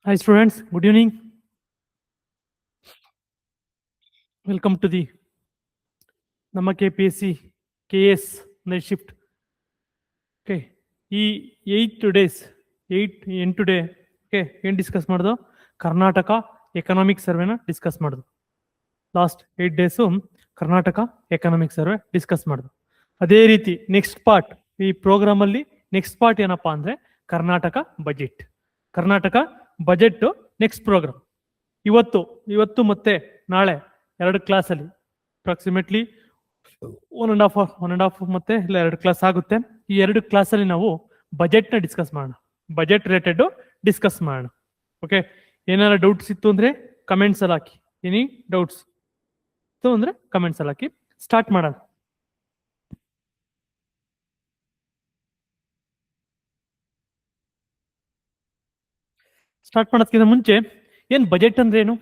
Hi students, good evening. Welcome to the ನಮ್ಮ KPSC KS night shift. Okay, ಈ 8 days 8 day okay ಏನು discuss ಮಾಡೋದು? Karnataka economic ಸರ್ವೆನ discuss ಮಾಡೋದು. Last 8 days Karnataka economic survey discuss ಮಾಡೋದು. ಅದೇ ರೀತಿ ನೆಕ್ಸ್ಟ್ ಪಾರ್ಟ್ ಈ ಪ್ರೋಗ್ರಾಮಲ್ಲಿ ನೆಕ್ಸ್ಟ್ ಪಾರ್ಟ್ ಏನಪ್ಪಾ ಅಂದ್ರೆ Karnataka budget. Karnataka budget next programme. ಇವತ್ತು ಮತ್ತೆ ನಾಳೆ 2 ಕ್ಲಾಸಲ್ಲಿ ಅಪ್ರಾಕ್ಸಿಮೇಟ್ಲಿ ಒನ್ ಅಂಡ್ ಹಾಫ್ ಮತ್ತೆ ಇಲ್ಲ 2 ಕ್ಲಾಸ್ ಆಗುತ್ತೆ. ಈ 2 ಕ್ಲಾಸಲ್ಲಿ ನಾವು ಬಜೆಟ್ನ ಡಿಸ್ಕಸ್ ಮಾಡೋಣ, ಬಜೆಟ್ ರಿಲೇಟೆಡ್ ಡಿಸ್ಕಸ್ ಮಾಡೋಣ. ಓಕೆ, ಏನಾರ ಡೌಟ್ಸ್ ಇತ್ತು ಅಂದ್ರೆ ಕಮೆಂಟ್ಸ್ ಅಲ್ಲಿ ಹಾಕಿ. ಎನಿ ಡೌಟ್ಸ್ ಇತ್ತು ಅಂದ್ರೆ ಕಮೆಂಟ್ಸ್ ಅಲ್ಲಿ ಹಾಕಿ. ಸ್ಟಾರ್ಟ್ ಮಾಡೋಣ. ಸ್ಟಾರ್ಟ್ ಮಾಡೋದಕ್ಕಿಂತ ಮುಂಚೆ ಏನ್ ಬಜೆಟ್ ಅಂದ್ರೆ ಏನು?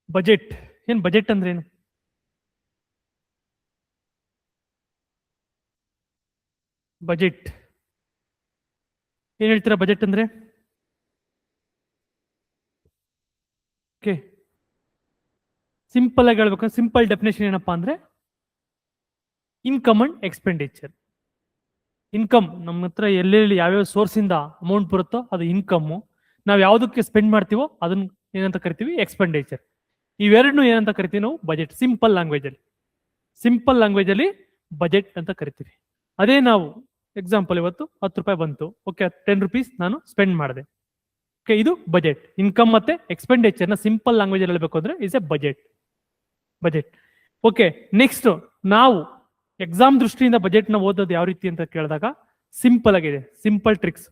ಬಜೆಟ್ ಅಂದ್ರೆ ಏನು? ಬಜೆಟ್ ಏನ್ ಹೇಳ್ತೀರಾ ಬಜೆಟ್ ಅಂದ್ರೆ? ಓಕೆ, ಸಿಂಪಲ್ ಆಗಿ ಹೇಳ್ಬೇಕು, ಸಿಂಪಲ್ ಡೆಫಿನೇಷನ್ ಏನಪ್ಪಾ ಅಂದ್ರೆ ಇನ್ಕಮ್ ಅಂಡ್ ಎಕ್ಸ್ಪೆಂಡಿಚರ್. ಇನ್ಕಮ್ ನಮ್ಮ ಹತ್ರ ಎಲ್ಲೆಲ್ಲಿ ಯಾವ್ಯಾವ ಸೋರ್ಸ್ ಇಂದ ಅಮೌಂಟ್ ಬರುತ್ತೋ ಅದು ಇನ್ಕಮ್. ನಾವು ಯಾವ್ದಕ್ಕೆ ಸ್ಪೆಂಡ್ ಮಾಡ್ತೀವೋ ಅದನ್ನ ಏನಂತ ಕರಿತೀವಿ? ಎಕ್ಸ್ಪೆಂಡಿಚರ್. ಇವೆರಡನ್ನೂ ಏನಂತ ಕರಿತೀವಿ ನಾವು? ಬಜೆಟ್. ಸಿಂಪಲ್ ಲ್ಯಾಂಗ್ವೇಜ್ ಅಲ್ಲಿ ಬಜೆಟ್ ಅಂತ ಕರಿತೀವಿ. ಅದೇ ನಾವು ಎಕ್ಸಾಂಪಲ್ ಇವತ್ತು 10 ರೂಪಾಯಿ ಬಂತು, ಓಕೆ 10 ರೂಪೀಸ್ ನಾನು ಸ್ಪೆಂಡ್ ಮಾಡಿದೆ. ಓಕೆ, ಇದು ಬಜೆಟ್. ಇನ್ಕಮ್ ಮತ್ತೆ ಎಕ್ಸ್ಪೆಂಡಿಚರ್ ನ ಸಿಂಪಲ್ ಲ್ಯಾಂಗ್ವೇಜ್ ಅಲ್ಲಿ ಹೇಳ್ಬೇಕು ಅಂದ್ರೆ is A budget. Okay, next ನಾವು ಎಕ್ಸಾಮ್ ದೃಷ್ಟಿಯಿಂದ ಬಜೆಟ್ ನ ಓದೋದು ಯಾವ ರೀತಿ ಅಂತ ಕೇಳಿದಾಗ ಸಿಂಪಲ್ ಆಗಿದೆ. Simple tricks.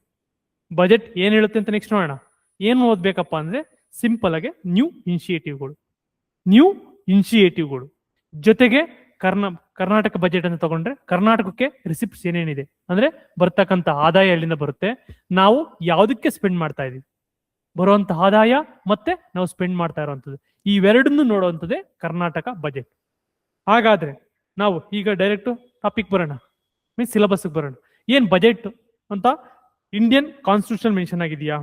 ಬಜೆಟ್ ಏನ್ ಹೇಳುತ್ತೆ ಅಂತ ನೆಕ್ಸ್ಟ್ ನೋಡೋಣ. ಏನು ಓದ್ಬೇಕಪ್ಪ ಅಂದ್ರೆ ಸಿಂಪಲ್ ಆಗಿ ನ್ಯೂ ಇನಿಷಿಯೇಟಿವ್ಗಳು ಜೊತೆಗೆ ಕರ್ನಾಟಕ ಬಜೆಟ್ ಅಂತ ತಗೊಂಡ್ರೆ ಕರ್ನಾಟಕಕ್ಕೆ ರಿಸಿಪ್ಟ್ಸ್ ಏನೇನಿದೆ ಅಂದ್ರೆ ಬರ್ತಕ್ಕಂಥ ಆದಾಯ ಎಲ್ಲಿಂದ ಬರುತ್ತೆ, ನಾವು ಯಾವುದಕ್ಕೆ ಸ್ಪೆಂಡ್ ಮಾಡ್ತಾ ಇದೀವಿ, ಬರುವಂತ ಆದಾಯ ಮತ್ತೆ ನಾವು ಸ್ಪೆಂಡ್ ಮಾಡ್ತಾ ಇರುವಂತದ್ದು, ಇವೆರಡನ್ನು ನೋಡುವಂಥದ್ದೇ ಕರ್ನಾಟಕ ಬಜೆಟ್. ಹಾಗಾದ್ರೆ ನಾವು ಈಗ ಡೈರೆಕ್ಟ್ ಟಾಪಿಕ್ ಬರೋಣ, ಮೀನ್ಸ್ ಸಿಲೆಬಸ್ ಬರೋಣ. ಏನ್ ಬಜೆಟ್ ಅಂತ ಇಂಡಿಯನ್ ಕಾನ್ಸ್ಟಿಟ್ಯೂಷನ್ ಮೆನ್ಷನ್ ಆಗಿದೆಯಾ?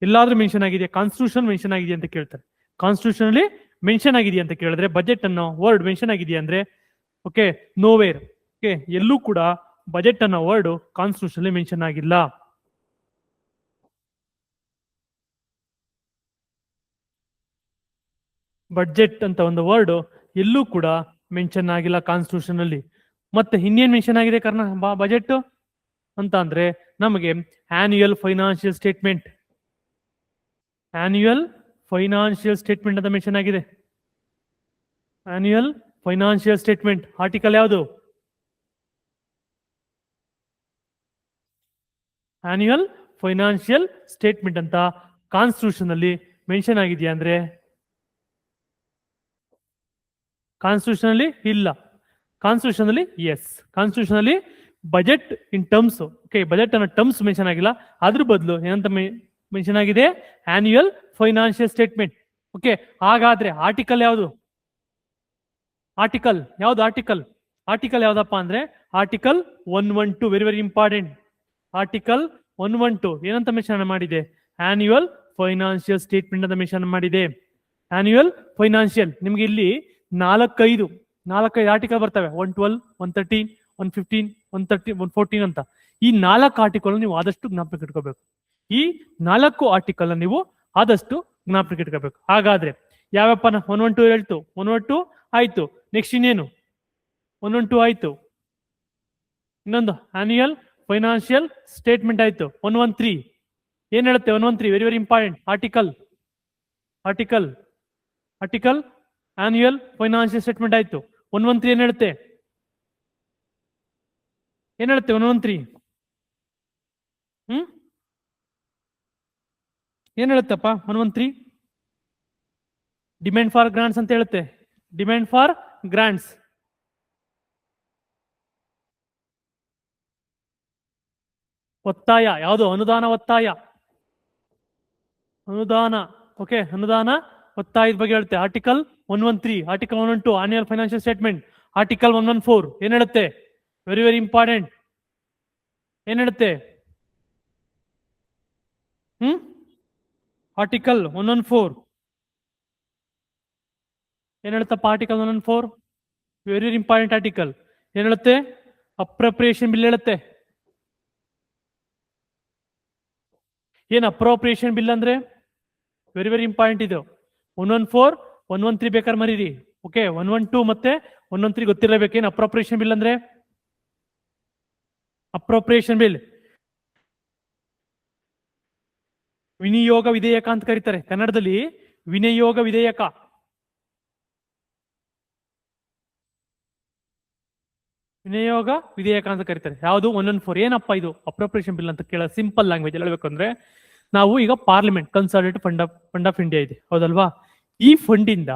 ಎಲ್ಲಾದ್ರೂ ಮೆನ್ಷನ್ ಆಗಿದೆಯಾ? ಕಾನ್ಸ್ಟಿಟ್ಯೂಷನ್ ಮೆನ್ಷನ್ ಆಗಿದೆಯಾ ಅಂತ ಕೇಳ್ತಾರೆ. ಕಾನ್ಸ್ಟಿಟ್ಯೂಷನ್ ಅಲ್ಲಿ ಮೆನ್ಷನ್ ಆಗಿದೆಯಾ ಅಂತ ಕೇಳಿದ್ರೆ ಬಜೆಟ್ ಅನ್ನೋ ವರ್ಡ್ ಮೆನ್ಷನ್ ಆಗಿದೆಯಾ ಅಂದ್ರೆ ಓಕೆ ನೋವೇರ್. ಓಕೆ, ಎಲ್ಲೂ ಕೂಡ ಬಜೆಟ್ ಅನ್ನೋ ವರ್ಡ್ ಕಾನ್ಸ್ಟಿಟ್ಯೂಷನ್ ಅಲ್ಲಿ ಮೆನ್ಷನ್ ಆಗಿಲ್ಲ. ಬಜೆಟ್ ಅಂತ ಒಂದು ವರ್ಡ್ ಎಲ್ಲೂ ಕೂಡ ಮೆನ್ಷನ್ ಆಗಿಲ್ಲ ಕಾನ್ಸ್ಟಿಟ್ಯೂಷನ್ ಅಲ್ಲಿ. ಮತ್ತೆ ಇನ್ನೇನ್ ಮೆನ್ಷನ್ ಆಗಿದೆ ಬಜೆಟ್ ಅಂತ ಅಂದ್ರೆ ನಮಗೆ ಆನ್ಯುಯಲ್ ಫೈನಾನ್ಷಿಯಲ್ ಸ್ಟೇಟ್ಮೆಂಟ್ ಅಂತ ಮೆನ್ಷನ್ ಆಗಿದೆ. ಆನ್ಯುಯಲ್ ಫೈನಾನ್ಷಿಯಲ್ ಸ್ಟೇಟ್ಮೆಂಟ್ ಆರ್ಟಿಕಲ್ ಯಾವುದು? ಆನ್ಯುಯಲ್ ಫೈನಾನ್ಷಿಯಲ್ ಸ್ಟೇಟ್ಮೆಂಟ್ ಅಂತ ಕಾನ್ಸ್ಟಿಟ್ಯೂಷನ್ ಅಲ್ಲಿ ಮೆನ್ಷನ್ ಆಗಿದೆಯಾ ಅಂದ್ರೆ ಕಾನ್ಸ್ಟಿಟ್ಯೂಷನ್ ಅಲ್ಲಿ ಇಲ್ಲ. ಕಾನ್ಸ್ಟಿಟ್ಯೂಷನ್ ಅಲ್ಲಿ ಎಸ್. ಕಾನ್ಸ್ಟಿಟ್ಯೂಷನ್ ಅಲ್ಲಿ budget in terms, okay budget ಅನ್ನೋ ಟರ್ಮ್ಸ್ ಮೆನ್ಷನ್ ಆಗಿಲ್ಲ. ಅದ್ರ ಬದಲು ಏನಂತ ಮೆನ್ಷನ್ ಆಗಿದೆ? Annual financial statement. ಓಕೆ, ಹಾಗಾದ್ರೆ ಆರ್ಟಿಕಲ್ ಯಾವುದು? ಆರ್ಟಿಕಲ್ ಯಾವ್ದಪ್ಪ ಅಂದ್ರೆ ಆರ್ಟಿಕಲ್ 112. Very important. ಆರ್ಟಿಕಲ್ 112 ಏನಂತ ಮೆನ್ಷನ್ ಮಾಡಿದೆ? ಆನ್ಯುಯಲ್ ಫೈನಾನ್ಷಿಯಲ್ ಸ್ಟೇಟ್ಮೆಂಟ್ ಅಂತ ಮೆನ್ಷನ್ ಮಾಡಿದೆ. ಆನ್ಯುಯಲ್ ಫೈನಾನ್ಷಿಯಲ್ ನಿಮ್ಗೆ ಇಲ್ಲಿ 4-5 ಆರ್ಟಿಕಲ್ ಬರ್ತವೆ. 112, 113, 115, 130, 114 ಅಂತ. ಈ 4 ಆರ್ಟಿಕಲ್ ನೀವು ಆದಷ್ಟು ಜ್ಞಾಪಕ ಇಟ್ಕೋಬೇಕು. ಈ 4 ಆರ್ಟಿಕಲ್ ನೀವು ಆದಷ್ಟು ಜ್ಞಾಪಕ ಇಟ್ಕೋಬೇಕು. ಹಾಗಾದ್ರೆ ಯಾವಪ್ಪ? 112 ಹೇಳ್ತು, 112 ಆಯ್ತು. ನೆಕ್ಸ್ಟ್ ಇನ್ನೇನು? 112 ಆಯ್ತು. ಇನ್ನೊಂದು ಆನ್ಯುಯಲ್ ಫೈನಾನ್ಷಿಯಲ್ ಸ್ಟೇಟ್ಮೆಂಟ್ ಆಯ್ತು. 113 ಏನ್ ಹೇಳುತ್ತೆ? 113 very important article annual financial statement ಆಯ್ತು. 113 ಏನ್ ಹೇಳುತ್ತೆ? 113 ಏನ್ ಹೇಳುತ್ತಪ್ಪ? 113 ಡಿಮ್ಯಾಂಡ್ ಫಾರ್ ಗ್ರಾಂಟ್ಸ್ ಅಂತ ಹೇಳುತ್ತೆ. Demand for grants. ಒತ್ತಾಯ ಯಾವುದು? ಅನುದಾನ ಒತ್ತಾಯ. ಓಕೆ, ಅನುದಾನ ಒತ್ತಾಯದ ಬಗ್ಗೆ ಹೇಳುತ್ತೆ. Article 113. Article 112 annual financial statement. Article 114 ಏನ್ ಹೇಳುತ್ತೆ? Very important. ಏನ್ ಹೇಳುತ್ತೆ? ಆರ್ಟಿಕಲ್ 114 ಏನ್ ಹೇಳುತ್ತಪ್ಪ? Article 114 very important article. ಏನ್ ಹೇಳುತ್ತೆ? ಅಪ್ರೋಪ್ರಿಯೇಷನ್ ಬಿಲ್ ಹೇಳುತ್ತೆ. ಏನ್ ಅಪ್ರೋಪ್ರಿಯೇಷನ್ ಬಿಲ್ ಅಂದ್ರೆ? ವೆರಿ ವೆರಿ ಇಂಪಾರ್ಟೆಂಟ್ ಇದು. 114, 113 ಬೇಕಾದ್ರೆ ಮರೀರಿ. ಓಕೆ, 112 ಮತ್ತೆ 113 ಗೊತ್ತಿರಬೇಕು. ಏನ್ ಅಪ್ರೋಪ್ರಿಯೇಷನ್ ಬಿಲ್ ಅಂದ್ರೆ? ಅಪ್ರೋಪ್ರಿಯೇಷನ್ ಬಿಲ್ ವಿನಿಯೋಗ ವಿಧೇಯಕ ಅಂತ ಕರೀತಾರೆ ಕನ್ನಡದಲ್ಲಿ. ವಿನಿಯೋಗ ವಿಧೇಯಕ. ವಿನಿಯೋಗ ವಿಧೇಯಕ ಅಂತ ಕರೀತಾರೆ. ಯಾವುದು? 114. ಏನಪ್ಪ ಇದು ಅಪ್ರೋಪ್ರಿಯೇಷನ್ ಬಿಲ್ ಅಂತ ಕೇಳ ಸಿಂಪಲ್ ಲ್ಯಾಂಗ್ವೇಜ್ ಹೇಳಬೇಕು ಅಂದ್ರೆ, ನಾವು ಈಗ parliament consolidated fund of India ಇದೆ, ಹೌದಲ್ವಾ? ಈ ಫಂಡ್ ಇಂದ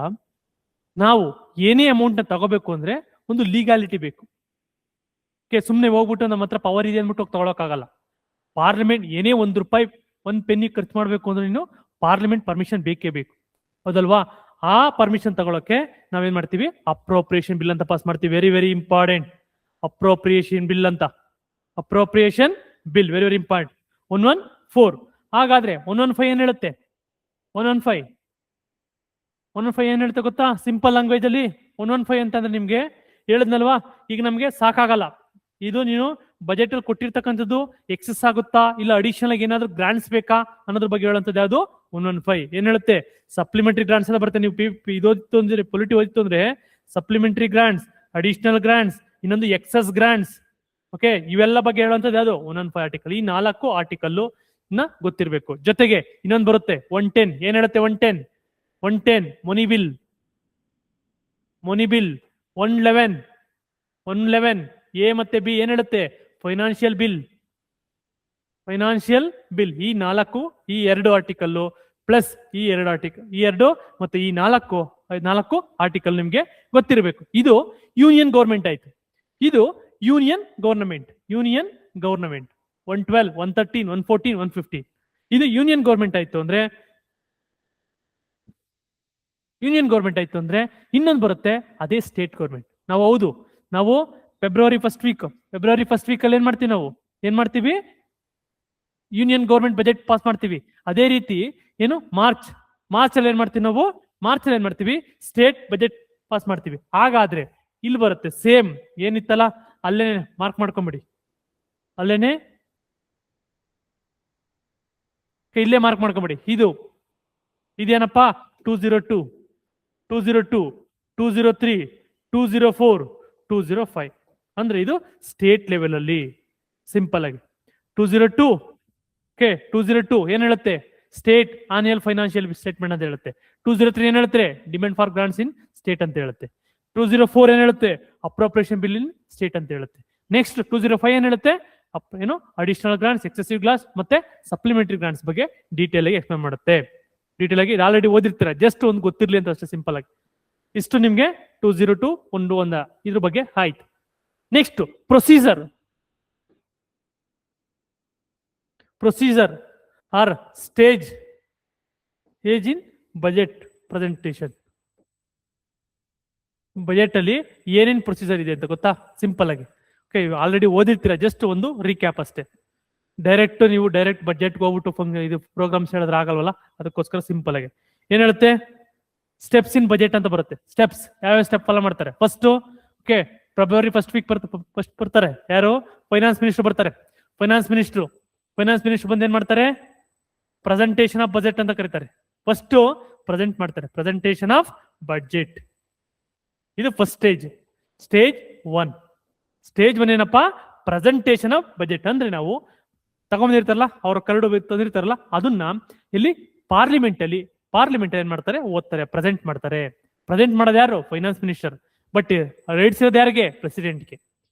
ನಾವು ಏನೇ ಅಮೌಂಟ್ ನ ತಗೋಬೇಕು ಅಂದ್ರೆ ಒಂದು ಲೀಗಾಲಿಟಿ ಬೇಕು. ಸುಮ್ನೆ ಹೋಗ್ಬಿಟ್ಟು ನಮ್ಮ ಹತ್ರ ಪವರ್ ಇದೆ ಅಂದ್ಬಿಟ್ಟು ತಗೊಳಕ್ಕಾಗಲ್ಲ. ಪಾರ್ಲಿಮೆಂಟ್ ಏನೇ ₹1 1 ಪೆನ್ನಿ ಖರ್ಚು ಮಾಡ್ಬೇಕು ಅಂದ್ರೆ ನೀನು ಪಾರ್ಲಿಮೆಂಟ್ ಪರ್ಮಿಷನ್ ಬೇಕೇ ಬೇಕು, ಹೌದಲ್ವಾ? ಆ ಪರ್ಮಿಷನ್ ತಗೊಳಕ್ಕೆ ನಾವೇನ್ ಮಾಡ್ತೀವಿ? ಅಪ್ರೋಪ್ರಿಯೇಷನ್ ಬಿಲ್ ಅಂತ ಪಾಸ್ ಮಾಡ್ತೀವಿ. Very very important. Appropriation bill ಅಂತ. Appropriation bill very very important. 114. ಹಾಗಾದ್ರೆ 115 ಏನ್ ಹೇಳುತ್ತೆ? 115 ಏನ್ ಹೇಳುತ್ತೆ ಗೊತ್ತಾ? ಸಿಂಪಲ್ ಲ್ಯಾಂಗ್ವೇಜ್ ಅಲ್ಲಿ 115 ಅಂತಂದ್ರೆ ನಿಮ್ಗೆ ಹೇಳಿದ್ನಲ್ವಾ, ಈಗ ನಮ್ಗೆ ಸಾಕಾಗಲ್ಲ. ಇದು ನೀನು ಬಜೆಟ್ ಅಲ್ಲಿ ಕೊಟ್ಟಿರ್ತಕ್ಕಂಥದ್ದು ಎಕ್ಸೆಸ್ ಆಗುತ್ತಾ ಇಲ್ಲ ಅಡಿಷನಲ್ ಆಗಿ ಏನಾದ್ರು ಗ್ರಾಂಟ್ಸ್ ಬೇಕಾ ಅನ್ನೋದ್ರ ಬಗ್ಗೆ ಹೇಳುವಂಥದ್ದು ಯಾವುದು? 115 ಏನ್ ಹೇಳುತ್ತೆ? ಸಪ್ಲಿಮೆಂಟರಿ ಗ್ರಾಂಟ್ಸ್ ಎಲ್ಲ ಬರುತ್ತೆ. ನೀವು ಇದೋದಿತ್ತು ಅಂದ್ರೆ ಪೊಲಿಟಿ ಓದಿತ್ತು ಅಂದ್ರೆ ಸಪ್ಲಿಮೆಂಟರಿ ಗ್ರಾಂಟ್ಸ್, ಅಡಿಷನಲ್ ಗ್ರಾಂಟ್ಸ್, ಇನ್ನೊಂದು ಎಕ್ಸೆಸ್ ಗ್ರಾಂಟ್ಸ್. ಓಕೆ, ಇವೆಲ್ಲ ಬಗ್ಗೆ ಹೇಳುವಂಥದ್ದು ಯಾವುದು? 115 ಆರ್ಟಿಕಲ್. ಈ 4 ಆರ್ಟಿಕಲ್ ಗೊತ್ತಿರಬೇಕು. ಜೊತೆಗೆ ಇನ್ನೊಂದು ಬರುತ್ತೆ 110. ಏನ್ ಹೇಳುತ್ತೆ? 110 ಮನಿ ಬಿಲ್. 111 ಎ ಮತ್ತೆ ಬಿ ಏನ್ ಹೇಳುತ್ತೆ? Financial bill. ಈ 4, ಈ 2 ಆರ್ಟಿಕಲ್ ಪ್ಲಸ್ ಈ 2 ಆರ್ಟಿಕಲ್, ಈ 2 ಮತ್ತೆ ಈ 4 ಆರ್ಟಿಕಲ್ ನಿಮ್ಗೆ ಗೊತ್ತಿರಬೇಕು. ಇದು ಯೂನಿಯನ್ ಗೌರ್ಮೆಂಟ್ ಆಯ್ತು. ಇದು ಯೂನಿಯನ್ ಗವರ್ನಮೆಂಟ್. 112, 113, 114, 115 ಇದು ಯೂನಿಯನ್ ಗೌರ್ಮೆಂಟ್ ಆಯ್ತು ಅಂದ್ರೆ ಇನ್ನೊಂದು ಬರುತ್ತೆ, ಅದೇ ಸ್ಟೇಟ್ ಗೌರ್ಮೆಂಟ್. ನಾವು ಫೆಬ್ರವರಿ ಫಸ್ಟ್ ವೀಕ್ ಅಲ್ಲಿ ಏನ್ ಮಾಡ್ತೀವಿ? ಯೂನಿಯನ್ ಗೌರ್ಮೆಂಟ್ ಬಜೆಟ್ ಪಾಸ್ ಮಾಡ್ತೀವಿ. ಅದೇ ರೀತಿ ಏನು ಮಾರ್ಚ್ ಅಲ್ಲಿ ಏನ್ ಮಾಡ್ತೀವಿ? ಸ್ಟೇಟ್ ಬಜೆಟ್ ಪಾಸ್ ಮಾಡ್ತೀವಿ. ಹಾಗಾದ್ರೆ ಇಲ್ಲಿ ಬರುತ್ತೆ ಸೇಮ್ ಏನಿತ್ತಲ್ಲ ಅಲ್ಲೇನೆ ಮಾರ್ಕ್ ಮಾಡ್ಕೊಂಬಿಡಿ. ಇಲ್ಲೇ ಮಾರ್ಕ್ ಮಾಡ್ಕೊಂಬಿಡಿ. ಇದೇನಪ್ಪ? 202, 203, 204, 205 ಅಂದ್ರೆ ಇದು ಸ್ಟೇಟ್ ಲೆವೆಲ್ ಅಲ್ಲಿ. ಸಿಂಪಲ್ ಆಗಿ 202. ಓಕೆ, 202 ಏನ್ ಹೇಳುತ್ತೆ? ಸ್ಟೇಟ್ ಆನ್ಯುಯಲ್ ಫೈನಾನ್ಷಿಯಲ್ ಸ್ಟೇಟ್ಮೆಂಟ್ ಅಂತ ಹೇಳುತ್ತೆ. 203 ಏನ್ ಹೇಳುತ್ತೆ? Demand for grants in state ಅಂತ ಹೇಳುತ್ತೆ. 204 ಏನ್ ಹೇಳುತ್ತೆ? ಅಪ್ರೋಪ್ರಿಯೇಷನ್ ಬಿಲ್ ಇನ್ ಸ್ಟೇಟ್ ಅಂತ ಹೇಳುತ್ತೆ. ನೆಕ್ಸ್ಟ್ 205 ಏನ್ ಹೇಳುತ್ತೆ? ಏನು ಅಡಿಷನಲ್ ಗ್ರಾಂಟ್ಸ್, ಎಕ್ಸೆಸಿವ್ ಗ್ರಾಂಟ್ಸ್ ಮತ್ತೆ ಸಪ್ಲಿಮೆಂಟರಿ ಗ್ರಾಂಟ್ಸ್ ಬಗ್ಗೆ ಡೀಟೇಲ್ ಆಗಿ ಎಕ್ಸ್ಪ್ಲೇನ್ ಮಾಡುತ್ತೆ. ಡೀಟೇಲ್ ಆಗಿ ಆಲ್ರೆಡಿ ಓದಿರ್ತೀರ, ಜಸ್ಟ್ ಒಂದು ಗೊತ್ತಿರ್ಲಿ ಅಂತ ಅಷ್ಟೇ ಸಿಂಪಲ್ ಆಗಿ. ಇಷ್ಟು ನಿಮ್ಗೆ 202 ಒಂದು ಇದ್ರ ಬಗ್ಗೆ ಆಯ್ತು. Next procedure or stage in budget presentation. Budget ಅಲ್ಲಿ ಏನೇನ್ ಪ್ರೊಸೀಜರ್ ಇದೆ ಅಂತ ಗೊತ್ತಾ? ಸಿಂಪಲ್ ಆಗಿ ಓಕೆ, ಆಲ್ರೆಡಿ ಓದಿರ್ತೀರ, ಜಸ್ಟ್ ಒಂದು ರೀಕ್ಯಾಪ್ ಅಷ್ಟೇ. ನೀವು ಡೈರೆಕ್ಟ್ ಬಜೆಟ್ಗೆ ಹೋಗ್ಬಿಟ್ಟು ಇದು ಪ್ರೋಗ್ರಾಮ್ಸ್ ಹೇಳಿದ್ರೆ ಆಗಲ್ವಲ್ಲ, ಅದಕ್ಕೋಸ್ಕರ ಸಿಂಪಲ್ ಆಗಿ ಏನ್ ಹೇಳುತ್ತೆ? ಸ್ಟೆಪ್ಸ್ ಇನ್ ಬಜೆಟ್ ಅಂತ ಬರುತ್ತೆ. ಸ್ಟೆಪ್ಸ್ ಯಾವ್ಯಾವ ಸ್ಟೆಪ್ ಫಾಲೋ ಮಾಡ್ತಾರೆ? ಫಸ್ಟ್ ಫೆಬ್ರವರಿ ಫಸ್ಟ್ ವೀಕ್ ಬರ್ತಾರೆ. ಯಾರು? ಫೈನಾನ್ಸ್ ಮಿನಿಸ್ಟರ್ ಬರ್ತಾರೆ. ಫೈನಾನ್ಸ್ ಮಿನಿಸ್ಟರ್ ಬಂದು ಏನ್ ಮಾಡ್ತಾರೆ? ಪ್ರೆಸೆಂಟೇಷನ್ ಆಫ್ ಬಜೆಟ್ ಅಂತ ಕರೀತಾರೆ. ಫಸ್ಟ್ ಪ್ರೆಸೆಂಟ್ ಮಾಡ್ತಾರೆ, ಪ್ರೆಸೆಂಟೇಷನ್ ಆಫ್ ಬಜೆಟ್. ಇದು ಫಸ್ಟ್ ಸ್ಟೇಜ್ 1. ಸ್ಟೇಜ್ 1 ಏನಪ್ಪಾ? Presentation of budget. ಅಂದ್ರೆ ನಾವು ತಗೊಂಡಿರ್ತಾರಲ್ಲ, ಅವ್ರ ಕರಡು ತಂದಿರ್ತಾರಲ್ಲ, ಅದನ್ನ ಇಲ್ಲಿ ಪಾರ್ಲಿಮೆಂಟ್ ಏನ್ ಮಾಡ್ತಾರೆ? ಓದ್ತಾರೆ, ಪ್ರೆಸೆಂಟ್ ಮಾಡ್ತಾರೆ. ಪ್ರೆಸೆಂಟ್ ಮಾಡೋದು ಯಾರು? Finance minister. ಬಟ್ ರೈಟ್ಸ್ ಇರೋದು ಯಾರಿಗೆ? ಪ್ರೆಸಿಡೆಂಟ್ಗೆ.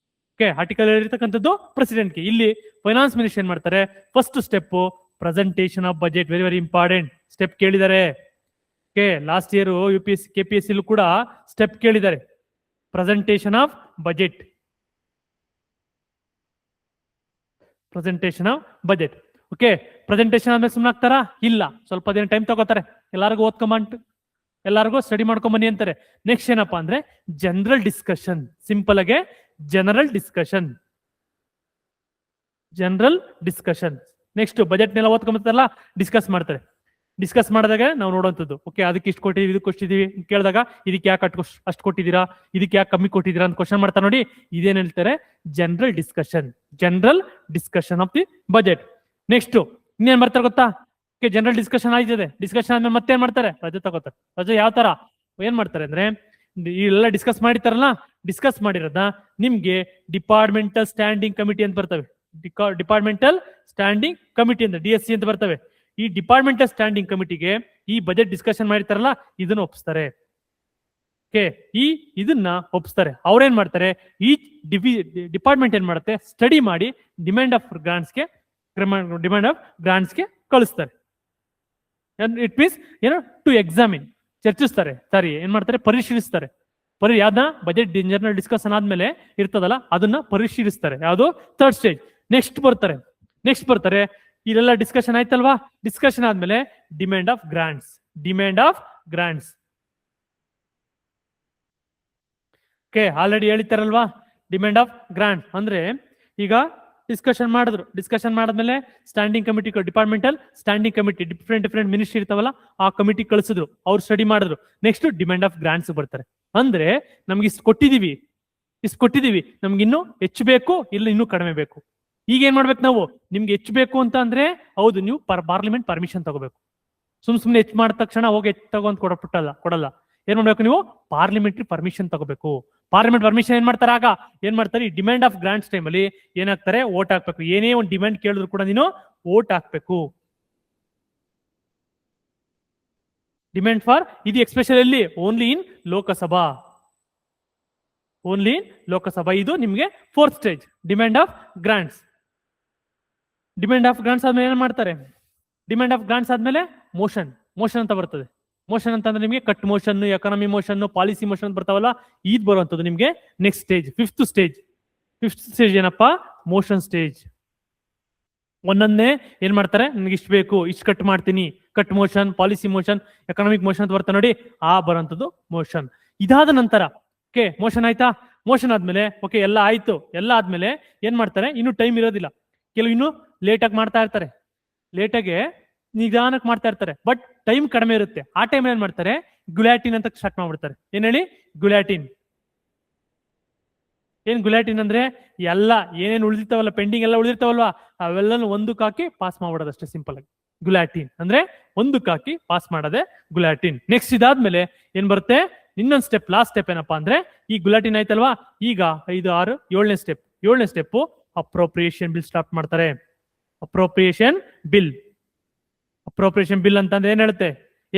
ಓಕೆ, ಆರ್ಟಿಕಲ್ ಹೇಳಿರ್ತಕ್ಕಂಥದ್ದು ಪ್ರೆಸಿಡೆಂಟ್ಗೆ. ಇಲ್ಲಿ ಫೈನಾನ್ಸ್ ಮಿನಿಸ್ಟರ್ ಏನ್ ಮಾಡ್ತಾರೆ? First step presentation of budget. Very very important step ಕೇಳಿದ್ದಾರೆ. Okay, last year UPSC KPSC ಕೂಡ ಸ್ಟೆಪ್ ಕೇಳಿದ್ದಾರೆ. Presentation of budget. Okay, presentation ಆದ್ಮೇಲೆ ಸುಮ್ಮನೆ ಆಗ್ತಾರಾ? ಇಲ್ಲ, ಸ್ವಲ್ಪ ದಿನ ಟೈಮ್ ತಗೋತಾರೆ. ಎಲ್ಲಾರ್ಗು ಸ್ಟಡಿ ಮಾಡ್ಕೊಂಬನ್ನಿ ಅಂತಾರೆ. ನೆಕ್ಸ್ಟ್ ಏನಪ್ಪಾ ಅಂದ್ರೆ ಜನರಲ್ ಡಿಸ್ಕಷನ್. ಸಿಂಪಲ್ ಆಗಿ ಜನರಲ್ ಡಿಸ್ಕಷನ್. ನೆಕ್ಸ್ಟ್ ಬಜೆಟ್ ನೆಲ್ಲ ಓದ್ಕೊಂಬರ್ತಾರಲ್ಲ, ಡಿಸ್ಕಸ್ ಮಾಡ್ತಾರೆ. ಡಿಸ್ಕಸ್ ಮಾಡಿದಾಗ ನಾವು ನೋಡುವಂಥದ್ದು. ಓಕೆ, ಅದಕ್ಕೆ ಇಷ್ಟು ಕೊಟ್ಟಿದ್ದೀವಿ, ಇದಕ್ಕೆ ಕೊಟ್ಟಿದ್ದೀವಿ ಕೇಳಿದಾಗ ಇದಕ್ಕೆ ಯಾಕೆ ಅಷ್ಟು ಕೊಟ್ಟಿದ್ದೀರಾ, ಇದಕ್ಕೆ ಯಾಕೆ ಕಮ್ಮಿ ಕೊಟ್ಟಿದ್ದೀರಾ ಅಂತ ಕ್ವಶನ್ ಮಾಡ್ತಾರೆ ನೋಡಿ. ಇದೇನ್ ಹೇಳ್ತಾರೆ? General discussion of the budget. Next ಇನ್ನೇನ್ ಮಾಡ್ತಾರೆ ಗೊತ್ತಾ? ಓಕೆ, ಜನರಲ್ ಡಿಸ್ಕಷನ್ ಆಯ್ತದೆ. ಡಿಸ್ಕಷನ್ ಆದ್ಮೇಲೆ ಮತ್ತೇನ್ ಮಾಡ್ತಾರೆ? ರಜೆ ತಗೋತಾರೆ. ರಜೆ ಯಾವ ತರ ಏನ್ ಮಾಡ್ತಾರೆ ಅಂದ್ರೆ, ಎಲ್ಲ ಡಿಸ್ಕಸ್ ಮಾಡಿರ್ತಾರಲ್ಲ, ಡಿಸ್ಕಸ್ ಮಾಡಿರೋದ ನಿಮ್ಗೆ ಡಿಪಾರ್ಟ್ಮೆಂಟಲ್ ಸ್ಟ್ಯಾಂಡಿಂಗ್ ಕಮಿಟಿ ಅಂತ ಬರ್ತವೆ. ಡಿಪಾರ್ಟ್ಮೆಂಟಲ್ ಸ್ಟ್ಯಾಂಡಿಂಗ್ ಕಮಿಟಿ ಅಂತ DSC ಅಂತ ಬರ್ತವೆ. ಈ ಡಿಪಾರ್ಟ್ಮೆಂಟಲ್ ಸ್ಟ್ಯಾಂಡಿಂಗ್ ಕಮಿಟಿಗೆ ಈ ಬಜೆಟ್ ಡಿಸ್ಕಷನ್ ಮಾಡಿರ್ತಾರಲ್ಲ ಇದನ್ನ ಒಪ್ಪಿಸ್ತಾರೆ. ಓಕೆ, ಇದನ್ನ ಒಪ್ಪಿಸ್ತಾರೆ. ಅವ್ರೇನ್ ಮಾಡ್ತಾರೆ? ಈ ಡಿಪಾರ್ಟ್ಮೆಂಟ್ ಏನ್ ಮಾಡುತ್ತೆ? ಸ್ಟಡಿ ಮಾಡಿ ಡಿಮ್ಯಾಂಡ್ ಆಫ್ ಗ್ರಾಂಟ್ಸ್ಗೆ ಕಳಿಸ್ತಾರೆ. ಇಟ್ ಮೀನ್ಸ್ ಏನು? ಟು ಎಕ್ಸಾಮಿನ್, ಚರ್ಚಿಸ್ತಾರೆ. ಸರಿ, ಏನ್ ಮಾಡ್ತಾರೆ? ಪರಿಶೀಲಿಸ್ತಾರೆ. ಯಾವ್ದನ್ನ? ಬಜೆಟ್ ಜನರಲ್ ಡಿಸ್ಕಷನ್ ಆದ್ಮೇಲೆ ಇರ್ತದಲ್ಲ ಅದನ್ನ ಪರಿಶೀಲಿಸ್ತಾರೆ. ಯಾವುದು? Third stage. ನೆಕ್ಸ್ಟ್ ಬರ್ತಾರೆ ಇದೆಲ್ಲ ಡಿಸ್ಕಷನ್ ಆಯ್ತಲ್ವಾ? ಡಿಸ್ಕಷನ್ ಆದ್ಮೇಲೆ demand of grants. Okay, already ಹೇಳಿತಾರಲ್ವಾ ಡಿಮ್ಯಾಂಡ್ ಆಫ್ ಗ್ರಾಂಟ್ ಅಂದ್ರೆ, ಈಗ ಡಿಸ್ಕಷನ್ ಮಾಡಿದ್ಮೇಲೆ standing committee, departmental standing committee, different ministry ಇರ್ತಾವಲ್ಲ ಆ ಕಮಿಟಿ ಕಳಿಸಿದ್ರು, ಅವ್ರು ಸ್ಟಡಿ ಮಾಡಿದ್ರು. ನೆಕ್ಸ್ಟ್ ಡಿಮ್ಯಾಂಡ್ ಆಫ್ ಗ್ರಾಂಟ್ಸ್ ಬರ್ತಾರೆ. ಅಂದ್ರೆ ನಮ್ಗೆ ಇಷ್ಟು ಕೊಟ್ಟಿದೀವಿ, ನಮ್ಗೆ ಇನ್ನೂ ಹೆಚ್ಚು ಬೇಕು, ಇಲ್ಲ ಇನ್ನೂ ಕಡಿಮೆ ಬೇಕು. ಈಗ ಏನ್ ಮಾಡ್ಬೇಕು ನಾವು? ನಿಮ್ಗೆ ಹೆಚ್ಚು ಬೇಕು ಅಂತ ಅಂದ್ರೆ ಹೌದು, ನೀವು ಪಾರ್ಲಿಮೆಂಟ್ ಪರ್ಮಿಷನ್ ತಗೋಬೇಕು. ಸುಮ್ನೆ ಹೆಚ್ಚು ಮಾಡಿದ ತಕ್ಷಣ ಹೋಗಿ ಹೆಚ್ಚು ತಗೊಂಡ್ ಕೊಡಲ್ಲ. ಏನ್ ಮಾಡ್ಬೇಕು? ನೀವು ಪಾರ್ಲಿಮೆಂಟ್ರಿ ಪರ್ಮಿಷನ್ ತಗೋಬೇಕು. ಪಾರ್ಲಿಮೆಂಟ್ ಪರ್ಮಿಷನ್ ಏನ್ ಮಾಡ್ತಾರೆ? ಆಗ ಏನ್ ಮಾಡ್ತಾರೆ? ಈ ಡಿಮ್ಯಾಂಡ್ ಆಫ್ ಗ್ರಾಂಟ್ಸ್ ಟೈಮ್ ಅಲ್ಲಿ ಏನಾಗ್ತಾರೆ? ವೋಟ್ ಹಾಕ್ಬೇಕು. ಏನೇ ಒಂದು ಡಿಮ್ಯಾಂಡ್ ಕೇಳಿದ್ರು ಕೂಡ ನೀನು ವೋಟ್ ಹಾಕ್ಬೇಕು. ಡಿಮ್ಯಾಂಡ್ ಫಾರ್ ಇದು ಎಕ್ಸ್ಪೆಷಲಿ ಓನ್ಲಿ ಇನ್ ಲೋಕಸಭಾ. ಇದು ನಿಮ್ಗೆ fourth stage, demand of grants. ಆದ್ಮೇಲೆ ಏನ್ ಮಾಡ್ತಾರೆ? ಡಿಮ್ಯಾಂಡ್ ಆಫ್ ಗ್ರಾಂಟ್ಸ್ ಆದ್ಮೇಲೆ ಮೋಷನ್ ಅಂತ ಬರ್ತದೆ. ಮೋಷನ್ ಅಂತಂದ್ರೆ ನಿಮಗೆ cut motion, economy motion, policy motion ಬರ್ತಾವಲ್ಲ, ಇದು ಬರುವಂತದ್ದು ನಿಮ್ಗೆ ನೆಕ್ಸ್ಟ್ ಸ್ಟೇಜ್, ಫಿಫ್ತ್ ಸ್ಟೇಜ್ ಏನಪ್ಪಾ? Motion stage. ಒಂದೊಂದೇ ಏನ್ ಮಾಡ್ತಾರೆ? ನನಗೆ ಇಷ್ಟು ಬೇಕು, ಇಷ್ಟು ಕಟ್ ಮಾಡ್ತೀನಿ. Cut motion, policy motion, economic motion ಅಂತ ಬರ್ತಾ ನೋಡಿ, ಆ ಬರೋಂಥದ್ದು ಮೋಷನ್. ಇದಾದ ನಂತರ ಓಕೆ, ಮೋಷನ್ ಆಯ್ತಾ? ಮೋಷನ್ ಆದ್ಮೇಲೆ ಓಕೆ ಎಲ್ಲ ಆಯ್ತು. ಎಲ್ಲ ಆದ್ಮೇಲೆ ಏನ್ ಮಾಡ್ತಾರೆ? ಇನ್ನು ಟೈಮ್ ಇರೋದಿಲ್ಲ. ಕೆಲವು ಇನ್ನು ಲೇಟಾಗಿ ಮಾಡ್ತಾ ಇರ್ತಾರೆ, ನಿಧಾನಕ್ಕೆ ಮಾಡ್ತಾ ಇರ್ತಾರೆ. ಬಟ್ ಟೈಮ್ ಕಡಿಮೆ ಇರುತ್ತೆ. ಆ ಟೈಮ್ ಏನ್ ಮಾಡ್ತಾರೆ? ಗುಲಾಟಿನ್ ಅಂತ ಸ್ಟಾರ್ಟ್ ಮಾಡ್ಬಿಡ್ತಾರೆ. ಏನ್ ಹೇಳಿ? ಗುಲಾಟಿನ್ ಅಂದ್ರೆ ಎಲ್ಲ ಏನೇನು ಉಳಿದಿರ್ತಾವಲ್ಲ, ಪೆಂಡಿಂಗ್ ಎಲ್ಲ ಉಳಿದಿರ್ತಾವಲ್ವಾ, ಅವೆಲ್ಲ ಒಂದಕ್ಕೆ ಹಾಕಿ ಪಾಸ್ ಮಾಡ್ಬಿಡೋದು ಅಷ್ಟೇ, ಸಿಂಪಲ್ ಆಗಿ. ಗುಲಾಟಿನ್ ಅಂದ್ರೆ ಒಂದಕ್ಕೆ ಹಾಕಿ ಪಾಸ್ ಮಾಡೋದೇ ಗುಲಾಟಿನ್. ನೆಕ್ಸ್ಟ್ ಇದಾದ್ಮೇಲೆ ಏನ್ ಬರುತ್ತೆ? ಇನ್ನೊಂದು ಸ್ಟೆಪ್, ಲಾಸ್ಟ್ ಸ್ಟೆಪ್ ಏನಪ್ಪಾ ಅಂದ್ರೆ, ಈ ಗುಲಾಟಿನ್ ಆಯ್ತಲ್ವಾ, ಈಗ 5, 6, 7ನೇ ಸ್ಟೆಪ್ ಅಪ್ರೋಪ್ರಿಯೇಷನ್ ಬಿಲ್ ಸ್ಟಾರ್ಟ್ ಮಾಡ್ತಾರೆ. ಅಪ್ರೋಪ್ರಿಯೇಷನ್ ಬಿಲ್ ಅಂತಂದ್ರೆ ಏನ್ ಹೇಳುತ್ತೆ?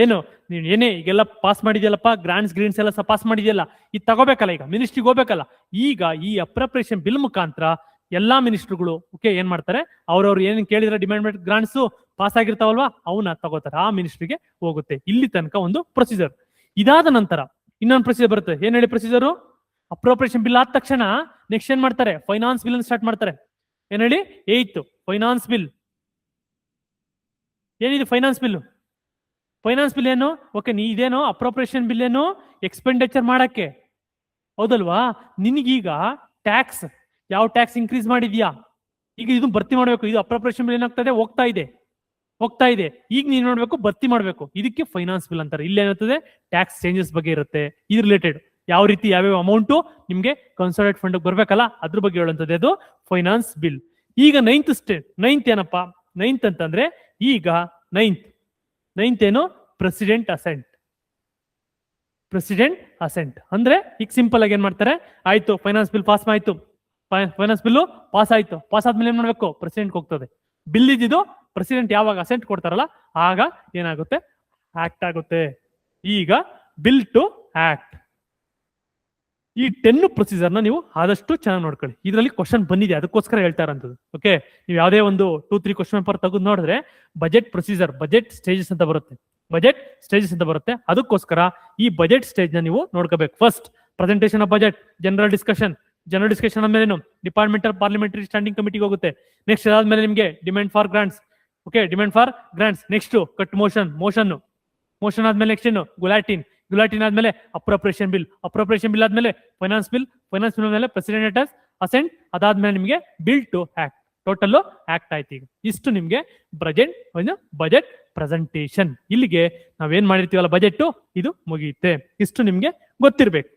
ಏನು ನೀನ್ ಏನೇ ಈಗೆಲ್ಲ ಪಾಸ್ ಮಾಡಿದ್ಯಲ್ಲಪ್ಪ, ಗ್ರೀನ್ಸ್ ಎಲ್ಲ ಪಾಸ್ ಮಾಡಿದ್ಯಲ್ಲ, ಇದು ತಗೋಬೇಕಲ್ಲ, ಈಗ ಮಿನಿಸ್ಟ್ರಿಗೆ ಹೋಗ್ಬೇಕಲ್ಲ. ಈಗ ಈ ಅಪ್ರೋಪ್ರಿಯೇಷನ್ ಬಿಲ್ ಮುಖಾಂತರ ಎಲ್ಲಾ ಮಿನಿಸ್ಟ್ರುಗಳು ಓಕೆ ಏನ್ ಮಾಡ್ತಾರೆ? ಅವ್ರವ್ರು ಏನ್ ಕೇಳಿದ್ರೆ ಡಿಮ್ಯಾಂಡ್ ಗ್ರಾಂಟ್ಸ್ ಪಾಸ್ ಆಗಿರ್ತಾವಲ್ವಾ, ಅವನ್ನ ತಗೋತಾರೆ, ಆ ಮಿನಿಸ್ಟ್ರಿಗೆ ಹೋಗುತ್ತೆ. ಇಲ್ಲಿ ತನಕ ಒಂದು ಪ್ರೊಸೀಜರ್. ಇದಾದ ನಂತರ ಇನ್ನೊಂದು ಪ್ರೊಸೀಜರ್ ಬರುತ್ತೆ. ಏನ್ ಹೇಳಿ ಪ್ರೊಸೀಜರು? ಅಪ್ರೋಪ್ರಿಯೇಷನ್ ಬಿಲ್ ಆದ ತಕ್ಷಣ ನೆಕ್ಸ್ಟ್ ಏನ್ ಮಾಡ್ತಾರೆ? ಫೈನಾನ್ಸ್ ಬಿಲ್ ಸ್ಟಾರ್ಟ್ ಮಾಡ್ತಾರೆ. ಏನ್ ಹೇಳಿ? 8th finance bill. ಏನಿದೆ ಫೈನಾನ್ಸ್ ಬಿಲ್ ಏನು? ಓಕೆ, ಇದೇನೋ ಅಪ್ರೋಪ್ರಿಯೇಷನ್ ಬಿಲ್ ಏನು? ಎಕ್ಸ್ಪೆಂಡಿಚರ್ ಮಾಡಕ್ಕೆ, ಹೌದಲ್ವಾ? ನಿನಗೀಗ ಟ್ಯಾಕ್ಸ್, ಯಾವ ಟ್ಯಾಕ್ಸ್ ಇನ್ಕ್ರೀಸ್ ಮಾಡಿದ್ಯಾ, ಈಗ ಇದು ಭರ್ತಿ ಮಾಡ್ಬೇಕು. ಇದು ಅಪ್ರೋಪ್ರಿಯೇಷನ್ ಬಿಲ್ ಏನಾಗ್ತದೆ? ಹೋಗ್ತಾ ಇದೆ. ಈಗ ನೀನ್ ನೋಡ್ಬೇಕು, ಭರ್ತಿ ಮಾಡ್ಬೇಕು. ಇದಕ್ಕೆ ಫೈನಾನ್ಸ್ ಬಿಲ್ ಅಂತಾರೆ. ಇಲ್ಲಿ ಏನಾಗ್ತದೆ? ಟ್ಯಾಕ್ಸ್ ಚೇಂಜಸ್ ಬಗ್ಗೆ ಇರುತ್ತೆ. ಇದು ರಿಲೇಟೆಡ್ ಯಾವ ರೀತಿ ಯಾವ್ಯಾವ ಅಮೌಂಟು ನಿಮ್ಗೆ ಕನ್ಸಾಲಿಡೇಟ್ ಫಂಡ್ ಬರ್ಬೇಕಲ್ಲ, ಅದ್ರ ಬಗ್ಗೆ ಹೇಳುವಂಥದ್ದು ಅದು ಫೈನಾನ್ಸ್ ಬಿಲ್. ಈಗ ನೈನ್ತ್ ಏನಪ್ಪಾ? ನೈನ್ತ್ ಅಂತಂದ್ರೆ ಈಗ ನೈನ್ತ್ ಏನು? ಪ್ರೆಸಿಡೆಂಟ್ ಅಸೆಂಟ್ ಅಂದ್ರೆ ಈಗ ಸಿಂಪಲ್ ಆಗಿ ಏನ್ ಮಾಡ್ತಾರೆ? ಆಯ್ತು, ಫೈನಾನ್ಸ್ ಬಿಲ್ ಪಾಸ್ ಆಯ್ತು. ಫೈನಾನ್ಸ್ ಬಿಲ್ ಪಾಸ್ ಆದ್ಮೇಲೆ ಏನ್ ಮಾಡ್ಬೇಕು? ಪ್ರೆಸಿಡೆಂಟ್ ಹೋಗ್ತದೆ. ಬಿಲ್ ಇದ್ದಿದ್ದು ಪ್ರೆಸಿಡೆಂಟ್ ಯಾವಾಗ ಅಸೆಂಟ್ ಕೊಡ್ತಾರಲ್ಲ ಆಗ ಏನಾಗುತ್ತೆ? ಆಕ್ಟ್ ಆಗುತ್ತೆ. ಈಗ ಬಿಲ್ ಟು ಆಕ್ಟ್. ಈ 10 ಪ್ರೊಸೀಜರ್ನ ನೀವು ಆದಷ್ಟು ಚೆನ್ನಾಗಿ ನೋಡ್ಕೊಳ್ಳಿ. ಇದರಲ್ಲಿ ಕ್ವಶನ್ ಬಂದಿದೆ, ಅದಕ್ಕೋಸ್ಕರ ಹೇಳ್ತಾ ಇರೋಂಥದ್ದು. ಓಕೆ, ನೀವು ಯಾವುದೇ ಒಂದು 2-3 ಕ್ವಶನ್ ಪೇಪರ್ ತೆಗೆದು ನೋಡಿದ್ರೆ ಬಜೆಟ್ ಪ್ರೊಸೀಜರ್, ಬಜೆಟ್ ಸ್ಟೇಜಸ್ ಅಂತ ಬರುತ್ತೆ. ಅದಕ್ಕೋಸ್ಕರ ಈ ಬಜೆಟ್ ಸ್ಟೇಜ್ ನ ನೀವು ನೋಡ್ಕೋಬೇಕು. First presentation of budget, general discussion ಆದ್ಮೇಲೆ ಏನು? ಡಿಪಾರ್ಟ್ಮೆಂಟಲ್ ಪಾರ್ಲಿಮೆಂಟರಿ ಸ್ಟ್ಯಾಂಡಿಂಗ್ ಕಮಿಟಿಗೆ ಹೋಗುತ್ತೆ. ನೆಕ್ಸ್ಟ್ ಅದಾದ್ಮೇಲೆ ನಿಮಗೆ demand for grants. Okay, demand for grants. Next cut motion ಆದ್ಮೇಲೆ ನೆಕ್ಸ್ಟ್ ಏನು? ಗುಲಾಟಿನ್ ಆದ್ಮೇಲೆ ಅಪ್ರೋಪ್ರಿಯೇಷನ್ ಬಿಲ್ ಆದ್ಮೇಲೆ ಫೈನಾನ್ಸ್ ಬಿಲ್ ಆದ್ಮೇಲೆ ಪ್ರೆಸಿಡೆಂಟ್ ಅಸೆಂಟ್, ಅದಾದ್ಮೇಲೆ ನಿಮಗೆ bill to act. Total act ಆಯ್ತು. ಈಗ ಇಷ್ಟು ನಿಮ್ಗೆ ಬಜೆಟ್ ಪ್ರೆಸೆಂಟೇಷನ್. ಇಲ್ಲಿಗೆ ನಾವೇನ್ ಮಾಡಿರ್ತೀವಲ್ಲ ಬಜೆಟ್ ಇದು ಮುಗಿಯುತ್ತೆ. ಇಷ್ಟು ನಿಮ್ಗೆ ಗೊತ್ತಿರ್ಬೇಕು.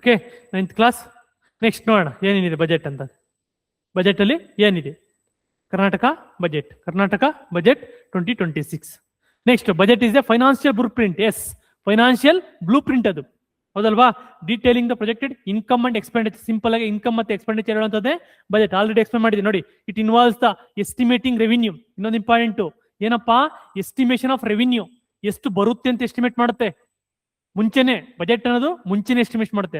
Okay, 9th class. ನೆಕ್ಸ್ಟ್ ನೋಡೋಣ ಏನೇನಿದೆ ಬಜೆಟ್ ಅಂತ. ಬಜೆಟ್ ಅಲ್ಲಿ ಏನಿದೆ? Karnataka budget 2026. Next budget is a financial blueprint. Yes, financial blueprint ಅದು, ಹೌದಲ್ವಾ? Detailing the projected income and expenditure. Simple ಆಗಿ ಇನ್ಕಮ್ ಮತ್ತೆ ಎಕ್ಸ್ಪೆಂಡಿಚರ್ ಹೇಳುವಂತದ್ದೇ ಬಜೆಟ್. ಆಲ್ರೆಡಿ ಎಕ್ಸ್ಪ್ಲೇನ್ ಮಾಡಿದೆ ನೋಡಿ. It involves the estimating revenue. ಇನ್ನೊಂದು ಇಂಪಾರ್ಟೆಂಟ್ ಏನಪ್ಪಾ? Estimation of revenue. ಎಷ್ಟು ಬರುತ್ತೆ ಅಂತ ಎಸ್ಟಿಮೇಟ್ ಮಾಡುತ್ತೆ ಮುಂಚೆನೆ. ಬಜೆಟ್ ಅನ್ನೋದು ಮುಂಚೆನೆ ಎಸ್ಟಿಮೇಟ್ ಮಾಡುತ್ತೆ.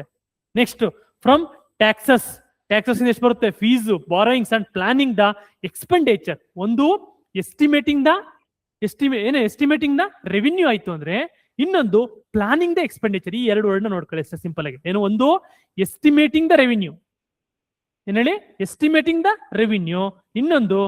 Next from taxes. ಟ್ಯಾಕ್ಸಸ್ ಇಂದ ಎಷ್ಟು ಬರುತ್ತೆ? Fees, borrowings and planning the expenditure. ಒಂದು ಎಸ್ಟಿಮೇಟಿಂಗ್ ದ ರೆವಿನ್ಯೂ ಆಯ್ತು ಅಂದ್ರೆ, ಇನ್ನೊಂದು ಪ್ಲಾನಿಂಗ್ ದ ಎಕ್ಸ್ಪೆಂಡಿಚರ್. ಈ ಎರಡು ವರ್ಡ್ ನೋಡ್ಕೊಳ್ಳಿ ಅಷ್ಟೇ ಸಿಂಪಲ್ ಆಗಿ. ಏನು? ಒಂದು ಎಸ್ಟಿಮೇಟಿಂಗ್ ದ ರೆವಿನ್ಯೂ, ಏನ್ ಹೇಳಿ? Estimating the revenue. ಇನ್ನೊಂದು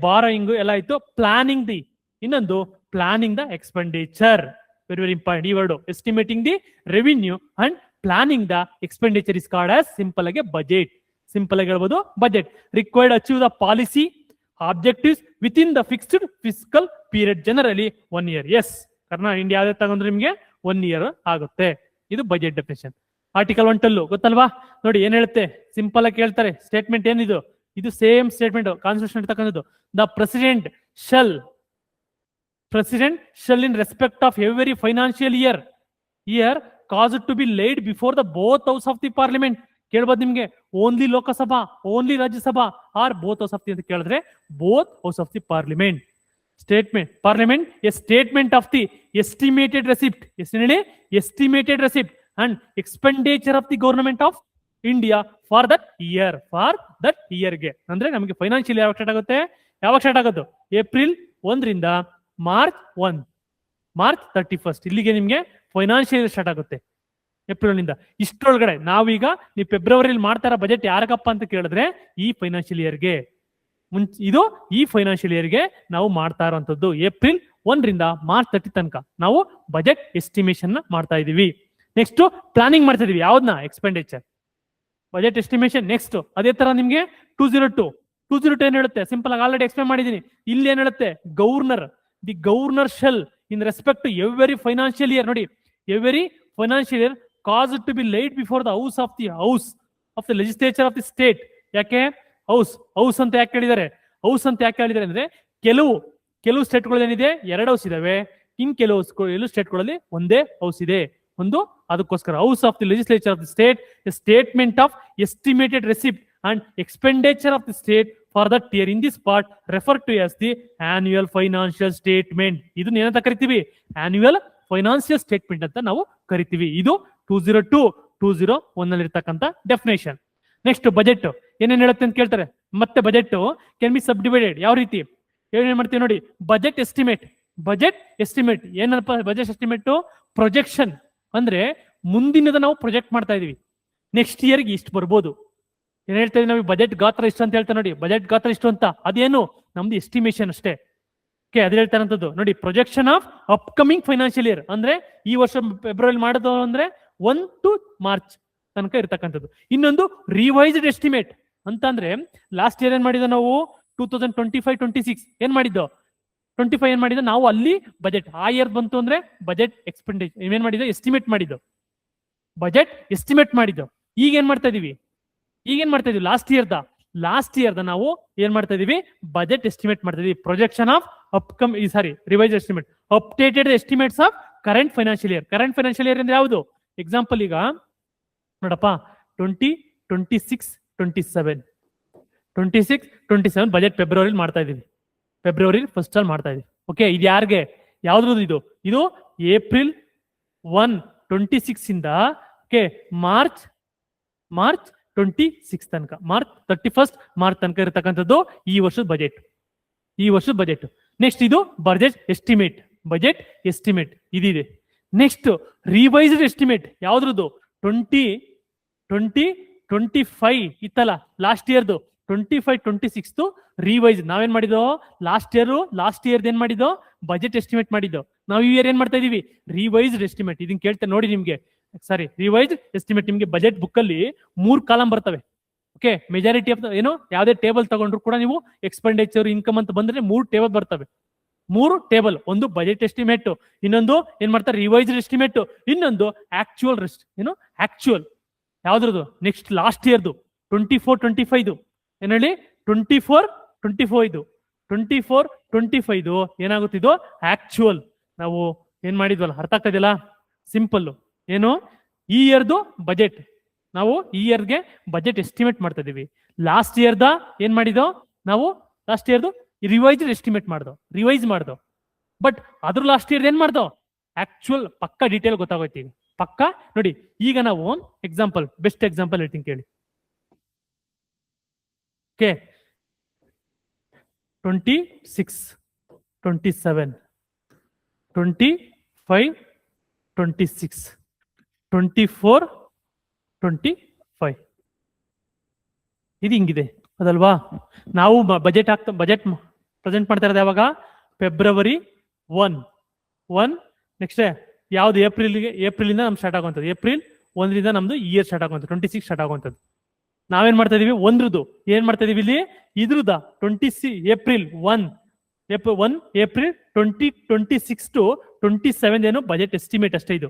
ಬಾರೋಯಿಂಗ್ ಎಲ್ಲ ಆಯ್ತು. ಪ್ಲಾನಿಂಗ್ ದಿ, ಇನ್ನೊಂದು planning the expenditure. Very very important ಈ word. Estimating the revenue and planning the expenditure is called as simple ಆಗಿ ಬಜೆಟ್. ಸಿಂಪಲ್ ಆಗಿ ಹೇಳ್ಬೋದು budget. Required achieve the policy objectives within the fixed physical period, generally 1 year. Yes, Karnataka India ಯಾವ್ದು ತಗೊಂಡ್ರೆ ನಿಮ್ಗೆ 1 year ಆಗುತ್ತೆ. ಇದು budget definition. Article 1 ಗೊತ್ತಲ್ವಾ? ನೋಡಿ ಏನ್ ಹೇಳುತ್ತೆ, ಸಿಂಪಲ್ ಆಗಿ ಕೇಳ್ತಾರೆ. ಸ್ಟೇಟ್ಮೆಂಟ್ ಏನಿದು? ಇದು ಸೇಮ್ ಸ್ಟೇಟ್ಮೆಂಟ್ ಕಾನ್ಸ್ಟಿಟ್ಯೂಷನ್ ಇರ್ತಕ್ಕಂಥದ್ದು. The president shall in respect of every financial year cause to be laid before the both house of the parliament. ಕೇಳ್ಬೋದು ನಿಮ್ಗೆ only Lok Sabha, only Rajya Sabha, or both house of the ಅಂತ ಕೇಳಿದ್ರೆ both house of the parliament. Parliament a statement of the estimated receipt. ಎಷ್ಟು ಹೇಳಿ? Estimated receipt and expenditure of the government of India for that ಇಯರ್ಗೆ. ಅಂದ್ರೆ ನಮಗೆ financial ಯಾವಾಗ start ಆಗೋದು? April 1 March 31. ಇಲ್ಲಿಗೆ ನಿಮ್ಗೆ ಫೈನಾನ್ಷಿಯಲ್ ಸ್ಟಾರ್ಟ್ ಆಗುತ್ತೆ ಏಪ್ರಿಲ್ ನಿಂದ. ಇಷ್ಟರೊಳಗಡೆ ನಾವೀಗ ನೀವು ಫೆಬ್ರವರಿಲಿ ಮಾಡ್ತಾರ ಬಜೆಟ್ ಯಾರಿಗಪ್ಪ ಅಂತ ಕೇಳಿದ್ರೆ ಈ ಫೈನಾನ್ಷಿಯಲ್ ಇಯರ್ಗೆ ಇದು ಈ ಫೈನಾನ್ಷಿಯಲ್ ಇಯರ್ಗೆ ನಾವು ಮಾಡ್ತಾ ಇರುವಂತದ್ದು. ಏಪ್ರಿಲ್ 1 ಮಾರ್ಚ್ 30 ತನಕ ನಾವು ಬಜೆಟ್ ಎಸ್ಟಿಮೇಷನ್ ಮಾಡ್ತಾ ಇದೀವಿ. ನೆಕ್ಸ್ಟ್ ಪ್ಲಾನಿಂಗ್ ಮಾಡ್ತಾ ಇದೀವಿ. ಯಾವ್ದನ್ನ? Expenditure, budget estimation. ನೆಕ್ಸ್ಟ್ ಅದೇ ತರ ನಿಮ್ಗೆ 202 ಏನ್ ಹೇಳುತ್ತೆ? ಸಿಂಪಲ್ ಆಗಿ ಆಲ್ರೆಡಿ ಎಕ್ಸ್ಪ್ಲೇನ್ ಮಾಡಿದೀನಿ. ಇಲ್ಲಿ ಏನ್ ಹೇಳುತ್ತೆ? The governor shall in respect to every financial year. ನೋಡಿ, every financial year cause to be laid before the house of the legislature of the state. ಯಾಕೆ ಹೌಸ್ ಅಂತ ಯಾಕೆ ಹೇಳಿದ್ದಾರೆ? ಅಂದ್ರೆ ಕೆಲವು ಸ್ಟೇಟ್ಗಳಲ್ಲಿ ಏನಿದೆ 2 ಹೌಸ್ ಇದಾವೆ. ಇನ್ ಕೆಲವು ಸ್ಟೇಟ್ಗಳಲ್ಲಿ ಒಂದೇ ಹೌಸ್ ಇದೆ. ಅದಕ್ಕೋಸ್ಕರ house of the legislature of the state, statement of estimated receipt and expenditure of the state for that year in this part refer to as the annual financial statement. ಇದನ್ನ ಏನಂತ ಕರಿತೀವಿ? Annual financial statement ಅಂತ ನಾವು ಕರಿತೀವಿ. ಇದು 201 ನಲ್ಲಿ ಇರ್ತಕ್ಕಂಥ definition. Next budget ಏನೇನ್ ಹೇಳುತ್ತೆ ಅಂತ ಕೇಳ್ತಾರೆ. ಮತ್ತೆ budget can be sub divided. ಯಾವ ರೀತಿ ಏನೇನ್ ಮಾಡ್ತೀವಿ ನೋಡಿ? ಬಜೆಟ್ ಎಸ್ಟಿಮೇಟ್ ಏನಪ್ಪ? ಬಜೆಟ್ ಎಸ್ಟಿಮೇಟ್ ಪ್ರೊಜೆಕ್ಷನ್ ಅಂದ್ರೆ ಮುಂದಿನದ ನಾವು ಪ್ರೊಜೆಕ್ಟ್ ಮಾಡ್ತಾ ಇದೀವಿ. ನೆಕ್ಸ್ಟ್ ಇಯರ್ಗೆ ಇಷ್ಟು ಬರ್ಬೋದು. ಏನ್ ಹೇಳ್ತಾ ಇದೀವಿ ನಾವು? ಬಜೆಟ್ ಗಾತ್ರ ಇಷ್ಟು ಅಂತ ಹೇಳ್ತಾ ನೋಡಿ. ಬಜೆಟ್ ಗಾತ್ರ ಇಷ್ಟು ಅಂತ ಅದೇನು? ನಮ್ದು ಎಸ್ಟಿಮೇಷನ್ ಅಷ್ಟೇ. ಅದು ಹೇಳ್ತಾರಂತದ್ದು ನೋಡಿ. Projection of upcoming financial year ಅಂದ್ರೆ ಈ ವರ್ಷ ಫೆಬ್ರವರಿ ಮಾಡೋದು ಅಂದ್ರೆ 1 to ಮಾರ್ಚ್ ತನಕ ಇರ್ತಕ್ಕಂಥದ್ದು. ಇನ್ನೊಂದು ರಿವೈಸ್ಡ್ ಎಸ್ಟಿಮೇಟ್ ಅಂತಂದ್ರೆ ಲಾಸ್ಟ್ ಇಯರ್ ಏನ್ ಮಾಡಿದ್ವಿ ನಾವು? 2025-26 ಏನ್ ಮಾಡಿದ್ದು? 25 ಏನ್ ಮಾಡಿದ್ದು ನಾವು? ಅಲ್ಲಿ ಬಜೆಟ್ ಆ ಇಯರ್ ಬಂತು ಅಂದ್ರೆ ಬಜೆಟ್ ಎಕ್ಸ್ಪೆಂಡಿಚರ್ ಏನ್ ಮಾಡಿದ್ದು? ಎಸ್ಟಿಮೇಟ್ ಮಾಡಿದ್ದು, ಬಜೆಟ್ ಎಸ್ಟಿಮೇಟ್ ಮಾಡಿದ್ದು. ಈಗ ಏನ್ ಮಾಡ್ತಾ ಇದೀವಿ? ಲಾಸ್ಟ್ ಇಯರ್ದ ನಾವು ಏನ್ ಮಾಡ್ತಾ ಇದೀವಿ? ಬಜೆಟ್ ಎಸ್ಟಿಮೇಟ್ ಮಾಡ್ತಾ ಇದೀವಿ. Projection of revise estimate updated estimates of current financial year ಅಂದ್ರೆ ಯಾವುದು? ಎಕ್ಸಾಂಪಲ್ ಈಗ ನೋಡಪ್ಪ, 2026-27 ಬಜೆಟ್ ಫೆಬ್ರವರಿ ಮಾಡ್ತಾ ಇದೀವಿ. ಫೆಬ್ರವರಿ 1st ಅಲ್ಲಿ ಮಾಡ್ತಾ ಇದೀವಿ. ಓಕೆ, ಇದು ಯಾರಿಗೆ? ಯಾವ್ದು ಇದು ಏಪ್ರಿಲ್ 1, 26 ಇಂದ ಮಾರ್ಚ್ 26 ತನಕ, ಮಾರ್ಚ್ 31 ಮಾರ್ಚ್ ತನಕ ಇರತಕ್ಕಂಥದ್ದು ಈ ವರ್ಷದ ಬಜೆಟ್. ನೆಕ್ಸ್ಟ್ ಇದು ಬಜೆಟ್ ಎಸ್ಟಿಮೇಟ್ ಇದಿದೆ. ನೆಕ್ಸ್ಟ್ ರಿವೈಸ್ಡ್ ಎಸ್ಟಿಮೇಟ್ ಯಾವ್ದ್ರದ್ದು? 2025 ಇತ್ತಲ್ಲ ಲಾಸ್ಟ್ ಇಯರ್ದು, 25-26 ರಿವೈಸ್ ನಾವೇನ್ ಮಾಡಿದೋ? ಲಾಸ್ಟ್ ಇಯರ್ ಏನ್ ಮಾಡಿದೋ? ಬಜೆಟ್ ಎಸ್ಟಿಮೇಟ್ ಮಾಡಿದ್ದು. ನಾವು ಈ ಇಯರ್ ಏನ್ ಮಾಡ್ತಾ ಇದೀವಿ? Revised estimate. ಇದನ್ನ ಕೇಳ್ತಾ ನೋಡಿ ನಿಮ್ಗೆ. ರಿವೈಸ್ಡ್ ಎಸ್ಟಿಮೇಟ್ ನಿಮ್ಗೆ ಬಜೆಟ್ ಬುಕ್ ಅಲ್ಲಿ 3 ಕಾಲಮ್ ಬರ್ತವೆ. ಓಕೆ, ಮೆಜಾರಿಟಿ ಆಫ್ ಏನು ಯಾವುದೇ ಟೇಬಲ್ ತಗೊಂಡ್ರು ಕೂಡ ನೀವು ಎಕ್ಸ್ಪೆಂಡಿಚರ್ ಇನ್ಕಮ್ ಅಂತ ಬಂದ್ರೆ 3 ಟೇಬಲ್ ಬರ್ತವೆ. 3 ಟೇಬಲ್, ಒಂದು ಬಜೆಟ್ ಎಸ್ಟಿಮೇಟ್, ಇನ್ನೊಂದು ಏನ್ ಮಾಡ್ತಾರೆ ರಿವೈಸ್ಡ್ ಎಸ್ಟಿಮೇಟ್, ಇನ್ನೊಂದು ಆಕ್ಚುಯಲ್ ಏನು ಆಕ್ಚುಯಲ್ ಯಾವ್ದ್ರದ್ದು ನೆಕ್ಸ್ಟ್ ಲಾಸ್ಟ್ ಇಯರ್ದು 24-25 ಏನ್ ಹೇಳಿ 24-25 24-25 ಏನಾಗುತ್ತಿದ್ದು ಆಕ್ಚುಯಲ್. ನಾವು ಏನ್ ಮಾಡಿದ್ವಲ್ಲ, ಅರ್ಥ ಆಗ್ತದಿಲ್ಲ? ಸಿಂಪಲ್. ಏನು ಈ ಇಯರ್ದು ಬಜೆಟ್, ನಾವು ಈ ಇಯರ್ಗೆ ಬಜೆಟ್ ಎಸ್ಟಿಮೇಟ್ ಮಾಡ್ತಾ ಇದೀವಿ. ಲಾಸ್ಟ್ ಇಯರ್ದ ಏನ್ ಮಾಡಿದೋ ನಾವು, ಲಾಸ್ಟ್ ಇಯರ್ದು ರಿವೈಸ್ಡ್ ಎಸ್ಟಿಮೇಟ್ ಮಾಡ್ದೋ, ರಿವೈಸ್ ಮಾಡ್ದೋ. ಬಟ್ ಅದ್ರ ಲಾಸ್ಟ್ ಇಯರ್ ಏನ್ ಮಾಡ್ದೋ ಆಕ್ಚುಯಲ್ ಪಕ್ಕ ಡೀಟೇಲ್ ಗೊತ್ತಾಗೋಯ್ತು ಈಗ ಪಕ್ಕ. ನೋಡಿ ಈಗ ನಾವು ಎಕ್ಸಾಂಪಲ್, ಬೆಸ್ಟ್ ಎಕ್ಸಾಂಪಲ್ ಹೇಳ್ತೀನಿ ಕೇಳಿ. ಓಕೆ, 26, 27, 25, 26, 24, 25 ಇದು ಹಿಂಗಿದೆ ಅದಲ್ವಾ? ನಾವು ಬಜೆಟ್ ಪ್ರೆಸೆಂಟ್ ಮಾಡ್ತಾ ಇರೋದು ಯಾವಾಗ? ಫೆಬ್ರವರಿ 1. ನೆಕ್ಸ್ಟ್ ಯಾವ್ದು? ಏಪ್ರಿಲ್ ಇಂದ ನಮ್ಗೆ ಸ್ಟಾರ್ಟ್ ಆಗುವಂಥದ್ದು. ಏಪ್ರಿಲ್ 1ರಿಂದ ನಮ್ದು ಇಯರ್ ಸ್ಟಾರ್ಟ್ ಆಗುವಂಥದ್ದು, 26 ಸ್ಟಾರ್ಟ್ ಆಗುವಂಥದ್ದು. ನಾವೇನ್ ಮಾಡ್ತಾ ಇದೀವಿ? ಒಂದ್ರದ್ದು ಏನ್ ಮಾಡ್ತಾ ಇದೀವಿ ಇಲ್ಲಿ? ಇದ್ರದ ಏಪ್ರಿಲ್ 1 ಏಪ್ರಿಲ್ 2026 to 27 ಏನು ಬಜೆಟ್ ಎಸ್ಟಿಮೇಟ್ ಅಷ್ಟೇ. ಇದು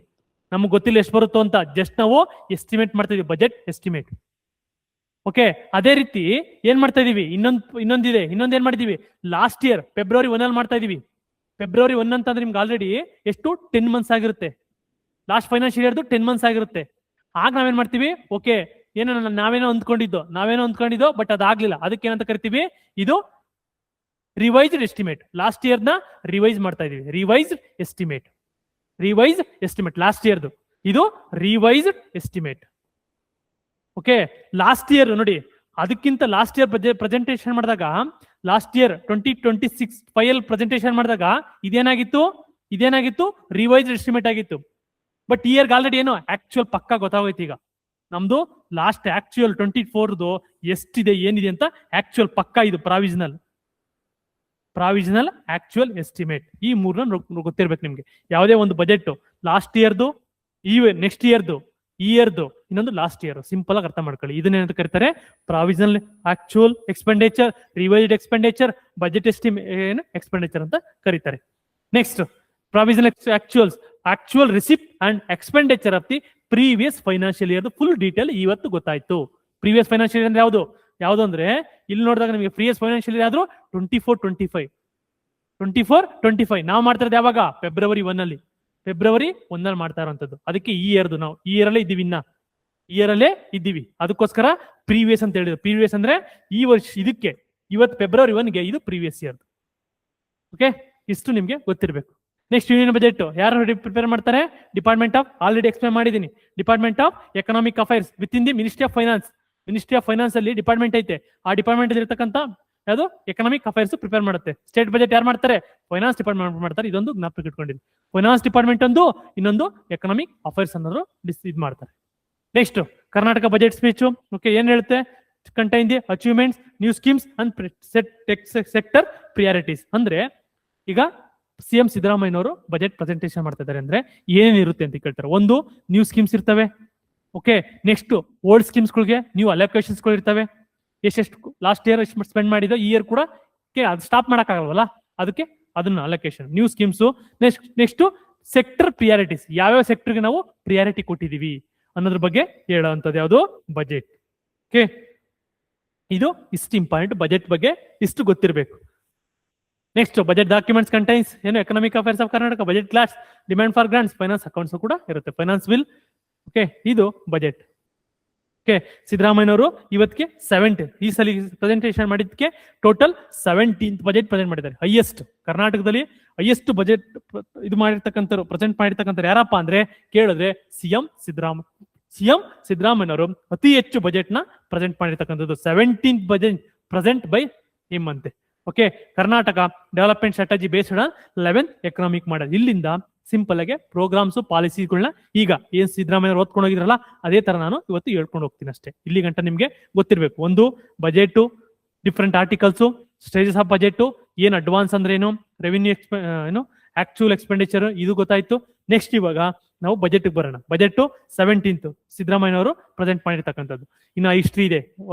ನಮ್ಗೆ ಗೊತ್ತಿಲ್ಲ ಎಷ್ಟು ಬರುತ್ತೋ ಅಂತ, ಜಸ್ಟ್ ನಾವು ಎಸ್ಟಿಮೇಟ್ ಮಾಡ್ತಾ ಇದೀವಿ, ಬಜೆಟ್ ಎಸ್ಟಿಮೇಟ್. ಓಕೆ, ಅದೇ ರೀತಿ ಏನ್ ಮಾಡ್ತಾ ಇದೀವಿ? ಇನ್ನೊಂದಿದೆ. ಇನ್ನೊಂದು ಏನ್ ಮಾಡಿದೀವಿ? ಲಾಸ್ಟ್ ಇಯರ್ ಫೆಬ್ರವರಿ 1 ಅಲ್ಲಿ ಮಾಡ್ತಾ ಇದೀವಿ. ಫೆಬ್ರವರಿ 1 ಅಂತಂದ್ರೆ ನಿಮ್ಗೆ ಆಲ್ರೆಡಿ ಎಷ್ಟು 10 ಮಂತ್ಸ್ ಆಗಿರುತ್ತೆ. ಲಾಸ್ಟ್ ಫೈನಾನ್ಷಿಯಲ್ ಇಯರ್ದು 10 ಮಂತ್ಸ್ ಆಗಿರುತ್ತೆ. ಆಗ ನಾವೇನ್ ಮಾಡ್ತೀವಿ? ಓಕೆ, ನಾವೇನೋ ಅಂದ್ಕೊಂಡಿದ್ದೋ ಬಟ್ ಅದಾಗ್ಲಿಲ್ಲ, ಅದಕ್ಕೆ ಏನಂತ ಕರಿತೀವಿ? ಇದು ರಿವೈಸ್ಡ್ ಎಸ್ಟಿಮೇಟ್. ಲಾಸ್ಟ್ ಇಯರ್ ನ ರಿವೈಸ್ ಮಾಡ್ತಾ ಇದೀವಿ, ರಿವೈಸ್ಡ್ ಎಸ್ಟಿಮೇಟ್. ಲಾಸ್ಟ್ ಇಯರ್ದು ಇದು revised estimate. Okay, last year ನೋಡಿ, ಅದಕ್ಕಿಂತ ಲಾಸ್ಟ್ ಇಯರ್ ಪ್ರೆಸೆಂಟೇಷನ್ ಮಾಡಿದಾಗ, ಲಾಸ್ಟ್ ಇಯರ್ 2026 ಫೈಲ್ ಪ್ರೆಸೆಂಟೇಷನ್ ಮಾಡಿದಾಗ ಇದೇನಾಗಿತ್ತು ರಿವೈಸ್ಡ್ ಎಸ್ಟಿಮೇಟ್ ಆಗಿತ್ತು. ಬಟ್ ಇಯರ್ ಆಲ್ರೆಡಿ ಏನು ಆಕ್ಚುಯಲ್ ಪಕ್ಕ ಗೊತ್ತಾಗೋಯ್ತು. ಈಗ ನಮ್ದು ಲಾಸ್ಟ್ ಆಕ್ಚುಯಲ್ 24ದು ಎಷ್ಟಿದೆ ಏನಿದೆ ಅಂತ ಆಕ್ಚುಯಲ್ ಪಕ್ಕ. ಇದು ಪ್ರಾವಿಷನಲ್ ಆಕ್ಚುಯಲ್ ಎಸ್ಟಿಮೇಟ್. ಈ ಮೂರನ್ನ ಗೊತ್ತಿರ್ಬೇಕು ನಿಮ್ಗೆ. ಯಾವುದೇ ಒಂದು ಬಜೆಟ್ ಲಾಸ್ಟ್ ಇಯರ್ದು, ನೆಕ್ಸ್ಟ್ ಇಯರ್ದು, ಇನ್ನೊಂದು ಲಾಸ್ಟ್ ಇಯರ್, ಸಿಂಪಲ್ ಆಗಿ ಅರ್ಥ ಮಾಡ್ಕೊಳ್ಳಿ. ಇದನ್ನೇನಂತ ಕರೀತಾರೆ? Provisional actual expenditure, revised expenditure, budget expenditure ಅಂತ ಕರೀತಾರೆ. Next provisional actual receipt and expenditure of the previous financial year full detail ಇವತ್ತು ಗೊತ್ತಾಯ್ತು. ಪ್ರೀವಿಯಸ್ ಫೈನಾನ್ಷಿಯಲ್ ಇಯರ್ ಅಂದ್ರೆ ಯಾವುದು ಅಂದ್ರೆ ಇಲ್ಲಿ ನೋಡಿದಾಗ ನಿಮಗೆ ಪ್ರೀವಿಯಸ್ ಫೈನಾನ್ಷಿಯಲ್ ಇಯರ್ ಆದ್ರೂ 24-25 ನಾವು ಮಾಡ್ತಾ ಇರೋದು ಯಾವಾಗ? ಫೆಬ್ರವರಿ 1 ಅಲ್ಲಿ ಮಾಡ್ತಾ ಇರೋಂಥದ್ದು. ಅದಕ್ಕೆ ಈ ಇಯರ್ದು ನಾವು ಈ ಇಯರ್ ಅಲ್ಲೇ ಇದ್ದೀವಿ. ಅದಕ್ಕೋಸ್ಕರ ಪ್ರೀವಿಯಸ್ ಅಂತ ಹೇಳಿದ್ರು. ಪ್ರೀವಿಯಸ್ ಅಂದ್ರೆ ಈ ವರ್ಷ, ಇದಕ್ಕೆ ಇವತ್ತು ಫೆಬ್ರವರಿ 1ಗೆ ಇದು ಪ್ರೀವಿಯಸ್ ಇಯರ್. ಓಕೆ, ಇಷ್ಟು ನಿಮ್ಗೆ ಗೊತ್ತಿರಬೇಕು. ನೆಕ್ಸ್ಟ್ ಯೂನಿಯನ್ ಬಜೆಟ್ ಯಾರು ಪ್ರಿಪೇರ್ ಮಾಡ್ತಾರೆ? ಡಿಪಾರ್ಟ್ಮೆಂಟ್ ಆಫ್, ಆಲ್ರೆಡಿ ಎಕ್ಸ್ಪ್ಲೇನ್ ಮಾಡಿದ್ದೀನಿ, department of economic affairs with in the ministry of finance. Ministry of finance ಅಲ್ಲಿ ಡಿಪಾರ್ಟ್ಮೆಂಟ್ ಐತೆ. ಆ ಡಿಪಾರ್ಟ್ಮೆಂಟ್ ಇರತಕ್ಕಂತ ಯಾವುದು ಎಕನಾಮಿಕ್ ಅಫೈರ್ಸ್ ಪ್ರಿಪೇರ್ ಮಾಡುತ್ತೆ. ಸ್ಟೇಟ್ ಬಜೆಟ್ ಯಾರು ಮಾಡ್ತಾರೆ? ಫೈನಾನ್ಸ್ ಡಿಪಾರ್ಟ್ಮೆಂಟ್ ಮಾಡ್ತಾರೆ. ಇದೊಂದು ಜ್ಞಾಪಕ ಇಟ್ಕೊಂಡಿದೆ. ಫೈನಾನ್ಸ್ ಡಿಪಾರ್ಟ್ಮೆಂಟ್ ಒಂದು, ಇನ್ನೊಂದು ಎಕನಾಮಿಕ್ ಅಫೈರ್ಸ್ ಅನ್ನೋರು ಇದು ಮಾಡ್ತಾರೆ. Next Karnataka budget speech. Okay, ಏನ್ ಹೇಳುತ್ತೆ? Contain the achievements, new schemes and sector priorities. ಅಂದ್ರೆ ಈಗ CM ಸಿದ್ದರಾಮಯ್ಯನವರು ಬಜೆಟ್ ಪ್ರೆಸೆಂಟೇಷನ್ ಮಾಡ್ತಾ ಇದ್ದಾರೆ ಅಂದ್ರೆ ಏನೇನಿರುತ್ತೆ ಅಂತ ಕೇಳ್ತಾರೆ. ಒಂದು, ನ್ಯೂ ಸ್ಕೀಮ್ಸ್ ಇರ್ತವೆ. ಓಕೆ, ನೆಕ್ಸ್ಟ್ ಓಲ್ಡ್ ಸ್ಕೀಮ್ಸ್ಗಳಿಗೆ ನ್ಯೂ ಅಲೋಕೇಶನ್ಸ್ಗಳು ಇರ್ತವೆ. ಎಷ್ಟೆಷ್ಟು ಲಾಸ್ಟ್ ಇಯರ್ ಎಷ್ಟು ಸ್ಪೆಂಡ್ ಮಾಡಿದೋ ಈ ಇಯರ್ ಕೂಡ ಅದು ಸ್ಟಾಪ್ ಮಾಡೋಕ್ಕಾಗಲ್ವಲ್ಲ, ಅದಕ್ಕೆ ಅದನ್ನ allocation, new schemes. Next sector priorities, ಯಾವ್ಯಾವ ಸೆಕ್ಟರ್ಗೆ ನಾವು ಪ್ರಿಯಾರಿಟಿ ಕೊಟ್ಟಿದೀವಿ ಅನ್ನೋದ್ರ ಬಗ್ಗೆ ಹೇಳುವಂಥದ್ದು ಯಾವುದು? ಬಜೆಟ್. ಓಕೆ, ಇದು ಇಷ್ಟು ಇಂಪಾರ್ಟೆಂಟ್. ಬಜೆಟ್ ಬಗ್ಗೆ ಇಷ್ಟು ಗೊತ್ತಿರಬೇಕು. ನೆಕ್ಸ್ಟ್ ಬಜೆಟ್ ಡಾಕ್ಯುಮೆಂಟ್ಸ್ ಕಂಟೈನ್ಸ್ ಏನು? Economic affairs of Karnataka, budget class, demand for grants, finance accounts ಕೂಡ ಇರುತ್ತೆ, ಫೈನಾನ್ಸ್ ಬಿಲ್. ಓಕೆ, ಇದು ಬಜೆಟ್. ಓಕೆ, ಸಿದ್ದರಾಮಯ್ಯನವರು ಇವತ್ತಿಗೆ 70 ಈ ಸಲ ಪ್ರೆಸೆಂಟೇಷನ್ ಮಾಡಿದ್ದಕ್ಕೆ ಟೋಟಲ್ 17th ಬಜೆಟ್ ಪ್ರೆಸೆಂಟ್ ಮಾಡಿದ್ದಾರೆ. ಹೈಯೆಸ್ಟ್ ಕರ್ನಾಟಕದಲ್ಲಿ ಹೈಯೆಸ್ಟ್ ಬಜೆಟ್ ಇದು ಮಾಡಿರ್ತಕ್ಕಂಥವ್ರು, ಪ್ರೆಸೆಂಟ್ ಮಾಡಿರ್ತಕ್ಕಂಥವ್ರು ಯಾರಪ್ಪ ಅಂದ್ರೆ ಕೇಳಿದ್ರೆ CM ಸಿದ್ದರಾಮಯ್ಯನವರು ಅತಿ ಹೆಚ್ಚು ಬಜೆಟ್ ನ ಪ್ರೆಸೆಂಟ್ ಮಾಡಿರ್ತಕ್ಕಂಥದ್ದು. 17th budget present by him ಅಂತೆ. Okay, Karnataka development strategy based on 11th economic model. ಇಲ್ಲಿಂದ ಸಿಂಪಲ್ ಆಗಿ ಪ್ರೋಗ್ರಾಮ್ಸ್, ಪಾಲಿಸಿಗಳನ್ನ ಈಗ ಏನ್ ಸಿದ್ದರಾಮಯ್ಯ ಓದ್ಕೊಂಡು ಹೋಗಿದ್ರಲ್ಲ ಅದೇ ತರ ನಾನು ಇವತ್ತು ಹೇಳ್ಕೊಂಡು ಹೋಗ್ತೀನಿ ಅಷ್ಟೇ. ಇಲ್ಲಿ ಗಂಟ ನಿಮ್ಗೆ ಗೊತ್ತಿರ್ಬೇಕು. ಒಂದು budget, different articles, stages of budget, ಏನ್ ಅಡ್ವಾನ್ಸ್ ಅಂದ್ರೆ ಏನು, ರೆವಿನ್ಯೂ ಏನು ಆಕ್ಚುಯಲ್ ಎಕ್ಸ್ಪೆಂಡಿಚರ್ ಇದು ಗೊತ್ತಾಯ್ತು. ನೆಕ್ಸ್ಟ್ ಇವಾಗ ನಾವು ಬಜೆಟ್ ಬರೋಣ. ಬಜೆಟ್ 17th ಸಿದ್ದರಾಮಯ್ಯ ಅವರು ಪ್ರೆಸೆಂಟ್ ಮಾಡಿರ್ತಕ್ಕಂಥದ್ದು. ಇನ್ನು ಹಿಸ್ಟ್ರಿ ಇದೆ,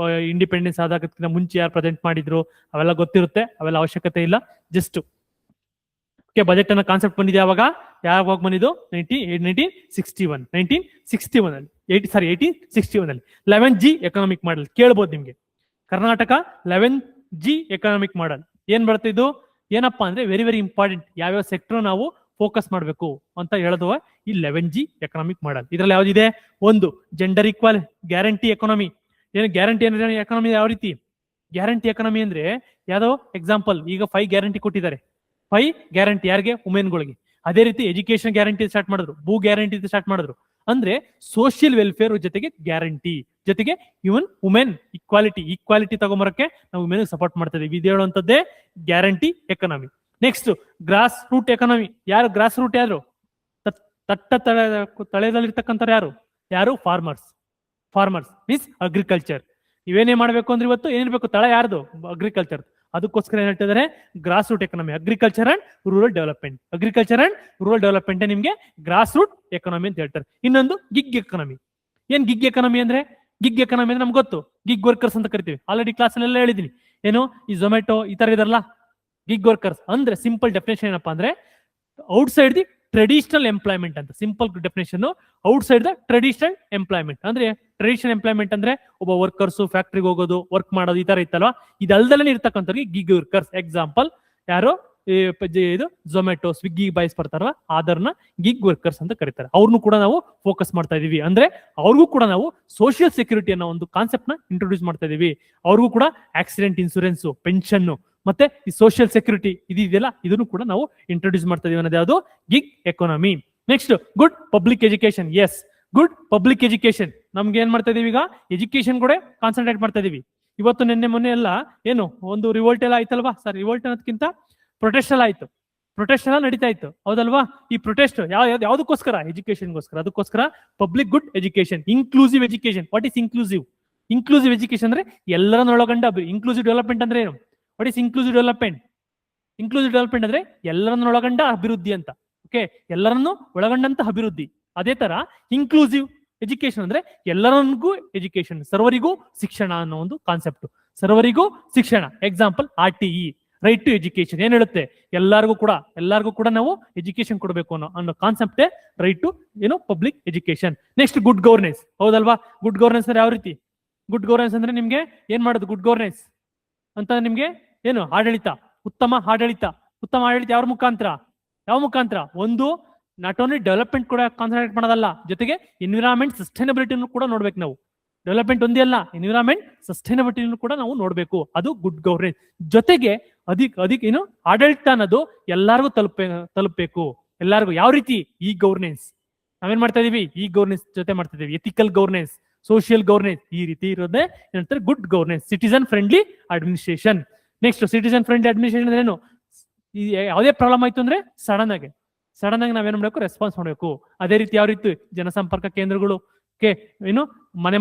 ಇಂಡಿಪೆಂಡೆನ್ಸ್ ಆದಾಗಕ್ಕಿಂತ ಮುಂಚೆ ಯಾರು ಪ್ರೆಸೆಂಟ್ ಮಾಡಿದ್ರು ಅವೆಲ್ಲ ಗೊತ್ತಿರುತ್ತೆ, ಅವೆಲ್ಲ ಅವಶ್ಯಕತೆ ಇಲ್ಲ. ಜಸ್ಟ್ ಬಜೆಟ್ ಅನ್ನ ಕಾನ್ಸೆಪ್ಟ್ ಬಂದಿದೆ ಯಾವಾಗ ಬಂದಿದ್ದು 1861 ಅಲ್ಲಿ 1861 ಅಲ್ಲಿ 11G ಎಕನಾಮಿಕ್ ಮಾಡಲ್ ಕೇಳ್ಬೋದು ನಿಮ್ಗೆ. ಕರ್ನಾಟಕ 11G ಎಕನಾಮಿಕ್ ಮಾಡಲ್ ಏನ್ ಬರುತ್ತೆ ಇದು? ಏನಪ್ಪಾ ಅಂದ್ರೆ ವೆರಿ ವೆರಿ ಇಂಪಾರ್ಟೆಂಟ್. ಯಾವ್ಯಾವ ಸೆಕ್ಟರ್ ನಾವು ಫೋಕಸ್ ಮಾಡಬೇಕು ಅಂತ ಹೇಳೋದು ಈ 11G ಎಕನಾಮಿಕ್ ಮಾಡಲ್. ಇದ್ರಲ್ಲಿ ಯಾವ್ದಿದೆ? ಒಂದು ಜೆಂಡರ್ ಈಕ್ವಲ್ ಗ್ಯಾರಂಟಿ ಎಕಾನಮಿ. ಏನು ಗ್ಯಾರಂಟಿ ಅಂದ್ರೆ ಎಕಾನಮಿ ಯಾವ ರೀತಿ? ಗ್ಯಾರಂಟಿ ಎಕಾನಮಿ ಅಂದ್ರೆ ಯಾವ್ದೋ ಎಕ್ಸಾಂಪಲ್, ಈಗ 5 ಗ್ಯಾರಂಟಿ ಕೊಟ್ಟಿದ್ದಾರೆ. 5 ಗ್ಯಾರಂಟಿ ಯಾರಿಗೆ? ವುಮೆನ್ಗಳಿಗೆ. ಅದೇ ರೀತಿ ಎಜುಕೇಶನ್ ಗ್ಯಾರಂಟಿ ಸ್ಟಾರ್ಟ್ ಮಾಡಿದ್ರು, ಭೂ ಗ್ಯಾರಂಟಿ ಸ್ಟಾರ್ಟ್ ಮಾಡಿದ್ರು. ಅಂದ್ರೆ ಸೋಷಿಯಲ್ ವೆಲ್ಫೇರ್ ಜೊತೆಗೆ ಗ್ಯಾರಂಟಿ, ಜೊತೆಗೆ ಇವನ್ ವುಮೆನ್ ಈಕ್ವಾಲಿಟಿ ತಗೊಂಬರಕ್ಕೆ ನಾವು ವುಮೆನ್ ಸಪೋರ್ಟ್ ಮಾಡ್ತಾ ಇದೀವಿ. ಇದು ಹೇಳುವಂತದ್ದೇ guarantee economy. Next grass root economy. ಯಾರು ಗ್ರಾಸ್ ರೂಟ್? ಯಾರು ತಳೆದಲ್ಲಿರ್ತಕ್ಕಂಥವ್ರು ಯಾರು? Farmers means agriculture. ನೀವೇನೇ ಮಾಡ್ಬೇಕು ಅಂದ್ರೆ ಇವತ್ತು ಏನಿರ್ಬೇಕು? ತಳ ಯಾರ್ದು? ಅಗ್ರಿಕಲ್ಚರ್. ಅದಕ್ಕೋಸ್ಕರ ಏನ್ ಹೇಳ್ತಿದ್ದಾರೆ? Grass root economy, agriculture and rural development ನಿಮ್ಗೆ ಗ್ರಾಸ್ ರೂಟ್ ಎಕಾನಮಿ ಅಂತ ಹೇಳ್ತಾರೆ. ಇನ್ನೊಂದು ಗಿಗ್ ಎಕಾನಮಿ. ಏನ್ ಗಿಗ್ ಎಕಾನಮಿ ಅಂದ್ರೆ? ನಮ್ಗೆ ಗೊತ್ತು, ಗಿಗ್ ವರ್ಕರ್ಸ್ ಅಂತ ಕರಿತೀವಿ. ಆಲ್ರೆಡಿ ಕ್ಲಾಸ್ ಅಲ್ಲೆಲ್ಲ ಹೇಳಿದೀನಿ. ಏನು ಈ ಝೊಮ್ಯಾಟೊ ಈ ತರ ಇದಾರಲ್ಲ ಗಿಗ್ ವರ್ಕರ್ಸ್ ಅಂದ್ರೆ ಸಿಂಪಲ್ ಡೆಫಿನೇಷನ್ ಏನಪ್ಪಾ ಅಂದ್ರೆ ಔಟ್ಸೈಡ್ ದಿ ಟ್ರೆಡಿಷನಲ್ ಎಂಪ್ಲಾಯ್ಮೆಂಟ್ ಅಂತ. Simple definition, outside the traditional employment ಅಂದ್ರೆ ಟ್ರೆಡಿಷನಲ್ ಎಂಪ್ಲಾಯ್ಮೆಂಟ್ ಅಂದ್ರೆ ಒಬ್ಬ ವರ್ಕರ್ಸ್ ಫ್ಯಾಕ್ಟ್ರಿಗೆ ಹೋಗೋದು, ವರ್ಕ್ ಮಾಡೋದು, ಈ ತರ ಇತ್ತಲ್ವಾ. ಇದಲ್ದಲ್ಲೇ ಇರ್ತಕ್ಕಂಥವ್ರಿಗೆ ಗಿಗ್ ವರ್ಕರ್ಸ್. ಎಕ್ಸಾಂಪಲ್ ಯಾರು? ಇದು ಝೊಮ್ಯಾಟೊ, ಸ್ವಿಗ್ಗಿ ಬಾಯ್ಸ್ ಬರ್ತಾರಲ್ಲ, ಅದನ್ನ ಗಿಗ್ ವರ್ಕರ್ಸ್ ಅಂತ ಕರೀತಾರೆ. ಅವ್ರನ್ನು ಕೂಡ ನಾವು ಫೋಕಸ್ ಮಾಡ್ತಾ ಇದೀವಿ. ಅಂದ್ರೆ ಅವ್ರಿಗೂ ಕೂಡ ನಾವು ಸೋಷಿಯಲ್ ಸೆಕ್ಯೂರಿಟಿ ಅನ್ನೋ ಒಂದು ಕಾನ್ಸೆಪ್ಟ್ ನ ಇಂಟ್ರೊಡ್ಯೂಸ್ ಮಾಡ್ತಾ ಇದೀವಿ. ಅವ್ರಿಗೂ ಕೂಡ ಆಕ್ಸಿಡೆಂಟ್ ಇನ್ಸೂರೆನ್ಸ್, ಪೆನ್ಷನ್ ಮತ್ತೆ ಈ ಸೋಷಿಯಲ್ ಸೆಕ್ಯೂರಿಟಿ ಇದೆಯಲ್ಲ, ಇದನ್ನು ಕೂಡ ನಾವು ಇಂಟ್ರೊಡ್ಯೂಸ್ ಮಾಡ್ತಾ ಇದೀವಿ ಅನ್ನೋದು ಯಾವುದು? Gig economy. Next good public education. Yes, good public education. ನಮ್ಗೆ ಏನ್ ಮಾಡ್ತಾ ಇದೀವಿ? ಈಗ ಎಜುಕೇಶನ್ ಕೂಡ ಕಾನ್ಸಂಟ್ರೇಟ್ ಮಾಡ್ತಾ ಇದೀವಿ. ಇವತ್ತು ನಿನ್ನೆ ಮೊನ್ನೆ ಎಲ್ಲ ಏನು ಒಂದು ರಿವೋಲ್ಟ್ ಎಲ್ಲ ಆಯ್ತಲ್ವಾ? ಸರ್, ರಿವೋಲ್ಟ್ ಅನ್ನೋದಕ್ಕಿಂತ ಪ್ರೊಟೆಸ್ಟ್ ಎಲ್ಲ ಆಯ್ತು. ಪ್ರೊಟೆಸ್ಟ್ ಎಲ್ಲ ನಡೀತಾ ಇತ್ತು, ಹೌದಲ್ವಾ? ಈ ಪ್ರೊಟೆಸ್ಟ್ ಯಾವ್ದಕ್ಕೋಸ್ಕರ? ಎಜುಕೇಶನ್ಗೋಸ್ಕರ. ಅದಕ್ಕೋಸ್ಕರ public good education, inclusive education. What is inclusive? Education ಅಂದ್ರೆ ಎಲ್ಲರನ್ನು ಒಳಗೊಂಡ. ಇನ್ಕ್ಲೂಸಿವ್ ಡೆವಲಪ್ಮೆಂಟ್ ಅಂದ್ರೆ ಏನು? What is inclusive development? ಅಂದ್ರೆ ಎಲ್ಲರನ್ನು ಒಳಗೊಂಡ ಅಭಿವೃದ್ಧಿ ಅಂತ. ಓಕೆ, ಎಲ್ಲರನ್ನು ಒಳಗೊಂಡಂತ ಅಭಿವೃದ್ಧಿ. ಅದೇ ತರ ಇನ್ಕ್ಲೂಸಿವ್ ಎಜುಕೇಶನ್ ಅಂದ್ರೆ ಎಲ್ಲರಿಗೂ ಎಜುಕೇಶನ್, ಸರ್ವರಿಗೂ ಶಿಕ್ಷಣ ಅನ್ನೋ ಒಂದು ಕಾನ್ಸೆಪ್ಟ್. ಸರ್ವರಿಗೂ ಶಿಕ್ಷಣ. Example RTE, right to education. ಏನ್ ಹೇಳುತ್ತೆ? ಎಲ್ಲರಿಗೂ ಕೂಡ ನಾವು ಎಜುಕೇಶನ್ ಕೊಡಬೇಕು ಅನ್ನೋ ಕಾನ್ಸೆಪ್ಟೇ right to public education. Next good governance. ಹೌದಲ್ವಾ? ಗುಡ್ ಗವರ್ನೆನ್ಸ್ ಅಂದ್ರೆ ಯಾವ ರೀತಿ? ಗುಡ್ ಗವರ್ನೆನ್ಸ್ ಅಂದ್ರೆ ನಿಮ್ಗೆ ಏನ್ ಮಾಡೋದು? ಗುಡ್ ಗವರ್ನೆನ್ಸ್ ಅಂತ ನಿಮ್ಗೆ ಏನು? ಆಡಳಿತ, ಉತ್ತಮ ಆಡಳಿತ. ಯಾವ ಮುಖಾಂತರ? ಒಂದು ನಾಟ್ ಓನ್ಲಿ ಡೆವಲಪ್ಮೆಂಟ್ ಕೂಡ ಕಾನ್ಸಂಟ್ರೇಟ್ ಮಾಡೋದಲ್ಲ, ಜೊತೆಗೆ ಎನ್ವಿರಾನ್ಮೆಂಟ್ ಸಸ್ಟೈನಬಿಲಿಟಿನೂ ಕೂಡ ನೋಡ್ಬೇಕು ನಾವು. ಡೆವಲಪ್ಮೆಂಟ್ ಒಂದೇ ಅಲ್ಲ, ಎನ್ವಿರಾನ್ಮೆಂಟ್ ಸಸ್ಟೈನಬಿಲಿಟಿನೂ ಕೂಡ ನಾವು ನೋಡ್ಬೇಕು. ಅದು ಗುಡ್ ಗವರ್ನೆನ್ಸ್. ಜೊತೆಗೆ ಅದಕ್ಕೆ ಆಡಳಿತ ಅನ್ನೋದು ಎಲ್ಲಾರ್ಗು ತಲುಪಬೇಕು. ಎಲ್ಲಾರ್ಗು ಯಾವ ರೀತಿ? ಈ ಗವರ್ನೆನ್ಸ್. ನಾವೇನ್ ಮಾಡ್ತಾ ಇದೀವಿ? ಈ ಗವರ್ನೆನ್ಸ್ ಜೊತೆ ಮಾಡ್ತಾ ಇದೀವಿ. ಎಥಿಕಲ್ ಗವರ್ನೆನ್ಸ್, ಸೋಷಿಯಲ್ ಗವರ್ನೆನ್ಸ್, ಈ ರೀತಿ ಇರೋದೇ ಏನಂತಾರೆ? Good governance. Citizen friendly administration. Next citizen friendly administration ಅಂದ್ರೆ ಏನು? ಯಾವುದೇ ಪ್ರಾಬ್ಲಮ್ ಆಯ್ತು ಅಂದ್ರೆ ಸಡನ್ ಆಗಿ ನಾವೇನ್ ಮಾಡ್ಬೇಕು? ರೆಸ್ಪಾನ್ಸ್ ಮಾಡ್ಬೇಕು. ಅದೇ ರೀತಿ ಯಾವ ರೀತಿ? ಜನಸಂಪರ್ಕ ಕೇಂದ್ರಗಳು,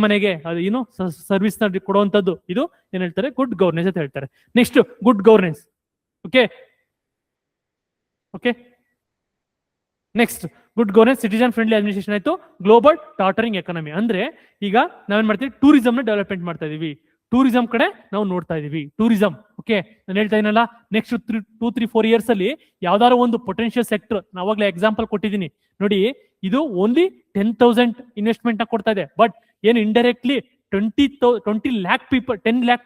ಮನೆಗೆ ಅದು ಸರ್ವಿಸ್ ಕೊಡುವಂತದ್ದು, ಇದು ಏನ್ ಹೇಳ್ತಾರೆ? ಗುಡ್ ಗವರ್ನೆನ್ಸ್ ಅಂತ ಹೇಳ್ತಾರೆ. Next good governance. Okay, next good governance, citizen friendly administration ಆಯ್ತು. ಗ್ಲೋಬಲ್ ಟಾಟರಿಂಗ್ ಎಕಾನಮಿ ಅಂದ್ರೆ ಈಗ ನಾವೇನ್ ಮಾಡ್ತೀವಿ? ಟೂರಿಸಂ ನ ಡೆವಲಪ್ಮೆಂಟ್ ಮಾಡ್ತಾ ಇದೀವಿ. ಟೂರಿಸಂ ಕಡೆ ನಾವು ನೋಡ್ತಾ ಇದೀವಿ. ಟೂರಿಸಂ. ಓಕೆ, ನಾನು ಹೇಳ್ತಾ ಇದೀನಲ್ಲ, ನೆಕ್ಸ್ಟ್ 2-3-4 years ಅಲ್ಲಿ ಯಾವ್ದಾದ್ರು ಒಂದು ಪೊಟೆನ್ಶಿಯಲ್ ಸೆಕ್ಟರ್, ನಾವಾಗ್ಲೇ ಎಕ್ಸಾಂಪಲ್ ಕೊಟ್ಟಿದ್ದೀನಿ ನೋಡಿ. ಇದು ಓನ್ಲಿ 10,000 ಇನ್ವೆಸ್ಟ್ಮೆಂಟ್ ನ ಕೊಡ್ತಾ ಇದೆ. ಬಟ್ ಏನು ಇಂಡೈರೆಕ್ಟ್ಲಿ 10 lakh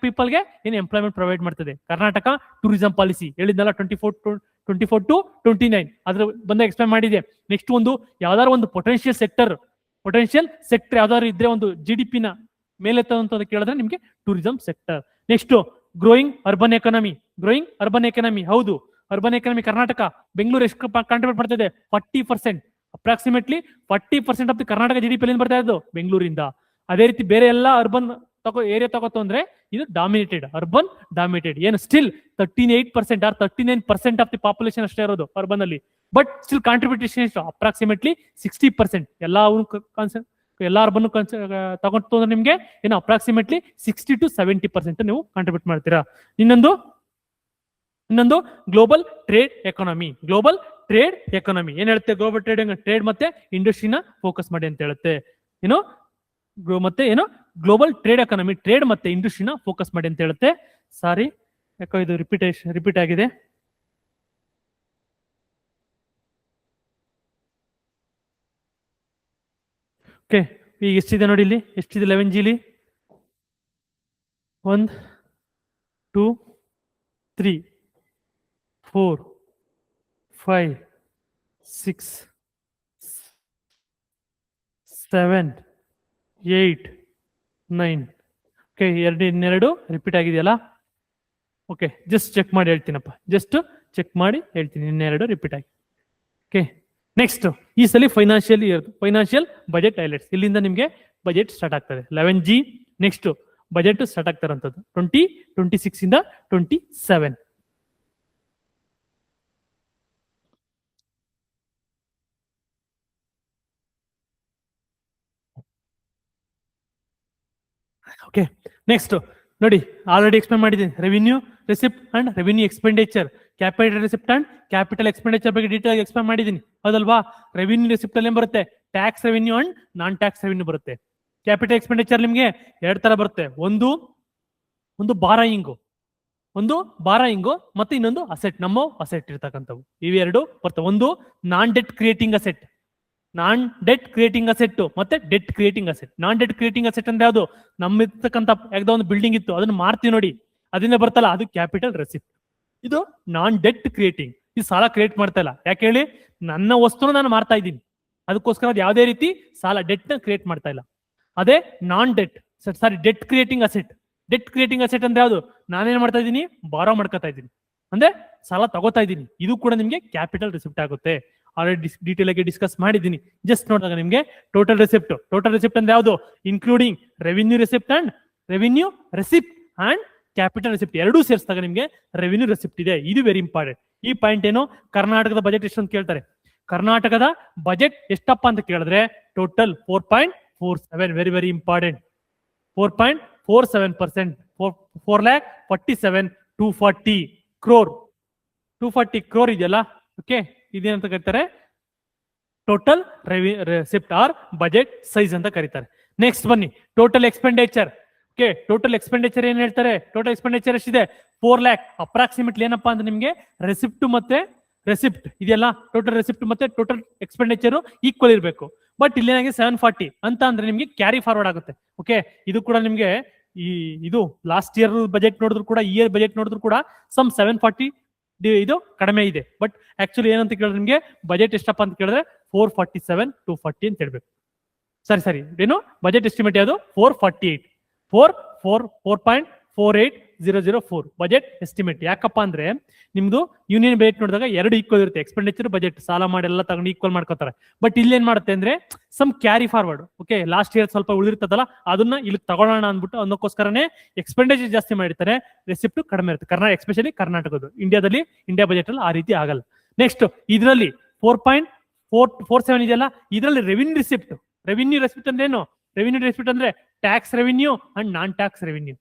ಪೀಪಲ್ಗೆ ಏನು ಎಂಪ್ಲಾಯ್ಮೆಂಟ್ ಪ್ರೊವೈಡ್ ಮಾಡ್ತದೆ ಕರ್ನಾಟಕ ಟೂರಿಸಂ ಪಾಲಿಸಿ. ಹೇಳಿದ್ನಲ್ಲ 24 to 29 ಅದ್ರ ಬಂದ ಎಕ್ಸ್ಪ್ಲೈನ್ ಮಾಡಿದೆ. ನೆಕ್ಸ್ಟ್ ಒಂದು ಯಾವ್ದಾದ್ರು ಒಂದು ಪೊಟೆನ್ಶಿಯಲ್ ಸೆಕ್ಟರ್ ಯಾವ್ದಾದ್ರು ಇದ್ರೆ ಒಂದು GDP ನ ಮೇಲೆ ಕೇಳಿದ್ರೆ ನಿಮ್ಗೆ tourism sector. Next growing urban economy. ಹೌದು, ಅರ್ಬನ್ ಎಕಾನಮಿ ಕರ್ನಾಟಕ, ಬೆಂಗಳೂರು ಎಷ್ಟು ಕಾಂಟ್ರಿಬ್ಯೂಟ್ ಮಾಡ್ತಾ ಇದೆ? 40%. Approximately 40% of the Karnataka GDP ಬರ್ತಾ ಇದ್ದು ಬೆಂಗಳೂರಿಂದ. ಅದೇ ರೀತಿ ಬೇರೆ ಎಲ್ಲ ಅರ್ಬನ್ ಏರಿಯಾ ತಗೋತು ಅಂದ್ರೆ ಇದು ಅರ್ಬನ್ ಡಾಮಿನೇಟೆಡ್. ಏನು still 38% or 39% of the population ಅಷ್ಟೇ ಇರೋದು ಅರ್ಬನ್ ಅಲ್ಲಿ. ಬಟ್ ಸ್ಟಿಲ್ ಕಾಂಟ್ರಿಬ್ಯೂಷನ್ ಎಷ್ಟು? ಅಪ್ರಾಕ್ಸಿಮೇಟ್ಲಿ 60%. ಎಲ್ಲ ಅರ್ಬನ್ ತಗೊಂಡು ಅಂದ್ರೆ ನಿಮ್ಗೆ ಏನು ಅಪ್ರಾಕ್ಸಿಮೇಟ್ಲಿ 60 to 70% ನೀವು ಕಾಂಟ್ರಿಬ್ಯೂಟ್ ಮಾಡ್ತೀರಾ. ಇನ್ನೊಂದು ಗ್ಲೋಬಲ್ ಟ್ರೇಡ್ ಟ್ರೇಡ್ ಎಕಾನಮಿ ಏನ್ ಹೇಳುತ್ತೆ? ಗ್ಲೋಬಲ್ ಟ್ರೇಡ್ ಮತ್ತೆ ಇಂಡಸ್ಟ್ರಿನ ಫೋಕಸ್ ಮಾಡಿ ಅಂತ ಹೇಳುತ್ತೆ. ಏನು ಮತ್ತೆ ಏನು ಗ್ಲೋಬಲ್ ಟ್ರೇಡ್ ಎಕಾನಮಿ, ಟ್ರೇಡ್ ಮತ್ತೆ ಇಂಡಸ್ಟ್ರಿನ ಫೋಕಸ್ ಮಾಡಿ ಅಂತ ಹೇಳುತ್ತೆ. ಸಾರಿ, ಯಾಕೋ ಇದು ರಿಪೀಟ್ ಆಗಿದೆ. ಓಕೆ, ಈಗ ಎಷ್ಟಿದೆ ನೋಡಿ ಇಲ್ಲಿ, ಎಷ್ಟಿದೆ 11G ಇಲ್ಲಿ? 1 2 3 4 5 6 7 8 9. ಓಕೆ, ಇನ್ನೆರಡು ರಿಪೀಟ್ ಆಗಿದೆಯಲ್ಲ? ಓಕೆ, ಜಸ್ಟ್ ಚೆಕ್ ಮಾಡಿ ಹೇಳ್ತೀನಪ್ಪ, ಜಸ್ಟ್ ಚೆಕ್ ಮಾಡಿ ಹೇಳ್ತೀನಿ, ಇನ್ನೆರಡು ರಿಪೀಟ್ ಆಗಿ. ಓಕೆ, ನೆಕ್ಸ್ಟ್ ಈ ಸಲ ಫೈನಾನ್ಷಿಯಲ್ ಬಜೆಟ್ ಹೈಲೈಟ್ಸ್. ಇಲ್ಲಿಂದ ನಿಮಗೆ ಬಜೆಟ್ ಸ್ಟಾರ್ಟ್ ಆಗ್ತದೆ 11G. ನೆಕ್ಸ್ಟ್ ಬಜೆಟ್ ಸ್ಟಾರ್ಟ್ ಆಗ್ತಾರಂಥದ್ದು 2026 ಇಂದ 27. ಓಕೆ, ನೆಕ್ಸ್ಟ್ ನೋಡಿ, ಆಲ್ರೆಡಿ ಎಕ್ಸ್ಪ್ಲೇನ್ ಮಾಡಿದ್ದೀನಿ. Revenue receipt and revenue expenditure, capital receipt and capital expenditure ಬಗ್ಗೆ ಡೀಟೇಲ್ ಎಕ್ಸ್ಪ್ಲೇನ್ ಮಾಡಿದ್ದೀನಿ, ಹೌದಲ್ವಾ? ರೆವಿನ್ಯೂ ರಿಸಿಪ್ಟ್ ಅಲ್ಲಿ ಏನ್ ಬರುತ್ತೆ? Tax revenue and non tax revenue ಬರುತ್ತೆ. ಕ್ಯಾಪಿಟಲ್ ಎಕ್ಸ್ಪೆಂಡಿಚರ್ ನಿಮಗೆ ಎರಡು ತರ ಬರುತ್ತೆ. ಒಂದು ಬಾರಾಯಿಂಗು ಮತ್ತೆ ಇನ್ನೊಂದು ಅಸೆಟ್, ನಮ್ಮ ಅಸೆಟ್ ಇರ್ತಕ್ಕಂಥವು. ಇವೆರಡು ಬರ್ತವೆ. ಒಂದು ನಾನ್ ಡೆಟ್ ಕ್ರಿಯೇಟಿಂಗ್ ಅಸೆಟ್ ಮತ್ತೆ ಡೆಟ್ ಕ್ರಿಯೇಟಿಂಗ್ ಅಸೆಟ್. ನಾನ್ ಡೆಟ್ ಕ್ರಿಯೇಟಿಂಗ್ ಅಸೆಟ್ ಅಂದ್ರೆ ಯಾವುದು? ನಮ್ಮ ಇರ್ತಕ್ಕಂಥ ಯಾವ್ದೋ ಒಂದು ಬಿಲ್ಡಿಂಗ್ ಇತ್ತು, ಅದನ್ನ ಮಾರ್ತೀವಿ ನೋಡಿ, ಅದನ್ನ ಬರ್ತಲ್ಲ, ಅದು ಕ್ಯಾಪಿಟಲ್ ರೆಸಿಪ್ಟ್. ಇದು ನಾನ್ ಡೆಟ್ ಕ್ರಿಯೇಟಿಂಗ್. ಇದು ಸಾಲ ಕ್ರಿಯೇಟ್ ಮಾಡ್ತಾ ಇಲ್ಲ. ಯಾಕೆ ಹೇಳಿ? ನನ್ನ ವಸ್ತುನ ನಾನು ಮಾರ್ತಾ ಇದ್ದೀನಿ, ಅದಕ್ಕೋಸ್ಕರ ಅದು ಯಾವುದೇ ರೀತಿ ಸಾಲ ಡೆಟ್ ನ ಕ್ರಿಯೇಟ್ ಮಾಡ್ತಾ ಇಲ್ಲ. ಅದೇ debt creating asset. Debt creating asset ಅಂದ್ರೆ ಯಾವುದು? ನಾನೇನ್ ಮಾಡ್ತಾ ಇದ್ದೀನಿ? ಬಾರೋ ಮಾಡ್ಕೊತಾ ಇದ್ದೀನಿ, ಅಂದ್ರೆ ಸಾಲ ತಗೋತಾ ಇದ್ದೀನಿ. ಇದು ಕೂಡ ನಿಮ್ಗೆ ಕ್ಯಾಪಿಟಲ್ ರಿಸಿಪ್ಟ್ ಆಗುತ್ತೆ. ಆಲ್ರೆಡಿ ಡೀಟೇಲ್ ಆಗಿ ಡಿಸ್ಕಸ್ ಮಾಡಿದ್ದೀನಿ. ಜಸ್ಟ್ ನೋಡಿದಾಗ ನಿಮ್ಗೆ ಟೋಟಲ್ ರಿಸಿಪ್ಟ್ ಅಂದ್ರೆ ಯಾವುದು? Including revenue receipt and capital receipt ಎರಡೂ ಸೇರಿಸಿದಾಗ ನಿಮ್ಗೆ ರೆವಿನ್ಯೂ ರಿಸಿಪ್ಟ್ ಇದೆ. ಇದು ವೆರಿ ಇಂಪಾರ್ಟೆಂಟ್. ಈ ಪಾಯಿಂಟ್ ಏನು? ಕರ್ನಾಟಕದ ಬಜೆಟ್ ಎಷ್ಟು ಅಂತ ಕೇಳ್ತಾರೆ. ಕರ್ನಾಟಕದ ಬಜೆಟ್ ಎಷ್ಟಪ್ಪ ಅಂತ ಕೇಳಿದ್ರೆ total 4.47. Very very important. 4.47%. 4,47,240 crore. 240 crore ಇದೆಯಲ್ಲ, ಓಕೆ, ಇದೇನಂತ ಕರೀತಾರೆ? Total receipt or budget size ಅಂತ ಕರೀತಾರೆ. ನೆಕ್ಸ್ಟ್ ಬನ್ನಿ, total expenditure. Okay, total expenditure ಏನ್ ಹೇಳ್ತಾರೆ? ಟೋಟಲ್ ಎಕ್ಸ್ಪೆಂಡಿಚರ್ ಎಷ್ಟಿದೆ? 4 lakh. ಅಪ್ರಾಕ್ಸಿಮೇಟ್ಲಿ ಏನಪ್ಪಾ ಅಂದ್ರೆ ನಿಮ್ಗೆ ರೆಸಿಪ್ಟ್ ಇದೆಯಲ್ಲ, ಟೋಟಲ್ ರೆಸಿಪ್ಟ್ ಮತ್ತೆ ಟೋಟಲ್ ಎಕ್ಸ್ಪೆಂಡಿಚರ್ ಈಕ್ವಲ್ ಇರಬೇಕು. ಬಟ್ ಇಲ್ಲೇನಾಗಿ 740 ಅಂತ ಅಂದ್ರೆ ನಿಮ್ಗೆ ಕ್ಯಾರಿ ಫಾರ್ವರ್ಡ್ ಆಗುತ್ತೆ. ಓಕೆ, ಇದು ಕೂಡ ನಿಮ್ಗೆ ಇದು ಲಾಸ್ಟ್ ಇಯರ್ ಬಜೆಟ್ ನೋಡಿದ್ರು ಕೂಡ, ಈ ಇಯರ್ ಬಜೆಟ್ ನೋಡಿದ್ರು ಕೂಡ 740 ಇದು ಕಡಿಮೆ ಇದೆ. ಬಟ್ ಆಕ್ಚುಲಿ ಏನಂತ ಕೇಳಿದ್ರೆ ನಿಮ್ಗೆ ಬಜೆಟ್ ಎಷ್ಟಪ್ಪ ಅಂತ ಕೇಳಿದ್ರೆ 447,240 ಅಂತ ಹೇಳ್ಬೇಕು. ಸರಿ, ಏನು ಬಜೆಟ್ ಎಸ್ಟಿಮೇಟ್ ಯಾವುದು? 448,004 ಬಜೆಟ್ ಎಸ್ಟಿಮೇಟ್. ಯಾಕಪ್ಪ ಅಂದ್ರೆ ನಿಮ್ದು ಯೂನಿಯನ್ ಬಜೆಟ್ ನೋಡಿದಾಗ ಎರಡು ಈಕ್ವಲ್ ಇರುತ್ತೆ, ಎಕ್ಸ್ಪೆಂಡಿಚರ್ ಬಜೆಟ್, ಸಾಲ ಮಾಡಿ ಎಲ್ಲ ತಗೊಂಡು ಈಕ್ವಲ್ ಮಾಡ್ಕೋತಾರೆ. ಬಟ್ ಇಲ್ಲಿ ಏನ್ ಮಾಡುತ್ತೆ ಅಂದ್ರೆ sum carry forward. Okay, last year ಸ್ವಲ್ಪ ಉಳಿರ್ತದಲ್ಲ, ಅದನ್ನ ಇಲ್ಲಿ ತಗೊಳ್ಳೋಣ ಅಂದ್ಬಿಟ್ಟು ಅದಕ್ಕೋಸ್ಕರನೇ ಎಕ್ಸ್ಪೆಂಡಿಚರ್ ಜಾಸ್ತಿ ಮಾಡಿರ್ತಾರೆ, ರೆಸಿಪ್ಟ್ ಕಡಿಮೆ ಇರುತ್ತೆ. ಎಸ್ಪೆಷಲಿ ಕರ್ನಾಟಕದ್ದು. ಇಂಡಿಯಾ ಬಜೆಟ್ ಅಲ್ಲಿ ಆ ರೀತಿ ಆಗಲ್ಲ. ನೆಕ್ಸ್ಟ್ ಇದರಲ್ಲಿ 4.47 ಇದೆಯಲ್ಲ, ಇದರಲ್ಲಿ ರೆವಿನ್ಯೂ ರೆಸಿಪ್ಟ್ ಅಂದ್ರೆ ಏನು? ರೆವಿನ್ಯೂ ರೆಸಿಪ್ಟ್ ಅಂದ್ರೆ tax revenue and non tax revenue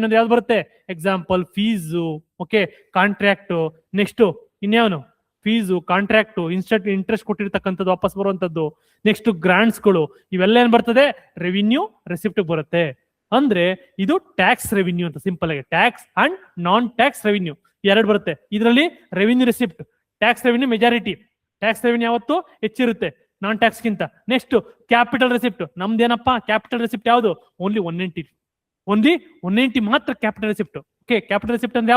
ಅಂದ್ರೆ ಯಾವ್ದು ಬರುತ್ತೆ? Example fees, okay, contract, next ಇನ್ಯಾವನು? ಫೀಸು, ಕಾಂಟ್ರಾಕ್ಟ್, ಇಂಟ್ರೆಸ್ಟ್ ಕೊಟ್ಟಿರ್ತಕ್ಕಂಥದ್ದು ವಾಪಸ್ ಬರುವಂತದ್ದು, ನೆಕ್ಸ್ಟ್ ಗ್ರಾಂಟ್ಸ್ಗಳು, ಇವೆಲ್ಲ ಏನ್ ಬರ್ತದೆ? ರೆವಿನ್ಯೂ ರೆಸಿಪ್ಟ್ ಬರುತ್ತೆ. ಅಂದ್ರೆ ಇದು ಟ್ಯಾಕ್ಸ್ ರೆವಿನ್ಯೂ ಅಂತ ಸಿಂಪಲ್ ಆಗಿ. Tax and non tax revenue ಎರಡು ಬರುತ್ತೆ. ಇದರಲ್ಲಿ revenue receipt, tax revenue majority, tax revenue ಯಾವತ್ತು ಹೆಚ್ಚಿರುತ್ತೆ ನಾನ್ ಟ್ಯಾಕ್ಸ್ ಗಿಂತ. Next capital receipt. ನಮ್ದೇನಪ್ಪ ಕ್ಯಾಪಿಟಲ್ ರೆಸಿಪ್ಟ್ ಯಾವುದು? ಓನ್ಲಿ 190 ಮಾತ್ರ capital receipt. Okay, capital receipt ಅಂದ್ರೆ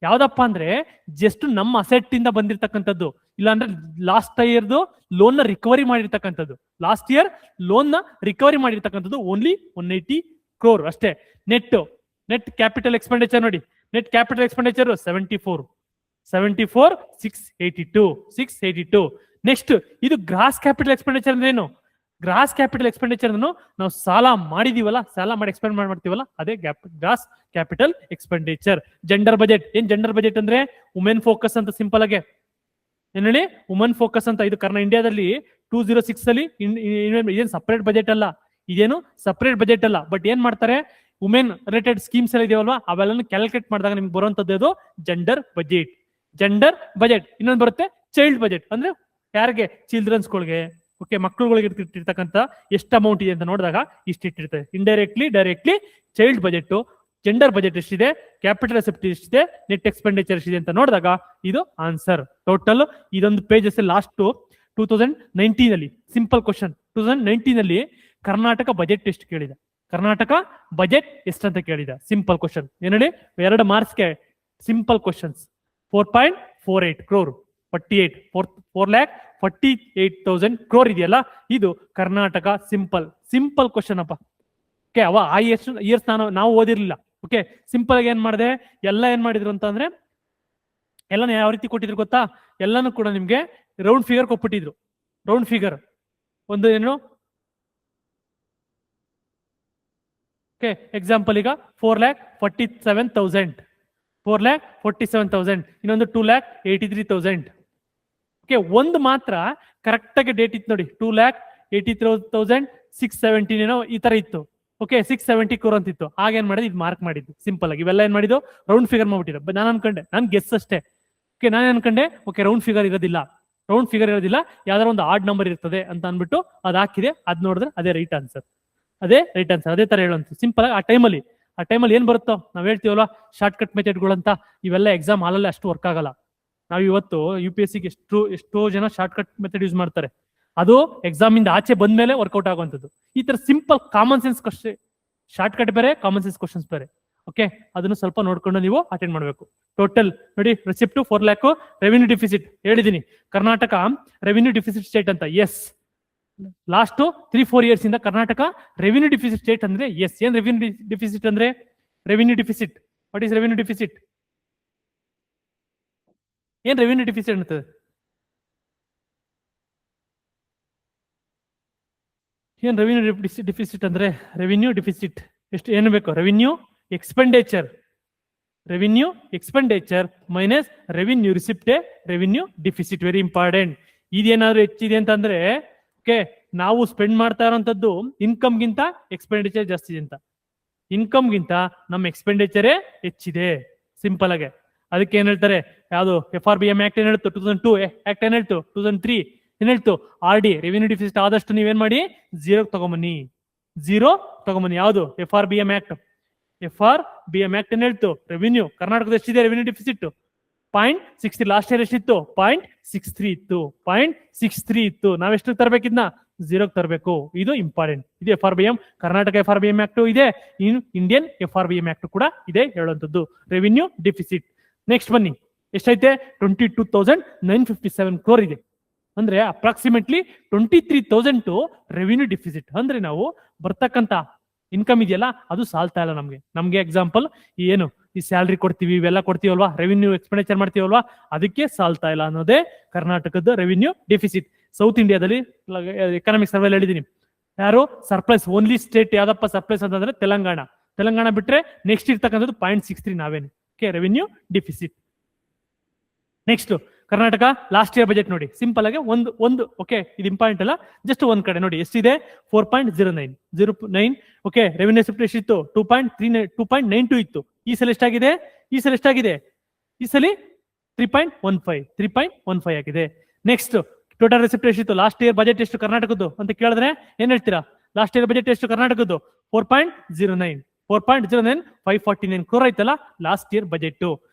ಯಾವ್ದಪ್ಪ ಅಂದ್ರೆ ಜಸ್ಟ್ ನಮ್ಮ ಅಸೆಟ್ ಇಂದ ಬಂದಿರತಕ್ಕಂಥದ್ದು, ಇಲ್ಲಾಂದ್ರೆ ಲಾಸ್ಟ್ ಇಯರ್ದು ಲೋನ್ ನ ರಿಕವರಿ ಮಾಡಿರ್ತಕ್ಕಂಥದ್ದು. ಲಾಸ್ಟ್ ಇಯರ್ ಲೋನ್ ನ ರಿಕವರಿ ಮಾಡಿರ್ತಕ್ಕಂಥದ್ದು ಓನ್ಲಿ 180 crore ಅಷ್ಟೇ. ನೆಟ್ ಕ್ಯಾಪಿಟಲ್ ಎಕ್ಸ್ಪೆಂಡಿಚರ್ ನೋಡಿ, ನೆಟ್ ಕ್ಯಾಪಿಟಲ್ ಎಕ್ಸ್ಪೆಂಡಿಚರ್ 74,682. ನೆಕ್ಸ್ಟ್ ಇದು ಗ್ರಾಸ್ ಕ್ಯಾಪಿಟಲ್ ಎಕ್ಸ್ಪೆಂಡಿಚರ್ ಅಂದ್ರೆ ಏನು? ಗ್ರಾಸ್ ಕ್ಯಾಪಿಟಲ್ ಎಕ್ಸ್ಪೆಂಡಿಚರ್ ನಾವು ಸಾಲ ಮಾಡಿದೀವಲ್ಲ, ಸಾಲ ಮಾಡಿ ಎಕ್ಸ್ಪೆಂಡ್ ಮಾಡ್ತೀವಲ್ಲ, ಅದೇ gross capital expenditure. Gender budget. ಏನ್ ಜೆಂಡರ್ ಬಜೆಟ್ ಅಂದ್ರೆ ವುಮೆನ್ ಫೋಕಸ್ ಅಂತ ಸಿಂಪಲ್ ಆಗಿ ಏನ್ ಹೇಳಿ, ವುಮೆನ್ ಫೋಕಸ್ ಅಂತ. ಇದು ಇಂಡಿಯಾದಲ್ಲಿ 2006 ಅಲ್ಲಿ ಇದೇನು ಸಪರೇಟ್ ಬಜೆಟ್ ಅಲ್ಲ, ಬಟ್ ಏನ್ ಮಾಡ್ತಾರೆ, ವುಮೆನ್ ರಿಲೇಟೆಡ್ ಸ್ಕೀಮ್ಸ್ ಎಲ್ಲ ಇದೆಯಲ್ವಾ, ಅವೆಲ್ಲ ಕ್ಯಾಲ್ಕುಲೇಟ್ ಮಾಡಿದಾಗ ನಿಮ್ಗೆ ಬರುವಂತದ್ದು ಜೆಂಡರ್ ಬಜೆಟ್. Gender budget. ಇನ್ನೊಂದು ಬರುತ್ತೆ ಚೈಲ್ಡ್ ಬಜೆಟ್, ಅಂದ್ರೆ ಯಾರಿಗೆ ಚಿಲ್ಡ್ರನ್ಸ್ಗಳಿಗೆ, ಓಕೆ, ಮಕ್ಕಳುಗಳಿಗೆ ಇಟ್ಟಿರ್ತಕ್ಕಂಥ ಎಷ್ಟು ಅಮೌಂಟ್ ಇದೆ ಅಂತ ನೋಡಿದಾಗ ಇಷ್ಟು ಇಟ್ಟಿರ್ತದೆ. Indirectly directly child budget, gender budget ಎಷ್ಟಿದೆ, ಕ್ಯಾಪಿಟಲ್ ಅಸೆಟ್ ಎಷ್ಟಿದೆ, ನೆಟ್ ಎಕ್ಸ್ಪೆಂಡಿಚರ್ ಎಷ್ಟಿದೆ ಅಂತ ನೋಡಿದಾಗ ಇದು ಆನ್ಸರ್. ಟೋಟಲ್ ಇದೊಂದು ಪೇಜಸ್ ಲಾಸ್ಟ್ 2019 ಅಲ್ಲಿ ಸಿಂಪಲ್ ಕ್ವಶನ್, 2019 ಅಲ್ಲಿ ಕರ್ನಾಟಕ ಬಜೆಟ್ ಎಷ್ಟು ಕೇಳಿದ, ಕರ್ನಾಟಕ ಬಜೆಟ್ ಎಷ್ಟಂತ ಕೇಳಿದ. ಸಿಂಪಲ್ ಕ್ವಶನ್ ಏನ್ ಹೇಳಿ, 2 ಮಾರ್ಕ್ಸ್ಗೆ ಸಿಂಪಲ್ ಕ್ವಶನ್ಸ್. 4.48 crore 4,48,000 crore ಇದೆಯಲ್ಲ, ಇದು ಕರ್ನಾಟಕ ಸಿಂಪಲ್ ಕ್ವಶನ್ ಅಪ್ಪ. ಓಕೆ, ಆ ಇಯರ್ಸ್ ನಾವು ಓದಿರ್ಲಿಲ್ಲ. ಓಕೆ, ಸಿಂಪಲ್ ಆಗಿ ಏನ್ ಮಾಡಿದೆ, ಎಲ್ಲ ಏನ್ ಮಾಡಿದ್ರು ಅಂತ ಅಂದ್ರೆ, ಎಲ್ಲಾನು ಯಾವ ರೀತಿ ಕೊಟ್ಟಿದ್ರು ಗೊತ್ತಾ, ಎಲ್ಲಾನು ಕೂಡ ನಿಮ್ಗೆ ರೌಂಡ್ ಫಿಗರ್ ಕೊಟ್ಬಿಟ್ಟಿದ್ರು. ರೌಂಡ್ ಫಿಗರ್ ಒಂದು ಏನು, ಓಕೆ, ಎಕ್ಸಾಂಪಲ್ ಈಗ 4,47,000, 4,47,000, ಇನ್ನೊಂದು 2,83,000. ಓಕೆ, ಒಂದು ಮಾತ್ರ ಕರೆಕ್ಟ್ ಆಗಿ ಡೇಟ್ ಇತ್ತು ನೋಡಿ, 2,83,617 ಏನೋ ಈ ತರ ಇತ್ತು. ಓಕೆ, 670 crore ಅಂತಿತ್ತು. ಆಗೇನ್ ಮಾಡಿದ್, ಇದು ಮಾರ್ಕ್ ಮಾಡಿದ್ದು ಸಿಂಪಲ್ ಆಗಿ. ಇವೆಲ್ಲ ಏನ್ ಮಾಡಿದ್ದು, ರೌಂಡ್ ಫಿಗರ್ ಮಾಡ್ಬಿಟ್ಟಿರೋ. ನಾನು ಅನ್ಕೊಂಡೆ, ನಾನು ಗೆಸ್ ಅಷ್ಟೇ. ಓಕೆ, ನಾನು ಅನ್ಕೊಂಡೆ ಓಕೆ ರೌಂಡ್ ಫಿಗರ್ ಇರೋದಿಲ್ಲ, ಯಾವ್ದಾರ ಒಂದು ಆಡ್ ನಂಬರ್ ಇರ್ತದೆ ಅಂತ ಅನ್ಬಿಟ್ಟು ಅದ್ ಹಾಕಿದೆ. ಅದ್ ನೋಡಿದ್ರೆ ಅದೇ ರೈಟ್ ಆನ್ಸರ್, ಅದೇ ತರ ಹೇಳುವಂತ ಸಿಂಪಲ್ ಆಗಿ. ಆ ಟೈಮಲ್ಲಿ ಏನ್ ಬರುತ್ತೋ ನಾವ್ ಹೇಳ್ತೀವಲ್ವಾ ಶಾರ್ಟ್ ಕಟ್ ಮೆಥಡ್ಗಳು ಅಂತ, ಇವೆಲ್ಲ ಎಕ್ಸಾಮ್ ಹಾಲಲ್ಲಿ ಅಷ್ಟು ವರ್ಕ್ ಆಗಲ್ಲ. ನಾವ್ ಇವತ್ತು UPSC ಗೆ ಎಷ್ಟೋ ಜನ ಶಾರ್ಟ್ ಕಟ್ ಮೆಥಡ್ ಯೂಸ್ ಮಾಡ್ತಾರೆ, ಅದು ಎಕ್ಸಾಮ್ ಇಂದ ಆಚೆ ಬಂದ್ಮೇಲೆ ವರ್ಕೌಟ್ ಆಗುವಂಥದ್ದು. ಈ ತರ simple common sense question, short cut ಬೇರೆ, ಕಾಮನ್ ಸೆನ್ಸ್ ಕ್ವಶನ್ಸ್ ಬೇರೆ. ಓಕೆ, ಅದನ್ನು ಸ್ವಲ್ಪ ನೋಡ್ಕೊಂಡು ನೀವು ಅಟೆಂಡ್ ಮಾಡಬೇಕು. ಟೋಟಲ್ ನೋಡಿ, ರೆಸಿಪ್ಟ್ 4 lakh, ರೆವಿನ್ಯೂ ಡಿಫಿಸಿಟ್ ಹೇಳಿದೀನಿ, ಕರ್ನಾಟಕ ರೆವಿನ್ಯೂ ಡಿಫಿಸಿಟ್ ಸ್ಟೇಟ್ ಅಂತ. ಎಸ್, ಲಾಸ್ಟ್ 3-4 years ಇಂದ ಕರ್ನಾಟಕ ರೆವಿನ್ಯೂ ಡಿಫಿಸಿಟ್ ಸ್ಟೇಟ್ ಅಂದ್ರೆ ಎಸ್. ಏನ್ ರೆವಿನ್ಯೂ ಡಿಫಿಸಿಟ್ ಅಂದ್ರೆ, revenue deficit, what is revenue deficit? ಏನ್ ರೆವಿನ್ಯೂ ಡಿಫಿಸಿಟ್ ಅಂತದೆ? ಏನ್ ರೆವಿನ್ಯೂ ಡಿಫಿಸಿಟ್ ಅಂದ್ರೆ, ರೆವಿನ್ಯೂ ಡಿಫಿಸಿಟ್ ಎಷ್ಟು ಏನು ಬೇಕು, revenue expenditure minus revenue receipt, revenue deficit. Very important. ಇದೇನಾದ್ರು ಹೆಚ್ಚಿದೆ ಅಂತಂದ್ರೆ, ಓಕೆ, ನಾವು ಸ್ಪೆಂಡ್ ಮಾಡ್ತಾ ಇರೋಂಥದ್ದು ಇನ್ಕಮ್ ಗಿಂತ ಎಕ್ಸ್ಪೆಂಡಿಚರ್ ಜಾಸ್ತಿ ಇದೆ ಅಂತ. ಇನ್ಕಮ್ ಗಿಂತ ನಮ್ಮ ಎಕ್ಸ್ಪೆಂಡಿಚರೇ ಹೆಚ್ಚಿದೆ ಸಿಂಪಲ್ ಆಗಿ. ಅದಕ್ಕೆ ಏನ್ ಹೇಳ್ತಾರೆ, ಯಾವುದು FRBM ಆಕ್ಟ್ ಏನ್ ಹೇಳ್ತು, 2002 ಆಕ್ಟ್ ಏನ್ ಹೇಳ್ತು, 2003 ಏನ್ ಹೇಳ್ತು, RD ರೆವಿನ್ಯೂ ಡಿಫಿಸಿಟ್ ಆದಷ್ಟು ನೀವೇನ್ ಮಾಡಿ, 0 ತಗೊಂಬನ್ನಿ. ಯಾವುದು FRBM ಆಕ್ಟ್ ಏನ್ ಹೇಳ್ತು, ರೆವಿನ್ಯೂ ಕರ್ನಾಟಕದ ಎಷ್ಟಿದೆ ರೆವಿನ್ಯೂ ಡಿಫಿಸಿಟ್ 0.63. ಲಾಸ್ಟ್ ಇಯರ್ ಎಷ್ಟಿತ್ತು, 0.63 ಇತ್ತು. 0.63 ಇತ್ತು. ನಾವೆಷ್ಟು ತರಬೇಕಿದ್ನ, 0 ತರಬೇಕು. ಇದು ಇಂಪಾರ್ಟೆಂಟ್. ಇದು FRBM, ಕರ್ನಾಟಕ FRBM ಆಕ್ಟ್ ಇದೆ, ಇಂಡಿಯನ್ FRBM ಆಕ್ಟ್ ಕೂಡ ಇದೆ ಹೇಳುವಂಥದ್ದು ರೆವಿನ್ಯೂ ಡಿಫಿಸಿಟ್. ನೆಕ್ಸ್ಟ್ ಬನ್ನಿ, ಎಷ್ಟೈತೆ, 22,957 crore ಇದೆ. ಅಂದ್ರೆ ಅಪ್ರಾಕ್ಸಿಮೇಟ್ಲಿ 23,000 ರೆವಿನ್ಯೂ ಡಿಫಿಸಿಟ್. ಅಂದ್ರೆ ನಾವು ಬರ್ತಕ್ಕಂತ ಇನ್ಕಮ್ ಇದೆಯಲ್ಲ, ಅದು ಸಾಲ್ತಾ ಇಲ್ಲ ನಮ್ಗೆ. ಎಕ್ಸಾಂಪಲ್ ಏನು, ಈ ಸ್ಯಾಲ್ರಿ ಕೊಡ್ತೀವಿ, ಇವೆಲ್ಲ ಕೊಡ್ತೀವಲ್ವಾ, ರೆವಿನ್ಯೂ ಎಕ್ಸ್ಪೆಂಡಿಚರ್ ಮಾಡ್ತೀವಲ್ವಾ, ಅದಕ್ಕೆ ಸಾಲ್ತಾ ಇಲ್ಲ ಅನ್ನೋದೇ ಕರ್ನಾಟಕದ ರೆವಿನ್ಯೂ ಡೆಫಿಸಿಟ್. ಸೌತ್ ಇಂಡಿಯಾದಲ್ಲಿ ಎಕನಾಮಿಕ್ ಸರ್ವೆ ಹೇಳಿದೀನಿ, ಯಾರು ಸರ್ಪ್ಲಸ್ ಓನ್ಲಿ ಸ್ಟೇಟ್ ಯಾವ್ದಪ್ಪ ಸರ್ಪ್ಲಸ್ ಅಂತಂದ್ರೆ ತೆಲಂಗಾಣ ಬಿಟ್ರೆ ನೆಕ್ಸ್ಟ್ ಇರ್ತಕ್ಕಂಥದ್ದು 0.63 ನಾವೇನೆ. Okay, revenue deficit. Next Karnataka last year budget ನೋಡಿ, ಸಿಂಪಲ್ ಆಗಿ ಒಂದು ಓಕೆ, ಇದು ಇಂಪಾರ್ಟೆಂಟ್ ಅಲ್ಲ, ಜಸ್ಟ್ ಒಂದ್ ಕಡೆ ನೋಡಿ ಎಷ್ಟಿದೆ, 4.09. ಓಕೆ, ರೆವಿನ್ಯೂ ರಿಸಿಪ್ಟ್ ಎಷ್ಟಿತ್ತು, 2.92 ಇತ್ತು. ಈ ಸಲ ಎಷ್ಟಾಗಿದೆ, ಈ ಸಲ 3.15 ಆಗಿದೆ. ನೆಕ್ಸ್ಟ್ ಟೋಟಲ್ ರಿಸಿಪ್ಟ್ ಎಷ್ಟಿತ್ತು, ಲಾಸ್ಟ್ ಇಯರ್ ಬಜೆಟ್ ಎಷ್ಟು ಕರ್ನಾಟಕದ್ದು ಅಂತ ಕೇಳಿದ್ರೆ ಏನ್ ಹೇಳ್ತೀರಾ, ಲಾಸ್ಟ್ ಇಯರ್ ಬಜೆಟ್ ಎಷ್ಟು ಕರ್ನಾಟಕದ್ದು, 4.09, 549 crore ಆಯ್ತಲ್ಲ last year budget.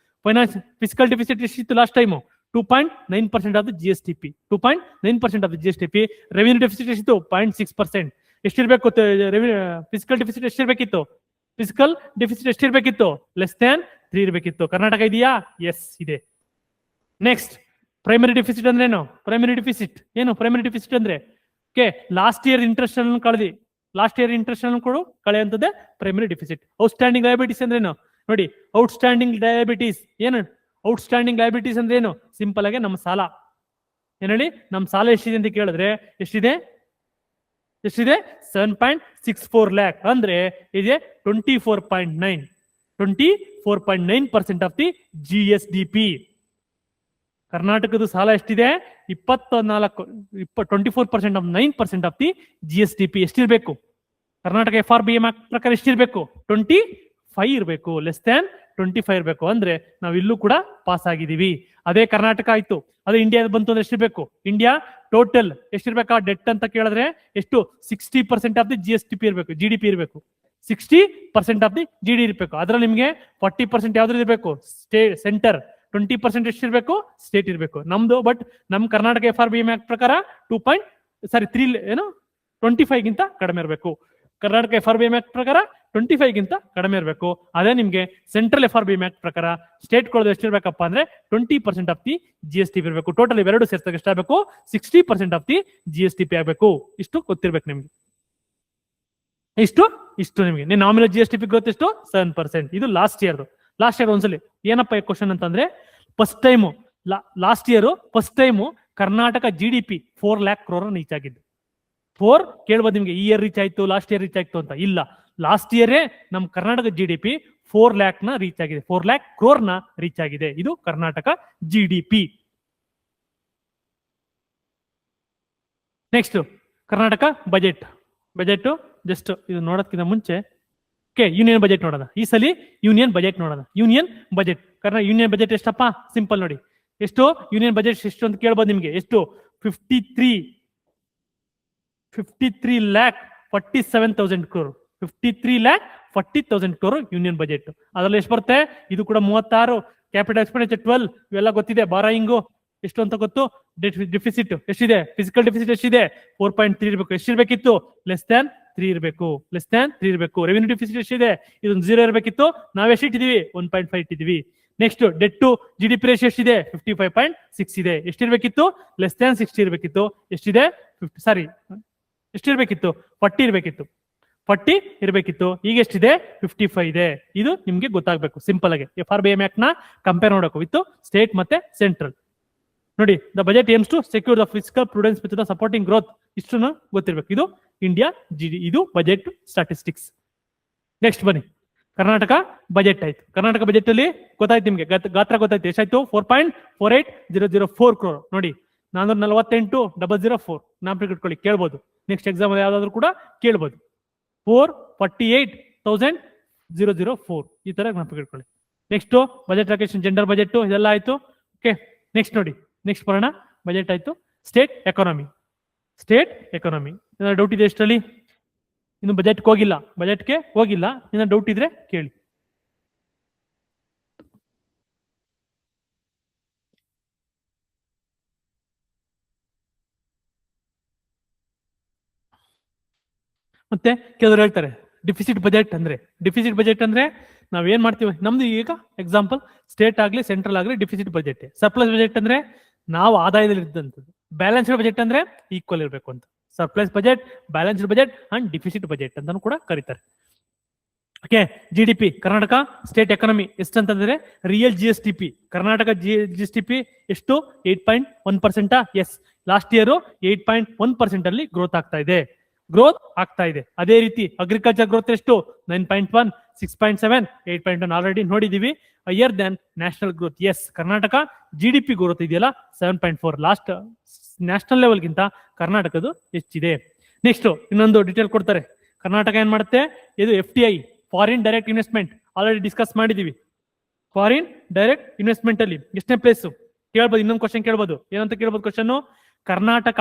Finance fiscal deficit ಎಷ್ಟಿತ್ತು last time, 2.9% of the GSTP. 2.9% of the GSTP. Revenue deficit ಎಷ್ಟಿತ್ತು, 0.6%. ಎಷ್ಟಿರ್ಬೇಕು, ಫಿಸಿಕಲ್ ಡೆಫಿಸಿಟ್ ಎಷ್ಟಿರ್ಬೇಕಿತ್ತು, ಲೆಸ್ ದ್ಯಾನ್ 3 ಇರಬೇಕಿತ್ತು. ಕರ್ನಾಟಕ ಇದೆಯಾ, ಎಸ್ ಇದೆ. ನೆಕ್ಸ್ಟ್ ಪ್ರೈಮರಿ ಡೆಫಿಸಿಟ್ ಅಂದ್ರೆ ಏನು, ಪ್ರೈಮರಿ ಡೆಫಿಸಿಟ್ ಅಂದ್ರೆ ಓಕೆ, ಲಾಸ್ಟ್ ಇಯರ್ ಇಂಟ್ರೆಸ್ಟ್ ಅನ್ನು ಕಳೆಯುವಂಥದ್ದೇ ಪ್ರೈಮರಿ ಡೆಫಿಸಿಟ್. ಔಟ್ಸ್ಟ್ಯಾಂಡಿಂಗ್ ಲಯಬಿಲಿಟೀಸ್ ಅಂದ್ರೆ ಏನು ನೋಡಿ, ಔಟ್ಸ್ಟ್ಯಾಂಡಿಂಗ್ ಲಯಬಿಲಿಟೀಸ್ ಅಂದ್ರೆ ಏನು, ಸಿಂಪಲ್ ಆಗಿ ನಮ್ಮ ಸಾಲ ಏನ್ ಹೇಳಿ, ನಮ್ಮ ಸಾಲ ಎಷ್ಟಿದೆ ಅಂತ ಕೇಳಿದ್ರೆ ಎಷ್ಟಿದೆ, 7.64 lakh. ಅಂದ್ರೆ ಇದೆ 24.9% ಆಫ್ ದಿ GSDP. ಕರ್ನಾಟಕದ ಸಾಲ ಎಷ್ಟಿದೆ, 24% ಆಫ್ 9% ಆಫ್ ದಿ GSDP. ಎಷ್ಟಿರ್ಬೇಕು, ಕರ್ನಾಟಕ FRBM ಆಕ್ಟ್ ಪ್ರಕಾರ ಎಷ್ಟಿರ್ಬೇಕು, 25 ಇರಬೇಕು, ಲೆಸ್ ದ್ಯಾನ್ 25 ಇರಬೇಕು. ಅಂದ್ರೆ ನಾವು ಇಲ್ಲೂ ಕೂಡ ಪಾಸ್ ಆಗಿದೀವಿ. ಅದೇ ಕರ್ನಾಟಕ ಆಯ್ತು. ಅದೇ ಇಂಡಿಯಾ ಬಂತು ಅಂದ್ರೆ ಎಷ್ಟಿರ್ಬೇಕು? ಇಂಡಿಯಾ ಟೋಟಲ್ ಎಷ್ಟಿರ್ಬೇಕಾ ಡೆಟ್ ಅಂತ ಕೇಳಿದ್ರೆ ಎಷ್ಟು? 60% ಆಫ್ ದಿ GSTP ಇರಬೇಕು, GDP ಇರಬೇಕು. 60% ಆಫ್ ದಿ GD ಇರಬೇಕು. ಅದ್ರಲ್ಲಿ ನಿಮ್ಗೆ 40% ಯಾವ್ದು ಇರಬೇಕು? ಸೆಂಟರ್. 20% ಎಷ್ಟಿರ್ಬೇಕು? ಸ್ಟೇಟ್ ಇರಬೇಕು. ನಮ್ದು ಬಟ್ ನಮ್ ಕರ್ನಾಟಕ FRBM ಆಕ್ಟ್ ಪ್ರಕಾರ 25 ಗಿಂತ ಕಡಿಮೆ ಇರಬೇಕು. ಕರ್ನಾಟಕ FRBM ಆಕ್ಟ್ ಪ್ರಕಾರ 25 ಗಿಂತ ಕಡಿಮೆ ಇರಬೇಕು. ಅದೇ ನಿಮ್ಗೆ ಸೆಂಟ್ರಲ್ FRBM ಆಕ್ಟ್ ಪ್ರಕಾರ ಸ್ಟೇಟ್ ಕೊಡೋದು ಎಷ್ಟಿರ್ಬೇಕಪ್ಪ ಅಂದ್ರೆ 20% ಆಫ್ ದಿ GSTP ಇರಬೇಕು. ಟೋಟಲ್ ಇವೆರಡು ಸೇರ್ತಾಗ ಎಷ್ಟಾಗಬೇಕು? 60% ಆಫ್ ದಿ GSTP ಆಗಬೇಕು. ಇಷ್ಟು ಗೊತ್ತಿರ್ಬೇಕು ನಿಮ್ಗೆ. ಇಷ್ಟು ನಿಮಗೆ ನಾಮಿನಲ್ GSTP ಗ್ರೋತ್ ಎಷ್ಟು? 7%. ಇದು ಲಾಸ್ಟ್ ಇಯರ್ ಒಂದ್ಸಲಿ ಏನಪ್ಪ ಕ್ವಶನ್ ಅಂತಂದ್ರೆ, first time last year first time Karnataka GDP 4 lakh crore reach ಆಗಿದ್ದು. 4 ಕೇಳ್ಬೋದು ನಿಮ್ಗೆ, ಈ ಇಯರ್ ರೀಚ್ ಆಯ್ತು, ಲಾಸ್ಟ್ ಇಯರ್ ರೀಚ್ ಆಯ್ತು ಅಂತ. ಇಲ್ಲ, ಲಾಸ್ಟ್ ಇಯರೇ ನಮ್ ಕರ್ನಾಟಕ GDP 4 lakh ನ ರೀಚ್ ಆಗಿದೆ, 4 lakh crore ನ ರೀಚ್ ಆಗಿದೆ. ಇದು Karnataka GDP. Next Karnataka budget. Just ಇದು ನೋಡೋದಕ್ಕಿಂತ ಮುಂಚೆ ಯೂನಿಯನ್ ಬಜೆಟ್ ನೋಡೋಣ. ಈ ಸಲ ಯೂನಿಯನ್ ಬಜೆಟ್ ನೋಡೋಣ. ಯೂನಿಯನ್ ಬಜೆಟ್ ಯೂನಿಯನ್ ಬಜೆಟ್ ಎಷ್ಟಪ್ಪ? ಸಿಂಪಲ್ ನೋಡಿ, ಎಷ್ಟು ಯೂನಿಯನ್ ಬಜೆಟ್ ಎಷ್ಟು ಅಂತ ಕೇಳ್ಬೋದು ನಿಮ್ಗೆ. ಎಷ್ಟು? 53,47,000 crore. 53,40,000 crore union budget. ಅದ್ರಲ್ಲಿ ಎಷ್ಟು ಬರುತ್ತೆ? ಇದು ಕೂಡ 36. Capital expenditure 12. ಇವೆಲ್ಲ ಗೊತ್ತಿದೆ. ಬಾರಾಯಿಂಗು ಎಷ್ಟು ಅಂತ ಗೊತ್ತು. ಡೆಫಿಸಿಟ್ ಎಷ್ಟಿದೆ? ಫಿಸಿಕಲ್ ಡೆಫಿಸಿಟ್ ಎಷ್ಟಿದೆ? 4.3 ಇರಬೇಕು. ಎಷ್ಟಿರ್ಬೇಕಿತ್ತು? ಲೆಸ್ ದ್ಯಾನ್ 3 ಇರಬೇಕು. ರೆವೆನ್ಯೂ ಡೆಫಿಸಿಟ್ ಎಷ್ಟಿದೆ? ಇದೊಂದು 0 ಇರಬೇಕಿತ್ತು. ನಾವೆಷ್ಟು ಇಟ್ಟಿದೀವಿ? 1.5 ಇಟ್ಟಿದೀವಿ. Next debt to GDP ratio ಎಷ್ಟಿದೆ? 55.6 ಇದೆ. ಎಷ್ಟಿರ್ಬೇಕಿತ್ತು? ಲೆಸ್ ದ್ಯಾನ್ 60 ಇರಬೇಕಿತ್ತು. ಎಷ್ಟಿದೆ? ಎಷ್ಟಿರ್ಬೇಕಿತ್ತು? 40 ಇರಬೇಕಿತ್ತು. 40 ಇರಬೇಕಿತ್ತು. ಈಗ ಎಷ್ಟಿದೆ? 55 ಇದೆ. ಇದು ನಿಮ್ಗೆ ಗೊತ್ತಾಗಬೇಕು ಸಿಂಪಲ್ ಆಗಿ. FRBM ಆಕ್ಟ್ ನ ಕಂಪೇರ್ ಮಾಡಬೇಕು ವಿತ್ ಸ್ಟೇಟ್ ಮತ್ತೆ ಸೆಂಟ್ರಲ್. ನೋಡಿ, the budget aims to secure the fiscal prudence with the supporting growth. ಇಷ್ಟನ್ನು ಗೊತ್ತಿರ್ಬೇಕು. ಇದು ಇಂಡಿಯಾ GD, ಇದು ಬಜೆಟ್ ಸ್ಟಾಟಿಸ್ಟಿಕ್ಸ್. ನೆಕ್ಸ್ಟ್ ಬನ್ನಿ, ಕರ್ನಾಟಕ ಬಜೆಟ್ ಆಯ್ತು. ಕರ್ನಾಟಕ ಬಜೆಟ್ ಅಲ್ಲಿ ಗೊತ್ತಾಯ್ತು ನಿಮ್ಗೆ, ಗಾತ್ರ ಗೊತ್ತಾಯ್ತು. ಎಷ್ಟಾಯ್ತು? 4.48004 crore. ನೋಡಿ, 448,004 ನಾಲ್ಕು ಇಟ್ಕೊಳ್ಳಿ, ಕೇಳ್ಬೋದು. ನೆಕ್ಸ್ಟ್ ಎಕ್ಸಾಮ್ ಯಾವ್ದಾದ್ರು ಕೂಡ ಕೇಳ್ಬೋದು. 448,004 ಈ ತರ ಜ್ಞಾಪಕ ಇಟ್ಕೊಳ್ಳಿ. Next budget location, gender budget ಇದೆಲ್ಲ ಆಯ್ತು. ಓಕೆ, ನೆಕ್ಸ್ಟ್ ನೋಡಿ, ನೆಕ್ಸ್ಟ್ ಬರೋಣ. ಬಜೆಟ್ ಆಯ್ತು. State economy. ಡೌಟ್ ಇದೆ ಎಷ್ಟರಲ್ಲಿ? ಇನ್ನು ಬಜೆಟ್ಗೆ ಹೋಗಿಲ್ಲ. ಇನ್ನು ಡೌಟ್ ಇದ್ರೆ ಕೇಳಿ. ಮತ್ತೆ ಕೆಲವರು ಹೇಳ್ತಾರೆ ಡಿಫಿಸಿಟ್ ಬಜೆಟ್ ಅಂದ್ರೆ ನಾವೇನ್ ಮಾಡ್ತೀವಿ? ನಮ್ದು ಈಗ ಎಕ್ಸಾಂಪಲ್ ಸ್ಟೇಟ್ ಆಗ್ಲಿ ಸೆಂಟ್ರಲ್ ಆಗ್ಲಿ ಡಿಫಿಸಿಟ್ ಬಜೆಟ್. ಸರ್ಪ್ಲಸ್ ಬಜೆಟ್ ಅಂದ್ರೆ ನಾವು ಆದಾಯದಲ್ಲಿ ಇದ್ದಂಥದ್ದು. ಬ್ಯಾಲೆನ್ಸ್ಡ್ ಬಜೆಟ್ ಅಂದ್ರೆ ಈಕ್ವಲ್ ಇರಬೇಕು ಅಂತ. Surplus budget, balanced budget and deficit budget ಅಂತಾನು ಕೂಡ ಕರೀತಾರೆ. Okay, GDP Karnataka state economy ಎಷ್ಟು ಅಂತಂದ್ರೆ ರಿಯಲ್ GSTP ಕರ್ನಾಟಕ GSTP ಎಷ್ಟು? 8.1%. ಎಸ್, ಲಾಸ್ಟ್ ಇಯರ್ 8.1% ಅಲ್ಲಿ ಗ್ರೋತ್ ಆಗ್ತಾ ಇದೆ. ಅದೇ ರೀತಿ ಅಗ್ರಿಕಲ್ಚರ್ ಗ್ರೋತ್ ಎಷ್ಟು? 9.1, 6.7, 8.1 ಆಲ್ರೆಡಿ ನೋಡಿದೀವಿ. Higher than national growth. Yes, Karnataka GDP growth ಇದೆಯಲ್ಲ 7.4. ಲಾಸ್ಟ್ ನ್ಯಾಷನಲ್ ಲೆವೆಲ್ಗಿಂತ ಕರ್ನಾಟಕದು ಹೆಚ್ಚಿದೆ. ನೆಕ್ಸ್ಟ್ ಇನ್ನೊಂದು ಡೀಟೇಲ್ ಕೊಡ್ತಾರೆ. ಕರ್ನಾಟಕ ಏನ್ ಮಾಡುತ್ತೆ? ಇದು FDI, foreign direct investment, already discuss ಮಾಡಿದೀವಿ. ಫಾರಿನ್ ಡೈರೆಕ್ಟ್ ಇನ್ವೆಸ್ಟ್ಮೆಂಟ್ ಅಲ್ಲಿ ಎಷ್ಟನೇ ಪ್ಲೇಸ್ ಕೇಳ್ಬೋದು. ಇನ್ನೊಂದು ಕ್ವಶನ್ ಕೇಳ್ಬೋದು. ಏನಂತ ಕೇಳ್ಬೋದು ಕ್ವಶನ್? ಕರ್ನಾಟಕ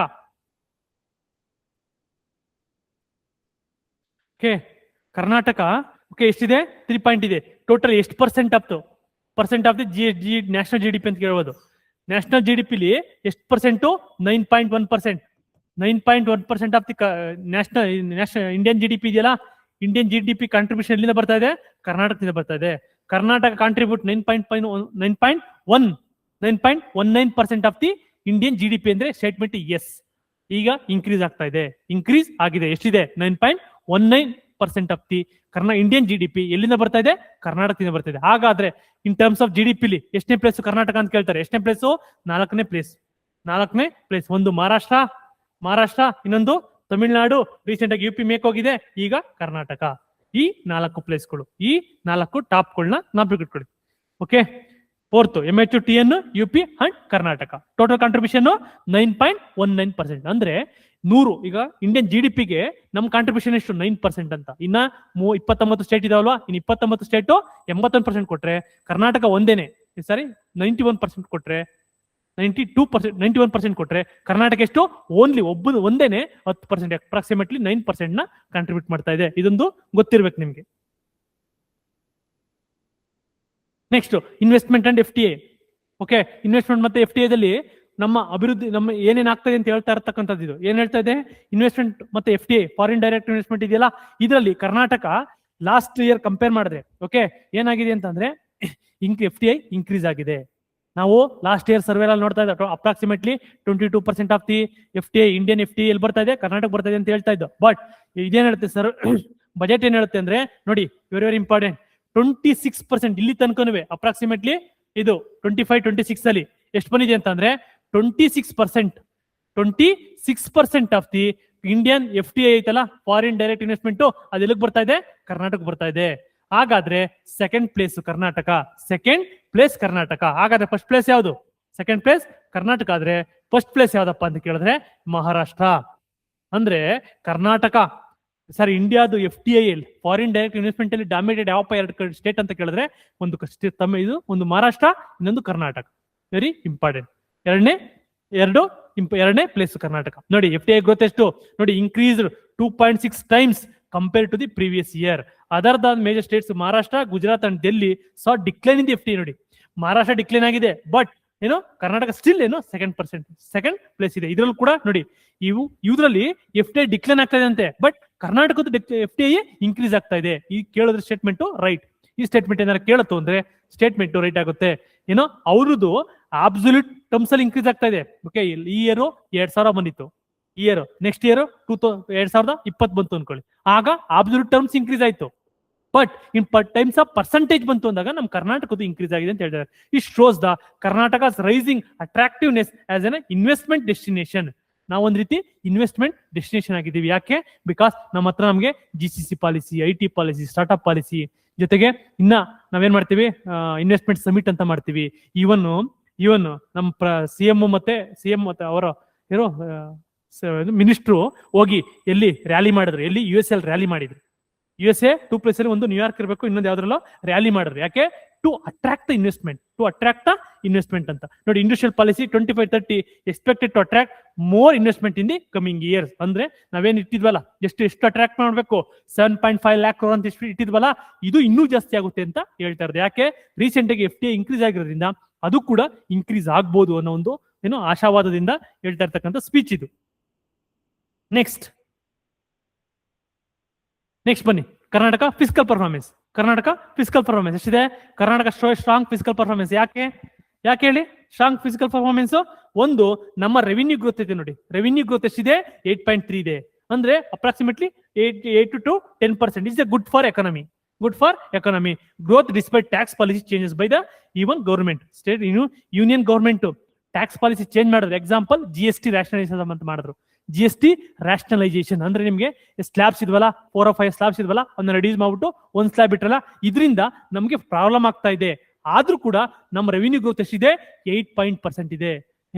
ಎಷ್ಟಿದೆ? 3 ಪಾಯಿಂಟ್ ಇದೆ. ಟೋಟಲ್ ಎಷ್ಟು percent of the national GDP ಅಂತ ಕೇಳ್ಬೋದು. ನ್ಯಾಷನಲ್ GDP ಎಷ್ಟು percent? 9.1%. 9.1% of the national Indian GDP ಇದೆಯಲ್ಲ, ಇಂಡಿಯನ್ GDP ಕಾಂಟ್ರಿಬ್ಯೂಷನ್ ಎಲ್ಲಿಂದ ಬರ್ತಾ ಇದೆ? ಕರ್ನಾಟಕದಿಂದ ಬರ್ತಾ ಇದೆ. Karnataka contribute 9.19% of the Indian GDP ಅಂದ್ರೆ ಸ್ಟೇಟ್ಮೆಂಟ್ ಎಸ್. ಈಗ ಇನ್ಕ್ರೀಸ್ ಆಗಿದೆ. ಎಷ್ಟಿದೆ? 9.19% ಆಫ್ ದಿ ಇಂಡಿಯನ್ GDP ಎಲ್ಲಿಂದ ಬರ್ತಾ ಇದೆ? ಕರ್ನಾಟಕದಿಂದ ಬರ್ತಾ ಇದೆ. ಹಾಗಾದ್ರೆ ಇನ್ ಟರ್ಮ್ಸ್ ಆಫ್ GDP ಎಷ್ಟನೇ ಪ್ಲೇಸ್ ಕರ್ನಾಟಕ ಅಂತ ಕೇಳ್ತಾರೆ. ಎಷ್ಟನೇ ಪ್ಲೇಸು? 4ನೇ ಪ್ಲೇಸ್. ಒಂದು ಮಹಾರಾಷ್ಟ್ರ, ಇನ್ನೊಂದು ತಮಿಳುನಾಡು, ರೀಸೆಂಟ್ ಆಗಿ UP ಮೇಕ್ ಹೋಗಿದೆ, ಈಗ ಕರ್ನಾಟಕ. ಈ 4 ಪ್ಲೇಸ್ಗಳು, ಈ 4 ಟಾಪ್ಗಳನ್ನ ನಾಪಿಟ್ಕೊಳ್ಳಿ. Okay, 4th MHTN, UP and Karnataka. Total contribution 9.19%. ಅಂದ್ರೆ 100. ಈಗ ಇಂಡಿಯನ್ GDPಗೆ ನಮ್ ಕಾಂಟ್ರಿಬ್ಯೂಷನ್ ಎಷ್ಟು? 9% ಅಂತ. ಇನ್ನ 29 ಸ್ಟೇಟ್ ಇದಾವಲ್ವಾ, ಇನ್ನು 29 ಸ್ಟೇಟ್ 81% ಕೊಟ್ರೆ ಕರ್ನಾಟಕ ಒಂದೇನೆ ಸಾರಿ 91% ಕೊಟ್ರೆ 92%, 91% ಕೊಟ್ರೆ ಕರ್ನಾಟಕ ಎಷ್ಟು ಓನ್ಲಿ ಒಂದೇನೆ 10%, ಅಪ್ರಾಕ್ಸಿಮೇಟ್ಲಿ 9% ಕಾಂಟ್ರಿಬ್ಯೂಟ್ ಮಾಡ್ತಾ ಇದೆ. ಇದೊಂದು ಗೊತ್ತಿರ್ಬೇಕು ನಿಮ್ಗೆ. Next investment and FTA. Okay, investment ಮತ್ತೆ FTA ದಲ್ಲಿ ನಮ್ಮ ಅಭಿವೃದ್ಧಿ ನಮ್ಮ ಏನೇನ್ ಆಗ್ತದೆ ಅಂತ ಹೇಳ್ತಾ ಇರ್ತಕ್ಕಂಥದ್ದು ಇದು. ಏನ್ ಹೇಳ್ತಾ ಇದೆ? ಇನ್ವೆಸ್ಟ್ಮೆಂಟ್ ಮತ್ತೆ FTA, ಫಾರಿನ್ ಡೈರೆಕ್ಟ್ ಇನ್ವೆಸ್ಟ್ಮೆಂಟ್ ಇದೆಯಲ್ಲ, ಇದರಲ್ಲಿ ಕರ್ನಾಟಕ ಲಾಸ್ಟ್ ಇಯರ್ ಕಂಪೇರ್ ಮಾಡಿದ್ರೆ ಓಕೆ ಏನಾಗಿದೆ ಅಂತಂದ್ರೆ FTA ಇನ್ಕ್ರೀಸ್ ಆಗಿದೆ. ನಾವು ಲಾಸ್ಟ್ ಇಯರ್ ಸರ್ವೆ ಅಲ್ಲಿ ನೋಡ್ತಾ ಇದ್ದ approximately 22% of the FTA Indian FTA ಎಲ್ಲಿ ಬರ್ತಾ ಇದೆ? ಕರ್ನಾಟಕ ಬರ್ತಾ ಇದೆ ಅಂತ ಹೇಳ್ತಾ ಇದ್ದು. ಬಟ್ ಇದೇನ್ ಹೇಳುತ್ತೆ ಸರ್, ಬಜೆಟ್ ಏನ್ ಹೇಳುತ್ತೆ ಅಂದ್ರೆ ನೋಡಿ, ವೆರಿ ಇಂಪಾರ್ಟೆಂಟ್, 26% ಇಲ್ಲಿ ತನಕನುವೆ ಅಪ್ರಾಕ್ಸಿಮೇಟ್ಲಿ ಇದು 25-26 ಅಲ್ಲಿ ಎಷ್ಟು ಬಂದಿದೆ ಅಂತಂದ್ರೆ 26% ಆಫ್ ದಿ ಇಂಡಿಯನ್ FTA ಐತಲ್ಲ, ಫಾರಿನ್ ಡೈರೆಕ್ಟ್ ಇನ್ವೆಸ್ಟ್ಮೆಂಟ್, ಅದು ಎಲ್ಲಿಗೆ ಬರ್ತಾ ಇದೆ? ಕರ್ನಾಟಕ ಬರ್ತಾ ಇದೆ. ಹಾಗಾದ್ರೆ ಸೆಕೆಂಡ್ ಪ್ಲೇಸ್ ಕರ್ನಾಟಕ, ಹಾಗಾದ್ರೆ ಫಸ್ಟ್ ಪ್ಲೇಸ್ ಯಾವುದು? ಸೆಕೆಂಡ್ ಪ್ಲೇಸ್ ಕರ್ನಾಟಕ ಆದ್ರೆ ಫಸ್ಟ್ ಪ್ಲೇಸ್ ಯಾವ್ದಪ್ಪ ಅಂತ ಕೇಳಿದ್ರೆ ಮಹಾರಾಷ್ಟ್ರ. ಅಂದ್ರೆ ಕರ್ನಾಟಕ ಸರ್ ಇಂಡಿಯಾದು FTA ಫಾರಿನ್ ಡೈರೆಕ್ಟ್ ಇನ್ವೆಸ್ಟ್ಮೆಂಟ್ ಅಲ್ಲಿ ಡಾಮಿನೇಟೆಡ್ ಯಾವಪ್ಪ ಎರಡು ಸ್ಟೇಟ್ ಅಂತ ಕೇಳಿದ್ರೆ ಒಂದು ಮಹಾರಾಷ್ಟ್ರ, ಇನ್ನೊಂದು ಕರ್ನಾಟಕ. Very important. ಎರಡನೇ ಪ್ಲೇಸ್ ಕರ್ನಾಟಕ. ನೋಡಿ FTA ಗ್ರೋತ್ ಎಷ್ಟು ನೋಡಿ, increase 2.6 times compare to the previous year. Other than major states Maharashtra, Gujarat and Delhi saw decline in the FTA. ನೋಡಿ ಮಹಾರಾಷ್ಟ್ರ ಡಿಕ್ಲೈನ್ ಆಗಿದೆ, but Karnataka still second place ಇದೆ. ಇದ್ರಲ್ಲಿ ಕೂಡ ನೋಡಿ ಇದ್ರಲ್ಲಿ FTA ಡಿಕ್ಲೈನ್ ಆಗ್ತಾ ಇದೆ ಅಂತೆ, ಬಟ್ ಕರ್ನಾಟಕದ FTA ಇನ್ಕ್ರೀಸ್ ಆಗ್ತಾ ಇದೆ. ಈ ಕೇಳಿದ್ರೆ ಸ್ಟೇಟ್ಮೆಂಟ್ ರೈಟ್. ಈ ಸ್ಟೇಟ್ಮೆಂಟ್ ಏನಾದ್ರು ಕೇಳುತ್ತೋ ಅಂದ್ರೆ ಸ್ಟೇಟ್ಮೆಂಟ್ ರೈಟ್ ಆಗುತ್ತೆ. ಅವ್ರದ್ದು ಅಬ್ಸಲ್ಯೂಟ್ ಟರ್ಮ್ಸ್ ಅಲ್ಲಿ ಇನ್ಕ್ರೀಸ್ ಆಗ್ತಾ ಇದೆ. ಓಕೆ, ಈ ಇಯರ್ 2000 ಬಂದಿತ್ತು, ಈ ಇಯರ್ ನೆಕ್ಸ್ಟ್ ಇಯರ್ 2020 ಬಂತು ಅನ್ಕೊಳ್ಳಿ, ಆಗ ಅಬ್ಸಲ್ಯೂಟ್ ಟರ್ಮ್ಸ್ ಇನ್ಕ್ರೀಸ್ ಆಯ್ತು. But in times of percentage ಬಂತು ಅಂದಾಗ ನಮ್ಮ ಕರ್ನಾಟಕದ್ದು ಇನ್ಕ್ರೀಸ್ ಆಗಿದೆ ಅಂತ ಹೇಳ್ತಾರೆ. It shows the Karnataka's rising attractiveness as an investment destination. ನಾವು ಒಂದ್ ರೀತಿ ಇನ್ವೆಸ್ಟ್ಮೆಂಟ್ ಡೆಸ್ಟಿನೇಷನ್ ಆಗಿದ್ದೀವಿ. ಯಾಕೆ? ಬಿಕಾಸ್ ನಮ್ಮ ಹತ್ರ ನಮಗೆ GCC policy, IT policy, startup policy, ಜೊತೆಗೆ ಇನ್ನ ನಾವೇನ್ ಮಾಡ್ತೀವಿ, ಇನ್ವೆಸ್ಟ್ಮೆಂಟ್ ಸಮಿಟ್ ಅಂತ ಮಾಡ್ತೀವಿ. ಇವನ್ ನಮ್ಮ CM ಮತ್ತೆ ಅವರ ಮಿನಿಸ್ಟ್ರು ಹೋಗಿ ಎಲ್ಲಿ ರ್ಯಾಲಿ ಮಾಡಿದ್ರು? ಎಲ್ಲಿ? USA ರ್ಯಾಲಿ ಮಾಡಿದ್ರು. USA 2 ಪ್ಲೇಸ್ ಅಲ್ಲಿ, ಒಂದು ನ್ಯೂಯಾರ್ಕ್ ಇರಬೇಕು, ಇನ್ನೊಂದು ಯಾವ್ದ್ರಲ್ಲೋ ರ್ಯಾಲಿ ಮಾಡಿದ್ರು. ಯಾಕೆ? ಟು ಅಟ್ರಾಕ್ಟ್ ದ ಇನ್ವೆಸ್ಟ್ಮೆಂಟ್ ಅಂತ. ನೋಡಿ industrial policy 25-30 expected to attract more investment in the coming years. ಅಂದ್ರೆ ನಾವೇನ್ ಇಟ್ಟಿದ್ವಲ್ಲ, ಎಷ್ಟು ಅಟ್ರಾಕ್ಟ್ ಮಾಡ್ಬೇಕು, 7.5 lakh crore ಅಂತ ಇಟ್ಟಿದ್ವಲ್ಲ, ಇದು ಇನ್ನೂ ಜಾಸ್ತಿ ಆಗುತ್ತೆ ಅಂತ ಹೇಳ್ತಾ ಇರೋದು. ಯಾಕೆ? ರೀಸೆಂಟ್ ಆಗಿ FTA ಇನ್ಕ್ರೀಸ್ ಆಗಿರೋದ್ರಿಂದ ಅದು ಕೂಡ ಇನ್ಕ್ರೀಸ್ ಆಗ್ಬೋದು ಅನ್ನೋ ಒಂದು ಆಶಾವಾದದಿಂದ ಹೇಳ್ತಾ ಇರ್ತಕ್ಕಂಥ ಸ್ಪೀಚ್ ಇದು. ನೆಕ್ಸ್ಟ್ ಬನ್ನಿ, ಕರ್ನಾಟಕ ಫಿಸ್ಕಲ್ ಪರ್ಫಾರ್ಮೆನ್ಸ್. ಎಷ್ಟಿದೆ? Karnataka strong fiscal performance. ಯಾಕೆ ಹೇಳಿ ಸ್ಟ್ರಾಂಗ್ ಫಿಸಿಕಲ್ ಪರ್ಫಾರ್ಮೆನ್ಸ್? ಒಂದು ನಮ್ಮ ರೆವಿನ್ಯೂ ಗ್ರೋತ್ ಇದೆ. ನೋಡಿ ರೆವಿನ್ಯೂ ಗ್ರೋತ್ ಎಷ್ಟಿದೆ? 8.3 ಇದೆ. ಅಂದ್ರೆ approximately 8 to 10% is good for economy. Growth despite tax policy changes by the even government. State union government tax policy change ಮಾಡಿದ್ರು. ಎಕ್ಸಾಂಪಲ್ GST ರ್ಯಾಷನಲೈಸೇಷನ್ ಅಂತ ಮಾಡಿದ್ರು. GST ರ್ಯಾಷನಲೈಸೇಷನ್ ಅಂದ್ರೆ ನಿಮ್ಗೆ ಸ್ಲ್ಯಾಬ್ಸ್ ಇದ್ವಲ್ಲ, 4 or 5 ಸ್ಲ್ಯಾಬ್ಸ್ ಇದ್ವಲ್ಲ, ಅದನ್ನ reduce ಮಾಡ್ಬಿಟ್ಟು ಒಂದ್ ಸ್ಲ್ಯಾಬ್ ಇಟ್ರಲ್ಲ, ಇದರಿಂದ ನಮ್ಗೆ ಪ್ರಾಬ್ಲಮ್ ಆಗ್ತಾ ಇದೆ. ಆದ್ರೂ ಕೂಡ ನಮ್ಮ ರೆವಿನ್ಯೂ ಗ್ರೋತ್ ಎಷ್ಟಿದೆ? 8% ಇದೆ.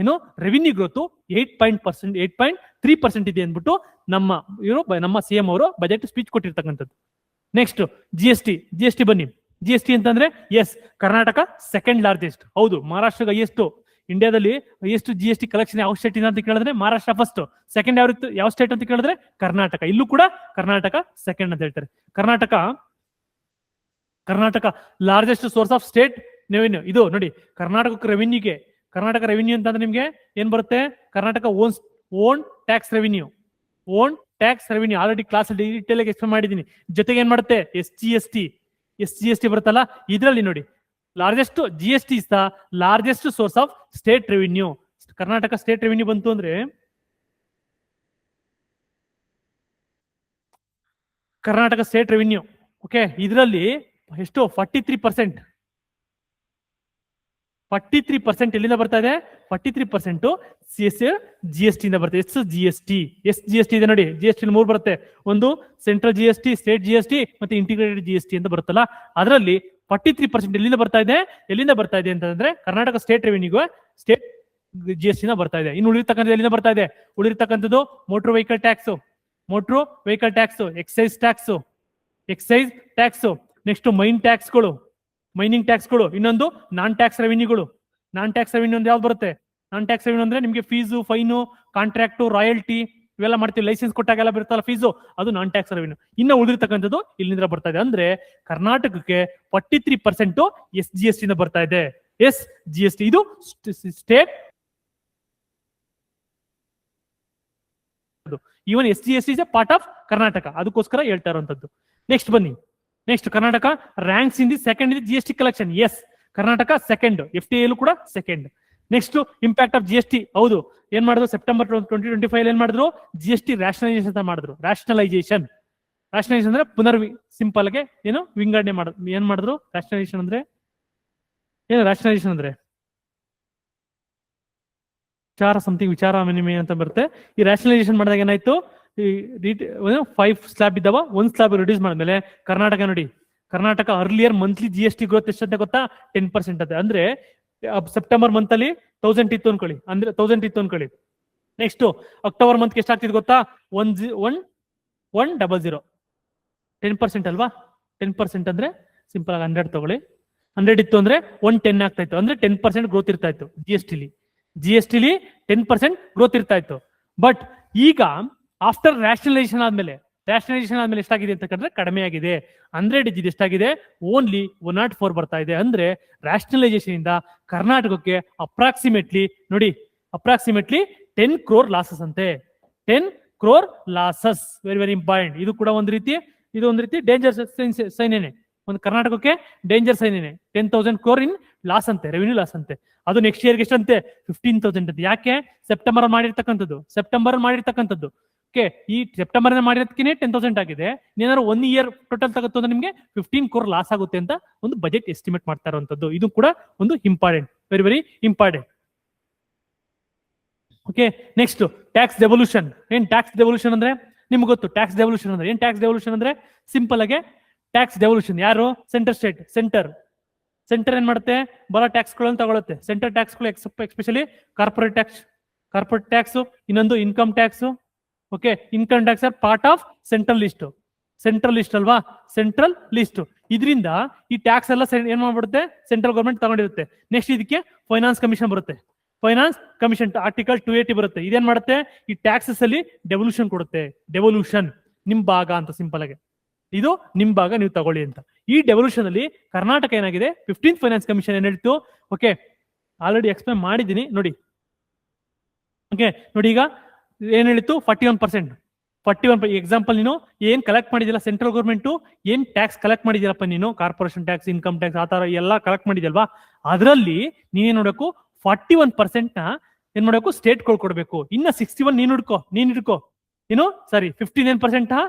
ರೆವಿನ್ಯೂ ಗ್ರೋತ್ 8.3% ಇದೆ ಅಂದ್ಬಿಟ್ಟು ನಮ್ಮ CM ಅವರು ಬಜೆಟ್ ಸ್ಪೀಚ್ ಕೊಟ್ಟಿರ್ತಕ್ಕಂಥದ್ದು. ನೆಕ್ಸ್ಟ್ GST ಬನ್ನಿ. GST ಅಂತಂದ್ರೆ ಎಸ್, ಕರ್ನಾಟಕ ಸೆಕೆಂಡ್ ಲಾರ್ಜೆಸ್ಟ್. ಹೌದು, ಮಹಾರಾಷ್ಟ್ರಗೆ ಹೈಯೆಸ್ಟ್. ಇಂಡಿಯಾದಲ್ಲಿ ಎಷ್ಟು GST ಕಲೆಕ್ಷನ್ ಯಾವ ಸ್ಟೇಟ್ ಅಂತ ಕೇಳಿದ್ರೆ ಮಹಾರಾಷ್ಟ್ರ ಫಸ್ಟ್, ಸೆಕೆಂಡ್ ಯಾವ ಸ್ಟೇಟ್ ಅಂತ ಕೇಳಿದ್ರೆ ಕರ್ನಾಟಕ. ಇಲ್ಲೂ ಕೂಡ ಕರ್ನಾಟಕ ಸೆಕೆಂಡ್ ಅಂತ ಹೇಳ್ತಾರೆ. Karnataka largest source of state revenue. ಇದು ನೋಡಿ ಕರ್ನಾಟಕ ರೆವಿನ್ಯೂ ಅಂತಂದ್ರೆ ನಿಮ್ಗೆ ಏನ್ ಬರುತ್ತೆ? Karnataka own tax revenue already class ಅಲ್ಲಿ ಡೀಟೇಲ್ ಆಗಿ ಎಕ್ಸ್ಪ್ಲೇನ್ ಮಾಡಿದೀನಿ. ಜೊತೆಗೆ ಏನ್ ಮಾಡುತ್ತೆ? SGST ಬರುತ್ತಲ್ಲ, ಇದರಲ್ಲಿ ನೋಡಿ largest GST is the largest source of state revenue. Karnataka state revenue ಬಂತು ಅಂದ್ರೆ ಕರ್ನಾಟಕ ಸ್ಟೇಟ್ ರೆವಿನ್ಯೂ ಓಕೆ, ಇದರಲ್ಲಿ ಎಷ್ಟು? 43% ಎಲ್ಲಿಂದ ಬರ್ತಾ ಇದೆ? 43% GST ಇಂದ ಬರುತ್ತೆ. SGST ಇದೆ ನೋಡಿ. GST 3 ಬರುತ್ತೆ. ಒಂದು ಸೆಂಟ್ರಲ್ GST, ಸ್ಟೇಟ್ GST ಮತ್ತೆ ಇಂಟಿಗ್ರೇಟೆಡ್ GST ಅಂತ ಬರುತ್ತಲ್ಲ, ಅದರಲ್ಲಿ 43% ಎಲ್ಲಿಂದ ಬರ್ತಾ ಇದೆ ಅಂತಂದ್ರೆ ಕರ್ನಾಟಕ ಸ್ಟೇಟ್ ರೆವಿನ್ಯೂಗೆ ಸ್ಟೇಟ್ GST ಇಂದ ಬರ್ತಾ ಇದೆ. ಇನ್ನು ಉಳಿರ್ತಕ್ಕಂಥದ್ದು ಎಲ್ಲಿಂದ ಬರ್ತಾ ಇದೆ? ಉಳಿರ್ತಕ್ಕಂಥದ್ದು motor vehicle tax, excise tax, next mine ಟ್ಯಾಕ್ಸ್ಗಳು, ಮೈನಿಂಗ್ ಟ್ಯಾಕ್ಸ್ಗಳು, ಇನ್ನೊಂದು ನಾನ್ ಟ್ಯಾಕ್ಸ್ ರೆವಿನ್ಯೂಗಳು. ನಾನ್ ಟ್ಯಾಕ್ಸ್ ರೆವಿನ್ಯೂ ಅಂದ್ರೆ ಯಾವ್ದು ಬರುತ್ತೆ? ನಾನ್ ಟ್ಯಾಕ್ಸ್ ರೆವಿನ್ಯೂ ಅಂದ್ರೆ ನಿಮಗೆ ಫೀಸು, ಫೈನು, ಕಾಂಟ್ರಾಕ್ಟು, ರಾಯಲ್ಟಿ ಇವೆಲ್ಲ ಮಾಡ್ತೀವಿ. ಲೈಸೆನ್ಸ್ ಕೊಟ್ಟಾಗೆಲ್ಲ ಬರುತ್ತಲ್ಲ ಫೀಸು, ಅದು ನಾನ್ ಟ್ಯಾಕ್ಸ್ ರೆವಿನ್ಯೂ. ಇನ್ನ ಉಳಿದಿರ್ತಕ್ಕಂಥದ್ದು ಇಲ್ಲಿಂದ ಬರ್ತಾ ಇದೆ. ಅಂದ್ರೆ ಕರ್ನಾಟಕಕ್ಕೆ 43% SGST ಇಂದ ಬರ್ತಾ ಇದೆ. SGST ಇದು state. Even SGST is a part of Karnataka, ಅದಕ್ಕೋಸ್ಕರ ಹೇಳ್ತಾ ಇರುವಂತದ್ದು. ನೆಕ್ಸ್ಟ್ ಬನ್ನಿ. Next Karnataka ranks in the second in GST collection. Yes, Karnataka second, FTA ಕೂಡ second. Next impact of GST. ಹೌದು, ಏನ್ ಮಾಡಿದ್ರು ಸೆಪ್ಟೆಂಬರ್ 2025 ಏನ್ ಮಾಡಿದ್ರು? GST ರ್ಯಾಷನಲೈಸೇಷನ್ ಅಂತ ಮಾಡಿದ್ರು. ರ್ಯಾಷನಲೈಸೇಷನ್ ಅಂದ್ರೆ ಸಿಂಪಲ್ ಗೆ ಏನು ವಿಂಗಡಣೆ ಮಾಡಿದ್ರು. ಏನ್ ಮಾಡಿದ್ರು? ರ್ಯಾಷನಲೈಸೇಷನ್ ಅಂದ್ರೆ ಏನು? ರ್ಯಾಷನಲೈಸೇಷನ್ ಅಂದ್ರೆ ವಿಚಾರ ವಿನಿಮಯ ಅಂತ ಬರುತ್ತೆ. ಈ ರ್ಯಾಷನಲೈಸೇಷನ್ ಮಾಡಿದಾಗ ಏನಾಯ್ತು? 5 ಸ್ಲಾಬ್ ಇದ್ದಾವ, 1 ಸ್ಲಾಬ್ ರಿಡ್ಯೂಸ್ ಮಾಡಿದ್ಮೇಲೆ ಕರ್ನಾಟಕ ನೋಡಿ, Karnataka earlier monthly GST growth ಎಷ್ಟಂತ ಗೊತ್ತಾ? 10% ಅದೇ. ಅಂದ್ರೆ ಸೆಪ್ಟೆಂಬರ್ ಮಂತ್ ಅಲ್ಲಿ 1000 ಇತ್ತು ಅನ್ಕೊಳ್ಳಿ, ಅಂದ್ರೆ 1000 ಇತ್ತು ಅನ್ಕೊಳ್ಳಿ. ನೆಕ್ಸ್ಟ್ ಅಕ್ಟೋಬರ್ ಮಂತ್ ಎಷ್ಟಾಗ್ತಿದ್ ಗೊತ್ತಾ? 100, 10% ಅಲ್ವಾ? 10% ಅಂದ್ರೆ ಸಿಂಪಲ್ ಆಗಿ 100 ತಗೊಳ್ಳಿ. 100 ಇತ್ತು ಅಂದ್ರೆ 110 ಆಗ್ತಾ ಇತ್ತು. ಅಂದ್ರೆ 10% ಗ್ರೋತ್ ಇರ್ತಾ ಇತ್ತು GST-ಲಿ 10% ಗ್ರೋತ್ ಇರ್ತಾ ಇತ್ತು. ಬಟ್ ಈಗ ಆಫ್ಟರ್ ರ್ಯಾಷನಲೈಸೇಷನ್ ಆದ್ಮೇಲೆ ಎಷ್ಟಾಗಿದೆ ಅಂತ ಕಂಡ್ರೆ ಕಡಿಮೆ ಆಗಿದೆ. 100 ಇದ್ದಿದ್ದು ಎಷ್ಟಾಗಿದೆ? ಓನ್ಲಿ 104 ಬರ್ತಾ ಇದೆ. ಅಂದ್ರೆ ರ್ಯಾಷನಲೈಸೇಷನ್ ಇಂದ ಕರ್ನಾಟಕಕ್ಕೆ ಅಪ್ರಾಕ್ಸಿಮೇಟ್ಲಿ 10 crore ಲಾಸಸ್ ಅಂತೆ. 10 crore losses. Very very important. ಇದು ಕೂಡ ಒಂದು ರೀತಿ ಡೇಂಜರ್ ಸೈನೇನೆ. ಒಂದು ಕರ್ನಾಟಕಕ್ಕೆ ಡೇಂಜರ್ ಸೈನೇನೆ. 10,000 crore ಇನ್ ಲಾಸ್ ಅಂತೆ, ರೆವಿನ್ಯೂ ಲಾಸ್ ಅಂತೆ. ಅದು ನೆಕ್ಸ್ಟ್ ಇಯರ್ಗೆ ಎಷ್ಟಂತೆ? 15,000 ಅಂತೆ. ಯಾಕೆ? ಸೆಪ್ಟೆಂಬರ್ ಮಾಡಿರ್ತಕ್ಕಂಥದ್ದು. ಓಕೆ, ಈ ಸೆಪ್ಟೆಂಬರ್ ಮಾಡಿರೋದಕ್ಕೆ 10,000 ಆಗಿದೆ. ಏನಾದ್ರು 1 year ಟೋಟಲ್ ತಗೋತು ಅಂದ್ರೆ ನಿಮಗೆ 15 crore ಲಾಸ್ ಆಗುತ್ತೆ ಅಂತ ಒಂದು ಬಜೆಟ್ ಎಸ್ಟಿಮೇಟ್ ಮಾಡ್ತಾ ಇರುವಂತದ್ದು. ಇದು ಕೂಡ ಒಂದು important, very very important. Okay, next tax devolution. ಏನ್ ಟ್ಯಾಕ್ಸ್ ಡೆವಲ್ಯೂಷನ್ ಅಂದ್ರೆ? ನಿಮ್ಗೆ ಗೊತ್ತು ಟ್ಯಾಕ್ಸ್ ಡೆವಲ್ಯೂಷನ್ ಅಂದ್ರೆ ಏನ್? ಟ್ಯಾಕ್ಸ್ ಡೆವಲ್ಯೂಷನ್ ಅಂದ್ರೆ ಸಿಂಪಲ್ ಆಗಿ ಟ್ಯಾಕ್ಸ್ ಡೆವಲ್ಯೂಷನ್ ಯಾರು? ಸೆಂಟರ್ ಏನ್ ಮಾಡುತ್ತೆ? ಬರೋ ಟ್ಯಾಕ್ಸ್ಗಳನ್ನು ತಗೊಳುತ್ತೆ. ಸೆಂಟರ್ ಟ್ಯಾಕ್ಸ್ಗಳು ಎಸ್ಪೆಷಲಿ ಕಾರ್ಪೊರೇಟ್ ಟ್ಯಾಕ್ಸ್, ಇನ್ನೊಂದು income tax. Okay, income tax are part of central list ಅಲ್ವಾ? Central list. ಇದರಿಂದ ಈ ಟ್ಯಾಕ್ಸ್ ಎಲ್ಲ ಏನ್ ಮಾಡ್ಬಿಡುತ್ತೆ? ಸೆಂಟ್ರಲ್ ಗೌರ್ಮೆಂಟ್ ತಗೊಂಡಿರುತ್ತೆ. ನೆಕ್ಸ್ಟ್ ಇದಕ್ಕೆ ಫೈನಾನ್ಸ್ ಕಮಿಷನ್ ಬರುತ್ತೆ. ಆರ್ಟಿಕಲ್ 280 ಬರುತ್ತೆ. ಇದೇನ್ ಮಾಡುತ್ತೆ? ಈ ಟ್ಯಾಕ್ಸಸ್ ಅಲ್ಲಿ ಡೆವಲ್ಯೂಷನ್ ಕೊಡುತ್ತೆ. ಡೆವಲ್ಯೂಷನ್ ನಿಮ್ ಭಾಗ ಅಂತ, ಸಿಂಪಲ್ ಆಗಿ ಇದು ನಿಮ್ ಭಾಗ, ನೀವು ತಗೊಳ್ಳಿ ಅಂತ. ಈ ಡೆವಲ್ಯೂಷನ್ ಅಲ್ಲಿ ಕರ್ನಾಟಕ ಏನಾಗಿದೆ? 15th ಫೈನಾನ್ಸ್ ಕಮಿಷನ್ ಏನ್ ಹೇಳ್ತು? ಓಕೆ, ಆಲ್ರೆಡಿ ಎಕ್ಸ್ಪ್ಲೈನ್ ಮಾಡಿದ್ದೀನಿ ನೋಡಿ. ಓಕೆ ನೋಡಿ, ಈಗ ಏನ್ ಹೇಳಿತ್ತು? 41%. ಎಕ್ಸಾಂಪಲ್, ನೀನು ಏನ್ ಕಲೆಕ್ಟ್ ಮಾಡಿದಿಲ್ಲ ಸೆಂಟ್ರಲ್ ಗೌರ್ಮೆಂಟ್, ಏನ್ ಟ್ಯಾಕ್ಸ್ ಕಲೆಕ್ಟ್ ಮಾಡಿದಿರಪ್ಪ ನೀನು, ಕಾರ್ಪೊರೇಷನ್ ಟ್ಯಾಕ್ಸ್, ಇನ್ಕಮ್ ಟ್ಯಾಕ್ಸ್, ಆ ತರ ಎಲ್ಲ ಕಲೆಕ್ಟ್ ಮಾಡಿದ್ಯಲ್ವಾ? ಅದರಲ್ಲಿ ನೀನೇನ್ ನೋಡಬೇಕು? 41% ನ ಏನ್ ಮಾಡಬೇಕು? ಸ್ಟೇಟ್ ಕೊಡ್ಬೇಕು. ಇನ್ನ 61 ನೀನ್ ಹಿಡ್ಕೋ. ಏನು ಸಾರಿ 59%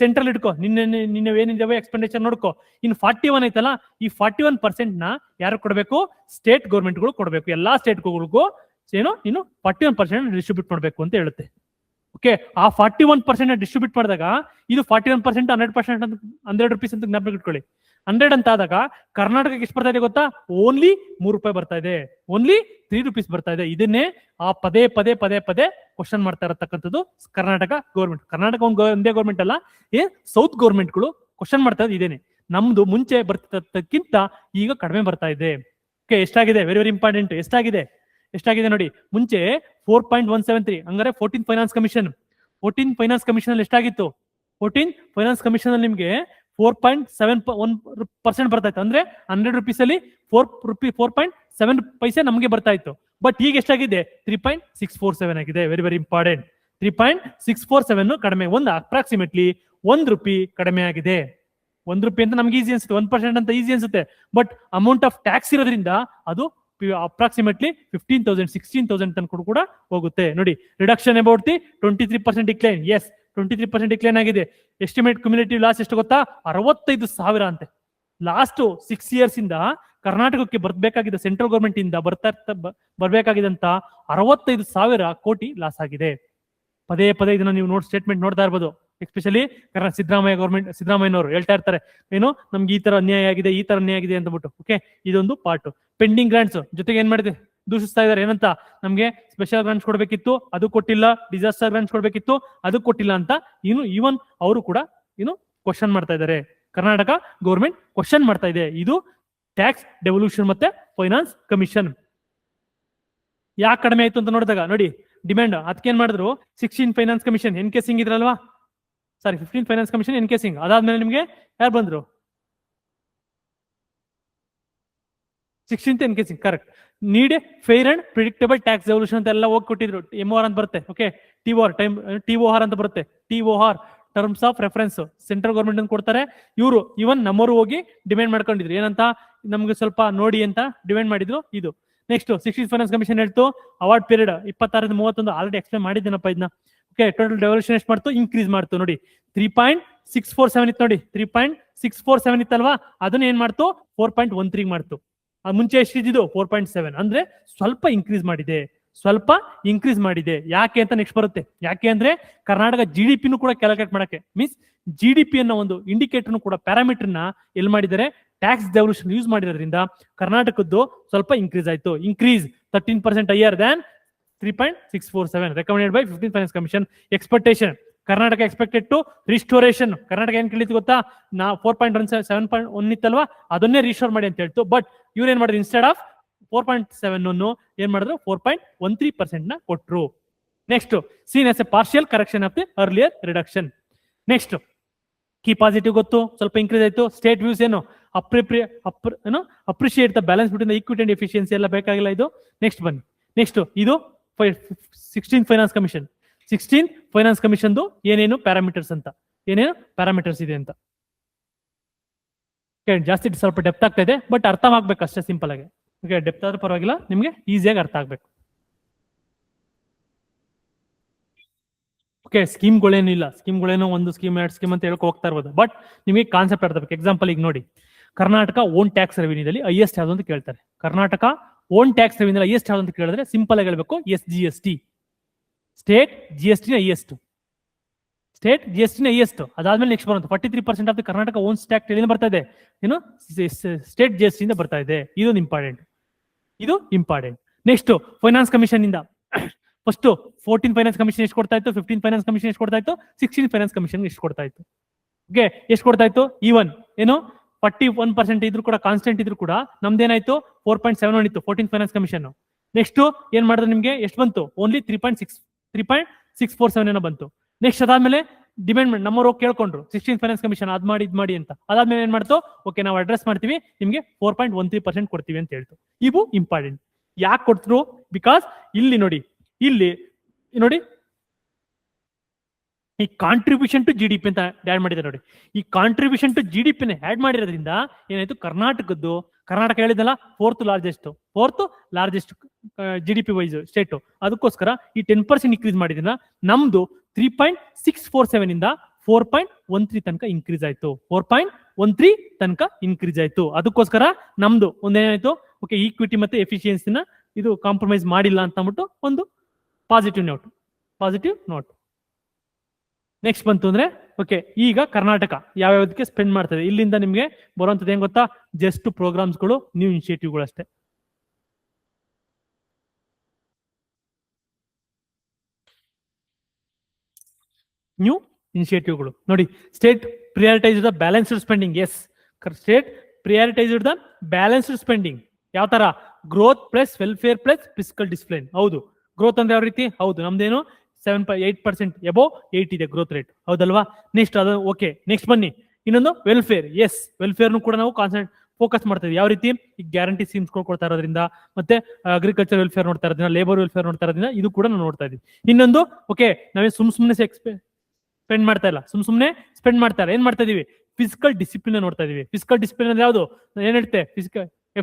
ಸೆಂಟ್ರಲ್ ಇಟ್ಕೋ. ನಿನ್ನೆ ಏನಿದಾವೆ ಎಕ್ಸ್ಪೆಂಡಿಚರ್ ನೋಡ್ಕೋ. ಇನ್ನು 41 ಐತಲ್ಲ, ಈ 41% ನ ಯಾರು ಕೊಡ್ಬೇಕು? ಸ್ಟೇಟ್ ಗೌರ್ಮೆಂಟ್ಗಳು ಕೊಡ್ಬೇಕು. ಎಲ್ಲಾ ಸ್ಟೇಟ್ಗಳಿಗೂ ಏನು ನೀನು 41% ಡಿಸ್ಟ್ರಿಬ್ಯೂಟ್ ಮಾಡ್ಬೇಕು ಅಂತ ಹೇಳುತ್ತೆ. ಓಕೆ, ಆ 41% ಡಿಸ್ಟ್ರಿಬ್ಯೂಟ್ ಮಾಡಿದಾಗ ಇದು 41% 100 rupees ಅಂತ ಜ್ಞಾಪಕ ಇಟ್ಕೊಳ್ಳಿ. 100 ಅಂತ ಆದಾಗ ಕರ್ನಾಟಕಕ್ಕೆ ಎಷ್ಟು ಬರ್ತಾ ಇದೆ ಗೊತ್ತಾ? ಓನ್ಲಿ 3 ರೂಪಾಯಿ ಬರ್ತಾ ಇದೆ. ಓನ್ಲಿ 3 rupees ಬರ್ತಾ ಇದೆ. ಇದನ್ನೇ ಆ ಪದೇ ಕ್ವಶನ್ ಮಾಡ್ತಾ ಇರತಕ್ಕಂಥದ್ದು ಕರ್ನಾಟಕ ಒಂದೇ ಗೌರ್ಮೆಂಟ್ ಅಲ್ಲ, ಸೌತ್ ಗೌರ್ಮೆಂಟ್ಗಳು ಕ್ವಶನ್ ಮಾಡ್ತಾ ಇರೋದು ಇದೇನೆ. ನಮ್ದು ಮುಂಚೆ ಬರ್ತಿದ್ದಕ್ಕಿಂತ ಈಗ ಕಡಿಮೆ ಬರ್ತಾ ಇದೆ. ಓಕೆ, ಎಷ್ಟಾಗಿದೆ? Very very important. ಎಷ್ಟಾಗಿದೆ ನೋಡಿ. ಮುಂಚೆ 4.173, ಹಂಗಾರೆ 14th finance commission. 14th finance commission ಅಲ್ಲಿ ಎಷ್ಟಾಗಿತ್ತು? 14th ಫೈನಾನ್ಸ್ ಕಮಿಷನ್ ಅಲ್ಲಿ ನಿಮ್ಗೆ 4.71% ಬರ್ತಾ ಇತ್ತು. ಅಂದ್ರೆ 100 rupees ಅಲ್ಲಿ 4.7 ಪೈಸೆ ನಮಗೆ ಬರ್ತಾ ಇತ್ತು. ಬಟ್ ಈಗ ಎಷ್ಟಾಗಿದೆ? 3.647 ಆಗಿದೆ. Very very important. 3.647 ಕಡಿಮೆ. ಒಂದು ಅಪ್ರಾಕ್ಸಿಮೇಟ್ಲಿ 1 ರೂಪಾಯಿ ಕಡಿಮೆ ಆಗಿದೆ. 1 ರೂಪಾಯಿ ಅಂತ ನಮ್ಗೆ ಈಸಿ ಅನ್ಸುತ್ತೆ, 1% ಅಂತ ಈಸಿ ಅನ್ಸುತ್ತೆ. ಬಟ್ ಅಮೌಂಟ್ ಆಫ್ ಟ್ಯಾಕ್ಸ್ ಇರೋದ್ರಿಂದ ಅದು ಅಪ್ರಾಕ್ಸಿಮೇಟ್ಲಿ 15,000 16,000 ತನಕ ಕೂಡ ಹೋಗುತ್ತೆ ನೋಡಿ. Reduction about the 23% decline. Yes, 23% decline ಆಗಿದೆ. ಎಸ್ಟಿಮೇಟ್ ಕ್ಯುಮ್ಯುಲೇಟಿವ್ ಲಾಸ್ ಎಷ್ಟು ಗೊತ್ತಾ? 65,000 ಅಂತೆ. ಲಾಸ್ಟ್ 6 years ಇಂದ ಕರ್ನಾಟಕಕ್ಕೆ ಬರ್ಬೇಕಾಗಿದ್ದ ಸೆಂಟ್ರಲ್ ಗೌರ್ಮೆಂಟ್ ಇಂದ ಬರ್ಬೇಕಾಗಿದ್ದಂತ 65,000 ಕೋಟಿ ಲಾಸ್ ಆಗಿದೆ. ಪದೇ ಇದನ್ನ ನೀವು ಸ್ಟೇಟ್ಮೆಂಟ್ ನೋಡ್ತಾ ಇರ್ಬೋದು. ಎಸ್ಪೆಷಲಿ ಸಿದ್ದರಾಮಯ್ಯನವರು ಹೇಳ್ತಾ ಇರ್ತಾರೆ, ಏನು ನಮ್ಗೆ ಈ ತರ ಅನ್ಯಾಯ ಆಗಿದೆ ಅಂತ ಬಿಟ್ಟು. ಓಕೆ, ಇದೊಂದು ಪಾರ್ಟ್. ಪೆಂಡಿಂಗ್ ಗ್ರಾಂಟ್ಸ್ ಜೊತೆಗೆ ಏನ್ ಮಾಡಿದೆ? ದೂಷಿಸ್ತಾ ಇದ್ದಾರೆ. ಏನಂತ? ನಮ್ಗೆ ಸ್ಪೆಷಲ್ ಗ್ರಾಂಟ್ಸ್ ಕೊಡ್ಬೇಕಿತ್ತು, ಅದು ಕೊಟ್ಟಿಲ್ಲ. ಡಿಸಾಸ್ಟರ್ ಗ್ರಾಂಟ್ಸ್ ಕೊಡ್ಬೇಕಿತ್ತು, ಅದು ಕೊಟ್ಟಿಲ್ಲ ಅಂತ ಈವನ್ ಅವರು ಕೂಡ ಕ್ವಶನ್ ಮಾಡ್ತಾ ಇದ್ದಾರೆ. ಕರ್ನಾಟಕ ಗೌರ್ಮೆಂಟ್ ಕ್ವಶನ್ ಮಾಡ್ತಾ ಇದೆ. ಇದು ಟ್ಯಾಕ್ಸ್ ಡೆವಲ್ಯೂಷನ್ ಮತ್ತೆ ಫೈನಾನ್ಸ್ ಕಮಿಷನ್. ಯಾಕೆ ಕಡಿಮೆ ಆಯ್ತು ಅಂತ ನೋಡಿದಾಗ ನೋಡಿ, ಡಿಮ್ಯಾಂಡ್ ಅದಕ್ಕೆ ಏನ್ ಮಾಡಿದ್ರು, 16 ಫೈನಾನ್ಸ್ ಕಮಿಷನ್ ಎನ್ಕೇಸಿಂಗ್ ಇದ್ರಲ್ವಾ, ಸಾರಿ 15 ಫೈನಾನ್ಸ್ ಕಮಿಷನ್ ಎನ್ಕೇಸಿಂಗ್. ಅದಾದ್ಮೇಲೆ ನಿಮ್ಗೆ ಯಾರು ಬಂದ್ರು, 16th ಎನ್ಕೇಸಿಂಗ್. Correct. Need a fair and predictable tax devolution ಅಂತ ಎಲ್ಲ ಹೋಗಿ ಕೊಟ್ಟಿದ್ರು. MOR ಅಂತ ಬರುತ್ತೆ. ಓಕೆ, TOR ಅಂತ ಬರುತ್ತೆ. TOR terms of reference central government ಅಂತ ಕೊಡ್ತಾರೆ. ಇವರು ಇವನ್ ನಮ್ಮವರು ಹೋಗಿ ಡಿಮ್ಯಾಂಡ್ ಮಾಡ್ಕೊಂಡಿದ್ರು, ಏನಂತ, ನಮ್ಗೆ ಸ್ವಲ್ಪ ನೋಡಿ ಅಂತ ಡಿಮ್ಯಾಂಡ್ ಮಾಡಿದ್ರು. ಇದು ನೆಕ್ಸ್ಟ್ 16th ಫೈನಾನ್ಸ್ ಕಮಿಷನ್ ಹೇಳ್ತು ಅವಾರ್ಡ್ ಪೀರಿಯಡ್ 26ರಿಂದ 31. ಆಲ್ರೆಡಿ ಎಕ್ಸ್ಪ್ಲೇನ್ ಮಾಡಿದ್ದೀನಪ್ಪ ಇದನ್ನ. ಓಕೆ, ಟೋಟಲ್ ಡೆವಲ್ಯೂಷನ್ ಎಷ್ಟು ಮಾಡ್ತು, ಇನ್ಕ್ರೀಸ್ ಮಾಡ್ತು. ನೋಡಿ 3.647 ಇತ್ತು, ನೋಡಿ 3.647 ಇತ್ತಲ್ವಾ, ಅದನ್ನ ಏನ್ ಮಾಡ್ತು 4.13 ಮಾಡ್ತು. ಅದು ಮುಂಚೆ ಎಷ್ಟಿದ್ದು 4.7, ಅಂದ್ರೆ ಸ್ವಲ್ಪ ಇನ್ಕ್ರೀಸ್ ಮಾಡಿದೆ, ಸ್ವಲ್ಪ ಇನ್ಕ್ರೀಸ್ ಮಾಡಿದೆ. ಯಾಕೆ ಅಂತ ನೆಕ್ಸ್ಟ್ ಬರುತ್ತೆ. ಯಾಕೆ ಅಂದ್ರೆ ಕರ್ನಾಟಕ GDP ಕೂಡ ಕ್ಯಾಲ್ಕುಲೇಟ್ ಮಾಡಕ್ಕೆ, ಮೀನ್ಸ್ GDP ಅನ್ನೋ ಒಂದು ಇಂಡಿಕೇಟರ್ ಕೂಡ ಪ್ಯಾರಾಮೀಟರ್ ನ ಎಲ್ಲಿ ಮಾಡಿದ್ದಾರೆ, ಟ್ಯಾಕ್ಸ್ ಡೆವಲ್ಯೂಷನ್ ಯೂಸ್ ಮಾಡಿರೋದ್ರಿಂದ ಕರ್ನಾಟಕದ್ದು ಸ್ವಲ್ಪ ಇನ್ಕ್ರೀಸ್ ಆಯ್ತು. Increase 13% higher than 3.647 recommended by 15th finance commission. Expectation, Karnataka expected to restoration. Karnataka ಏನ್ ಕೇಳಿತ್ತು ಗೊತ್ತಾ, 4.7.1 ಇತ್ತಲ್ವಾ, ಅದನ್ನೇ ರಿಸ್ಟೋರ್ ಮಾಡಿ ಅಂತ ಹೇಳ್ತು. ಬಟ್ ಇವ್ರು ಏನ್ ಮಾಡಿದ್ರು, ಇನ್ಸ್ಟೆಡ್ ಆಫ್ 4.7 ಏನ್ ಮಾಡಿದ್ರು 4.13% ನ ಕೊಟ್ರು. Next, seen as a partial correction of the earlier reduction. Next key positive ಗೊತ್ತು, ಸ್ವಲ್ಪ ಇನ್ಕ್ರೀಸ್ ಆಯ್ತು. ಸ್ಟೇಟ್ ವ್ಯೂಸ್ ಏನು, appreciate the balance between equity and efficiency ಎಲ್ಲ ಬೇಕಾಗಿಲ್ಲ ಇದು. ನೆಕ್ಸ್ಟ್ ಬನ್ನಿ, ನೆಕ್ಸ್ಟ್ ಇದು 16th finance commission. 16th finance commission ಏನೇನು ಪ್ಯಾರಾಮೀಟರ್ಸ್ ಅಂತ, ಏನೇನು ಪ್ಯಾರಾಮೀಟರ್ಸ್ ಇದೆ ಅಂತ. ಜಾಸ್ತಿ ಸ್ವಲ್ಪ ಡೆಪ್ತ್ ಆಗ್ತಾ ಇದೆ, ಬಟ್ ಅರ್ಥ ಆಗ್ಬೇಕು ಅಷ್ಟೇ, ಸಿಂಪಲ್ ಆಗಿ. ಓಕೆ, ಡೆಪ್ತ್ ಆದ್ರೂ ಪರವಾಗಿಲ್ಲ, ನಿಮ್ಗೆ ಈಸಿಯಾಗಿ ಅರ್ಥ ಆಗ್ಬೇಕು. ಓಕೆ, ಸ್ಕೀಮ್ಗಳೇನಿಲ್ಲ, ಸ್ಕೀಮ್ಗಳೇನೋ ಒಂದು ಸ್ಕೀಮ್ 2 ಸ್ಕೀಮ್ ಅಂತ ಹೇಳ್ಕೊ ಹೋಗ್ತಾ ಇರ್ಬೋದು, ಬಟ್ ನಿಮಗೆ ಕಾನ್ಸೆಪ್ಟ್ ಅರ್ಥ ಬೇಕು. ಎಕ್ಸಾಂಪಲ್ ಈಗ ನೋಡಿ, ಕರ್ನಾಟಕ ಓನ್ ಟ್ಯಾಕ್ಸ್ ರೆವಿನ್ಯೂದಲ್ಲಿ ಹೈಯೆಸ್ಟ್ ಯಾವ್ದು ಅಂತ ಕೇಳ್ತಾರೆ. Karnataka own tax revenue highest ಯಾವ್ದು ಅಂತ ಕೇಳಿದ್ರೆ ಸಿಂಪಲ್ ಆಗಿ ಹೇಳ್ಬೇಕು, SGST. State GST highest, state GST highest. ಅದಾದ್ಮೇಲೆ ನೆಕ್ಸ್ಟ್ ಬರುತ್ತೆ 43% of the Karnataka own tax ಎಲ್ಲಿಂದ ಬರ್ತಾ ಇದೆ, ಏನು ಸ್ಟೇಟ್ GST ಇಂದ ಬರ್ತಾ ಇದೆ. ಇದು ಇಂಪಾರ್ಟೆಂಟ್, ಇದು ಇಂಪಾರ್ಟೆಂಟ್. ನೆಕ್ಸ್ಟ್ ಫೈನಾನ್ಸ್ ಕಮಿಷನ್ ಇಂದ ಫಸ್ಟ್ 14th ಫೈನಾನ್ಸ್ ಕಮಿಷನ್ ಎಷ್ಟು ಕೊಡ್ತಾ ಇತ್ತು, 15th ಫೈನಾನ್ಸ್ ಕಮಿಷನ್ ಎಷ್ಟು ಕೊಡ್ತಾ ಇತ್ತು, 16th ಫೈನಾನ್ಸ್ ಕಮಿಷನ್ ಎಷ್ಟು ಕೊಡ್ತಾ ಇತ್ತು. ಓಕೆ, ಎಷ್ಟು ಕೊಡ್ತಾ ಇತ್ತು, ಈವನ್ ಏನು 41% ಇದ್ರು ಕೂಡ, ಕಾನ್ಸ್ಟೆಂಟ್ ಇದ್ರು ಕೂಡ ನಮ್ದೇನಾಯ್ತು 4.71 ಇತ್ತು 14th ಫೈನಾನ್ಸ್ ಕಮಿಷನ್. ನೆಕ್ಸ್ಟ್ ಏನ್ ಮಾಡಿದ್ರೆ ನಿಮ್ಗೆ ಎಷ್ಟು ಬಂತು, ಓನ್ಲಿ 3.647 ಏನೋ ಬಂತು. ನೆಕ್ಸ್ಟ್ ಅದಾದ್ಮೇಲೆ ಡಿಮ್ಯಾಂಡ್ ನಮ್ಮವ್ರು ಹೋಗಿ ಕೇಳ್ಕೊಂಡ್ರು 16th ಫೈನಾನ್ಸ್ ಕಮಿಷನ್ ಅದ್ ಮಾಡಿ ಇದ್ ಮಾಡಿ ಅಂತ. ಅದಾದ್ಮೇಲೆ ಏನ್ ಮಾಡ್ತು, ಓಕೆ ನಾವು ಅಡ್ರೆಸ್ ಮಾಡ್ತೀವಿ, ನಿಮ್ಗೆ 4.13% ಕೊಡ್ತೀವಿ ಅಂತ ಹೇಳ್ತು. ಇವು ಇಂಪಾರ್ಟೆಂಟ್. ಯಾಕೆ ಕೊಡ್ತರು, ಬಿಕಾಸ್ ಇಲ್ಲಿ ನೋಡಿ, ಇಲ್ಲಿ ನೋಡಿ ಈ ಕಾಂಟ್ರಿಬ್ಯೂಷನ್ ಟು GDP ಅಂತ ಆಡ್ ಮಾಡಿದ್ದಾರೆ ನೋಡಿ. ಈ ಕಾಂಟ್ರಿಬ್ಯೂಷನ್ ಟು GDP ನ ಆಡ್ ಮಾಡಿರೋದ್ರಿಂದ ಏನಾಯ್ತು, ಕರ್ನಾಟಕದ್ದು, ಕರ್ನಾಟಕ ಹೇಳಿದಲ್ಲ fourth largest GDP wise state, ಅದಕ್ಕೋಸ್ಕರ ಈ 10% ಇನ್ಕ್ರೀಸ್ ಮಾಡಿದ್ರಿಂದ ನಮ್ದು 3.647 ಇಂದ 4.13 ತನಕ ಇನ್ಕ್ರೀಸ್ ಆಯ್ತು. 4.13 ತನಕ ಇನ್ಕ್ರೀಸ್ ಆಯ್ತು. ಅದಕ್ಕೋಸ್ಕರ ನಮ್ದು ಒಂದೇನಾಯ್ತು, ಓಕೆ ಈಕ್ವಿಟಿ ಮತ್ತೆ ಎಫಿಷಿಯನ್ಸಿನ ಇದು ಕಾಂಪ್ರಮೈಸ್ ಮಾಡಿಲ್ಲ ಅಂತ ಅಂದ್ಬಿಟ್ಟು ಒಂದು ಪಾಸಿಟಿವ್ ನೋಟ್. ನೆಕ್ಸ್ಟ್ ಬಂತು ಅಂದ್ರೆ, ಓಕೆ ಈಗ ಕರ್ನಾಟಕ ಯಾವ್ಯಾವ್ದಕ್ಕೆ ಸ್ಪೆಂಡ್ ಮಾಡ್ತದೆ, ಇಲ್ಲಿಂದ ನಿಮ್ಗೆ ಬರುವಂತದ್ದು ಏನ್ ಗೊತ್ತಾ, ಜಸ್ಟ್ ಪ್ರೋಗ್ರಾಮ್ಸ್ಗಳು, ನ್ಯೂ ಇನಿಷಿಯೇಟಿವ್ಗಳು ಅಷ್ಟೇ. ನ್ಯೂ ಇನಿಷಿಯೇಟಿವ್ಗಳು ನೋಡಿ. State prioritised the balanced spending. Yes, state prioritised the balanced spending. ಯಾವ ತರ, growth plus welfare plus fiscal discipline. ಹೌದು, ಗ್ರೋತ್ ಅಂದ್ರೆ ಯಾವ ರೀತಿ, ಹೌದು ನಮ್ದೇನು 7.8% ಎಬೋ 8 ಇದೆ ಗ್ರೋತ್ ರೇಟ್, ಹೌದಲ್ವಾ. ನೆಕ್ಸ್ಟ್ ಅದು ಓಕೆ. ನೆಕ್ಸ್ಟ್ ಬನ್ನಿ ಇನ್ನೊಂದು ವೆಲ್ಫೇರ್. ಎಸ್, ವೆಲ್ಫೇರ್ನು ಕೂಡ ನಾವು ಫೋಕಸ್ ಮಾಡ್ತಾ ಇದೀವಿ. ಯಾವ ರೀತಿ, ಈ ಗ್ಯಾರಂಟಿ ಸ್ಕೀಮ್ಸ್ ಕೊಡ್ತಾ ಇರೋದ್ರಿಂದ, ಮತ್ತೆ ಅಗ್ರಿಕಲ್ಚರ್ ವೆಲ್ಫೇರ್ ನೋಡ್ತಾ ಇರೋದ್ರಿಂದ, ಲೇಬರ್ ವೆಲ್ಫೇರ್ ನೋಡ್ತಾ ಇರೋದ್ರಿಂದ ಇದು ಕೂಡ ನಾವು ನೋಡ್ತಾ ಇದೀವಿ. ಇನ್ನೊಂದು ಓಕೆ, ನಾವೇ ಸುಮ್ಮನೆ ಸ್ಪೆಂಡ್ ಮಾಡ್ತಾ ಇಲ್ಲ, ಸುಮ್ಮನೆ ಸ್ಪೆಂಡ್ ಮಾಡ್ತಾ ಇಲ್ಲ, ಏನ್ ಮಾಡ್ತಾ ಇದೀವಿ, ಫಿಸಿಕಲ್ ಡಿಸಿಪ್ಲಿನ್ ನೋಡ್ತಾ ಇದೀವಿ. ಫಿಸಿಕಲ್ ಡಿಸಿಪ್ಲಿನ್ ಅಂದ್ರೆ ಯಾವುದು, ಏನ್ ಹೇಳ್ತೆ,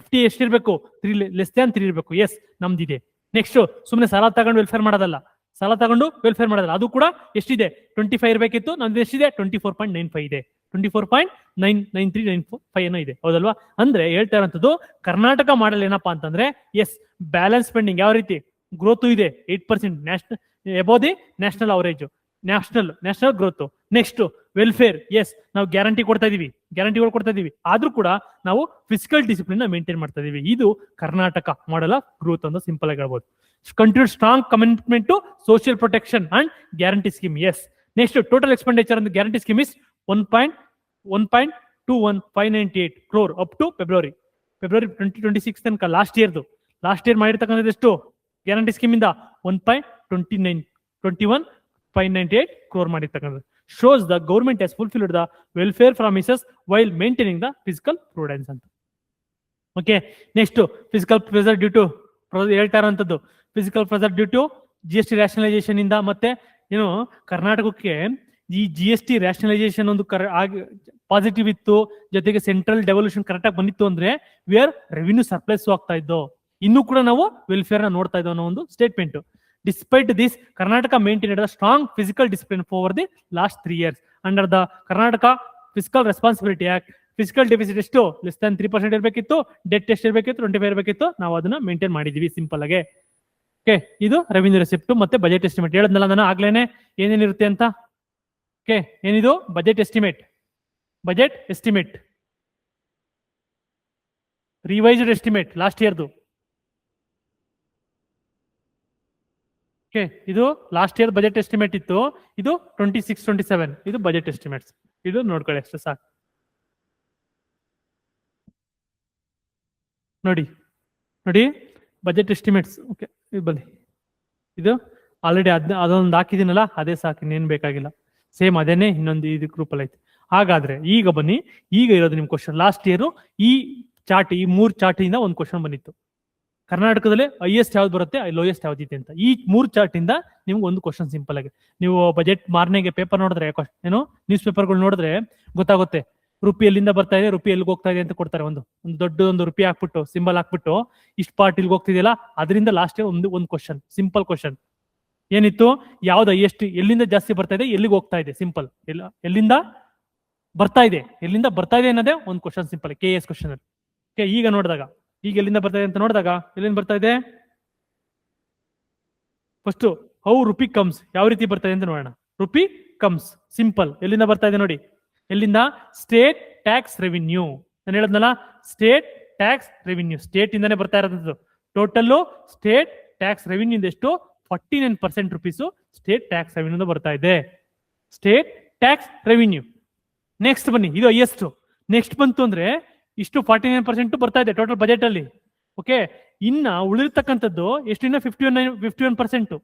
FT ಎಷ್ಟಿರ್ಬೇಕು, 3 ಇರಬೇಕು. ಎಸ್, ನಮ್ದಿದೆ. ನೆಕ್ಸ್ಟ್ ಸುಮ್ಮನೆ ಸಾಲ ತಗೊಂಡು ವೆಲ್ಫೇರ್ ಮಾಡೋದಲ್ಲ, ಸಾಲ ತಗೊಂಡು ವೆಲ್ಫೇರ್ ಮಾಡೋದಲ್ಲ, ಅದು ಕೂಡ ಎಷ್ಟಿದೆ 25 ಇರಬೇಕಿತ್ತು, ನಮ್ದು ಎಷ್ಟಿದೆ 24.95 ಇದೆ, 24.99395 ಏನೋ ಇದೆ, ಹೌದಲ್ವಾ. ಅಂದ್ರೆ ಹೇಳ್ತಾ ಇರೋಂಥದ್ದು ಕರ್ನಾಟಕ ಮಾಡಲ್ ಏನಪ್ಪಾ ಅಂತಂದ್ರೆ, ಎಸ್ ಬ್ಯಾಲೆನ್ಸ್ ಸ್ಪೆಂಡಿಂಗ್ ಯಾವ ರೀತಿ, ಗ್ರೋತ್ ಇದೆ 8% national above the national average, national growth. Next welfare, yes ನಾವು ಗ್ಯಾರಂಟಿಗಳು ಕೊಡ್ತಾ ಇದೀವಿ, ಆದ್ರೂ ಕೂಡ ನಾವು ಫಿಸಿಕಲ್ ಡಿಸಿಪ್ಲಿನ್ ಮೇಂಟೈನ್ ಮಾಡ್ತಾ ಇದೀವಿ. ಇದು ಕರ್ನಾಟಕ ಮಾಡಲ್ ಆಫ್ ಗ್ರೋತ್ ಅಂತ ಸಿಂಪಲ್ ಆಗಿ ಹೇಳ್ಬೋದು. Continued strong commitment to social protection and guarantee scheme. Yes, next total expenditure ಅಂತ guarantee scheme is 1.21598 crore up to February. February 2026 ತನಕ ಲಾಸ್ಟ್ ಇಯರ್ ಮಾಡಿರ್ತಕ್ಕಂಥದ್ದು ಎಷ್ಟು ಗ್ಯಾರಂಟಿ ಸ್ಕೀಮ್ ಇಂದ 1.21,598 crore ಮಾಡಿರ್ತಕ್ಕಂಥದ್ದು. Shows the government has fulfilled the welfare promises while maintaining the fiscal prudence ಅಂತ. Okay, next fiscal pressure due to ಹೇಳ್ತಾರಂಥದ್ದು. Fiscal pressure due to GST rationalisation ಇಂದ, ಮತ್ತೆ ಏನು ಕರ್ನಾಟಕಕ್ಕೆ ಈ GST ರ್ಯಾಷನಲೈಸೇಷನ್ ಒಂದು ಪಾಸಿಟಿವ್ ಇತ್ತು, ಜೊತೆಗೆ ಸೆಂಟ್ರಲ್ ಡೆವಲ್ಯೂಷನ್ ಕರೆಕ್ಟ್ ಆಗಿ ಬಂದಿತ್ತು ಅಂದ್ರೆ ವಿ ಆರ್ ರೆವಿನ್ಯೂ ಸರ್ಪ್ಲಸ್ ಆಗ್ತಾ ಇದ್ದೋ, ಇನ್ನೂ ಕೂಡ ನಾವು ವೆಲ್ಫೇರ್ ನ ನೋಡ್ತಾ ಇದ್ದೋ ಅನ್ನೋ ಒಂದು statement. Despite this Karnataka maintained strong physical discipline for the last 3 years under the Karnataka physical responsibility act. Physical deficit ಎಷ್ಟು ಲೆಸ್ ದನ್ 3% ಇರಬೇಕಿತ್ತು, ಡೆಟ್ ಎಷ್ಟು ಇರಬೇಕಿತ್ತು 25 ಇರಬೇಕಿತ್ತು, ನಾವು ಅದನ್ನ ಮೇಂಟೈನ್ ಮಾಡಿದೀವಿ ಸಿಂಪಲ್ ಆಗಿ. ಓಕೆ, ಇದು ರೆವಿನ್ಯೂ ರೆಸಿಪ್ಟ್ ಮತ್ತೆ ಬಜೆಟ್ ಎಸ್ಟಿಮೇಟ್ ಹೇಳದ್ನಲ್ಲ ನಾನು ಆಗ್ಲೇನೆ ಏನೇನಿರುತ್ತೆ ಅಂತ. ಓಕೆ, ಏನಿದು budget estimate revised estimate last ಇಯರ್ದು. ಓಕೆ, ಇದು ಲಾಸ್ಟ್ ಇಯರ್ ಬಜೆಟ್ ಎಸ್ಟಿಮೇಟ್ ಇತ್ತು, ಇದು 26-27 ಇದು ಬಜೆಟ್ ಎಸ್ಟಿಮೇಟ್ಸ್. ಇದು ನೋಡ್ಕೊಳ್ಳಿ ಅಷ್ಟೇ ಸಾಕು. ನೋಡಿ ಬಜೆಟ್ ಎಸ್ಟಿಮೇಟ್ಸ್. ಓಕೆ, ಇದು ಬನ್ನಿ, ಇದು ಆಲ್ರೆಡಿ ಅದೊಂದು ಹಾಕಿದ್ದೀನಲ್ಲ, ಅದೇ ಸಾಕು, ಇನ್ನೇನು ಬೇಕಾಗಿಲ್ಲ. ಸೇಮ್ ಅದೇನೆ ಇನ್ನೊಂದು ಇದು ಗ್ರೂಪಲ್ಲಿ ಐತೆ. ಹಾಗಾದ್ರೆ ಈಗ ಬನ್ನಿ, ಈಗ ಇರೋದು ನಿಮ್ ಕ್ವಶನ್. ಲಾಸ್ಟ್ ಇಯರ್ ಈ ಚಾರ್ಟ್, ಈ 3 ಚಾರ್ಟ್ ಇಂದ ಒಂದು ಕ್ವಶನ್ ಬಂದಿತ್ತು. ಕರ್ನಾಟಕದಲ್ಲಿ ಹೈಯೆಸ್ಟ್ ಯಾವ್ದು ಬರುತ್ತೆ, ಲೋಯೆಸ್ಟ್ ಯಾವ್ದಿದೆ ಅಂತ. ಈ 3 ಚಾರ್ಟ್ ಇಂದ ನಿಮ್ಗೆ ಒಂದು ಕ್ವಶನ್ ಸಿಂಪಲ್ ಆಗಿ, ನೀವು ಬಜೆಟ್ ಮಾರ್ನೆಗೆ ಪೇಪರ್ ನೋಡಿದ್ರೆ, ಏನು ನ್ಯೂಸ್ ಪೇಪರ್ಗಳು ನೋಡಿದ್ರೆ ಗೊತ್ತಾಗುತ್ತೆ. ರುಪಿ ಎಲ್ಲಿಂದ ಬರ್ತಾ ಇದೆ, ರುಪಿ ಎಲ್ಲಿಗೆ ಹೋಗ್ತಾ ಇದೆ ಅಂತ ಕೊಡ್ತಾರೆ. ಒಂದು ದೊಡ್ಡದೊಂದು ರುಪಿ ಹಾಕ್ಬಿಟ್ಟು ಸಿಂಬಲ್ ಹಾಕ್ಬಿಟ್ಟು ಇಷ್ಟು ಪಾರ್ಟ್ ಇಲ್ಲಿಗೆ ಹೋಗ್ತಿದೆಯಲ್ಲ, ಅದರಿಂದ ಲಾಸ್ಟ್ ಇಯರ್ ಒಂದು ಕ್ವಶನ್, ಸಿಂಪಲ್ ಕ್ವಶನ್ ಏನಿತ್ತು, ಯಾವ್ದು ಹೈಯೆಸ್ಟ್, ಎಲ್ಲಿಂದ ಜಾಸ್ತಿ ಬರ್ತಾ ಇದೆ, ಎಲ್ಲಿಗೆ ಹೋಗ್ತಾ ಇದೆ, ಸಿಂಪಲ್. ಎಲ್ಲಿಂದ ಬರ್ತಾ ಇದೆ ಅನ್ನೋದೇ ಒಂದು ಕ್ವಶನ್, ಸಿಂಪಲ್ KS ಕ್ವಶನ್ ಅಲ್ಲಿ. ಓಕೆ, ಈಗ ನೋಡಿದಾಗ, ಈಗ ಎಲ್ಲಿಂದ ಬರ್ತಾ ಇದೆ ಅಂತ ನೋಡಿದಾಗ, ಎಲ್ಲಿಂದ ಬರ್ತಾ ಇದೆ ಫಸ್ಟ್ ಹೌ ರುಪಿ ಕಮ್ಸ್, ಯಾವ ರೀತಿ ಬರ್ತಾ ಇದೆ ಅಂತ ನೋಡೋಣ. ರುಪಿ ಕಮ್ಸ್ ಸಿಂಪಲ್, ಎಲ್ಲಿಂದ ಬರ್ತಾ ಇದೆ ನೋಡಿ, ಎಲ್ಲಿಂದ ಸ್ಟೇಟ್ ಟ್ಯಾಕ್ಸ್ ರೆವಿನ್ಯೂ. ನಾನು ಹೇಳದ್ನಲ್ಲ, ಸ್ಟೇಟ್ ಟ್ಯಾಕ್ಸ್ ರೆವಿನ್ಯೂ ಸ್ಟೇಟ್ ಇಂದಾನೆ ಬರ್ತಾ ಇರೋದು. ಟೋಟಲ್ ಸ್ಟೇಟ್ ಟ್ಯಾಕ್ಸ್ ರೆವಿನ್ಯೂ ಎಷ್ಟು 49% ರುಪೀಸು ಸ್ಟೇಟ್ ಟ್ಯಾಕ್ಸ್ ರೆವಿನ್ಯೂ ಬರ್ತಾ ಇದೆ, ಸ್ಟೇಟ್ ಟ್ಯಾಕ್ಸ್ ರೆವಿನ್ಯೂ. ನೆಕ್ಸ್ಟ್ ಬನ್ನಿ, ಇದು ಹೈಯೆಸ್ಟ್. ನೆಕ್ಸ್ಟ್ ಬಂತು ಅಂದ್ರೆ ಇಷ್ಟು 49% ಬರ್ತಾ ಇದೆ ಟೋಟಲ್ ಬಜೆಟ್ ಅಲ್ಲಿ. ಓಕೆ, ಇನ್ನ ಉಳಿರ್ತಕ್ಕಂಥದ್ದು ಎಷ್ಟು, ಇನ್ನ 51%.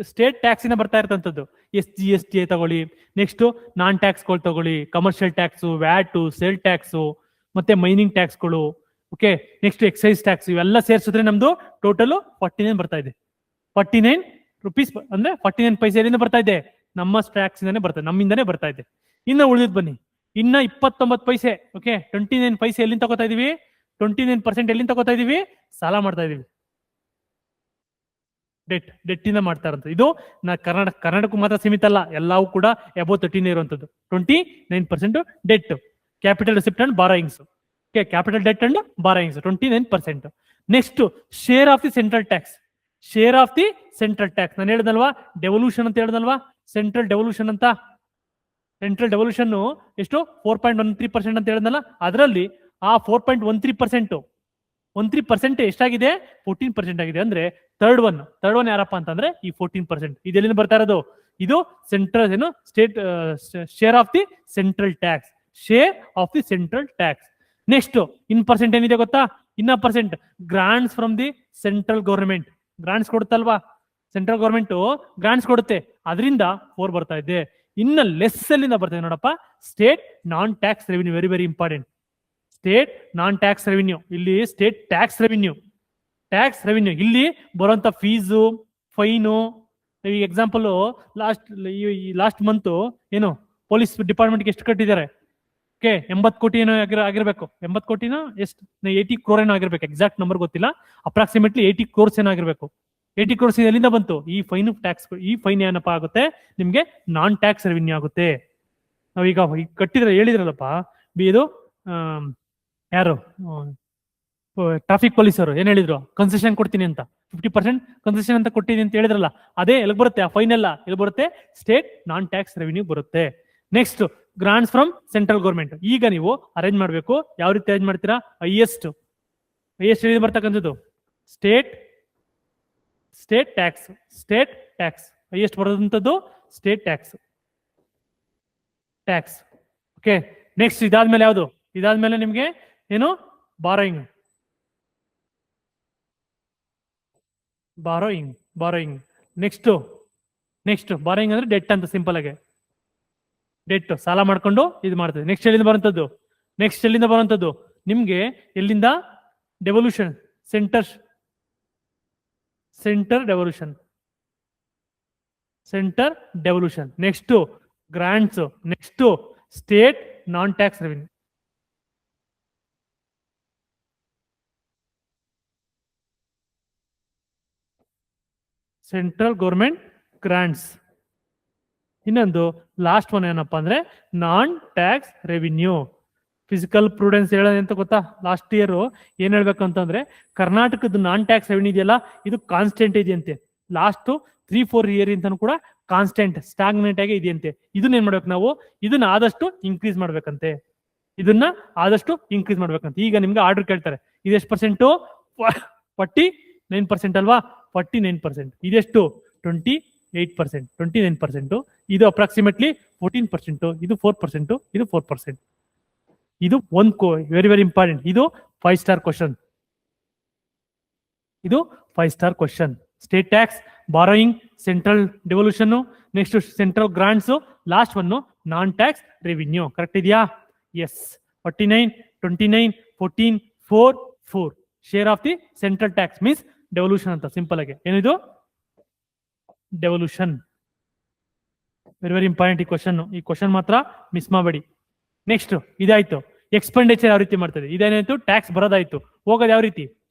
ಸ್ಟೇಟ್ ಟ್ಯಾಕ್ಸ್ ಇಂದ ಬರ್ತಾ ಇರ್ತಂಥದ್ದು. GST ತಗೊಳ್ಳಿ, ನೆಕ್ಸ್ಟ್ ನಾನ್ ಟ್ಯಾಕ್ಸ್ಗಳು ತಗೊಳ್ಳಿ, commercial tax, VAT, sale tax, ಮತ್ತೆ ಮೈನಿಂಗ್ ಟ್ಯಾಕ್ಸ್ಗಳು. ಓಕೆ, ನೆಕ್ಸ್ಟ್ ಎಕ್ಸೈಸ್ ಟ್ಯಾಕ್ಸ್, ಇವೆಲ್ಲ ಸೇರಿಸಿದ್ರೆ ನಮ್ದು ಟೋಟಲ್ 49 ಬರ್ತಾ ಇದೆ. 49 ರುಪೀಸ್ ಅಂದ್ರೆ 49 ಪೈಸೆ ಎಲ್ಲಿಂದ ಬರ್ತಾ ಇದೆ, ನಮ್ಮ ಟ್ಯಾಕ್ಸ್ ಇಂದಾನೆ ಬರ್ತಾ ಇದೆ, ನಮ್ಮಿಂದಾನೆ ಬರ್ತಾ ಇದೆ. ಇನ್ನ ಉಳಿದ್ ಬನ್ನಿ, ಇನ್ನ 29 ಪೈಸೆ. ಓಕೆ, 29 ಪೈಸೆ ಎಲ್ಲಿಂದ ತಗೋತಾ ಇದೀವಿ, 29% ಎಲ್ಲಿಂದ ತಗೋತಾ ಇದೀವಿ, ಸಾಲ ಮಾಡ್ತಾ ಇದೀವಿ, ಡೆಟ್ ಇಂದ ಮಾಡ್ತಾ ಇರೋದು. ಇದು ಕರ್ನಾಟಕ ಮಾತ್ರ ಸೀಮಿತ ಅಲ್ಲ, ಎಲ್ಲವೂ ಕೂಡ ಅಬೌವ್ 13 ಇರುವಂತದ್ದು. 29% debt, capital receipt and borrowings. Okay, capital debt and borrowings 29%. Next share of the central tax, ನಾನು ಹೇಳ್ದಲ್ವಾ ಡೆವಲ್ಯೂಷನ್ ಅಂತ ಹೇಳ್ದಲ್ವಾ, ಸೆಂಟ್ರಲ್ ಡೆವಲ್ಯೂಷನ್ ಅಂತ. ಸೆಂಟ್ರಲ್ ಡೆವಲ್ಯೂಷನ್ ಎಷ್ಟು 4.13% ಅಂತ ಹೇಳ್ದಲ್ಲ, ಅದರಲ್ಲಿ ಆ 4.13% ಎಷ್ಟಾಗಿದೆ, 14% ಆಗಿದೆ. ಅಂದ್ರೆ ಥರ್ಡ್ ಒನ್ ಯಾರಪ್ಪ ಅಂತಂದ್ರೆ ಈ 14%. ಇದೆಲ್ಲಿಂದ ಬರ್ತಾ ಇರೋದು, ಇದು ಸೆಂಟ್ರಲ್ ಏನು state share of the central tax, next in percent ಏನಿದೆ ಗೊತ್ತಾ, ಇನ್ನ percent grants from the central government. Grants ಕೊಡುತ್ತಲ್ವಾ, ಸೆಂಟ್ರಲ್ ಗೌರ್ಮೆಂಟ್ ಗ್ರಾಂಟ್ಸ್ ಕೊಡುತ್ತೆ, ಅದರಿಂದ 4 ಬರ್ತಾ ಇದೆ. ಇನ್ನ ಲೆಸ್ ಅಲ್ಲಿಂದ ಬರ್ತಾ ಇದೆ ನೋಡಪ್ಪ, state non tax revenue. Very very important, state non tax revenue. ಇಲ್ಲಿ ಸ್ಟೇಟ್ ಟ್ಯಾಕ್ಸ್ ರೆವಿನ್ಯೂ ಇಲ್ಲಿ ಬರುವಂತ ಫೀಸು, ಫೈನು. ಈಗ ಎಕ್ಸಾಂಪಲ್ ಲಾಸ್ಟ್ ಮಂತ್ ಏನು ಪೊಲೀಸ್ ಡಿಪಾರ್ಟ್ಮೆಂಟ್ಗೆ ಎಷ್ಟು ಕಟ್ಟಿದ್ದಾರೆ, ಓಕೆ 80 ಕೋಟಿ ಏನೋ ಆಗಿರ್ಬೇಕು, 80 ಕೋಟಿನೋ ಎಷ್ಟು 80 crore ಏನೋ ಆಗಿರ್ಬೇಕು, ಎಕ್ಸಾಕ್ಟ್ ನಂಬರ್ ಗೊತ್ತಿಲ್ಲ, ಅಪ್ರಾಕ್ಸಿಮೇಟ್ಲಿ 80 crores ಏನೋ ಆಗಿರ್ಬೇಕು. 80 crores ಎಲ್ಲಿಂದ ಬಂತು, ಈ ಫೈನ್ ಟ್ಯಾಕ್ಸ್. ಈ ಫೈನ್ ಏನಪ್ಪಾ ಆಗುತ್ತೆ ನಿಮ್ಗೆ, ನಾನ್ ಟ್ಯಾಕ್ಸ್ ರೆವಿನ್ಯೂ ಆಗುತ್ತೆ. ನಾವೀಗ ಕಟ್ಟಿದ್ರೆ ಹೇಳಿದ್ರಲ್ಲಪ್ಪ, ಇದು ಯಾರು ಟ್ರಾಫಿಕ್ ಪೊಲೀಸರು ಏನ್ ಹೇಳಿದ್ರು, ಕನ್ಸೆಷನ್ ಕೊಡ್ತೀನಿ ಅಂತ, 50% ಕನ್ಸೆಷನ್ ಅಂತ ಕೊಟ್ಟಿದ್ದೀನಿ ಅಂತ ಹೇಳಿದ್ರಲ್ಲ, ಅದೇ ಎಲ್ಲಿ ಬರುತ್ತೆ, ಆ ಫೈನ್ ಎಲ್ಲ ಎಲ್ಲಿ ಬರುತ್ತೆ, ಸ್ಟೇಟ್ ನಾನ್ ಟ್ಯಾಕ್ಸ್ ರೆವಿನ್ಯೂ ಬರುತ್ತೆ. Next grants from central government. ಈಗ ನೀವು ಅರೇಂಜ್ ಮಾಡಬೇಕು, ಯಾವ ರೀತಿ ಅರೇಂಜ್ ಮಾಡ್ತೀರಾ, ಹೈಯೆಸ್ಟ್ ಎಲ್ಲಿ ಬರ್ತಕ್ಕಂಥದ್ದು, ಸ್ಟೇಟ್ ಟ್ಯಾಕ್ಸ್ ಹೈಯೆಸ್ಟ್ ಬರೋದಂಥದ್ದು state tax. Tax. Okay, next ಇದಾದ್ಮೇಲೆ ಯಾವುದು? ಇದಾದ್ಮೇಲೆ ನಿಮ್ಗೆ ಏನು? ಬಾರೋಯಿಂಗ್. ಬಾರೋಯಿಂಗ್ ನೆಕ್ಸ್ಟ್ ಬಾರೋಯಿಂಗ್ ಅಂದ್ರೆ ಡೆಟ್ ಅಂತ ಸಿಂಪಲ್ ಆಗಿ. ಡೆಟ್ ಸಾಲ ಮಾಡ್ಕೊಂಡು ಇದು ಮಾಡ್ತದೆ. ನೆಕ್ಸ್ಟ್ ಎಲ್ಲಿಂದ ಬರುವಂತದ್ದು ನಿಮ್ಗೆ ಎಲ್ಲಿಂದ? Devolution, centre devolution. Next grants. Next state non tax revenue. Central government grants. ಇನ್ನೊಂದು ಲಾಸ್ಟ್ ಒನ್ ಏನಪ್ಪಾ ಅಂದ್ರೆ non tax revenue. Fiscal prudence ಹೇಳೋದು ಅಂತ ಗೊತ್ತಾ? ಲಾಸ್ಟ್ ಇಯರ್ ಏನ್ ಹೇಳ್ಬೇಕು ಅಂತಂದ್ರೆ ಕರ್ನಾಟಕದ ನಾನ್ ಟ್ಯಾಕ್ಸ್ ರೆವಿನ್ಯೂ ಇದೆಯಲ್ಲ, ಇದು ಕಾನ್ಸ್ಟೆಂಟ್ ಇದೆಯಂತೆ. ಲಾಸ್ಟ್ 3-4 ಇಯರ್ ಇಂತಾನು ಕೂಡ ಕಾನ್ಸ್ಟೆಂಟ್ ಸ್ಟಾಗ್ನೆಂಟ್ ಆಗಿ ಇದೆಯಂತೆ. ಇದನ್ನ ಏನ್ ಮಾಡ್ಬೇಕು ನಾವು? ಇದನ್ನ ಆದಷ್ಟು ಇನ್ಕ್ರೀಸ್ ಮಾಡ್ಬೇಕಂತೆ. ಈಗ ನಿಮ್ಗೆ ಆರ್ಡರ್ ಕೇಳ್ತಾರೆ, ಇದೆಷ್ಟು ಪರ್ಸೆಂಟು? 49% ಅಲ್ವಾ? 49%. ಇದೆಷ್ಟು? 28%. 29%. ಇದು ಅಪ್ರಾಕ್ಸಿಮೇಟ್ಲಿ 14%. ಇದು 4%. ಇದು 4%. ಇದು ಒಂದು ವೆರಿ ವೆರಿ ಇಂಪಾರ್ಟೆಂಟ್. ಇದು 5 star question. State tax, borrowing, central devolution, next central grants, last one non tax revenue. Correct ಇದೆಯಾ? Yes. 49, 29, 14, 4, 4. Share of the central tax means devolution ಅಂತ ಸಿಂಪಲ್ ಆಗಿ. ಏನಿದು? ಡೆವಲ್ಯೂಷನ್. ವೆರಿ ವೆರಿ ಇಂಪಾರ್ಟೆಂಟ್ ಈ question ಮಾತ್ರ miss ಮಾಡಬೇಡಿ. Next ಇದಾಯ್ತು. Expenditure ಯಾವ ರೀತಿ ಮಾಡ್ತದೆ? ಇದೇನಾಯ್ತು? ಟ್ಯಾಕ್ಸ್ ಬರೋದಾಯ್ತು. ಹೋಗೋದು ಯಾವ ರೀತಿ?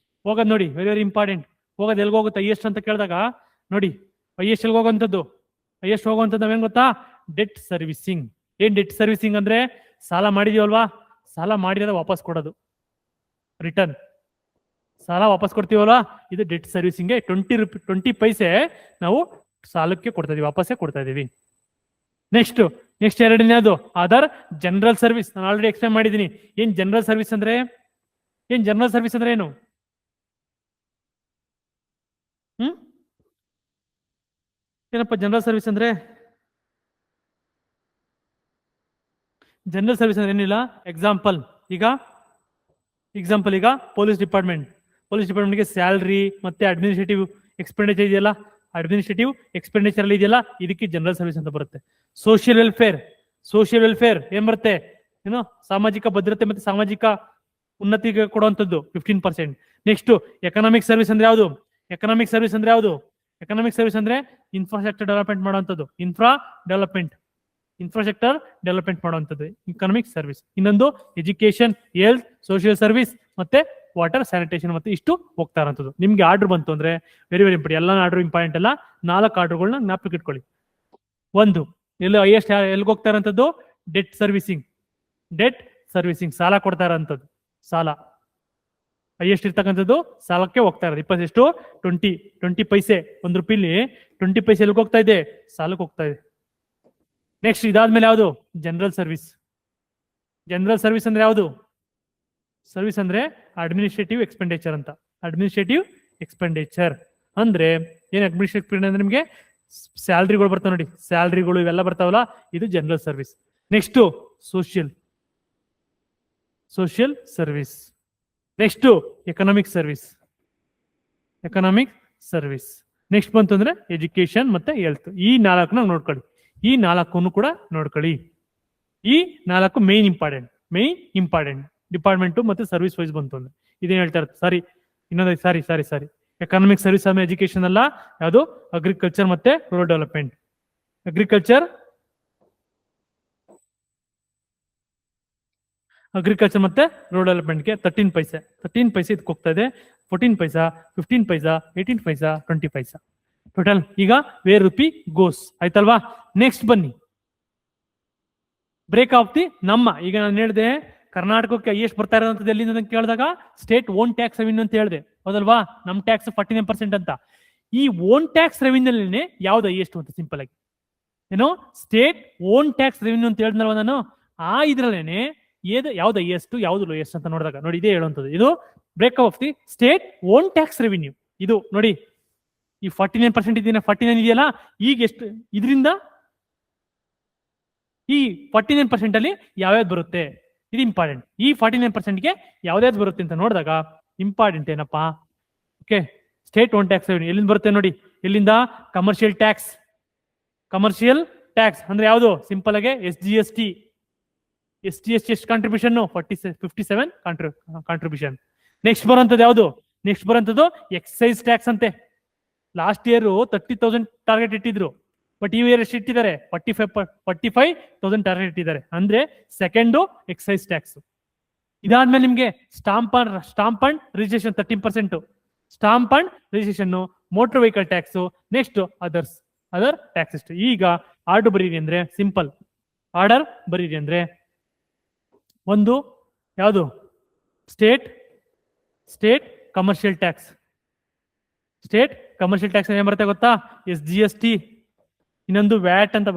ಹೋಗೋದು ನೋಡಿ, ವೆರಿ ವೆರಿ ಇಂಪಾರ್ಟೆಂಟ್. ಹೋಗೋದು ಎಲ್ಲಿಗೆ ಹೋಗುತ್ತೆ? ಹೈಯೆಸ್ಟ್ ಅಂತ ಕೇಳಿದಾಗ ನೋಡಿ, ಹೈಯೆಸ್ಟ್ ಎಲ್ಲಿಗೆ ಹೋಗುವಂಥದ್ದು? ಹೈಯೆಸ್ಟ್ ಹೋಗುವಂಥದ್ದು ನಾವೇನ್ ಗೊತ್ತಾ? Debt servicing. ಏನ್ ಡೆಟ್ ಸರ್ವಿಸಿಂಗ್ ಅಂದ್ರೆ? ಸಾಲ ಮಾಡಿದೀವಲ್ವಾ, ಸಾಲ ಮಾಡಿರೋದು ವಾಪಸ್ ಕೊಡೋದು, ರಿಟರ್ನ್. ಸಾಲ ವಾಪಸ್ ಕೊಡ್ತೀವಲ್ವಾ, ಇದು ಡೆಟ್ ಸರ್ವಿಸಿಂಗ್. 20 ಪೈಸೆ ನಾವು ಸಾಲಕ್ಕೆ ಕೊಡ್ತಾ ಇದೀವಿ, ವಾಪಸ್ಸೇ ಕೊಡ್ತಾ ಇದೀವಿ. ನೆಕ್ಸ್ಟ್ ಎರಡನೇದು ಅದರ್ ಜನರಲ್ ಸರ್ವಿಸ್. ನಾನು ಆಲ್ರೆಡಿ ಎಕ್ಸ್ಪ್ಲೇನ್ ಮಾಡಿದ್ದೀನಿ. ಏನ್ ಜನರಲ್ ಸರ್ವಿಸ್ ಅಂದ್ರೆ ಏನು? ಏನಪ್ಪ ಜನರಲ್ ಸರ್ವಿಸ್ ಅಂದ್ರೆ? ಜನರಲ್ ಸರ್ವಿಸ್ ಅಂದ್ರೆ ಏನಿಲ್ಲ. ಎಕ್ಸಾಂಪಲ್ ಈಗ ಪೊಲೀಸ್ ಡಿಪಾರ್ಟ್ಮೆಂಟ್ಗೆ ಸ್ಯಾಲ್ರಿ ಮತ್ತೆ ಅಡ್ಮಿನಿಸ್ಟ್ರೇಟಿವ್ ಎಕ್ಸ್ಪೆಂಡಿಚರ್ ಇದೆಯಲ್ಲ, ಅಡ್ಮಿನಿಸ್ಟ್ರೇಟಿವ್ ಎಕ್ಸ್ಪೆಂಡಿಚರ್ ಅಲ್ಲಿ ಇದೆಯಲ್ಲ, ಇದಕ್ಕೆ ಜನರಲ್ ಸರ್ವಿಸ್ ಅಂತ ಬರುತ್ತೆ. ಸೋಷಿಯಲ್ ವೆಲ್ಫೇರ್ ಏನ್ ಬರುತ್ತೆ? ಏನು? ಸಾಮಾಜಿಕ ಭದ್ರತೆ ಮತ್ತೆ ಸಾಮಾಜಿಕ ಉನ್ನತಿಗೆ ಕೊಡುವಂಥದ್ದು 15%. ನೆಕ್ಸ್ಟ್ ಎಕನಾಮಿಕ್ ಸರ್ವಿಸ್ ಅಂದ್ರೆ ಯಾವುದು? ಎಕನಾಮಿಕ್ ಸರ್ವಿಸ್ ಅಂದ್ರೆ ಇನ್ಫ್ರಾಸ್ಟ್ರಕ್ಚರ್ ಡೆವಲಪ್ಮೆಂಟ್ ಮಾಡುವಂಥದ್ದು. ಇನ್ಫ್ರಾಸ್ಟ್ರಕ್ಚರ್ ಡೆವಲಪ್ಮೆಂಟ್ ಮಾಡುವಂಥದ್ದು ಎಕನಾಮಿಕ್ ಸರ್ವಿಸ್. ಇನ್ನೊಂದು ಎಜುಕೇಶನ್, ಹೆಲ್ತ್, ಸೋಷಿಯಲ್ ಸರ್ವಿಸ್ ಮತ್ತೆ ವಾಟರ್, ಸ್ಯಾನಿಟೇಷನ್ ಮತ್ತೆ ಇಷ್ಟು ಹೋಗ್ತಾ ಇರೋಂಥದ್ದು. ನಿಮ್ಗೆ ಆರ್ಡರ್ ಬಂತು ಅಂದ್ರೆ ವೆರಿ ವೆರಿ ಇಂಪಾರ್ಟೆಂಟ್. ಎಲ್ಲ ಆರ್ಡರ್ ಇಂಪಾರ್ಟೆಂಟ್ ಅಲ್ಲ, 4 ಆರ್ಡರ್ಗಳನ್ನ ಜ್ಞಾಪಕ ಇಟ್ಕೊಳ್ಳಿ. ಒಂದು ಹೈಯೆಸ್ಟ್ ಎಲ್ಲಿಗೆ ಹೋಗ್ತಾ ಇರೋಂಥದ್ದು? ಡೆಟ್ ಸರ್ವಿಸಿಂಗ್ ಸಾಲ ಕೊಡ್ತಾ ಇರೋಂಥದ್ದು. ಸಾಲ ಹೈಯೆಸ್ಟ್ ಇರ್ತಕ್ಕಂಥದ್ದು ಸಾಲಕ್ಕೆ ಹೋಗ್ತಾ ಇರೋದು. 20 ಪೈಸೆ, 1 ರೂಪಾಯಿಲಿ 20 ಪೈಸೆ ಎಲ್ಲಿಗೆ ಹೋಗ್ತಾ ಇದೆ? ಸಾಲಕ್ಕೆ ಹೋಗ್ತಾ ಇದೆ. ನೆಕ್ಸ್ಟ್ ಇದಾದ್ಮೇಲೆ ಯಾವುದು? ಜನರಲ್ ಸರ್ವಿಸ್ ಅಂದ್ರೆ ಯಾವುದು? ಸರ್ವಿಸ್ ಅಂದ್ರೆ ಅಡ್ಮಿನಿಸ್ಟ್ರೇಟಿವ್ ಎಕ್ಸ್ಪೆಂಡಿಚರ್ ಅಂತ. ಅಡ್ಮಿನಿಸ್ಟ್ರೇಟಿವ್ ಎಕ್ಸ್ಪೆಂಡಿಚರ್ ಅಂದ್ರೆ ಏನ್? ಅಡ್ಮಿನಿಸ್ಟ್ರೇಟಿವ್ ಎಕ್ಸ್ಪೆಂಡಿಚರ್ ಅಂದ್ರೆ ನಿಮಗೆ ಸ್ಯಾಲ್ರಿಗಳು ಬರ್ತಾವ ನೋಡಿ, ಸ್ಯಾಲ್ರಿಗಳು ಇವೆಲ್ಲ ಬರ್ತಾವಲ್ಲ, ಇದು general service. Next social service. Next economic service. Next ಬಂತು ಅಂದ್ರೆ ಎಜುಕೇಶನ್ ಮತ್ತೆ ಹೆಲ್ತ್. ಈ 4 ನೋಡ್ಕೊಳ್ಳಿ. ಈ 4 ಕೂಡ ನೋಡ್ಕೊಳ್ಳಿ. ಈ 4 ಮೇನ್ ಇಂಪಾರ್ಟೆಂಟ್ ಡಿಪಾರ್ಟ್ಮೆಂಟ್ ಮತ್ತೆ ಸರ್ವಿಸ್ ವೈಸ್ ಬಂತು ಅಂದ್ರೆ ಇದೇನ್ ಹೇಳ್ತಾ ಇರುತ್ತೆ? ಸಾರಿ ಎಕನಾಮಿಕ್ ಸರ್ವಿಸ್ ಆಮೇಲೆ ಎಜುಕೇಶನ್ ಅಲ್ಲ, ಯಾವುದು? ಅಗ್ರಿಕಲ್ಚರ್ ಮತ್ತೆ ರೂರಲ್ ಡೆವಲಪ್ಮೆಂಟ್. ಅಗ್ರಿಕಲ್ಚರ್ ಮತ್ತೆ ರೂರಲ್ ಡೆವಲಪ್ಮೆಂಟ್ಗೆ 13 ಪೈಸೆ ಇದಕ್ಕೆ ಹೋಗ್ತಾ ಇದೆ. 14 ಪೈಸಾ, 15 ಪೈಸಾ, 18 ಪೈಸಾ, 20 ಪೈಸಾ ಟೋಟಲ್. ಈಗ ವೇರ್ ರುಪಿ ಗೋಸ್ ಆಯ್ತಲ್ವಾ? ನೆಕ್ಸ್ಟ್ ಬನ್ನಿ, ಬ್ರೇಕ್ ಆಫ್ ದಿ ಈಗ ನಾನು ಹೇಳಿದೆ ಕರ್ನಾಟಕಕ್ಕೆ ಎಷ್ಟು ಬರ್ತಾ ಇರೋದಂಥದ್ದು ಎಲ್ಲಿಂದ ಅಂತ ಕೇಳಿದಾಗ ಸ್ಟೇಟ್ ಓನ್ ಟ್ಯಾಕ್ಸ್ ರೆವಿನ್ಯೂ ಅಂತ ಹೇಳಿದೆ, ಹೌದಲ್ವಾ? ನಮ್ ಟ್ಯಾಕ್ಸ್ 49% ಅಂತ. ಈ ಓನ್ ಟ್ಯಾಕ್ಸ್ ರೆವಿನ್ಯೂನೇ ಯಾವ್ದು ಎಷ್ಟು ಅಂತ ಸಿಂಪಲ್ ಆಗಿ ಏನು? ಸ್ಟೇಟ್ ಓನ್ ಟ್ಯಾಕ್ಸ್ ರೆವಿನ್ಯೂ ಅಂತ ಹೇಳಿದ್ನಲ್ವ ನಾನು. ಆ ಇದ್ರಲ್ಲೇನೆ ಯಾವ್ದು ಹೈಯೆಸ್ಟ್ ಯಾವ್ದು ಲೋಯೆಸ್ಟ್ ಅಂತ ನೋಡಿದಾಗ ನೋಡಿ, ಇದೇ ಹೇಳುವಂಥದ್ದು. ಇದು break of the state own tax revenue. ಇದು ನೋಡಿ, ಈ 49% ಇದೆಯಲ್ಲ, 49 ಇದೆಯಲ್ಲ, ಈಗ ಎಷ್ಟು? ಇದರಿಂದ ಈ 49% ಅಲ್ಲಿ ಯಾವ್ಯಾವ್ದು ಬರುತ್ತೆ, ಇದು ಇಂಪಾರ್ಟೆಂಟ್. ಈ 49%ಗೆ ಯಾವ್ದಾವ್ದು ಬರುತ್ತೆ ಅಂತ ನೋಡಿದಾಗ ಇಂಪಾರ್ಟೆಂಟ್ ಏನಪ್ಪಾ, okay, state own tax revenue ಎಲ್ಲಿಂದ ಬರುತ್ತೆ ನೋಡಿ, ಎಲ್ಲಿಂದ? Commercial tax. ಕಮರ್ಷಿಯಲ್ ಟ್ಯಾಕ್ಸ್ ಅಂದ್ರೆ ಯಾವುದು? ಸಿಂಪಲ್ ಆಗಿ SGST. SGST ಎಷ್ಟು ಕಾಂಟ್ರಿಬ್ಯೂಷನ್? 57 ಕಾಂಟ್ರಿಬ್ಯೂಷನ್. ನೆಕ್ಸ್ಟ್ ಬರೋಂಥದ್ದು ಯಾವುದು? ನೆಕ್ಸ್ಟ್ ಬರೋಂಥದ್ದು ಎಕ್ಸೈಸ್ ಟ್ಯಾಕ್ಸ್ ಅಂತೆ. ಲಾಸ್ಟ್ ಇಯರ್ 30,000 ಟಾರ್ಗೆಟ್ ಇಟ್ಟಿದ್ರು, ಬಟ್ ಈ ಇಯರ್ ಎಷ್ಟು ಇಟ್ಟಿದ್ದಾರೆ? 45,000 ಟಾರ್ಗೆಟ್ ಇಟ್ಟಿದ್ದಾರೆ. ಅಂದ್ರೆ ಸೆಕೆಂಡು ಎಕ್ಸೈಸ್ ಟ್ಯಾಕ್ಸ್. ಇದಾದ್ಮೇಲೆ ನಿಮ್ಗೆ stamp and registration 13%, stamp and registration, motor vehicle tax, next other tax. ಈಗ ಆರ್ಡರ್ ಬರೀರಿ ಅಂದ್ರೆ ಸಿಂಪಲ್ ಆರ್ಡರ್ ಬರೀರಿ ಅಂದ್ರೆ ಒಂದು ಯಾವುದು? State commercial tax. State commercial tax ಏನ್ ಬರುತ್ತೆ ಗೊತ್ತಾ? SGST. ಇನ್ನೊಂದು ವ್ಯಾಟ್ ಅಂತ,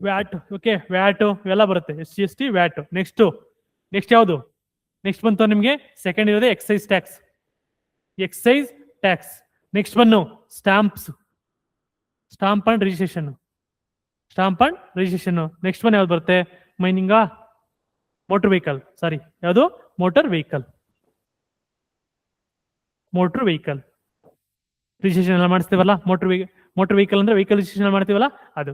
ವ್ಯಾಟ್. ಓಕೆ, ವ್ಯಾಟ್ ಇವೆಲ್ಲ ಬರುತ್ತೆ. SGST, VAT. ನೆಕ್ಸ್ಟ್ ಯಾವುದು? ನೆಕ್ಸ್ಟ್ ಬಂತು ನಿಮ್ಗೆ ಸೆಕೆಂಡ್ ಇರೋದು ಎಕ್ಸೈಸ್ ಟ್ಯಾಕ್ಸ್. ನೆಕ್ಸ್ಟ್ ಬನ್ನು ಸ್ಟಾಂಪ್ ಅಂಡ್ ರಿಜಿಸ್ಟ್ರೇಷನ್. ನೆಕ್ಸ್ಟ್ ಬನ್ ಯಾವ್ದು ಬರುತ್ತೆ? Mining, motor vehicle. ಸಾರಿ, ಯಾವುದು? ಮೋಟರ್ ವೆಹಿಕಲ್ ರಿಜಿಸ್ಟ್ರೇಷನ್ ಎಲ್ಲ ಮಾಡಿಸ್ತೀವಲ್ಲ. ಮೋಟರ್ ವೆಹಿಕಲ್ ಅಂದ್ರೆ ವೆಹಿಕಲ್ ರಿಜಿಸ್ಟ್ರೇಷನ್ ಮಾಡ್ತೀವಲ್ಲ ಅದು.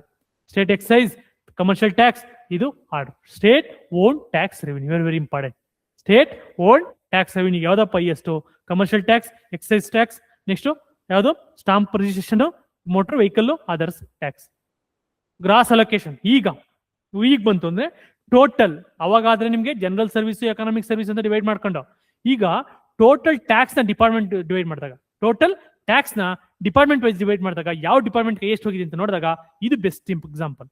ಸ್ಟೇಟ್ ಎಕ್ಸೈಸ್, ಕಮರ್ಷಿಯಲ್ ಟ್ಯಾಕ್ಸ್, ಇದು order. State own tax revenue, very important. State own tax revenue ಯಾವ್ದಪ್ಪ? ಎಷ್ಟು? Commercial tax, excise tax, next ಯಾವುದು? Stamp registration, motor vehicle, others tax. Gross allocation ಈಗ ಬಂತು ಅಂದ್ರೆ ಟೋಟಲ್. ಅವಾಗಾದ್ರೆ ನಿಮ್ಗೆ ಜನರಲ್ ಸರ್ವಿಸ್, ಎಕನಾಮಿಕ್ ಸರ್ವಿಸ್ ಅಂತ ಡಿವೈಡ್ ಮಾಡ್ಕೊಂಡು, ಈಗ ಟೋಟಲ್ ಟ್ಯಾಕ್ಸ್ ನ ಡಿಪಾರ್ಟ್ಮೆಂಟ್ ಡಿವೈಡ್ ಮಾಡಿದಾಗ, ಟೋಟಲ್ ಟ್ಯಾಕ್ಸ್ ನ ಡಿಪಾರ್ಟ್ಮೆಂಟ್ ವೈಸ್ ಡಿವೈಡ್ ಮಾಡಿದಾಗ ಯಾವ ಡಿಪಾರ್ಟ್ಮೆಂಟ್ ಎಷ್ಟು ಹೋಗಿದೆ ಅಂತ ನೋಡಿದಾಗ ಇದು ಬೆಸ್ಟ್ ಎಕ್ಸಾಂಪಲ್.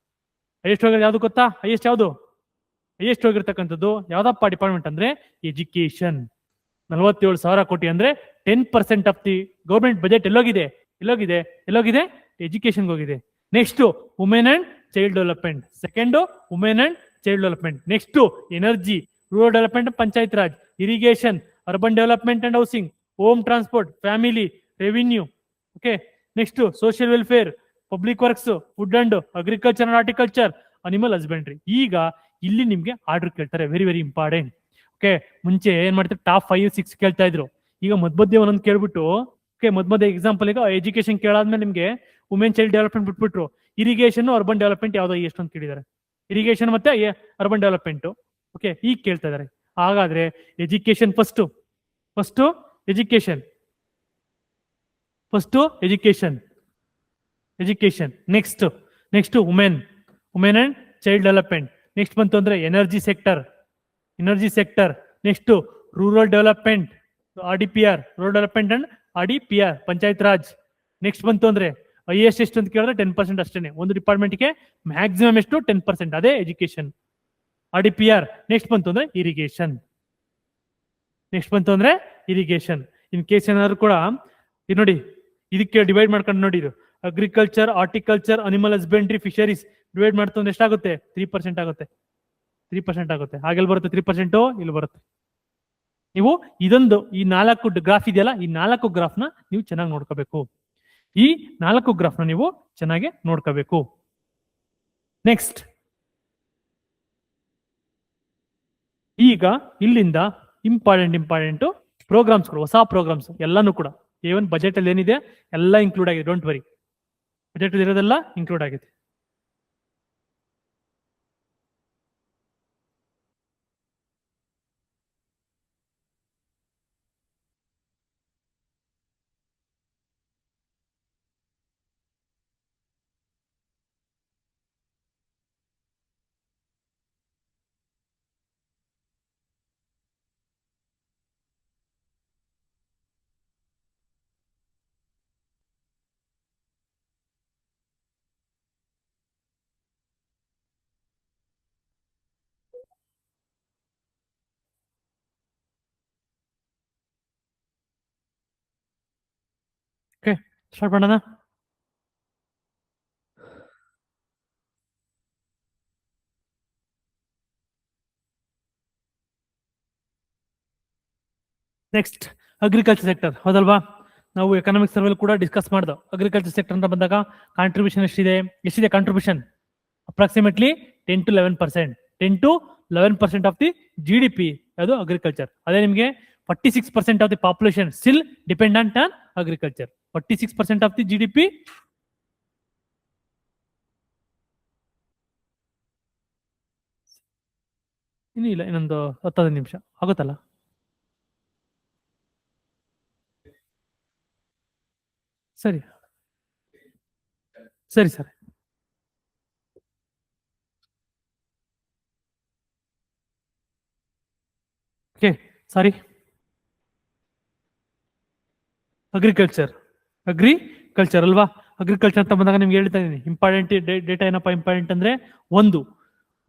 ಹೈಯೆಸ್ಟ್ ಹೋಗಿರೋದು ಯಾವ್ದು ಗೊತ್ತಾ? ಹೈಯೆಸ್ಟ್ ಹೋಗಿರ್ತಕ್ಕಂಥದ್ದು ಯಾವ್ದಪ್ಪ ಡಿಪಾರ್ಟ್ಮೆಂಟ್ ಅಂದ್ರೆ ಎಜುಕೇಶನ್. 47,000 ಕೋಟಿ ಅಂದ್ರೆ 10% ಆಫ್ ದಿ ಗೌರ್ಮೆಂಟ್ ಬಜೆಟ್ ಎಲ್ಲೋಗಿದೆ? ಎಜುಕೇಶನ್ಗೆ ಹೋಗಿದೆ. Next women and child development. Second women and child development. Next energy, rural development, panchayat Raj, irrigation, urban development and housing, home transport, family, revenue. Okay, next social welfare, public works, food and agriculture and horticulture, animal husbandry. ಈಗ ಇಲ್ಲಿ ನಿಮ್ಗೆ order ಕೇಳ್ತಾರೆ, very very important. Okay, ಮುಂಚೆ ಏನ್ ಮಾಡ್ತಾರೆ? Top 5, 6 ಕೇಳ್ತಾ ಇದ್ರು. ಈಗ ಮಧ್ಯ ಒಂದೊಂದು ಕೇಳ್ಬಿಟ್ಟು, ಓಕೆ, ಮಧ್ಯ ಎಕ್ಸಾಂಪಲ್ ಈಗ ಎಜುಕೇಶನ್ ಕೇಳಾದ್ಮೇಲೆ ನಿಮ್ಗೆ ವುಮೆನ್ ಚೈಲ್ಡ್ ಡೆವಲಪ್ಮೆಂಟ್ ಬಿಟ್ಬಿಟ್ರು. ಇರಿಗೇಷನ್, ಅರ್ಬನ್ ಡೆವಲಪ್ಮೆಂಟ್ ಯಾವ್ದೋ ಎಷ್ಟೊಂದು ಕೇಳಿದ್ದಾರೆ. ಇರಿಗೇಷನ್ ಮತ್ತೆ ಅರ್ಬನ್ ಡೆವಲಪ್ಮೆಂಟ್. ಓಕೆ, ಈಗ ಕೇಳ್ತಾ ಇದಾರೆ. ಹಾಗಾದ್ರೆ education first education. Next women and child development. Next ಬಂತು ಅಂದ್ರೆ energy sector. Next rural development, RDPR, rural development and RDPR, panchayat Raj. Next ಬಂತು ಅಂದ್ರೆ ಹೈಯೆಸ್ಟ್ ಎಷ್ಟು ಅಂತ ಕೇಳಿದ್ರೆ 10% ಅಷ್ಟೇನೆ. ಒಂದು ಡಿಪಾರ್ಟ್ಮೆಂಟ್ಗೆ ಮ್ಯಾಕ್ಸಿಮಮ್ ಎಷ್ಟು? 10%, ಅದೇ ಎಜುಕೇಶನ್, RDPR. ನೆಕ್ಸ್ಟ್ ಬಂತು ಅಂದ್ರೆ ಇರಿಗೇಷನ್. ಇನ್ ಕೇಸ್ ಏನಾದ್ರು ಕೂಡ ಇದು ನೋಡಿ, ಇದಕ್ಕೆ ಡಿವೈಡ್ ಮಾಡ್ಕೊಂಡು ನೋಡಿ, ಇದು agriculture, horticulture, animal husbandry, fisheries divide ಮಾಡ್ತು ಅಂದ್ರೆ ಎಷ್ಟಾಗುತ್ತೆ? 3% ಆಗುತ್ತೆ. ಹಾಗೆಲ್ಲ ಬರುತ್ತೆ 3%, ಇಲ್ಲಿ ಬರುತ್ತೆ. ನೀವು ಇದೊಂದು ಈ 4 ಗ್ರಾಫ್ ಇದೆಯಲ್ಲ, ಈ 4 ಗ್ರಾಫ್ನ ನೀವು ಚೆನ್ನಾಗಿ ನೋಡ್ಕೋಬೇಕು. ನೆಕ್ಸ್ಟ್ ಈಗ ಇಲ್ಲಿಂದ ಇಂಪಾರ್ಟೆಂಟ್ ಪ್ರೋಗ್ರಾಮ್ಸ್ಗಳು, ಹೊಸ ಪ್ರೋಗ್ರಾಮ್ಸ್ ಎಲ್ಲಾನು ಕೂಡ ಏನ್ ಬಜೆಟ್ ಅಲ್ಲಿ ಏನಿದೆ ಎಲ್ಲ ಇನ್ಕ್ಲೂಡ್ ಆಗಿದೆ. ಡೋಂಟ್ ವರಿ, ಬಜೆಟ್ ಅಲ್ಲಿ ಇರೋದೆಲ್ಲ ಇನ್ಕ್ಲೂಡ್ ಆಗಿದೆ. ಓಕೆ, ಸ್ಟಾರ್ಟ್ ಮಾಡೋಣ. ನೆಕ್ಸ್ಟ್ ಅಗ್ರಿಕಲ್ಚರ್ ಸೆಕ್ಟರ್, ಹೌದಲ್ವಾ? ನಾವು ಎಕನಾಮಿಕ್ ಸರ್ವೆ ಕೂಡ ಡಿಸ್ಕಸ್ ಮಾಡ್ದೋ. ಅಗ್ರಿಕಲ್ಚರ್ ಸೆಕ್ಟರ್ ಅಂತ ಬಂದಾಗ ಕಾಂಟ್ರಿಬ್ಯೂಷನ್ ಎಷ್ಟಿದೆ contribution? Approximately 10 to 11%. 10 to 11% of the GDP ಅದು ಅಗ್ರಿಕಲ್ಚರ್. ಅದೇ ನಿಮಗೆ 46% of the population still dependent on agriculture. 46% of the GDP. ಇನ್ನೂ ಇಲ್ಲ, ಇನ್ನೊಂದು 10 ನಿಮಿಷ ಆಗುತ್ತಲ್ಲ. ಸರಿ ಸರಿ ಸರ್. ಓಕೆ, ಸಾರಿ. ಅಗ್ರಿಕಲ್ಚರ್ ಅಲ್ವಾ? ಅಗ್ರಿಕಲ್ಚರ್ ಅಂತ ಬಂದಾಗ ನಿಮ್ಗೆ ಹೇಳ್ತಾ ಇದ್ದೀನಿ, ಇಂಪಾರ್ಟೆಂಟ್ ಡೇಟಾ ಏನಪ್ಪಾ ಇಂಪಾರ್ಟೆಂಟ್ ಅಂದ್ರೆ,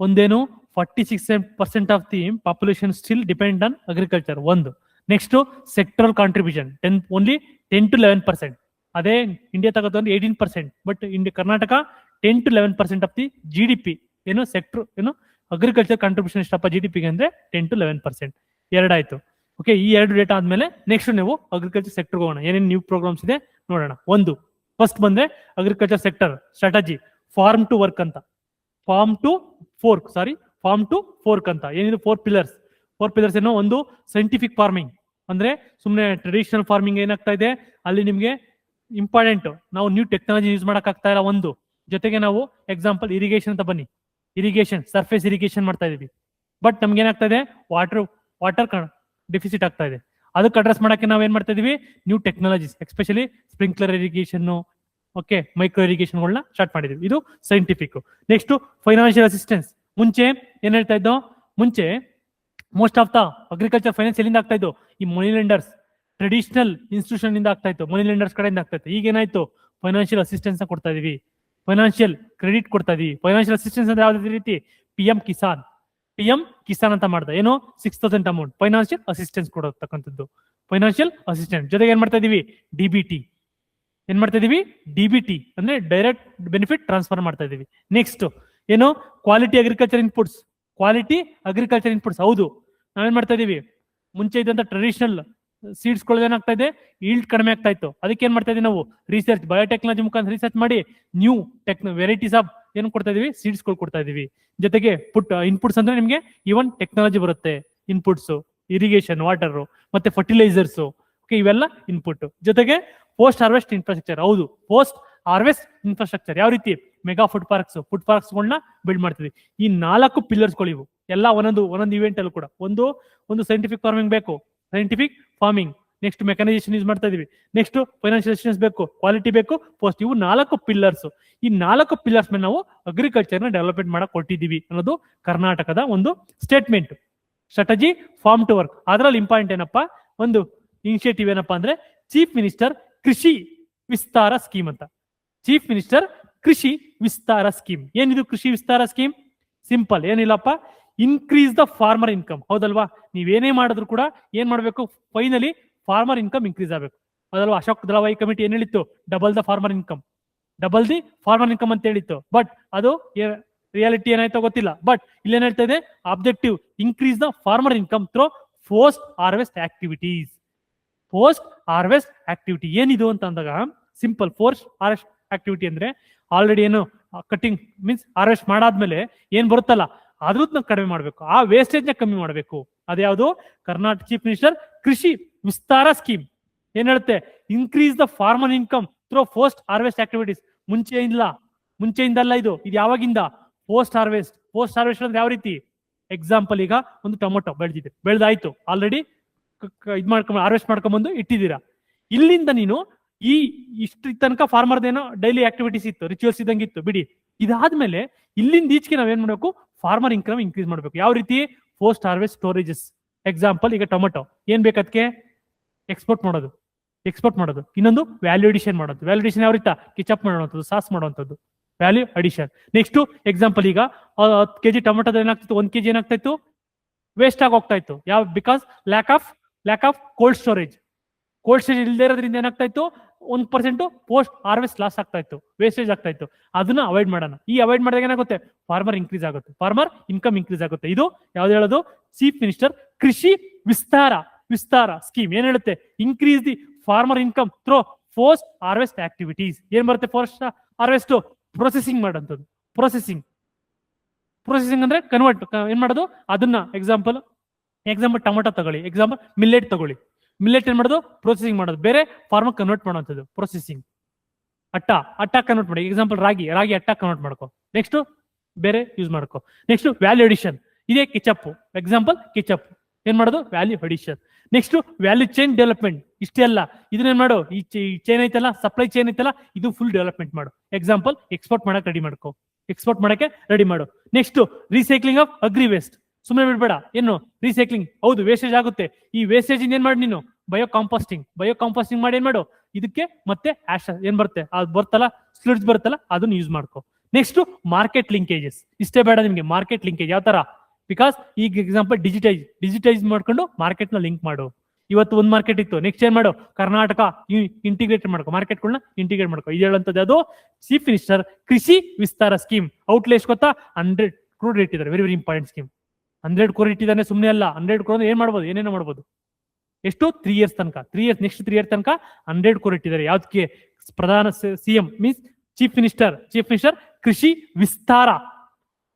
ಒಂದೇನು 46% of the population still depend on agriculture. ಒಂದು. Next sectoral contribution only 10 to 11%. ಅದೇ ಇಂಡಿಯಾ ತಗೋತಂದ್ರೆ 18%. But Karnataka 10 to 11% of the GDP ಏನು ಸೆಕ್ಟರ್ ಏನು ಅಗ್ರಿಕಲ್ಚರ್ ಕಾಂಟ್ರಿಬ್ಯೂಷನ್ ಎಷ್ಟಪ್ಪ GDP ಅಂದ್ರೆ 10 to 11%. ಎರಡಾಯ್ತು. ಓಕೆ, ಈ ಎರಡು ಡೇಟಾ ಆದ್ಮೇಲೆ ನೆಕ್ಸ್ಟ್ ನೀವು ಅಗ್ರಿಕಲ್ಚರ್ ಸೆಕ್ಟರ್ ಹೋಗೋಣ. ಏನೇನು ನ್ಯೂ ಪ್ರೋಗ್ರಾಮ್ಸ್ ಇದೆ ನೋಡೋಣ. ಫಸ್ಟ್ ಬಂದ್ರೆ agriculture sector strategy farm to work ಅಂತ, ಫಾರ್ಮ್ ಟು ಫೋರ್ಕ್ ಅಂತ. ಏನಿದೆ 4 ಪಿಲ್ಲರ್ಸ್ ಏನೋ. ಒಂದು ಸೈಂಟಿಫಿಕ್ ಫಾರ್ಮಿಂಗ್, ಅಂದ್ರೆ ಸುಮ್ಮನೆ ಟ್ರೆಡಿಷನಲ್ ಫಾರ್ಮಿಂಗ್ ಏನಾಗ್ತಾ ಇದೆ ಅಲ್ಲಿ ನಿಮ್ಗೆ ಇಂಪಾರ್ಟೆಂಟ್, ನಾವು ನ್ಯೂ ಟೆಕ್ನಾಲಜಿ ಯೂಸ್ ಮಾಡಕ್ ಆಗ್ತಾ ಇಲ್ಲ. ಒಂದು ಜೊತೆಗೆ ನಾವು ಎಕ್ಸಾಂಪಲ್ ಇರಿಗೇಷನ್ ಅಂತ ಬನ್ನಿ, ಇರಿಗೇಷನ್ ಸರ್ಫೇಸ್ ಇರಿಗೇಷನ್ ಮಾಡ್ತಾ ಇದೀವಿ. ಬಟ್ ನಮ್ಗೆ ಏನಾಗ್ತಾ ಇದೆ, ವಾಟರ್ ಡೆಫಿಸಿಟ್ ಆಗ್ತಾ ಇದೆ. ಅದಕ್ಕೆ ಅಡ್ರೆಸ್ ಮಾಡಕ್ಕೆ ನಾವ್ ಏನ್ ಮಾಡ್ತಾ ಇದೀವಿ, new technologies especially sprinkler irrigation, okay, micro ಇರಿಗೇಷನ್ಗಳನ್ನ ಸ್ಟಾರ್ಟ್ ಮಾಡಿದ್ವಿ. ಇದು ಸೈಂಟಿಫಿಕ್. Next financial assistance. ಮುಂಚೆ ಏನ್ ಹೇಳ್ತಾ ಇದ್ದೋ, ಮುಂಚೆ most of the agriculture finance ಎಲ್ಲಿಂದ ಆಗ್ತಾ ಇದ್ದು, ಈ ಮನಿ ಲೆಂಡರ್ಸ್ ಟ್ರೆಡಿಷನಲ್ ಇನ್ಸ್ಟಿಟ್ಯೂಷನ್ ಇಂದ ಆಗ್ತಾ ಇತ್ತು, ಮನಿ ಲೆಂಡರ್ಸ್ ಕಡೆಯಿಂದ ಆಗ್ತಾ ಇತ್ತು. ಈಗ ಏನಾಯ್ತು, ಫೈನಾನ್ಷಿಯಲ್ ಅಸಿಸ್ಟೆನ್ಸ್ ಕೊಡ್ತಾ ಇದೀವಿ, ಫೈನಾನ್ಷಿಯಲ್ ಕ್ರೆಡಿಟ್ ಕೊಡ್ತಾ ಇದೀವಿ. ಫೈನಾನ್ಷಿಯಲ್ ಅಸಿಸ್ಟೆನ್ಸ್ ಅಂದ್ರೆ ಯಾವ್ದು ರೀತಿ, PM ಕಿಸಾನ್ ಅಂತ ಮಾಡ್ದ, ಏನೋ 6,000 ಅಮೌಂಟ್ ಫೈನಾನ್ಷಿಯಲ್ ಅಸಿಸ್ಟೆನ್ಸ್ ಕೊಡತಕ್ಕಂಥದ್ದು. ಫೈನಾನ್ಷಿಯಲ್ ಅಸಿಸ್ಟೆಂಟ್ ಜೊತೆಗೆ ಏನ್ ಮಾಡ್ತಾ ಇದೀವಿ, DBT ಅಂದ್ರೆ ಡೈರೆಕ್ಟ್ ಬೆನಿಫಿಟ್ ಟ್ರಾನ್ಸ್ಫರ್ ಮಾಡ್ತಾ ಇದೀವಿ. ನೆಕ್ಸ್ಟ್ ಏನು, ಕ್ವಾಲಿಟಿ ಅಗ್ರಿಕಲ್ಚರ್ ಇನ್ಪುಟ್ಸ್. ಹೌದು, ನಾವೇನ್ ಮಾಡ್ತಾ ಇದೀವಿ, ಮುಂಚೆ ಇದ್ದಂತ ಟ್ರೆಡಿಷನಲ್ ಸೀಡ್ಸ್ ಏನಾಗ್ತಾ ಇದೆ, ಈಲ್ಡ್ ಕಡಿಮೆ ಆಗ್ತಾ ಇತ್ತು. ಅದಕ್ಕೆ ಏನ್ ಮಾಡ್ತಾ ಇದೀವಿ ನಾವು, ರಿಸರ್ಚ್ ಬಯೋಟೆಕ್ನಾಲಜಿ ಮುಖಾಂತರ ರಿಸರ್ಚ್ ಮಾಡಿ ನ್ಯೂ ವೆರೈಟೀಸ್ ಆಫ್ ಏನು ಕೊಡ್ತಾ ಇದೀವಿ, ಸೀಡ್ಸ್ ಕೊಡ್ತಾ ಇದೀವಿ. ಜೊತೆಗೆ ಇನ್ಪುಟ್ಸ್ ಅಂದ್ರೆ ನಿಮ್ಗೆ ಈವನ್ ಟೆಕ್ನಾಲಜಿ ಬರುತ್ತೆ, ಇನ್ಪುಟ್ಸ್, ಇರಿಗೇಷನ್, ವಾಟರ್ ಮತ್ತೆ ಫರ್ಟಿಲೈಸರ್ಸ್. ಓಕೆ, ಇವೆಲ್ಲ ಇನ್ಪುಟ್. ಜೊತೆಗೆ ಪೋಸ್ಟ್ ಹಾರ್ವೆಸ್ಟ್ ಇನ್ಫ್ರಾಸ್ಟ್ರಕ್ಚರ್. ಹೌದು, ಪೋಸ್ಟ್ ಹಾರ್ವೆಸ್ಟ್ ಇನ್ಫ್ರಾಸ್ಟ್ರಕ್ಚರ್ ಯಾವ ರೀತಿ, ಮೆಗಾ ಫುಡ್ ಪಾರ್ಕ್ಸ್ಗಳನ್ನ ಬಿಲ್ಡ್ ಮಾಡ್ತೀವಿ. ಈ 4 ಪಿಲ್ಲರ್ಸ್ಗಳು ಇವು ಎಲ್ಲ ಒಂದೊಂದು ಇವೆಂಟ್ ಅಲ್ಲೂ ಕೂಡ ಒಂದು ಸೈಂಟಿಫಿಕ್ ಫಾರ್ಮಿಂಗ್ ಬೇಕು, ನೆಕ್ಸ್ಟ್ ಮೆಕನೈಸೇಷನ್ ಯೂಸ್ ಮಾಡ್ತಾ ಇದೀವಿ, ನೆಕ್ಸ್ಟ್ ಫೈನಾನ್ಷಿಯಲ್ ಅಸಿಸ್ಟೆನ್ಸ್ ಬೇಕು, ಕ್ವಾಲಿಟಿ ಬೇಕು, ಪೋಸ್ಟ್. ಇವು 4 ಪಿಲ್ಲರ್ಸ್. ಈ 4 ಪಿಲ್ಲರ್ಸ್ ಮೇಲೆ ನಾವು ಅಗ್ರಿಕಲ್ಚರ್ ನ ಡೆವಲಪ್ಮೆಂಟ್ ಮಾಡಕ್ ಕೊಟ್ಟಿದ್ದೀವಿ ಅನ್ನೋದು ಕರ್ನಾಟಕದ ಒಂದು statement. Strategy farm to work. ಅದರಲ್ಲಿ ಇಂಪಾರ್ಟೆಂಟ್ ಏನಪ್ಪಾ, ಒಂದು ಇನಿಷಿಯೇಟಿವ್ ಏನಪ್ಪಾ ಅಂದ್ರೆ ಚೀಫ್ ಮಿನಿಸ್ಟರ್ ಕೃಷಿ ವಿಸ್ತಾರ ಸ್ಕೀಮ್ ಅಂತ. ಚೀಫ್ ಮಿನಿಸ್ಟರ್ ಕೃಷಿ ವಿಸ್ತಾರ ಸ್ಕೀಮ್. ಏನಿದು ಕೃಷಿ ವಿಸ್ತಾರ ಸ್ಕೀಮ್? ಸಿಂಪಲ್, ಏನಿಲ್ಲಪ್ಪ, ಇನ್ಕ್ರೀಸ್ ದ ಫಾರ್ಮರ್ ಇನ್ಕಮ್. ಹೌದಲ್ವಾ? ನೀವೇನೇ ಮಾಡಿದ್ರು ಕೂಡ ಏನ್ ಮಾಡ್ಬೇಕು, ಫೈನಲಿ ಫಾರ್ಮರ್ ಇನ್ಕಮ್ ಇನ್ಕ್ರೀಸ್ ಆಗಬೇಕು. ಹೌದಲ್ವಾ? ಅಶೋಕ್ ದಳವಾಯಿ ಕಮಿಟಿ ಏನ್ ಹೇಳಿತ್ತು, ಡಬಲ್ ದಿ ಫಾರ್ಮರ್ ಇನ್ಕಮ್ ಅಂತ ಹೇಳಿತ್ತು. ಬಟ್ ಅದು ರಿಯಾಲಿಟಿ ಏನಾಯ್ತೋ ಗೊತ್ತಿಲ್ಲ. ಬಟ್ ಇಲ್ಲೇನ್ ಹೇಳ್ತಾ ಇದೆ, objective increase the farmer income through post harvest activities. ಏನಿದು ಅಂತ ಅಂದಾಗ ಸಿಂಪಲ್, ಪೋಸ್ಟ್ ಹಾರ್ವೆಸ್ಟ್ ಆಕ್ಟಿವಿಟಿ ಅಂದ್ರೆ ಆಲ್ರೆಡಿ ಏನು ಕಟಿಂಗ್ ಮೀನ್ಸ್ ಹಾರ್ವೆಸ್ಟ್ ಮಾಡಾದ್ಮೇಲೆ ಏನ್ ಬರುತ್ತಲ್ಲ ಅದ್ರದ್ದು ಕಡಿಮೆ ಮಾಡಬೇಕು, ಆ ವೇಸ್ಟೇಜ್ ನ ಕಮ್ಮಿ ಮಾಡಬೇಕು. ಅದ್ಯಾವುದು, ಕರ್ನಾಟಕ ಚೀಫ್ ಮಿನಿಸ್ಟರ್ ಕೃಷಿ ವಿಸ್ತಾರ ಸ್ಕೀಮ್ ಏನ್ ಹೇಳುತ್ತೆ, increase the farmer income through post harvest activities. ಮುಂಚೆಯಿಂದಲ್ಲ, ಇದು ಯಾವಾಗಿಂದ, ಪೋಸ್ಟ್ ಹಾರ್ವೆಸ್ಟ್ ಅಂದ್ರೆ ಯಾವ ರೀತಿ, ಎಕ್ಸಾಂಪಲ್ ಈಗ ಒಂದು ಟೊಮೊಟೊ ಬೆಳೆದಾಯ್ತು, ಆಲ್ರೆಡಿ ಹಾರ್ವೆಸ್ಟ್ ಮಾಡ್ಕೊಂಡ್ಬಂದು ಇಟ್ಟಿದ್ದೀರಾ. ಇಲ್ಲಿಂದ ನೀನು ಇಷ್ಟು ತನಕ ಫಾರ್ಮರ್ದೇನೋ ಡೈಲಿ ಆಕ್ಟಿವಿಟೀಸ್ ಇತ್ತು, ರಿಚುವಲ್ಸ್ ಇದ್ದಂಗಿತ್ತು ಬಿಡಿ. ಇದಾದ್ಮೇಲೆ ಇಲ್ಲಿಂದ ಈಚೆಗೆ ನಾವೇನ್ ಮಾಡ್ಬೇಕು, ಫಾರ್ಮರ್ ಇನ್ಕಮ್ ಇನ್ಕ್ರೀಸ್ ಮಾಡ್ಬೇಕು. ಯಾವ ರೀತಿ, ಪೋಸ್ಟ್ ಹಾರ್ವೆಸ್ಟ್ ಸ್ಟೋರೇಜಸ್. ಎಕ್ಸಾಂಪಲ್ ಈಗ ಟೊಮೊಟೊ ಏನ್ ಬೇಕದಕ್ಕೆ, ಎಕ್ಸ್ಪೋರ್ಟ್ ಮಾಡೋದು. ಇನ್ನೊಂದು ವ್ಯಾಲ್ಯೂ ಅಡಿಷನ್ ಮಾಡೋದು. ವ್ಯಾಲ್ಯೂ ಅಡಿಷನ್ ಯಾವ ರೀತಿ, ಕಿಚಪ್ ಮಾಡುವಂಥದ್ದು, ಸಾಸ್ ಮಾಡುವಂಥದ್ದು, ವ್ಯಾಲ್ಯೂ ಅಡಿಷನ್. ನೆಕ್ಸ್ಟ್ ಎಕ್ಸಾಂಪಲ್ ಈಗ 10 kg ಟೊಮೊಟೊದ ಏನಾಗ್ತಿತ್ತು, 1 kg ಏನಾಗ್ತಾ ಇತ್ತು, ವೇಸ್ಟ್ ಆಗಿ ಹೋಗ್ತಾ ಇತ್ತು. ಯಾವ, because lack of cold storage ಇಲ್ಲದೆ ಇರೋದ್ರಿಂದ ಏನಾಗ್ತಾ ಇತ್ತು, 1% ಪೋಸ್ಟ್ ಹಾರ್ವೆಸ್ಟ್ ಲಾಸ್ ಆಗ್ತಾ ಇತ್ತು, ವೇಸ್ಟೇಜ್ ಆಗ್ತಾ ಇತ್ತು. ಅದನ್ನ ಅವಾಯ್ಡ್ ಮಾಡೋಣ. ಅವಾಯ್ಡ್ ಮಾಡಿದಾಗ ಏನಾಗುತ್ತೆ, ಫಾರ್ಮರ್ ಇನ್ಕಮ್ ಇನ್ಕ್ರೀಸ್ ಆಗುತ್ತೆ. ಇದು ಯಾವ್ದು ಹೇಳೋದು, ಚೀಫ್ ಮಿನಿಸ್ಟರ್ ಕೃಷಿ ವಿಸ್ತಾರ ಸ್ಕೀಮ್ ಏನ್ ಹೇಳುತ್ತೆ, increase the farmer income through post harvest activities. ಏನ್ ಬರುತ್ತೆ, ಪೋಸ್ಟ್ ಹಾರ್ವೆಸ್ಟ್ ಪ್ರೊಸೆಸಿಂಗ್ ಮಾಡೋಂಥದ್ದು. ಪ್ರೊಸೆಸಿಂಗ್ ಅಂದ್ರೆ ಕನ್ವರ್ಟ್, ಏನ್ ಮಾಡೋದು ಅದನ್ನ. ಎಕ್ಸಾಂಪಲ್ ಟೊಮೊಟೊ ತಗೊಳ್ಳಿ, ಎಕ್ಸಾಂಪಲ್ ಮಿಲ್ಲೆಟ್ ತಗೊಳ್ಳಿ. ಮಿಲ್ಲೆಟ್ ಏನ್ ಮಾಡೋದು ಪ್ರೊಸೆಸಿಂಗ್ ಮಾಡೋದು, ಬೇರೆ ಫಾರ್ಮ್ ಕನ್ವರ್ಟ್ ಮಾಡುವಂಥದ್ದು ಪ್ರೊಸೆಸಿಂಗ್. ಅಟ್ಟ ಕನ್ವರ್ಟ್ ಮಾಡಿ, ಎಕ್ಸಾಂಪಲ್ ರಾಗಿ ಅಟ್ಟ ಕನ್ವರ್ಟ್ ಮಾಡ್ಕೊ, ನೆಕ್ಸ್ಟ್ ಬೇರೆ ಯೂಸ್ ಮಾಡ್ಕೊ. ನೆಕ್ಸ್ಟ್ ವ್ಯಾಲ್ಯೂ ಅಡಿಷನ್, ಇದೇ ಕೆಚಪ್, ಎಕ್ಸಾಂಪಲ್ ಕೆಚಪ್ ಏನ್ ಮಾಡೋದು value addition. Next value chain development, ಇಷ್ಟೇ ಅಲ್ಲ, ಇದನ್ನೇನ್ ಮಾಡು, ಈ ಚೈನ್ ಐತಲ್ಲ, ಸಪ್ಲೈ ಚೈನ್ ಐತಲ್ಲ, ಇದು ಫುಲ್ ಡೆವಲಪ್ಮೆಂಟ್ ಮಾಡು. ಎಕ್ಸಾಂಪಲ್ ಎಕ್ಸ್ಪೋರ್ಟ್ ಮಾಡಕ್ ರೆಡಿ ಮಾಡ್ಕೊ, ಎಕ್ಸ್ಪೋರ್ಟ್ ಮಾಡಕ್ಕೆ ರೆಡಿ ಮಾಡು. Next recycling of agri waste, ಸುಮ್ಮನೆ ಬಿಡ್ಬೇಡ, ಏನು ರೀಸೈಕ್ಲಿಂಗ್, ಹೌದು ವೇಸ್ಟೇಜ್ ಆಗುತ್ತೆ, ಈ ವೇಸ್ಟೇಜ್ ಏನ್ ಮಾಡಿ ನೀನು ಬಯೋ ಕಾಂಪೋಸ್ಟಿಂಗ್ ಮಾಡಿ ಏನ್ ಮಾಡು, ಇದಕ್ಕೆ ಮತ್ತೆ ಆಶ್ ಏನ್ ಬರುತ್ತೆ ಅದು ಬರ್ತಲ್ಲ, ಸ್ಲಡ್ಸ್ ಬರುತ್ತಲ್ಲ, ಅದನ್ನ ಯೂಸ್ ಮಾಡ್ಕೊ. ನೆಕ್ಸ್ಟ್ ಮಾರ್ಕೆಟ್ ಲಿಂಕೇಜಸ್, ಇಷ್ಟೇ ಬೇಡ ನಿಮ್ಗೆ ಮಾರ್ಕೆಟ್ ಲಿಂಕೇಜ್ ಯಾವ ತರ, ಬಿಕಾಸ್ ಈಗ ಎಕ್ಸಾಂಪಲ್ ಡಿಜಿಟೈಸ್ ಮಾಡ್ಕೊಂಡು ಮಾರ್ಕೆಟ್ ನ ಲಿಂಕ್ ಮಾಡು. ಇವತ್ತು ಒಂದು ಮಾರ್ಕೆಟ್ ಇತ್ತು, ನೆಕ್ಸ್ಟ್ ಏನ್ ಮಾಡು ಕರ್ನಾಟಕ ಇಂಟಿಗ್ರೇಟ್ ಮಾಡ್ಕೊ, ಮಾರ್ಕೆಟ್ಗಳನ್ನ ಇಂಟಿಗ್ರೇಟ್ ಮಾಡ್ಕೊ. ಇದು ಹೇಳುವಂಥದ್ದು ಅದು ಚೀಫ್ ಮಿನಿಸ್ಟರ್ ಕೃಷಿ ವಿಸ್ತಾರ ಸ್ಕೀಮ್. ಔಟ್ಲೇ ಎಷ್ಟು ಗೊತ್ತಾ, 100 crore ಇಟ್ಟಿದ್ದಾರೆ, very very important scheme. 100 crore ಇಟ್ಟಿದ್ದಾನೆ, ಸುಮ್ಮನೆ ಅಲ್ಲ. 100 crore ಏನ್ ಮಾಡ್ಬೋದು, ಏನೇನೋ ಮಾಡ್ಬೋದು. ಎಷ್ಟು 3 years ತನಕ, 3 years, ನೆಕ್ಸ್ಟ್ 3 years ತನಕ 100 crore ಇಟ್ಟಿದ್ದಾರೆ. ಯಾವ್ದಕ್ಕೆ, ಪ್ರಧಾನ ಸಿಎಂ ಮೀನ್ಸ್ ಚೀಫ್ ಮಿನಿಸ್ಟರ್ ಕೃಷಿ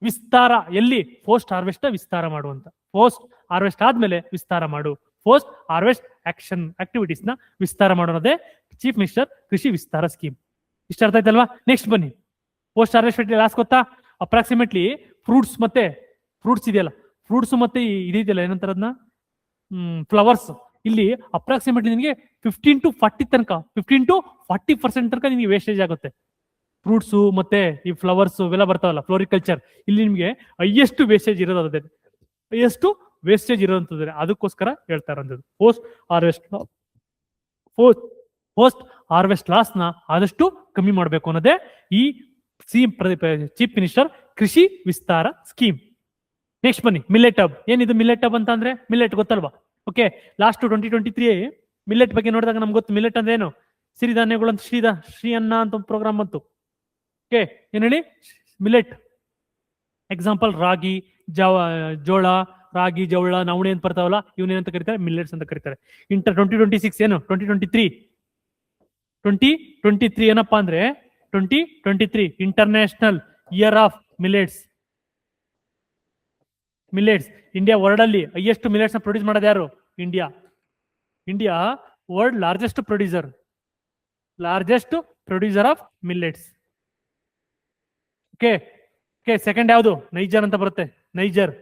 ವಿಸ್ತಾರ ಎಲ್ಲಿ, ಪೋಸ್ಟ್ ಹಾರ್ವೆಸ್ಟ್ ವಿಸ್ತಾರ ಮಾಡುವಂತ. ಪೋಸ್ಟ್ ಹಾರ್ವೆಸ್ಟ್ ಆದ್ಮೇಲೆ ವಿಸ್ತಾರ ಮಾಡು, ಪೋಸ್ಟ್ ಹಾರ್ವೆಸ್ಟ್ ಆಕ್ಟಿವಿಟೀಸ್ ನ ವಿಸ್ತಾರ ಮಾಡೋದೇ ಚೀಫ್ ಮಿನಿಸ್ಟರ್ ಕೃಷಿ ವಿಸ್ತಾರ ಸ್ಕೀಮ್. ಇಷ್ಟ ಅರ್ಥ ಆಯ್ತಲ್ವಾ? ನೆಕ್ಸ್ಟ್ ಬನ್ನಿ, ಪೋಸ್ಟ್ ಹಾರ್ವೆಸ್ಟ್ ಲಾಸ್ಟ್ ಗೊತ್ತಾ, ಅಪ್ರಾಕ್ಸಿಮೇಟ್ಲಿ ಫ್ರೂಟ್ಸ್ ಇದೆಯಲ್ಲ, ಫ್ರೂಟ್ಸ್ ಮತ್ತೆ ಇದೆಯಲ್ಲ ಏನಂತಾರೆ ಅದನ್ನ, ಫ್ಲವರ್ಸ್, ಇಲ್ಲಿ ಅಪ್ರಾಕ್ಸಿಮೇಟ್ಲಿ ನಿಮಗೆ 15 to 40 ತನಕ 15% ತನಕ ನಿಮಗೆ ವೇಸ್ಟೇಜ್ ಆಗುತ್ತೆ. ಫ್ರೂಟ್ಸು ಮತ್ತೆ ಈ ಫ್ಲವರ್ಸ್ ಇವೆಲ್ಲ ಬರ್ತಾವಲ್ಲ, ಫ್ಲೋರಿಕಲ್ಚರ್, ಇಲ್ಲಿ ನಿಮಗೆ ಹೈಯೆಸ್ಟ್ ವೇಸ್ಟೇಜ್ ಇರೋದೇ, ಅದಕ್ಕೋಸ್ಕರ ಹೇಳ್ತಾ ಇರೋದು ಪೋಸ್ಟ್ ಹಾರ್ವೆಸ್ಟ್ ಲಾಸ್ ನ ಆದಷ್ಟು ಕಮ್ಮಿ ಮಾಡಬೇಕು ಅನ್ನೋದೇ ಈ ಚೀಫ್ ಮಿನಿಸ್ಟರ್ ಕೃಷಿ ವಿಸ್ತಾರ ಸ್ಕೀಮ್. ನೆಕ್ಸ್ಟ್ ಬನ್ನಿ, ಮಿಲ್ಲೆಟ್ ಹಬ್. ಏನಿದು ಮಿಲ್ಲೆಟ್ ಹಬ್ ಅಂತ ಅಂದ್ರೆ, ಮಿಲ್ಲೆಟ್ ಗೊತ್ತಲ್ವಾ? ಓಕೆ, ಲಾಸ್ಟ್ 2023 ಮಿಲ್ಲೆಟ್ ಬಗ್ಗೆ ನೋಡಿದಾಗ ನಮ್ಗೆ ಗೊತ್ತು, ಮಿಲ್ಲೆಟ್ ಅಂದ್ರೆ ಏನು, ಸಿರಿಧಾನ್ಯಗಳು ಅಂತ, ಶ್ರೀ ಅನ್ನ ಅಂತ ಪ್ರೋಗ್ರಾಮ್ ಬಂತು. ಓಕೆ, ಏನ್ ಹೇಳಿ, ಮಿಲ್ಲೆಟ್. ಎಕ್ಸಾಂಪಲ್ ರಾಗಿ, ಜೋಳ, ನವಣೆ ಅಂತ ಬರ್ತಾವಲ್ಲ, ಇವನೇನಂತ ಕರೀತಾರೆ, ಮಿಲ್ಲೆಟ್ಸ್ ಅಂತ ಕರೀತಾರೆ. 2026 ಏನು, 2023 ಏನಪ್ಪಾ ಅಂದ್ರೆ 2023 international year of millets. India world ಅಲ್ಲಿ ಹೈಯೆಸ್ಟ್ ಮಿಲೆಟ್ಸ್ ನ ಪ್ರೊಡ್ಯೂಸ್ ಮಾಡೋದು ಯಾರು? India world largest producer of millets. Okay, second ಯಾವುದು? ನೈಜರ್ ಅಂತ ಬರುತ್ತೆ, ನೈಜರ್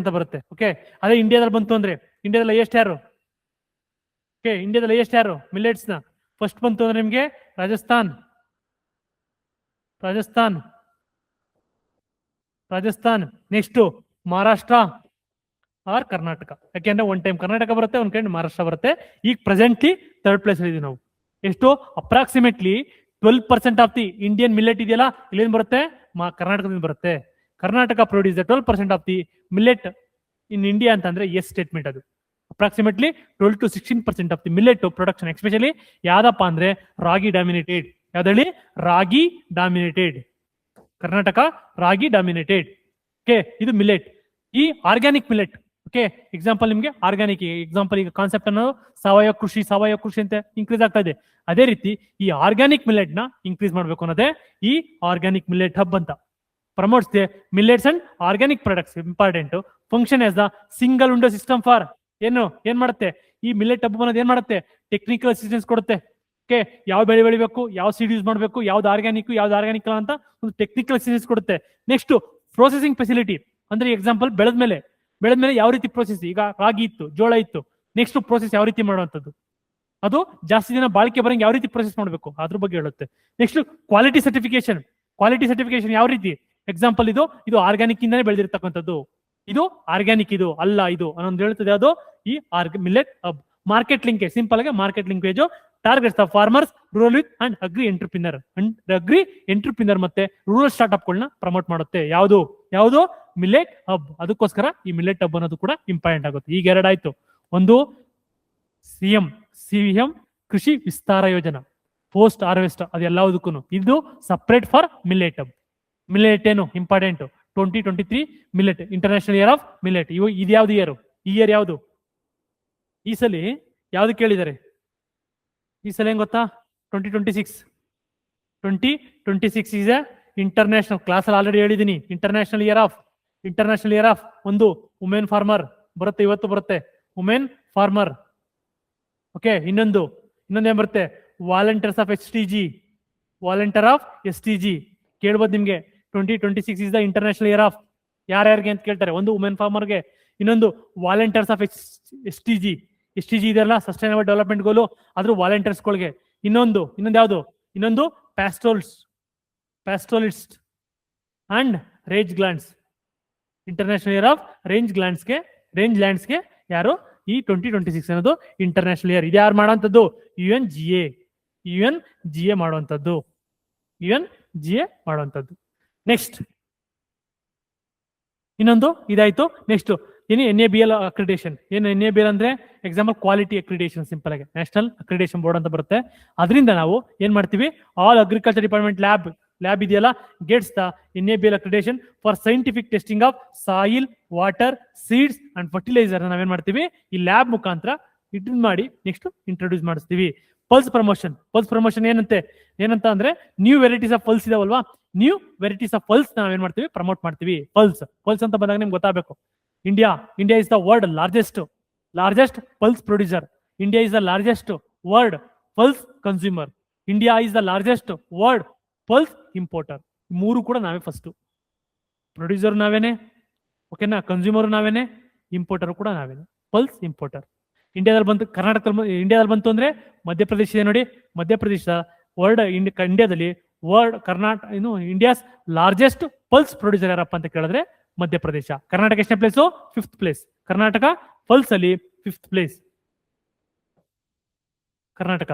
ಅಂತ ಬರುತ್ತೆ. ಓಕೆ, ಅದೇ ಇಂಡಿಯಾದಲ್ಲಿ ಬಂತು ಅಂದ್ರೆ, ಇಂಡಿಯಾದಲ್ಲಿ ಹೈಯೆಸ್ಟ್ ಯಾರು? ಮಿಲೆಟ್ಸ್ ನ ಫಸ್ಟ್ ಬಂತು ಅಂದ್ರೆ ನಿಮ್ಗೆ ರಾಜಸ್ಥಾನ್. Next Maharashtra or Karnataka. ಯಾಕೆಂದ್ರೆ ಒನ್ ಟೈಮ್ ಕರ್ನಾಟಕ ಬರುತ್ತೆ, ಒಂದ್ ಕಡೆ ಮಹಾರಾಷ್ಟ್ರ ಬರುತ್ತೆ. ಈಗ ಪ್ರೆಸೆಂಟ್ಲಿ 3rd place ಅಲ್ಲಿ ಇದೀವಿ ನಾವು. ಎಷ್ಟು? Approximately 12% of the Indian millet ಇದೆಯಲ್ಲ, ಇಲ್ಲೇನ್ ಬರುತ್ತೆ? ಕರ್ನಾಟಕದಿಂದ ಬರುತ್ತೆ. Karnataka produce 12% of the millet in India ಅಂತಂದ್ರೆ ಎಸ್ ಸ್ಟೇಟ್ಮೆಂಟ್ ಅದು. Approximately 12 to 16% of the millet production, especially ಯಾವ್ದಪ್ಪ ಅಂದ್ರೆ ರಾಗಿ ಡಾಮಿನೇಟೆಡ್. ಯಾವ್ದು? ರಾಗಿ ಡಾಮಿನೇಟೆಡ್. ಕರ್ನಾಟಕ ರಾಗಿ ಡಾಮಿನೇಟೆಡ್. ಓಕೆ, ಇದು ಮಿಲೆಟ್. ಈ ಆರ್ಗ್ಯಾನಿಕ್ ಮಿಲೆಟ್, ಓಕೆ, ಎಕ್ಸಾಂಪಲ್ ನಿಮ್ಗೆ ಆರ್ಗ್ಯಾನಿಕ್ ಎಕ್ಸಾಂಪಲ್, ಈಗ ಕಾನ್ಸೆಪ್ಟ್ ಅನ್ನೋದು ಸಾವಯವ ಕೃಷಿ ಅಂತ ಇನ್ಕ್ರೀಸ್ ಆಗ್ತಾ ಇದೆ. ಅದೇ ರೀತಿ ಈ ಆರ್ಗ್ಯಾನಿಕ್ ಮಿಲೆಟ್ ನ ಇನ್ಕ್ರೀಸ್ ಮಾಡ್ಬೇಕು ಅನ್ನೋದೇ ಈ ಆರ್ಗ್ಯಾನಿಕ್ ಮಿಲೆಟ್ ಹಬ್ ಅಂತ. Promotes the millets and organic products. Important function as the single window system for ಏನ್ ಮಾಡುತ್ತೆ ಈ ಮಿಲೆಟ್ ಹಬ್ ಅನ್ನೋದು? ಏನ್ ಮಾಡುತ್ತೆ? ಟೆಕ್ನಿಕಲ್ ಅಸಿಸ್ಟೆನ್ಸ್ ಕೊಡುತ್ತೆ. ಓಕೆ, ಯಾವ ಬೆಳೆ ಬೆಳಿಬೇಕು, ಯಾವ ಸೀಡ್ ಯೂಸ್ ಮಾಡಬೇಕು, ಯಾವ್ದು ಆರ್ಗ್ಯಾನಿಕ್ ಅಂತ ಒಂದು ಟೆಕ್ನಿಕಲ್ ಅಸಿಸ್ಟೆನ್ಸ್ ಕೊಡುತ್ತೆ. ನೆಕ್ಸ್ಟ್ ಪ್ರೊಸೆಸಿಂಗ್ ಫೆಸಿಲಿಟಿ ಅಂದ್ರೆ, ಎಕ್ಸಾಂಪಲ್ ಬೆಳೆದ್ಮೇಲೆ ಯಾವ ರೀತಿ ಪ್ರೊಸೆಸ್, ಈಗ ರಾಗಿ ಇತ್ತು, ಜೋಳ ಇತ್ತು, ನೆಕ್ಸ್ಟ್ ಪ್ರೊಸೆಸ್ ಯಾವ ರೀತಿ ಮಾಡುವಂಥದ್ದು, ಅದು ಜಾಸ್ತಿ ದಿನ ಬಾಳಿಕೆ ಬರಂಗೆ ಯಾವ ರೀತಿ ಪ್ರೊಸೆಸ್ ಮಾಡಬೇಕು ಅದ್ರ ಬಗ್ಗೆ ಹೇಳುತ್ತೆ. ನೆಕ್ಸ್ಟ್ ಕ್ವಾಲಿಟಿ ಸರ್ಟಿಫಿಕೇಶನ್ ಯಾವ ರೀತಿ? ಎಕ್ಸಾಂಪಲ್ ಇದು ಆರ್ಗ್ಯಾನಿಕ್ ಇಂದಾನೆ ಬೆಳೆದಿರ್ತಕ್ಕಂಥದ್ದು, ಇದು ಆರ್ಗ್ಯಾನಿಕ್, ಇದು ಅಲ್ಲ, ಇದು ಅನ್ನೊಂದು ಹೇಳ್ತದೆ. ಅದು ಈ millet hub. Market linkage, simple ಆಗಿ market linkage targets the farmers, rural with and agri entrepreneur ಮತ್ತೆ ರೂರಲ್ ಸ್ಟಾರ್ಟ್ಅಪ್ ಗಳನ್ನ ಪ್ರಮೋಟ್ ಮಾಡುತ್ತೆ. ಯಾವುದು? Millet hub. ಅದಕ್ಕೋಸ್ಕರ ಈ ಮಿಲೆಟ್ ಹಬ್ ಅನ್ನೋದು ಕೂಡ ಇಂಪಾರ್ಟೆಂಟ್ ಆಗುತ್ತೆ. ಈಗ ಎರಡಾಯ್ತು, ಒಂದು ಸಿಎಂ ಕೃಷಿ ವಿಸ್ತಾರ ಯೋಜನಾ, ಪೋಸ್ಟ್ ಹಾರ್ವೆಸ್ಟ್, ಅದೆಲ್ಲದಕ್ಕೂ ಇದು separate for millet hub. Millet ಏನು important? 2023 millet international year of millet. ಇದು ಯಾವ್ದು ಇಯರ್? ಈ ಇಯರ್ ಯಾವುದು? ಈ ಸಲ ಯಾವ್ದು ಕೇಳಿದ್ದಾರೆ? ಈ ಸಲ ಏನ್ ಗೊತ್ತಾ? 2026 is a ಇಂಟರ್ನ್ಯಾಷನಲ್ ಕ್ಲಾಸಲ್ಲಿ ಆಲ್ರೆಡಿ ಹೇಳಿದೀನಿ. ಇಂಟರ್ನ್ಯಾಷನಲ್ ಇಯರ್ ಆಫ್ ಒಂದು ವುಮೆನ್ ಫಾರ್ಮರ್ ಬರುತ್ತೆ, ಇವತ್ತು ಬರುತ್ತೆ ವುಮೆನ್ ಫಾರ್ಮರ್. ಓಕೆ, ಇನ್ನೊಂದು ಏನ್ ಬರುತ್ತೆ, volunteers of STG, volunteer of STG ಕೇಳ್ಬೋದು ನಿಮ್ಗೆ. 2026 is the international year of ಯಾರ್ಯಾರಿಗೆ ಅಂತ ಕೇಳ್ತಾರೆ. ಒಂದು ವುಮೆನ್ ಫಾರ್ಮರ್ಗೆ, ಇನ್ನೊಂದು ವಾಲಂಟಿಯರ್ಸ್ ಆಫ್ STG ಇದೆಲ್ಲ ಸಸ್ಟೈನಬಲ್ ಡೆವಲಪ್ಮೆಂಟ್ ಗೋಲು, ಅದ್ರ ವಾಲಂಟಿಯರ್ಸ್ಗಳಿಗೆ. ಇನ್ನೊಂದು ಯಾವುದು, ಇನ್ನೊಂದು pastoralist and rangelands. International year of ರೇಂಜ್ ಲ್ಯಾಂಡ್ಸ್ಗೆ ಯಾರು ಈ 2026 ಅನ್ನೋದು ಇಂಟರ್ನ್ಯಾಷನಲ್ ಇಯರ್. ಇದು ಯಾರು ಮಾಡುವಂಥದ್ದು, UNGA ಮಾಡುವಂಥದ್ದು. ನೆಕ್ಸ್ಟ್ ಇನ್ನೊಂದು ಇದಾಯ್ತು. ನೆಕ್ಸ್ಟ್ ಏನು NABL ಅಕ್ರಿಡೇಷನ್. ಏನು NABL ಅಂದ್ರೆ ಎಕ್ಸಾಂಪಲ್ ಕ್ವಾಲಿಟಿ ಅಕ್ರಿಡೇಷನ್, ಸಿಂಪಲ್ ಆಗಿ ನ್ಯಾಷನಲ್ ಅಕ್ರಿಡೇಷನ್ ಬೋರ್ಡ್ ಅಂತ ಬರುತ್ತೆ. ಅದರಿಂದ ನಾವು ಏನ್ ಮಾಡ್ತೀವಿ, ಆಲ್ ಅಗ್ರಿಕಲ್ಚರ್ ಡಿಪಾರ್ಟ್ಮೆಂಟ್ ಲ್ಯಾಬ್ ಇದೆಯಲ್ಲ, gets the NABL accreditation for scientific testing of soil, water, seeds and fertiliser. ನಾವೇನ್ ಮಾಡ್ತೀವಿ, ಈ ಲ್ಯಾಬ್ ಮುಖಾಂತರ ಇದನ್ನ ಮಾಡಿ ನೆಕ್ಸ್ಟ್ ಇಂಟ್ರೊಡ್ಯೂಸ್ ಮಾಡಿಸ್ತೀವಿ. ಪಲ್ಸ್ ಪ್ರಮೋಷನ್ ಏನಂತ ಅಂದ್ರೆ ನ್ಯೂ ವೆರೈಟೀಸ್ ಆಫ್ ಪಲ್ಸ್ ಇದಾವಲ್ವಾ, ನ್ಯೂ ವೆರೈಟೀಸ್ ಆಫ್ ಪಲ್ಸ್ ನಾವೇನ್ ಮಾಡ್ತೀವಿ, ಪ್ರಮೋಟ್ ಮಾಡ್ತೀವಿ. ಪಲ್ಸ್ ಅಂತ ಬಂದಾಗ ನಿಮ್ಗೆ ಗೊತ್ತಾಗಬೇಕು. India is the world largest pulse producer. India is the largest world pulse consumer. India is the largest world pulse importer. ಮೂರು ಕೂಡ ನಾವೇ ಫಸ್ಟ್. ಪ್ರೊಡ್ಯೂಸರ್ ನಾವೇನೆ, ಓಕೆನಾ, ಕನ್ಸ್ಯೂಮರ್ ನಾವೇನೆ, ಇಂಪೋರ್ಟರ್ ಕೂಡ ನಾವೇನೆ. ಪಲ್ಸ್ ಇಂಪೋರ್ಟರ್ ಇಂಡಿಯಾದಲ್ಲಿ ಬಂತು. ಇಂಡಿಯಾದಲ್ಲಿ ಬಂತು ಅಂದ್ರೆ ಮಧ್ಯಪ್ರದೇಶ ಇದೆ ನೋಡಿ. ಮಧ್ಯಪ್ರದೇಶ ಇಂಡಿಯಾದಲ್ಲಿ ಇಂಡಿಯಾಸ್ ಲಾರ್ಜೆಸ್ಟ್ ಪಲ್ಸ್ ಪ್ರೊಡ್ಯೂಸರ್ ಯಾರಪ್ಪ ಅಂತ ಕೇಳಿದ್ರೆ ಮಧ್ಯಪ್ರದೇಶ. ಕರ್ನಾಟಕ ಎಷ್ಟನೇ place, 5th place. Karnataka pulse ಅಲ್ಲಿ 5th place. Karnataka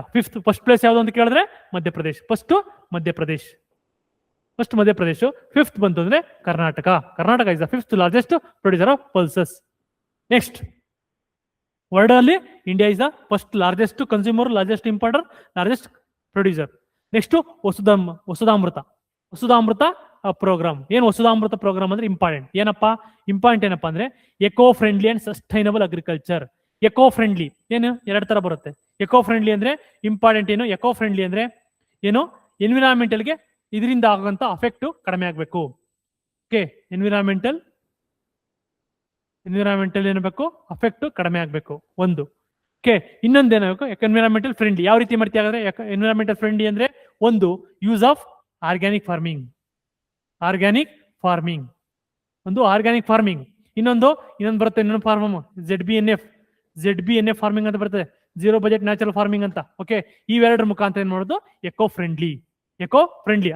first place ಯಾವುದು ಅಂತ ಕೇಳಿದ್ರೆ ಮಧ್ಯಪ್ರದೇಶ್. ಫಸ್ಟ್ ಮಧ್ಯಪ್ರದೇಶ್, 5th ಬಂತು ಅಂದ್ರೆ Karnataka is the 5th largest producer of pulses. Next world ಅಲ್ಲಿ India is the first largest consumer, largest importer, largest producer. Next Vasudhamrutha programme. ಏನು Vasudhamrutha programme ಅಂದ್ರೆ important ಏನಪ್ಪಾ ಅಂದ್ರೆ eco friendly and sustainable agriculture. Eco friendly ಏನು, 2 ತರ ಬರುತ್ತೆ. ಎಕೋ ಫ್ರೆಂಡ್ಲಿ ಅಂದ್ರೆ important ಏನು, ಎಕೋ ಫ್ರೆಂಡ್ಲಿ ಅಂದ್ರೆ ಏನು, ಎನ್ವಿರಾನ್ಮೆಂಟಲ್ಗೆ ಇದರಿಂದ ಆಗುವಂತ ಅಫೆಕ್ಟ್ ಕಡಿಮೆ ಆಗ್ಬೇಕು. ಓಕೆ, ಎನ್ವಿರಾನ್ಮೆಂಟಲ್ ಏನಬೇಕು, ಅಫೆಕ್ಟ್ ಕಡಿಮೆ ಆಗ್ಬೇಕು ಒಂದು. ಓಕೆ, ಇನ್ನೊಂದೇನಾಗಬೇಕು, ಎನ್ವಿರಾನ್ಮೆಂಟಲ್ ಫ್ರೆಂಡ್ಲಿ. ಯಾವ ರೀತಿ ಮಾಡ್ತೀವಿ ಹಾಗಾದ್ರೆ ಎನ್ವಿರಾನ್ಮೆಂಟಲ್ ಫ್ರೆಂಡ್ಲಿ ಅಂದ್ರೆ ಒಂದು ಯೂಸ್ ಆಫ್ ಆರ್ಗ್ಯಾನಿಕ್ ಫಾರ್ಮಿಂಗ್, ಒಂದು ಆರ್ಗ್ಯಾನಿಕ್ ಫಾರ್ಮಿಂಗ್. ಇನ್ನೊಂದು ಬರುತ್ತೆ, ಇನ್ನೊಂದು ಫಾರ್ಮ್ ZBNF ಫಾರ್ಮಿಂಗ್ ಅಂತ ಬರ್ತದೆ, ಝೀರೋ ಬಜೆಟ್ ನ್ಯಾಚುರಲ್ ಫಾರ್ಮಿಂಗ್ ಅಂತ. ಓಕೆ, ಇವೆರಡರ ಮುಖಾಂತರ ಏನ್ ಮಾಡೋದು, eco friendly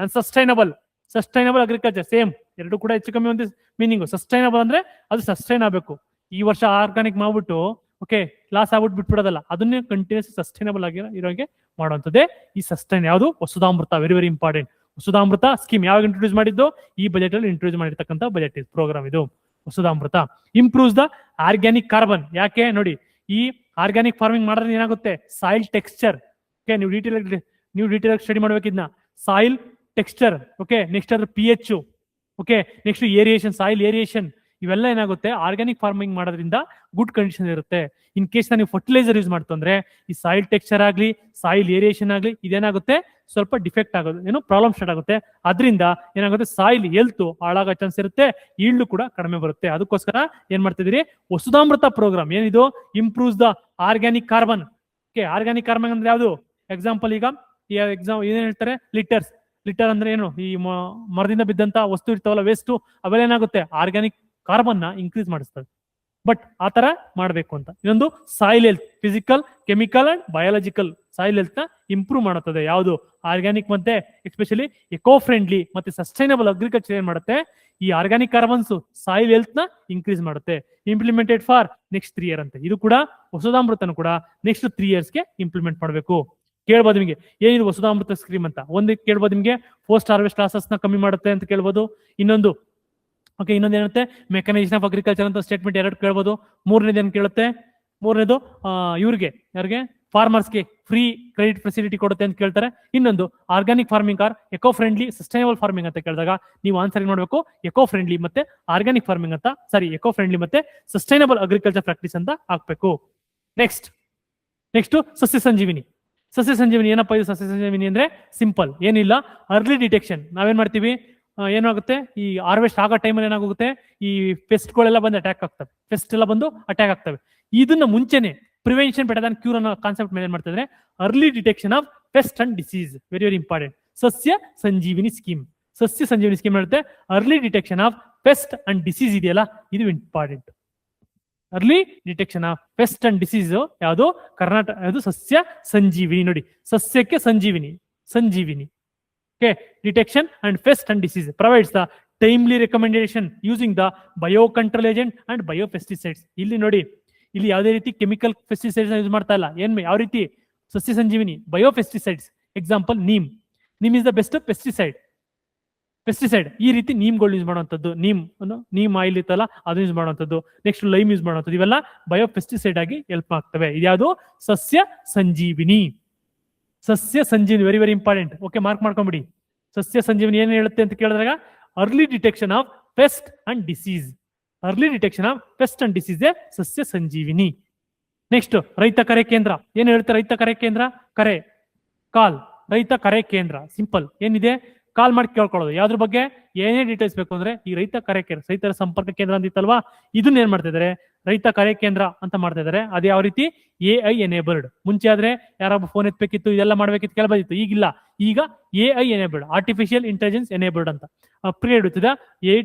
and sustainable agriculture. Same ಎರಡು ಕೂಡ ಹೆಚ್ಚು ಕಮ್ಮಿ ಒಂದು ಮೀನಿಂಗ್. ಸಸ್ಟೈನಬಲ್ ಅಂದ್ರೆ ಅದು ಸಸ್ಟೈನ್ ಆಗಬೇಕು. ಈ ವರ್ಷ ಆರ್ಗಾನಿಕ್ ಮಾಡ್ಬಿಟ್ಟು ಓಕೆ ಲಾಸ್ ಆಗ್ಬಿಟ್ಟು ಬಿಟ್ಬಿಡೋದಲ್ಲ, ಅದನ್ನೇ ಕಂಟಿನ್ಯೂಸ್ ಸಸ್ಟೈನಬಲ್ ಆಗಿ ಇರೋಂಗೆ ಮಾಡುವಂಥದ್ದೇ ಈ ಸಸ್ಟೈನ್. ಯಾವುದು, Vasudhamrutha. Very important. Vasudhamrutha scheme ಯಾವಾಗ ಇಂಟ್ರೊಡ್ಯೂಸ್ ಮಾಡಿದ್ದು, ಈ ಬಜೆಟ್ ಅಲ್ಲಿ ಇಂಟ್ರೊಡ್ಯೂಸ್ ಮಾಡಿರ್ತಕ್ಕಂಥ ಬಜೆಟ್ ಪ್ರೋಗ್ರಾಮ್ ಇದು Vasudhamrutha. Improves the organic carbon. ಯಾಕೆ ನೋಡಿ, ಈ ಆರ್ಗ್ಯಾನಿಕ್ ಫಾರ್ಮಿಂಗ್ ಮಾಡಿದ್ರೆ ಏನಾಗುತ್ತೆ, ಸಾಯಿಲ್ ಟೆಕ್ಸ್ಚರ್. ಓಕೆ, ನೀವು ಡೀಟೇಲ್ ಸ್ಟಡಿ ಮಾಡ್ಬೇಕಿದ್ನ, ಸಾಯಿಲ್ ಟೆಕ್ಸ್ಚರ್. ಓಕೆ, ನೆಕ್ಸ್ಟ್ ಅದ್ರ pH. Okay, next aeration, soil aeration. ಇವೆಲ್ಲ ಏನಾಗುತ್ತೆ, ಆರ್ಗ್ಯಾನಿಕ್ ಫಾರ್ಮಿಂಗ್ ಮಾಡೋದ್ರಿಂದ ಗುಡ್ ಕಂಡೀಷನ್ ಇರುತ್ತೆ. ಇನ್ ಕೇಸ್ ನೀವು ಫರ್ಟಿಲೈಸರ್ ಯೂಸ್ ಮಾಡ್ತಂದ್ರೆ ಈ ಸಾಯಿಲ್ ಟೆಕ್ಸ್ಚರ್ ಆಗ್ಲಿ, ಸಾಯಿಲ್ ಏರಿಯೇಷನ್ ಆಗ್ಲಿ, ಇದೇನಾಗುತ್ತೆ ಸ್ವಲ್ಪ ಡಿಫೆಕ್ಟ್ ಆಗೋದು, ಏನೋ ಪ್ರಾಬ್ಲಮ್ ಸ್ಟಾರ್ಟ್ ಆಗುತ್ತೆ. ಅದರಿಂದ ಏನಾಗುತ್ತೆ, ಸಾಯಿಲ್ ಹೆಲ್ತ್ ಹಾಳಾಗೋ ಚಾನ್ಸ್ ಇರುತ್ತೆ, ಈಲ್ಡ್ ಕೂಡ ಕಡಿಮೆ ಬರುತ್ತೆ. ಅದಕ್ಕೋಸ್ಕರ ಏನ್ ಮಾಡ್ತಿದ್ದೀರಿ, ವಸುಧಾಮೃತ ಪ್ರೋಗ್ರಾಮ್ ಏನಿದು, improves the organic carbon. Okay, organic carbon ಅಂದ್ರೆ ಯಾವುದು, ಎಕ್ಸಾಂಪಲ್ ಈಗ ಏನ್ ಹೇಳ್ತಾರೆ, ಲಿಟರ್ ಅಂದ್ರೆ ಏನು, ಈ ಮರದಿಂದ ಬಿದ್ದಂತ ವಸ್ತು ಇರ್ತಾವಲ್ಲ, ವೇಸ್ಟ್, ಅವೆಲ್ಲ ಏನಾಗುತ್ತೆ, ಆರ್ಗ್ಯಾನಿಕ್ ಕಾರ್ಬನ್ ನ ಇನ್ಕ್ರೀಸ್ ಮಾಡಿಸ್ತದೆ. ಬಟ್ ಆ ತರ ಮಾಡಬೇಕು ಅಂತ. ಇನ್ನೊಂದು soil health, physical, chemical and biological soil health ನ ಇಂಪ್ರೂವ್ ಮಾಡುತ್ತದೆ. ಯಾವುದು, ಆರ್ಗ್ಯಾನಿಕ್ ಮತ್ತೆ ಎಸ್ಪೆಷಲಿ ಎಕೋ ಫ್ರೆಂಡ್ಲಿ ಮತ್ತೆ ಸಸ್ಟೈನಬಲ್ ಅಗ್ರಿಕಲ್ಚರ್ ಏನ್ ಮಾಡುತ್ತೆ, ಈ ಆರ್ಗ್ಯಾನಿಕ್ ಕಾರ್ಬನ್ಸ್ ಸಾಯಿಲ್ ಹೆಲ್ತ್ ನ ಇನ್ಕ್ರೀಸ್ ಮಾಡುತ್ತೆ. ಇಂಪ್ಲಿಮೆಂಟೆಡ್ ಫಾರ್ ನೆಕ್ಸ್ಟ್ 3 years ಅಂತೆ. ಇದು ಕೂಡ ವಸುಧಾಮೃತನು ಕೂಡ ನೆಕ್ಸ್ಟ್ 3 yearsಗೆ ಇಂಪ್ಲಿಮೆಂಟ್ ಮಾಡಬೇಕು. ಕೇಳ್ಬೋದು ನಿಮಗೆ, ಏನಿದು ವಸುಧಾಮೃತ ಸ್ಕೀಮ್ ಅಂತ. ಒಂದು ಕೇಳ್ಬೋದು ನಿಮಗೆ, ಪೋಸ್ಟ್ ಹಾರ್ವೆಸ್ಟ್ ಲಾಸಸ್ ನ ಕಮ್ಮಿ ಮಾಡುತ್ತೆ ಅಂತ ಕೇಳ್ಬೋದು. ಇನ್ನೊಂದು ಏನುತ್ತೆ, ಮೆಕನೈಸೇಷನ್ ಆಫ್ ಅಗ್ರಿಕಲ್ಚರ್ ಅಂತ ಸ್ಟೇಟ್ಮೆಂಟ್ 2 ಕೇಳ್ಬೋದು. ಮೂರನೇದು ಏನ್ ಕೇಳುತ್ತೆ, ಮೂರನೇದು ಯಾರಿಗೆ ಫಾರ್ಮರ್ಸ್ಗೆ ಫ್ರೀ ಕ್ರೆಡಿಟ್ ಫೆಸಿಲಿಟಿ ಕೊಡುತ್ತೆ ಅಂತ ಕೇಳ್ತಾರೆ. ಇನ್ನೊಂದು organic farming or eco friendly sustainable farming ಅಂತ ಕೇಳಿದಾಗ ನೀವು ಆನ್ಸರ್ ಮಾಡಬೇಕು, ಎಕೋ ಫ್ರೆಂಡ್ಲಿ ಮತ್ತೆ ಆರ್ಗ್ಯಾನಿಕ್ ಫಾರ್ಮಿಂಗ್ ಅಂತ, ಎಕೋ ಫ್ರೆಂಡ್ಲಿ ಮತ್ತೆ ಸಸ್ಟೈನಬಲ್ ಅಗ್ರಿಕಲ್ಚರ್ ಪ್ರಾಕ್ಟೀಸ್ ಅಂತ ಹಾಕ್ಬೇಕು. ನೆಕ್ಸ್ಟ್ ಸಸ್ಯ ಸಂಜೀವಿನಿ. ಸಸ್ಯ ಸಂಜೀವಿನಿ ಏನಪ್ಪ ಇದು? ಸಸ್ಯ ಸಂಜೀವಿನಿ ಅಂದ್ರೆ ಸಿಂಪಲ್, ಏನಿಲ್ಲ, ಅರ್ಲಿ ಡಿಟೆಕ್ಷನ್. ನಾವೇನ್ ಮಾಡ್ತೀವಿ, ಏನಾಗುತ್ತೆ, ಈ ಹಾರ್ವೆಸ್ಟ್ ಆಗೋ ಟೈಮಲ್ಲಿ ಏನಾಗುತ್ತೆ, ಈ ಪೆಸ್ಟ್ಗಳೆಲ್ಲ ಬಂದು ಅಟ್ಯಾಕ್ ಆಗ್ತವೆ, ಪೆಸ್ಟ್ ಎಲ್ಲ ಬಂದು ಅಟ್ಯಾಕ್ ಆಗ್ತವೆ. ಇದನ್ನ ಮುಂಚೆನೆ ಪ್ರಿವೆನ್ಷನ್ ಬೆಟರ್ ದನ್ ಕ್ಯೂರ್ ಅನ್ನೋ ಕಾನ್ಸೆಪ್ಟ್ ಮೇಲೆ ಏನ್ ಮಾಡ್ತಿದ್ರೆ, early detection of pest and disease, very very important. ಸಸ್ಯ ಸಂಜೀವಿನಿ ಸ್ಕೀಮ್, ಸಸ್ಯ ಸಂಜೀವಿನಿ ಸ್ಕೀಮ್ ಹೇಳುತ್ತೆ early detection of pest and disease ಇದೆಯಲ್ಲ, ಇದು important. Early detection of pest and disease ಯಾವುದು? ಕರ್ನಾಟಕ, ಅದು ಸಸ್ಯ ಸಂಜೀವಿನಿ. ನೋಡಿ, ಸಸ್ಯಕ್ಕೆ ಸಂಜೀವಿನಿ, ಸಂಜೀವಿನಿ. Okay, detection and pest and disease provides the timely recommendation using the biocontrol agent and biopesticides. ಇಲ್ಲಿ ನೋಡಿ, ಇಲ್ಲಿ ಯಾವುದೇ ರೀತಿ ಕೆಮಿಕಲ್ ಪೆಸ್ಟಿಸೈಡ್ಸ್ ಯೂಸ್ ಮಾಡ್ತಾ ಇಲ್ಲ. ಏನ್ ಯಾವ ರೀತಿ? Sasya Sanjeevini, biopesticides. Example neem. Neem is the best pesticide. ಈ ರೀತಿ ನೀಮ್ಗಳು ಯೂಸ್ ಮಾಡುವಂಥದ್ದು, ನೀಮ್ ಆಯಿಲ್ ಇತ್ತಲ್ಲ ಅದು ಯೂಸ್ ಮಾಡುವಂಥದ್ದು, ನೆಕ್ಸ್ಟ್ ಲೈಮ್ ಯೂಸ್ ಮಾಡುವಂಥದ್ದು, ಇವೆಲ್ಲ ಬಯೋಪೆಸ್ಟಿಸೈಡ್ ಆಗಿ ಹೆಲ್ಪ್ ಆಗ್ತವೆ. ಇದ್ಯಾವುದು? Sasya Sanjeevini. Sasya Sanjeevini very very important. Okay, mark ಮಾಡ್ಕೊಂಬಿಡಿ. ಸಸ್ಯ ಸಂಜೀವಿನಿ ಏನ್ ಹೇಳುತ್ತೆ ಅಂತ ಕೇಳಿದಾಗ, early detection of pest and disease. Early detection of pest and disease Sasya Sanjeevini. Next, ರೈತ ಕರೆ ಕೇಂದ್ರ. ಏನ್ ಹೇಳುತ್ತೆ ರೈತ ಕರೆ ಕೇಂದ್ರ? ಕರೆ, ಕಾಲ್, ರೈತ ಕರೆ ಕೇಂದ್ರ. ಸಿಂಪಲ್, ಏನಿದೆ, ಕಾಲ್ ಮಾಡಿ ಕೇಳ್ಕೊಳ್ಳೋದು. ಯಾವ್ದ್ರ ಬಗ್ಗೆ ಏನೇ ಡೀಟೇಲ್ಸ್ ಬೇಕು ಅಂದ್ರೆ ಈ ರೈತ ಕರೆ ಕೇಂದ್ರ, ರೈತರ ಸಂಪರ್ಕ ಕೇಂದ್ರ ಅಂದಿತ್ತಲ್ವಾ, ಇದನ್ನ ಏನ್ ಮಾಡ್ತಾ ಇದಾರೆ? ರೈತ ಕರೆ ಕೇಂದ್ರ ಅಂತ ಮಾಡ್ತಾ ಇದಾರೆ. ಅದು ಯಾವ ರೀತಿ? AI enabled. ಮುಂಚೆ ಆದ್ರೆ ಯಾರೊಬ್ಬ ಫೋನ್ ಎತ್ಬೇಕಿತ್ತು, ಇದೆಲ್ಲ ಮಾಡ್ಬೇಕಿತ್ತು, ಕೇಳಬೇಕಿತ್ತು. ಈಗಿಲ್ಲ, ಈಗ AI enabled, artificial intelligence enabled ಅಂತ ಅಪ್ಗ್ರೇಡ್ ಇರ್ತದ. AI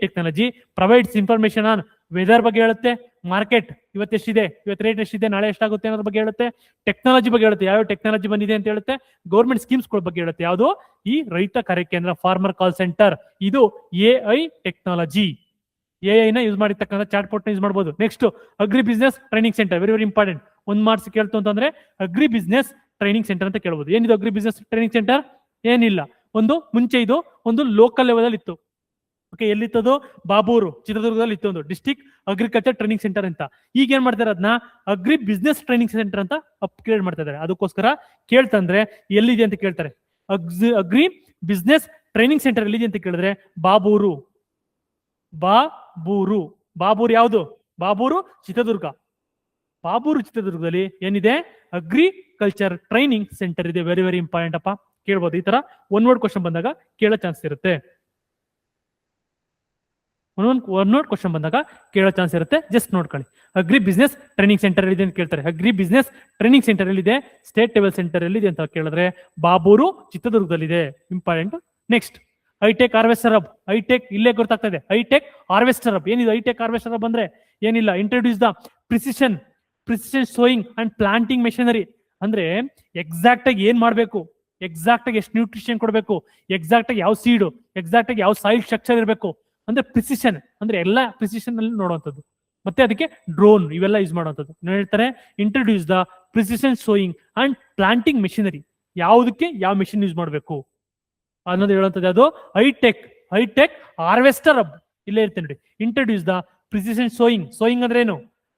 technology provides information on weather ಬಗ್ಗೆ ಹೇಳುತ್ತೆ, ಮಾರ್ಕೆಟ್ ಇವತ್ತು ಎಷ್ಟಿದೆ, ಇವತ್ತು ರೇಟ್ ಎಷ್ಟಿದೆ, ನಾಳೆ ಎಷ್ಟಾಗುತ್ತೆ ಅನ್ನೋದ್ರ ಬಗ್ಗೆ ಹೇಳುತ್ತೆ, ಟೆಕ್ನಾಲಜಿ ಬಗ್ಗೆ ಹೇಳುತ್ತೆ, ಯಾವ ಟೆಕ್ನಾಲಜಿ ಬಂದಿದೆ ಅಂತ ಹೇಳುತ್ತೆ, ಗೌರ್ಮೆಂಟ್ ಸ್ಕೀಮ್ಸ್ ಬಗ್ಗೆ ಹೇಳುತ್ತೆ. ಯಾವುದು? ಈ ರೈತ ಕರೆ ಕೇಂದ್ರ, ಫಾರ್ಮರ್ ಕಾಲ್ ಸೆಂಟರ್. ಇದು AI ಟೆಕ್ನಾಲಜಿ. AI ನ ಯೂಸ್ ಮಾಡಿರ್ತಕ್ಕಂಥ ಚಾಟ್ ಪೋರ್ಟ್ ಯೂಸ್ ಮಾಡಬಹುದು. Next, agri business training centre, very very important. ಒಂದ್ ಮಾರ್ಕ್ಸ್ ಕೇಳ್ತು ಅಂತಂದ್ರೆ ಅಗ್ರಿ ಬಿಸ್ನೆಸ್ ಟ್ರೈನಿಂಗ್ ಸೆಂಟರ್ ಅಂತ ಕೇಳಬಹುದು. ಏನಿದು ಅಗ್ರಿ ಬಿಸ್ನೆಸ್ ಟ್ರೈನಿಂಗ್ ಸೆಂಟರ್? ಏನಿಲ್ಲ, ಮುಂಚೆ ಇದು ಒಂದು ಲೋಕಲ್ ಲೆವೆಲ್ ಅಲ್ಲಿ ಇತ್ತು. ಓಕೆ, ಎಲ್ಲಿತ್ತದು? ಬಾಬೂರು, ಚಿತ್ರದುರ್ಗದಲ್ಲಿ ಇತ್ತು ಒಂದು ಡಿಸ್ಟ್ರಿಕ್ಟ್ ಅಗ್ರಿಕಲ್ಚರ್ ಟ್ರೈನಿಂಗ್ ಸೆಂಟರ್ ಅಂತ. ಈಗ ಏನ್ ಮಾಡ್ತಾರೆ, ಅದನ್ನ ಅಗ್ರಿ ಬಿಸ್ನೆಸ್ ಟ್ರೈನಿಂಗ್ ಸೆಂಟರ್ ಅಂತ ಅಪ್ಗ್ರೇಡ್ ಮಾಡ್ತಾ ಇದ್ದಾರೆ. ಅದಕ್ಕೋಸ್ಕರ ಕೇಳ್ತಂದ್ರೆ ಎಲ್ಲಿದೆ ಅಂತ ಕೇಳ್ತಾರೆ. ಅಗ್ರಿ ಬಿಸ್ನೆಸ್ ಟ್ರೈನಿಂಗ್ ಸೆಂಟರ್ ಎಲ್ಲಿದೆ ಅಂತ ಕೇಳಿದ್ರೆ ಬಾಬೂರು. ಬಾಬೂರು ಯಾವುದು? ಬಾಬೂರು ಚಿತ್ರದುರ್ಗ. ಬಾಬೂರು ಚಿತ್ರದುರ್ಗದಲ್ಲಿ ಏನಿದೆ? ಅಗ್ರಿಕಲ್ಚರ್ ಟ್ರೈನಿಂಗ್ ಸೆಂಟರ್ ಇದೆ. ವೆರಿ ವೆರಿ ಇಂಪಾರ್ಟೆಂಟ್ ಅಪ್ಪ, ಕೇಳ್ಬೋದು. ಈ ತರ ಒನ್ ವರ್ಡ್ ಕ್ವಶನ್ ಬಂದಾಗ ಕೇಳೋ ಚಾನ್ಸ್ ಇರುತ್ತೆ. ಒನ್ ವರ್ಡ್ ಕ್ವಶನ್ ಬಂದಾಗ ಕೇಳೋ ಚಾನ್ಸ್ ಇರುತ್ತೆ. ಜಸ್ಟ್ ನೋಡ್ಕೊಳ್ಳಿ. ಅಗ್ರಿ ಬಿಸ್ನೆಸ್ ಟ್ರೈನಿಂಗ್ ಸೆಂಟರ್ ಎಲ್ಲಿದೆ ಅಂತ ಕೇಳ್ತಾರೆ. ಅಗ್ರಿ ಬಿಸ್ನೆಸ್ ಟ್ರೈನಿಂಗ್ ಸೆಂಟರ್ ಎಲ್ಲಿದೆ? ಸ್ಟೇಟ್ ಲೆವೆಲ್ ಸೆಂಟರ್ ಎಲ್ಲಿದೆ ಅಂತ ಕೇಳಿದ್ರೆ ಬಾಬೂರು ಚಿತ್ರದುರ್ಗದಲ್ಲಿದೆ. Important. Next, hitech harvester hub. Hitech ಇಲ್ಲೇ ಗೊತ್ತಾಗ್ತಾ ಇದೆ. ಹೈಟೆಕ್ ಹಾರ್ವೆಸ್ಟರ್ ಹಬ್ ಏನಿದೆ? ಹೈಟೆಕ್ ಹಾರ್ವೆಸ್ಟರ್ ಹಬ್ ಅಂದ್ರೆ ಏನಿಲ್ಲ, introduce the precision sowing and planting machinery. ಅಂದ್ರೆ ಎಕ್ಸಾಕ್ಟ್ ಆಗಿ ಏನ್ ಮಾಡ್ಬೇಕು, ಎಕ್ಸಾಕ್ಟ್ ಆಗಿ ಎಷ್ಟು ನ್ಯೂಟ್ರಿಷನ್ ಕೊಡಬೇಕು, ಎಕ್ಸಾಕ್ಟ್ ಆಗಿ ಯಾವ ಸೀಡು, ಎಕ್ಸಾಕ್ಟ್ ಆಗಿ ಯಾವ ಸಾಯಿಲ್ ಸ್ಟ್ರಕ್ಚರ್ ಇರಬೇಕು ಅಂದ್ರೆ ಪ್ರಿಸಿಷನ್, ಅಂದ್ರೆ ಎಲ್ಲ ಪ್ರಿಸಿಷನ್ ಅಲ್ಲಿ ನೋಡುವಂಥದ್ದು. ಮತ್ತೆ ಅದಕ್ಕೆ ಡ್ರೋನ್ ಇವೆಲ್ಲ ಯೂಸ್ ಮಾಡುವಂಥದ್ದು. ಹೇಳ್ತಾರೆ introduce the precision sowing and planting machinery. ಯಾವುದಕ್ಕೆ ಯಾವ ಮೆಷಿನ್ ಯೂಸ್ ಮಾಡಬೇಕು ಅನ್ನೋದು ಹೇಳುವಂಥದ್ದು. ಅದು ಹೈಟೆಕ್ ಹಾರ್ವೆಸ್ಟರ್ ಹಬ್ ಇಲ್ಲೇ ಇರ್ತೇನೆ ನೋಡಿ. ಇಂಟ್ರೊಡ್ಯೂಸ್ ದ ಪ್ರಿಸಿಷನ್ ಸೋಯಿಂಗ್ ಅಂದ್ರೆ ಏನು?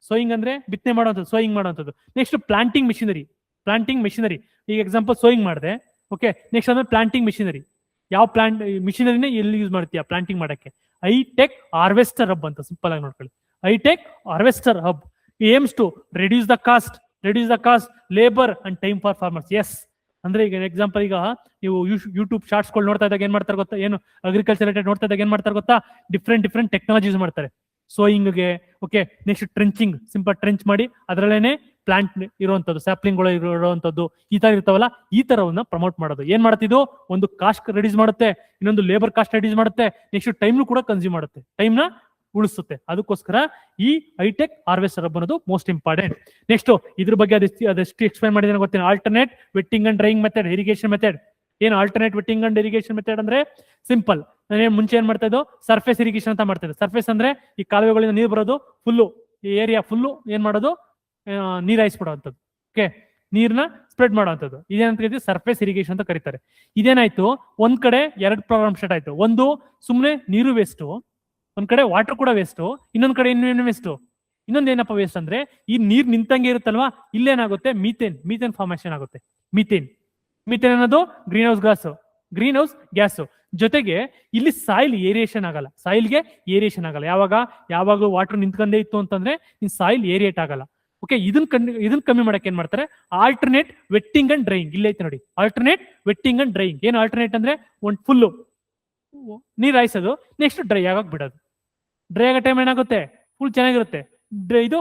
ಸೋಯಿಂಗ್ ಅಂದ್ರೆ ಬಿತ್ತನೆ ಮಾಡುವಂಥದ್ದು, ಸೋಯಿಂಗ್ ಮಾಡುವಂಥದ್ದು. Next planting machinery. ಈಗ ಎಕ್ಸಾಂಪಲ್ ಸೋಯಿಂಗ್ ಮಾಡಿದೆ. ಓಕೆ, ನೆಕ್ಸ್ಟ್ ಅಂದ್ರೆ ಪ್ಲಾಂಟಿಂಗ್ ಮೆಷಿನರಿ. ಯಾವ ಪ್ಲಾಂಟ್ ಮಿಷಿನರಿನ ಎಲ್ಲಿ ಯೂಸ್ ಮಾಡ್ತೀಯಾ ಪ್ಲಾಂಟಿಂಗ್ ಮಾಡಕ್ಕೆ? ಹೈಟೆಕ್ ಹಾರ್ವೆಸ್ಟರ್ ಹಬ್ ಅಂತ ಸಿಂಪಲ್ ಆಗಿ ನೋಡ್ಕೊಳ್ಳಿ. Hi tech harvester hub aims to reduce the cost labour and time for farmers. Yes, ಅಂದ್ರೆ ಈಗ ಎಕ್ಸಾಂಪಲ್, ಈಗ ನೀವು ಯೂಟ್ಯೂಬ್ ಶಾರ್ಟ್ಸ್ಗಳು ನೋಡ್ತಾ ಇದ್ದಾಗ ಏನ್ ಮಾಡ್ತಾರೆ ಗೊತ್ತಾ? ಏನು ಅಗ್ರಿಕಲ್ಚರ್ ರಿಲೇಟೆಡ್ ನೋಡ್ತಾ ಇದ್ದಾಗ ಏನ್ ಮಾಡ್ತಾರೆ ಗೊತ್ತಾ? ಡಿಫ್ರೆಂಟ್ ಟೆಕ್ನಾಲಜಿ ಯೂಸ್ ಮಾಡ್ತಾರೆ ಸೋಯಿಂಗ್ಗೆ. Okay, next trenching, simple trench ಮಾಡಿ ಅದರಲ್ಲೇನೆ ಪ್ಲಾಂಟ್ ಇರುವಂತದ್ದು, ಸ್ಯಾಪ್ಲಿಂಗ್ಗಳು ಇರುವಂತದ್ದು, ಈ ತರ ಇರ್ತಾವಲ್ಲ, ಈ ತರವನ್ನ ಪ್ರಮೋಟ್ ಮಾಡೋದು. ಏನ್ ಮಾಡ್ತಿದ್ದು? ಒಂದು ಕಾಸ್ಟ್ ರೆಡ್ಯೂಸ್ ಮಾಡುತ್ತೆ, ಇನ್ನೊಂದು ಲೇಬರ್ ಕಾಸ್ಟ್ ರೆಡ್ಯೂಸ್ ಮಾಡುತ್ತೆ, ನೆಕ್ಸ್ಟ್ ಟೈಮ್ ಕೂಡ ಕನ್ಸ್ಯೂಮ್ ಮಾಡುತ್ತೆ, ಟೈಮ್ನ ಉಳಿಸುತ್ತೆ. ಅದಕ್ಕೋಸ್ಕರ ಈ ಹೈಟೆಕ್ ಹಾರ್ವೆಸ್ಟರ್ ಹಬ್ ಅನ್ನೋದು ಮೋಸ್ಟ್ ಇಂಪಾರ್ಟೆಂಟ್. ನೆಕ್ಸ್ಟ್, ಇದ್ರ ಬಗ್ಗೆ ಅದೆಷ್ಟು ಎಕ್ಸ್ಪ್ಲೈನ್ ಮಾಡಿದ್ರೆ ಗೊತ್ತೇನೆ. Alternate wetting and drying method, irrigation method. ಏನು alternate wetting and irrigation method ಅಂದ್ರೆ ಸಿಂಪಲ್. ನಾನೇನು ಮುಂಚೆ ಏನ್ ಮಾಡ್ತಾ ಇದ್ದು? ಸರ್ಫೇಸ್ ಇರಿಗೇಷನ್ ಅಂತ ಮಾಡ್ತಾ ಇದ್ದೆ. ಸರ್ಫೇಸ್ ಅಂದ್ರೆ ಈ ಕಾಲುವೆಗಳಿಂದ ನೀರು ಬರೋದು, ಫುಲ್ಲು ಈ ಏರಿಯಾ ಫುಲ್ಲು ಏನ್ ಮಾಡೋದು? ನೀರ್ ಹಾಯಿಸ್ಬಿಡುವಂಥದ್ದು. ಓಕೆ, ನೀರ್ನ ಸ್ಪ್ರೆಡ್ ಮಾಡುವಂಥದ್ದು. ಇದೇನಂತ ಕರಿತೀವಿ? ಸರ್ಫೇಸ್ ಇರಿಗೇಷನ್ ಅಂತ ಕರೀತಾರೆ. ಇದೇನಾಯ್ತು? ಒಂದ್ ಕಡೆ ಎರಡು ಪ್ರಾಬ್ಲಮ್ ಸ್ಟಾರ್ಟ್ ಆಯ್ತು. ಒಂದು, ಸುಮ್ಮನೆ ನೀರು ವೇಸ್ಟು, ಒಂದ್ ಕಡೆ ವಾಟರ್ ಕೂಡ ವೇಸ್ಟು, ಇನ್ನೊಂದ್ ಕಡೆ ಇನ್ನೇನು ವೇಸ್ಟು. ಇನ್ನೊಂದು ಏನಪ್ಪ ವೇಸ್ಟ್ ಅಂದ್ರೆ, ಈ ನೀರ್ ನಿಂತಂಗೆ ಇರುತ್ತಲ್ವಾ, ಇಲ್ಲೇನಾಗುತ್ತೆ? ಮೀಥೇನ್ ಫಾರ್ಮೇಶನ್ ಆಗುತ್ತೆ. ಮೀಥೇನ್ ಅನ್ನೋದು ಗ್ರೀನ್ ಹೌಸ್ ಗ್ಯಾಸ್. ಜೊತೆಗೆ ಇಲ್ಲಿ ಸಾಯಿಲ್ ಏರಿಯೇಷನ್ ಆಗಲ್ಲ, ಸಾಯಿಲ್ಗೆ ಏರಿಯೇಷನ್ ಆಗಲ್ಲ. ಯಾವಾಗಲೂ ವಾಟರ್ ನಿಂತ್ಕೊಂಡೇ ಇತ್ತು ಅಂತಂದ್ರೆ ಸಾಯಿಲ್ ಏರಿಯೇಟ್ ಆಗಲ್ಲ. ಓಕೆ, ಇದನ್ನ ಕಮ್ಮಿ ಮಾಡಕ್ಕೆ ಏನ್ ಮಾಡ್ತಾರೆ, ಆಲ್ಟರ್ನೇಟ್ ವೆಟ್ಟಿಂಗ್ ಅಂಡ್ ಡ್ರೈಯಿಂಗ್. ಇಲ್ಲೇ ಐತೆ ನೋಡಿ, ಆಲ್ಟರ್ನೇಟ್ ವೆಟ್ಟಿಂಗ್ ಅಂಡ್ ಡ್ರೈಯಿಂಗ್. ಏನು ಆಲ್ಟರ್ನೇಟ್ ಅಂದ್ರೆ ಒಂದು ಫುಲ್ಲು ನೀರ್ ಹಾಯಿಸೋದು, ನೆಕ್ಸ್ಟ್ ಡ್ರೈ ಆಗಕ್ ಬಿಡೋದು. ಡ್ರೈ ಆಗೋ ಟೈಮ್ ಏನಾಗುತ್ತೆ, ಫುಲ್ ಚೆನ್ನಾಗಿರುತ್ತೆ. ಇದು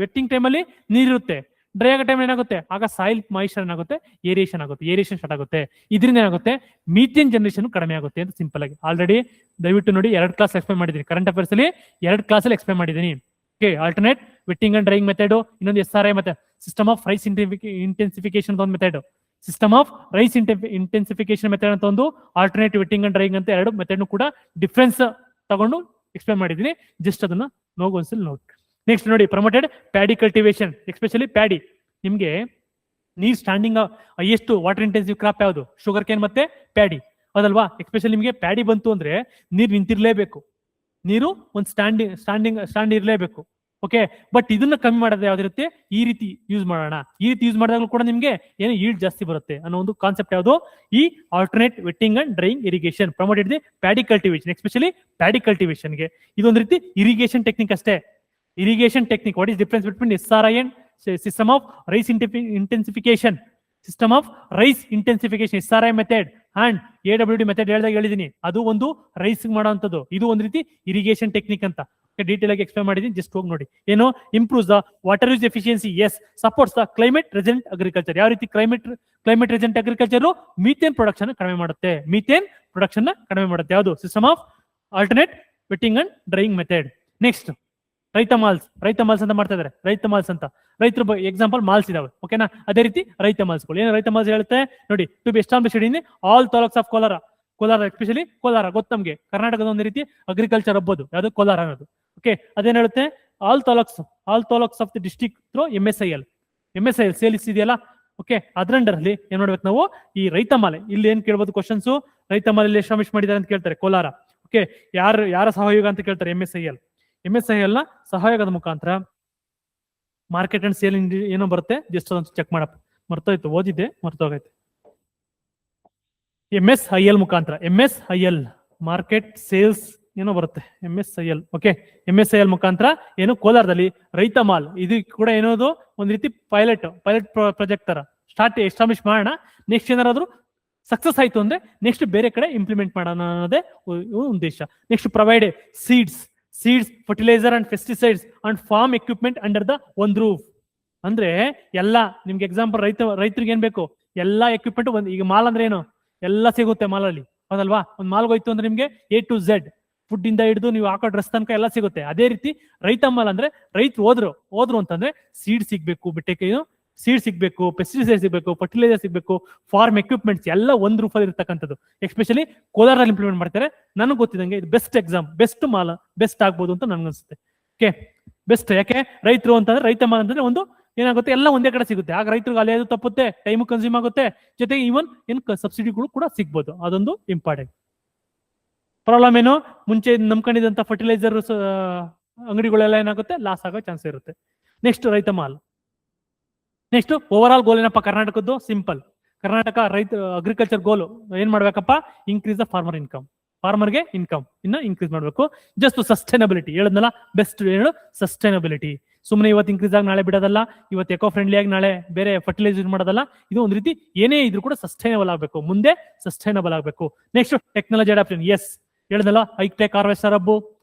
ವೆಟ್ಟಿಂಗ್ ಟೈಮಲ್ಲಿ ನೀರಿರುತ್ತೆ. ಡ್ರೈ ಆಗೋ ಟೈಮ್ ಏನಾಗುತ್ತೆ, ಆಗ ಸಾಯಿಲ್ ಮಾಯಿಶ್ಚರ್ ಏನಾಗುತ್ತೆ, ಏರಿಯೇಷನ್ ಆಗುತ್ತೆ, ಏರಿಯೇಷನ್ ಸ್ಟಾರ್ಟ್ ಆಗುತ್ತೆ. ಇದರಿಂದ ಏನಾಗುತ್ತೆ, ಮೀಥೇನ್ ಜನರೇಷನ್ ಕಡಿಮೆ ಆಗುತ್ತೆ ಅಂತ ಸಿಂಪಲ್ ಆಗಿ. ಆಲ್ರೆಡಿ ದಯವಿಟ್ಟು ನೋಡಿ 2 ಕ್ಲಾಸ್ ಎಕ್ಸ್ಪ್ಲೈನ್ ಮಾಡಿದ್ದೀನಿ, ಕರೆಂಟ್ ಅಫೇರ್ಸ್ ಅಲ್ಲಿ 2 ಕ್ಲಾಸಲ್ಲಿ ಎಕ್ಸ್ಪ್ಲೈನ್ ಮಾಡಿದ್ದೀನಿ. Okay, alternate wetting and drying method, ಇನ್ನೊಂದು SRI method, system of rice intensification ಅಂತ ಒಂದು method, system of rice intensification method ಅಂತ ಒಂದು, ಆಲ್ಟರ್ನೇಟ್ ವೆಟ್ಟಿಂಗ್ ಅಂಡ್ ಡ್ರೈಯಿಂಗ್ ಅಂತ 2 ಮೆಥಡ್ ಕೂಡ ಡಿಫ್ರೆನ್ಸ್ ತಗೊಂಡು ಎಕ್ಸ್ಪ್ಲೈನ್ ಮಾಡಿದ್ದೀನಿ. ಜಸ್ಟ್ ಅದನ್ನ ಒಂದ್ಸಲ ನೋಡಿ. ನೆಕ್ಸ್ಟ್ ನೋಡಿ, promoted paddy cultivation, especially paddy. ನಿಮ್ಗೆ ನೀರ್ standing highest water intensive crop ಯಾವುದು, ಶುಗರ್ ಕೇನ್ ಮತ್ತೆ ಪ್ಯಾಡಿ, ಹೌದಲ್ವಾ? ಎಸ್ಪೆಷಲಿ ನಿಮ್ಗೆ ಪ್ಯಾಡಿ ಬಂತು ಅಂದ್ರೆ ನೀರ್ ನಿಂತಿರ್ಲೇಬೇಕು, ನೀರು ಒಂದು ಸ್ಟ್ಯಾಂಡ್ ಇರಲೇಬೇಕು. ಓಕೆ, ಬಟ್ ಇದನ್ನ ಕಮ್ಮಿ ಮಾಡೋದು ಯಾವ್ದಿರುತ್ತೆ, ಈ ರೀತಿ ಯೂಸ್ ಮಾಡೋಣ. ಈ ರೀತಿ ಯೂಸ್ ಮಾಡಿದಾಗಲೂ ಕೂಡ ನಿಮ್ಗೆ ಏನು ಈಲ್ಡ್ ಜಾಸ್ತಿ ಬರುತ್ತೆ ಅನ್ನೋ ಒಂದು ಕಾನ್ಸೆಪ್ಟ್ ಯಾವುದು, ಈ alternate wetting and drying irrigation promoted the paddy cultivation. Especially paddy ಕಲ್ಟಿವೇಶನ್ಗೆ ಇದೊಂದು ರೀತಿ ಇರಿಗೇಷನ್ ಟೆಕ್ನಿಕ್ ಅಷ್ಟೇ. Irrigation technique, what is difference between SRI and system of rice intensification? System of rice intensification SRI method and AWD method ಹೇಳಿದ್ದೀನಿ, ಅದು ಒಂದು rice ಮಾಡುವಂಥದ್ದು, ಇದು ಒಂದು ರೀತಿ ಇರಿಗೇಷನ್ ಟೆಕ್ನಿಕ್ ಅಂತ ಡೀಟೇಲ್ ಆಗಿ ಎಕ್ಸ್ಪ್ಲೈನ್ ಮಾಡಿದ್ದೀನಿ. ಜಸ್ಟ್ ಹೋಗಿ ನೋಡಿ. ಏನು, improves the water use efficiency, yes, supports the climate resilient agriculture. ಯಾವ ರೀತಿ climate resilient agriculture methane production ಕಡಿಮೆ ಮಾಡುತ್ತೆ, ಮೀಥೇನ್ ಪ್ರೊಡಕ್ಷನ್ ಕಡಿಮೆ ಮಾಡುತ್ತೆ. ಯಾವುದು, system of alternate wetting and drying method. Next ರೈತ ಮಾಲ್ಸ್ ಅಂತ ಮಾಡ್ತಾ ಇದಾರೆ. ರೈತ ಮಾಲ್ಸ್ ಅಂತ ರೈತರ ಎಕ್ಸಾಂಪಲ್ ಮಾಲ್ಸ್ ಇದಾವೆ. ಓಕೆನಾ? ಅದೇ ರೀತಿ ರೈತ ಮಾಲ್ಸ್ಗಳು. ಏನು ರೈತ ಮಾಲ್ಸ್ ಹೇಳುತ್ತೆ ನೋಡಿ, to be established in all taluks of Kolar. Especially Kolar ಗೊತ್ತು ನಮ್ಗೆ, ಕರ್ನಾಟಕದ ಒಂದು ರೀತಿ ಅಗ್ರಿಕಲ್ಚರ್ ಹಬ್ಬದು ಯಾವುದು, ಕೋಲಾರ ಅನ್ನೋದು. ಓಕೆ, ಅದೇನ್ ಹೇಳುತ್ತೆ, all taluks of the district through MSIL sales ಇದೆಯಲ್ಲ. ಓಕೆ, ಅದ್ರ ಅಂಡರಲ್ಲಿ ಏನ್ ಮಾಡ್ಬೇಕು ನಾವು, ಈ ರೈತ ಮಾಲೆ. ಇಲ್ಲಿ ಏನ್ ಕೇಳ್ಬೋದು ಕ್ವಶನ್ಸ್, ರೈತ ಮಾಲೆಯಲ್ಲಿ ಎಸ್ಟಾಬ್ಲಿಷ್ ಮಾಡಿದ್ದಾರೆ ಅಂತ ಕೇಳ್ತಾರೆ, ಕೋಲಾರ. ಓಕೆ, ಯಾರ ಸಹಯೋಗ ಅಂತ ಕೇಳ್ತಾರೆ, MSIL ನ ಸಹಯೋಗದ ಮುಖಾಂತರ ಮಾರ್ಕೆಟ್ ಅಂಡ್ ಸೇಲ್ ಏನೋ ಬರುತ್ತೆ, ಜಸ್ಟ್ ಅದನ್ನು ಚೆಕ್ ಮಾಡಪ್ಪ, ಮರ್ತೋಯ್ತು, ಓದಿದ್ದೆ ಮರ್ತೋಗೈತೆ. MSIL ಮುಖಾಂತರ, MSIL ಮಾರ್ಕೆಟ್ ಸೇಲ್ಸ್ ಏನೋ ಬರುತ್ತೆ, MSIL. ಓಕೆ, MSIL ಮುಖಾಂತರ ಏನು, ಕೋಲಾರದಲ್ಲಿ ರೈತ ಮಾಲ್, ಇದು ಕೂಡ ಏನೋದು ಒಂದು ರೀತಿ ಪೈಲಟ್ ಪ್ರಾಜೆಕ್ಟ್ ತರ ಎಸ್ಟಾಬ್ಲಿಷ್ ಮಾಡೋಣ. ನೆಕ್ಸ್ಟ್ ಏನಾರಾದ್ರೂ ಸಕ್ಸಸ್ ಆಯ್ತು ಅಂದ್ರೆ ನೆಕ್ಸ್ಟ್ ಬೇರೆ ಕಡೆ ಇಂಪ್ಲಿಮೆಂಟ್ ಮಾಡೋಣ ಅನ್ನೋದೇ ಉದ್ದೇಶ. Next provide seeds, fertiliser and pesticides and farm equipment under the ಒಂದು ರೂಫ್. ಅಂದ್ರೆ ಎಲ್ಲ ನಿಮ್ಗೆ ಎಕ್ಸಾಂಪಲ್, ರೈತರಿಗೆ ಏನ್ ಬೇಕು, ಎಲ್ಲಾ ಎಕ್ವಿಪ್ಮೆಂಟ್ ಈಗ ಮಾಲ್ ಅಂದ್ರೆ ಏನು, ಎಲ್ಲ ಸಿಗುತ್ತೆ ಮಾಲಲ್ಲಿ, ಹೌದಲ್ವಾ? ಒಂದು ಮಾಲ್ಗೆ ಹೋಯ್ತು ಅಂದ್ರೆ ನಿಮ್ಗೆ A to Z, ಫುಡ್ ಇಂದ ಹಿಡಿದು ನೀವು ಹಾಕೋ ಡ್ರೆಸ್ ತನಕ ಎಲ್ಲ ಸಿಗುತ್ತೆ. ಅದೇ ರೀತಿ ರೈತ ಮಾಲ್ ಅಂದ್ರೆ ರೈತರು ಹೋದ್ರು ಅಂತಂದ್ರೆ ಸೀಡ್ ಸಿಗ್ಬೇಕು, ಸೀಡ್ ಸಿಗ್ಬೇಕು, ಪೆಸ್ಟಿಸೈಡ್ ಸಿಗ್ಬೇಕು, ಫರ್ಟಿಲೈಸರ್ ಸಿಗ್ಬೇಕು, ಫಾರ್ಮ್ ಎಕ್ವಿಪ್ಮೆಂಟ್ಸ್ ಎಲ್ಲ ಒಂದು ರೂಪಲ್ಲಿ ಇರ್ತಕ್ಕಂಥದ್ದು. ಎಸ್ಪೆಷಲಿ ಕೋಲಾರಲ್ಲಿ ಇಂಪ್ಲಿಮೆಂಟ್ ಮಾಡ್ತಾರೆ. ನನಗೆ ಗೊತ್ತಿದಂಗೆ ಇದು ಬೆಸ್ಟ್ ಮಾಲ್ ಬೆಸ್ಟ್ ಆಗ್ಬೋದು ಅಂತ ನನ್ಗನ್ಸುತ್ತೆ. ಓಕೆ, ಬೆಸ್ಟ್ ಯಾಕೆ, ರೈತರು ಅಂತಂದ್ರೆ ರೈತ ಮಾಲ್ ಅಂತಂದ್ರೆ ಒಂದು ಏನಾಗುತ್ತೆ, ಎಲ್ಲ ಒಂದೇ ಕಡೆ ಸಿಗುತ್ತೆ. ಆಗ ರೈತರಿಗೆ ಅಲ್ಲಿ ತಪ್ಪುತ್ತೆ, ಟೈಮ್ ಕನ್ಸ್ಯೂಮ್ ಆಗುತ್ತೆ, ಜೊತೆಗೆ ಈವನ್ ಸಬ್ಸಿಡಿಗಳು ಕೂಡ ಸಿಗ್ಬೋದು. ಅದೊಂದು ಇಂಪಾರ್ಟೆಂಟ್. ಪ್ರಾಬ್ಲಮ್ ಏನು, ಮುಂಚೆ ನಂಬ್ಕೊಂಡಿದ್ದಂತ ಫರ್ಟಿಲೈಸರ್ ಅಂಗಡಿಗಳೆಲ್ಲ ಏನಾಗುತ್ತೆ, ಲಾಸ್ ಆಗೋ ಚಾನ್ಸ್ ಇರುತ್ತೆ. ನೆಕ್ಸ್ಟ್ ರೈತ ಮಾಲ್. ನೆಕ್ಸ್ಟ್ ಓವರ್ ಆಲ್ ಗೋಲ್ ಏನಪ್ಪ ಕರ್ನಾಟಕದ್ದು, ಸಿಂಪಲ್. ಕರ್ನಾಟಕ ಅಗ್ರಿಕಲ್ಚರ್ ಗೋಲ್ ಏನ್ ಮಾಡ್ಬೇಕಪ್ಪ, ಇನ್ಕ್ರೀಸ್ ದ ಫಾರ್ಮರ್ಗೆ ಇನ್ಕಮ್ ಇನ್ನ ಇನ್ಕ್ರೀಸ್ ಮಾಡ್ಬೇಕು. ಜಸ್ಟ್ ಸಸ್ಟೈನಬಿಲಿಟಿ ಹೇಳದ್ನಲ್ಲ, ಬೆಸ್ಟ್ ಹೇಳು ಸಸ್ಟೈನಬಿಲಿಟಿ. ಸುಮ್ಮನೆ ಇವತ್ತು ಇನ್ಕ್ರೀಸ್ ಆಗಿ ನಾಳೆ ಬಿಡೋದಲ್ಲ, ಇವತ್ತು ಎಕೋ ಫ್ರೆಂಡ್ಲಿ ಆಗಿ ನಾಳೆ ಬೇರೆ ಫರ್ಟಿಲೈಸರ್ ಯೂಸ್ ಮಾಡೋದಲ್ಲ. ಇದು ಒಂದು ರೀತಿ ಏನೇ ಇದ್ರೂ ಕೂಡ ಸಸ್ಟೈನಬಲ್ ಆಗಬೇಕು, ಮುಂದೆ ಸಸ್ಟೈನಬಲ್ ಆಗಬೇಕು. ನೆಕ್ಸ್ಟ್ ಟೆಕ್ನಾಲಜಿ ಅಡಾಪ್ಷನ್, ಎಸ್ ಹೇಳದ್ನಲ್ಲ, ಹೈಟೆಕ್ ಹಾರ್ವೆಸ್ಟರ್ ಹಬ್ಬು.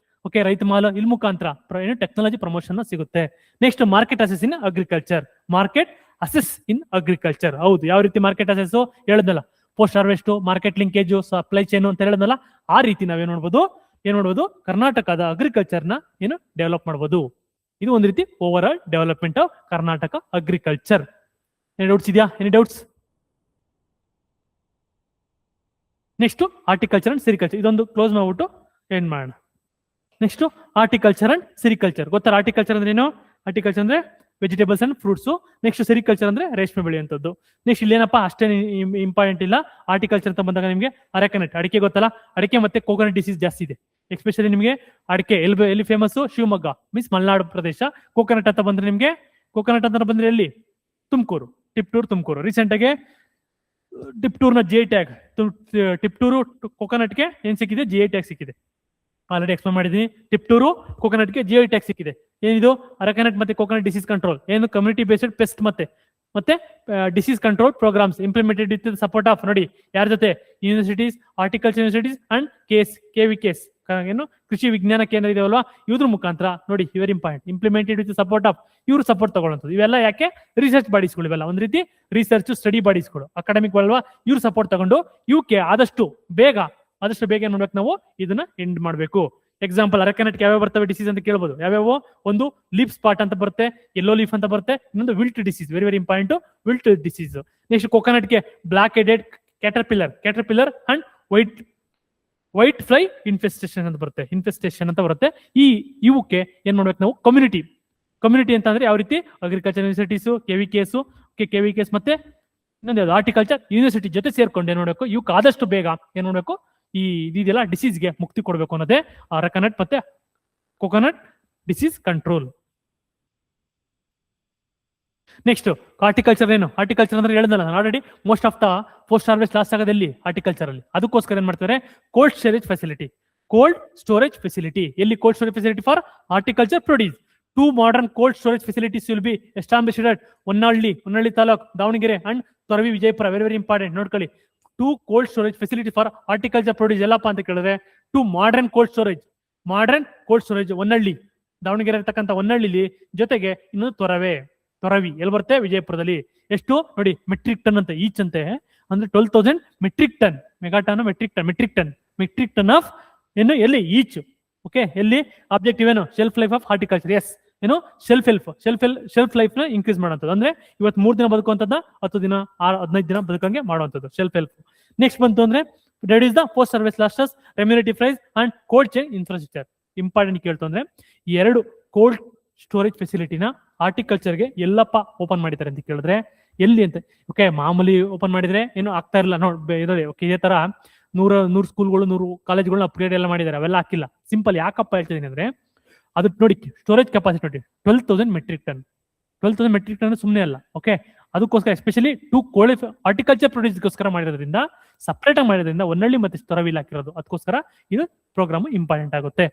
ಓಕೆ, ರೈತ ಮಾಲ್ ಇಲ್ಲಿ ಮುಖಾಂತರ ಟೆಕ್ನಾಲಜಿ ಪ್ರಮೋಷನ್ ಸಿಗುತ್ತೆ. Next market access in agriculture. ಹೌದು, ಯಾವ ರೀತಿ ಮಾರ್ಕೆಟ್ ಅಸೆಸ್ ಹೇಳದ್ನಲ್ಲ, post harvest, market linkage, supply chain ಅಂತ ಹೇಳದ್ನಲ್ಲ, ಆ ರೀತಿ ನಾವೇನ್ ನೋಡ್ಬೋದು ಕರ್ನಾಟಕದ ಅಗ್ರಿಕಲ್ಚರ್ ನ ಏನು ಡೆವಲಪ್ ಮಾಡ್ಬೋದು. ಇದು ಒಂದು ರೀತಿ over all development of Karnataka agriculture. ಏನು ಡೌಟ್ಸ್ ಇದೆಯಾ? Any doubts? Next horticulture and sericulture, ಇದೊಂದು ಕ್ಲೋಸ್ ಮಾಡ್ಬಿಟ್ಟು ಎಂಡ್ ಮಾಡೋಣ. Next horticulture and sericulture. ಗೊತ್ತಾ ಹಾರ್ಟಿಕಲ್ಚರ್ ಅಂದ್ರೆ ಏನು? ಹಾರ್ಟಿಕಲ್ಚರ್ ಅಂದ್ರೆ vegetables and fruits. Next sericulture ಅಂದ್ರೆ ರೇಷ್ಮೆ ಬೆಳೆಯುವಂಥದ್ದು. ನೆಕ್ಸ್ಟ್ ಇಲ್ಲೇನಪ್ಪ ಅಷ್ಟೇ ಇಂಪಾರ್ಟೆಂಟ್ ಇಲ್ಲ. ಹಾರ್ಟಿಕಲ್ಚರ್ ಅಂತ ಬಂದಾಗ ನಿಮಗೆ ಅರೆಕನೆಟ್, ಅಡಿಕೆ ಗೊತ್ತಲ್ಲ, ಅಡಿಕೆ ಮತ್ತೆ ಕೋಕೋನಟ್ ಡಿಸೀಸ್ ಜಾಸ್ತಿ ಇದೆ. ಎಸ್ಪೆಷಲಿ ನಿಮಗೆ ಅಡಿಕೆ ಎಲ್ಲಿ ಫೇಮಸ್, ಶಿವಮೊಗ್ಗ ಮೀನ್ಸ್ ಮಲೆನಾಡು ಪ್ರದೇಶ. ಕೋಕೋನಟ್ ಅಂತ ಬಂದ್ರೆ ನಿಮಗೆ, ಎಲ್ಲಿ, ತುಮಕೂರು, ತುಮಕೂರು. ರೀಸೆಂಟ್ ಆಗಿ ಟಿಪ್ಟೂರ್ನ GI ಟ್ಯಾಗ್, ಟಿಪ್ಟೂರು ಕೋಕೋನಟ್ಗೆ ಏನ್ ಸಿಕ್ಕಿದೆ, GI ಟ್ಯಾಗ್ ಸಿಕ್ಕಿದೆ. ಆಲ್ರೆಡಿ ಎಕ್ಸ್ಪ್ಲೇನ್ ಮಾಡಿದೀನಿ. ಟಿಪ್ 2 ಕೋಕೋನಟ್ಗೆ ಜಿಐ ಟ್ಯಾಗ್ ಸಿಕ್ಕಿದೆ. ಏನಿದು ಅರಕನಟ್ ಮತ್ತೆ ಕೋಕೋನಟ್ ಡಿಸೀಸ್ ಕಂಟ್ರೋಲ್, ಏನು ಕಮ್ಯುನಿಟಿ ಬೇಸ್ಡ್ ಪೆಸ್ಟ್ ಮತ್ತೆ disease control programmes implemented with support of, ನೋಡಿ ಯಾರ ಜೊತೆ, universities, horticulture universities and KVKs ಏನು ಕೃಷಿ ವಿಜ್ಞಾನ ಕೇಂದ್ರ ಇದೆಯಲ್ವಾ, ಇವ್ರ ಮುಖಾಂತರ ನೋಡಿ very important, implemented with support of, ಇವ್ರು ಸಪೋರ್ಟ್ ತಗೊಳ್ಳೋದು. ಇವೆಲ್ಲ ಯಾಕೆ ರಿಸರ್ಚ್ ಬಾಡೀಸ್ಗಳು, ಇವೆಲ್ಲ ಒಂದ್ ರೀತಿ ರಿಸರ್ಚ್ ಸ್ಟಡಿ ಬಾಡೀಸ್ಗಳು, ಅಕಾಡೆಮಿಕ್ ಅಲ್ವಾ, ಇವ್ರು ಸಪೋರ್ಟ್ ತಗೊಂಡು ಇವಕ್ಕೆ ಆದಷ್ಟು ಬೇಗ ಏನ್ ಮಾಡ್ಬೇಕು ನಾವು, ಇದನ್ನ ಎಂಡ್ ಮಾಡಬೇಕು. ಎಕ್ಸಾಂಪಲ್ ಅರಕನಟ್ಗೆ ಯಾವ್ಯಾವ ಬರ್ತವೆ ಡಿಸೀಸ್ ಅಂತ ಕೇಳ್ಬೋದು. ಯಾವ್ಯಾವ, ಒಂದು ಲೀಫ್ ಸ್ಪಾಟ್ ಅಂತ ಬರುತ್ತೆ, ಯೆಲ್ಲೋ ಲೀಫ್ ಅಂತ ಬರುತ್ತೆ, ಇನ್ನೊಂದು wilt disease, very very important wilt disease. Next ಕೋಕೋನಟ್ಗೆ black headed caterpillar and white fly infestation ಅಂತ ಬರುತ್ತೆ. ಇವಕ್ಕೆ ಏನ್ ಮಾಡ್ಬೇಕು ನಾವು, ಕಮ್ಯುನಿಟಿ ಅಂತ ಅಂದ್ರೆ ಯಾವ ರೀತಿ, ಅಗ್ರಿಕಲ್ಚರ್ ಯೂನಿವರ್ಸಿಟೀಸ್, KVKs ಮತ್ತೆ ಇನ್ನೊಂದು ಯಾವ್ದು ಹಾರ್ಟಿಕಲ್ಚರ್ ಯೂನಿವರ್ಸಿಟಿ ಜೊತೆ ಸೇರ್ಕೊಂಡು ಏನ್ ಮಾಡ್ಬೇಕು, ಇವಕ್ಕೆ ಆದಷ್ಟು ಬೇಗ ಏನ್ ಮಾಡ್ಬೇಕು, ಇದೆಲ್ಲ ಡಿಸೀಸ್ಗೆ ಮುಕ್ತಿ ಕೊಡಬೇಕು ಅನ್ನೋದೇ ಅರಕನಟ್ ಮತ್ತೆ coconut disease control. Next horticulture ಏನು, ಹಾರ್ಟಿಕಲ್ಚರ್ ಅಂದ್ರೆ ಹೇಳಿದ್ನಲ್ಲ already, most of the post harvest loss ಆಗೋದಲ್ಲಿ ಹಾರ್ಟಿಕಲ್ಚರ್ ಅಲ್ಲಿ. ಅದಕ್ಕೋಸ್ಕರ ಏನ್ ಮಾಡ್ತಾರೆ, ಕೋಲ್ಡ್ ಸ್ಟೋರೇಜ್ ಫೆಸಿಲಿಟಿ. ಎಲ್ಲಿ cold storage facility for horticulture produce. 2 modern cold storage facilities will be established at Honnalli Taluk, Davangere and Toravi Vijaypura. Very very important. ನೋಡ್ಕೊಳ್ಳಿ, 2 cold storage facility for horticulture produce ಎಲ್ಲಪ್ಪ ಅಂತ ಕೇಳಿದ್ರೆ 2 modern cold storage Honnalli, Davanagere ಇರ್ತಕ್ಕಂಥ ಹೊನ್ನಳ್ಳಿಲಿ, ಜೊತೆಗೆ ಇನ್ನೊಂದು ತೊರವಿ ಎಲ್ಲಿ ಬರುತ್ತೆ, ವಿಜಯಪುರದಲ್ಲಿ. ಎಷ್ಟು ನೋಡಿ, ಮೆಟ್ರಿಕ್ ಟನ್ ಅಂತ ಈಚ್ ಅಂತೆ, ಅಂದ್ರೆ 12,000 metric ton, metric ton of ಏನು, ಎಲ್ಲಿ ಈಚ್. ಓಕೆ, ಎಲ್ಲಿ ಆಬ್ಜೆಕ್ಟಿವ್ ಏನು, shelf life of horticulture. Yes, ಏನು ಶೆಲ್ಫ್ ಲೈಫ್ ನ ಇನ್ಕ್ರೀಸ್ ಮಾಡುವಂಥದ್ದು, ಅಂದ್ರೆ ಇವತ್ತು 3 ದಿನ ಬದುಕುವಂಥದ್ದು 10 ದಿನ 15 ದಿನ ಬದುಕಂಗೆ ಮಾಡುವಂಥದ್ದು ಶೆಲ್ಫ್ ಹೆಲ್ಪ್. ನೆಕ್ಸ್ಟ್ ಬಂತು ಅಂದ್ರೆ reduce the post service losses, remunerative price and cold chain infrastructure. Important ಕೇಳ್ತು ಅಂದ್ರೆ, ಈ 2 ಕೋಲ್ಡ್ ಸ್ಟೋರೇಜ್ ಫೆಸಿಲಿಟಿನ ಹಾರ್ಟಿಕಲ್ಚರ್ಗೆ ಎಲ್ಲಪ್ಪ ಓಪನ್ ಮಾಡಿದ್ದಾರೆ ಅಂತ ಕೇಳಿದ್ರೆ, ಎಲ್ಲಿ ಅಂತ. ಓಕೆ, ಮಾಮೂಲಿ ಓಪನ್ ಮಾಡಿದ್ರೆ ಏನು ಆಗ್ತಾ ಇರಲ್ಲ ನೋಡಿ. ಓಕೆ, ಇದೇ ತರ 100 ಸ್ಕೂಲ್ಗಳು 100 ಕಾಲೇಜ್ಗಳನ್ನ ಅಪ್ಗ್ರೇಡ್ ಎಲ್ಲ ಮಾಡಿದ್ದಾರೆ, ಅವೆಲ್ಲ ಹಾಕಿಲ್ಲ. ಸಿಂಪಲ್ ಯಾಕಪ್ಪ ಹೇಳ್ತಿದ್ದೀನಿ ಅಂದ್ರೆ, ಅದು ನೋಡಿ ಸ್ಟೋರೇಜ್ ಕೆಪಾಸಿಟಿ ನೋಡಿ 12,000 ಮೆಟ್ರಿಕ್ ಟನ್ ಸುಮ್ಮನೆ ಅಲ್ಲ. ಓಕೆ, ಅದಕ್ಕೋಸ್ಕರ ಎಸ್ಪೆಷಲಿ 2 ಕೋಲ್ಡ್ ಹಾರ್ಟಿಕಲ್ಚರ್ ಪ್ರೊಡ್ಯೂಸ್ಗೋಸ್ಕರ ಮಾಡಿರೋದ್ರಿಂದ, ಸಪ್ರೇಟ್ ಆಗಿ ಮಾಡಿರೋದ್ರಿಂದ ಹೊನ್ನಳ್ಳಿ ಮತ್ತೆ ತೊರವಿಲ್ ಹಾಕಿರೋದು, ಅದಕ್ಕೋಸ್ಕರ ಇದು ಪ್ರೋಗ್ರಾಮ್ ಇಂಪಾರ್ಟೆಂಟ್ ಆಗುತ್ತೆ.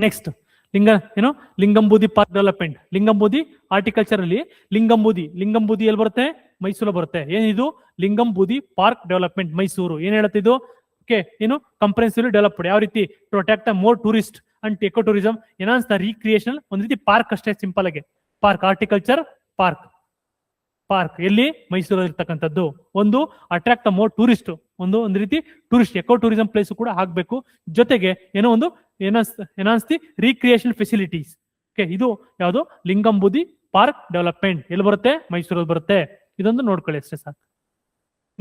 Next Lingambudhi park development. Lingambudhi horticulture ಅಲ್ಲಿ ಲಿಂಗಂಬೂದಿ ಎಲ್ಲಿ ಬರುತ್ತೆ, ಮೈಸೂರು ಬರುತ್ತೆ. ಏನಿದು, ಲಿಂಗಂಬೂದಿ ಪಾರ್ಕ್ ಡೆವಲಪ್ಮೆಂಟ್ ಮೈಸೂರು. ಏನ್ ಹೇಳುತ್ತಿದ್ದು, ಓಕೆ, ಏನು ಕಂಪ್ರೆನ್ಸಿವ್ಲಿ ಡೆವಲಪ್ಡ್, ಯಾವ ರೀತಿ protect the more tourist and eco tourism, enhance the recreational, ಒಂದು ರೀತಿ ಪಾರ್ಕ್ ಅಷ್ಟೇ, ಸಿಂಪಲ್ ಆಗಿ ಪಾರ್ಕ್, ಹಾರ್ಟಿಕಲ್ಚರ್ ಪಾರ್ಕ್ ಎಲ್ಲಿ, ಮೈಸೂರಲ್ಲಿ ಇರ್ತಕ್ಕಂಥದ್ದು. ಒಂದು ಅಟ್ರಾಕ್ಟ್ ದ ಮೋರ್ ಟೂರಿಸ್ಟ್, ಒಂದು ರೀತಿ ಟೂರಿಸ್ಟ್ ಎಕೋ ಟೂರಿಸಂ ಪ್ಲೇಸ್ ಕೂಡ ಆಗ್ಬೇಕು. ಜೊತೆಗೆ ಏನೋ ಒಂದು ಎನ್ಹಾನ್ಸ್ ದಿ ರೀಕ್ರಿಯೇಷನಲ್ ಫೆಸಿಲಿಟೀಸ್. ಓಕೆ, ಇದು ಯಾವುದು, ಲಿಂಗಂಬೂದಿ ಪಾರ್ಕ್ ಡೆವಲಪ್ಮೆಂಟ್ ಎಲ್ಲಿ ಬರುತ್ತೆ, ಮೈಸೂರಲ್ಲಿ ಬರುತ್ತೆ. ಇದೊಂದು ನೋಡ್ಕೊಳ್ಳಿ ಅಷ್ಟೇ ಸಾಕು.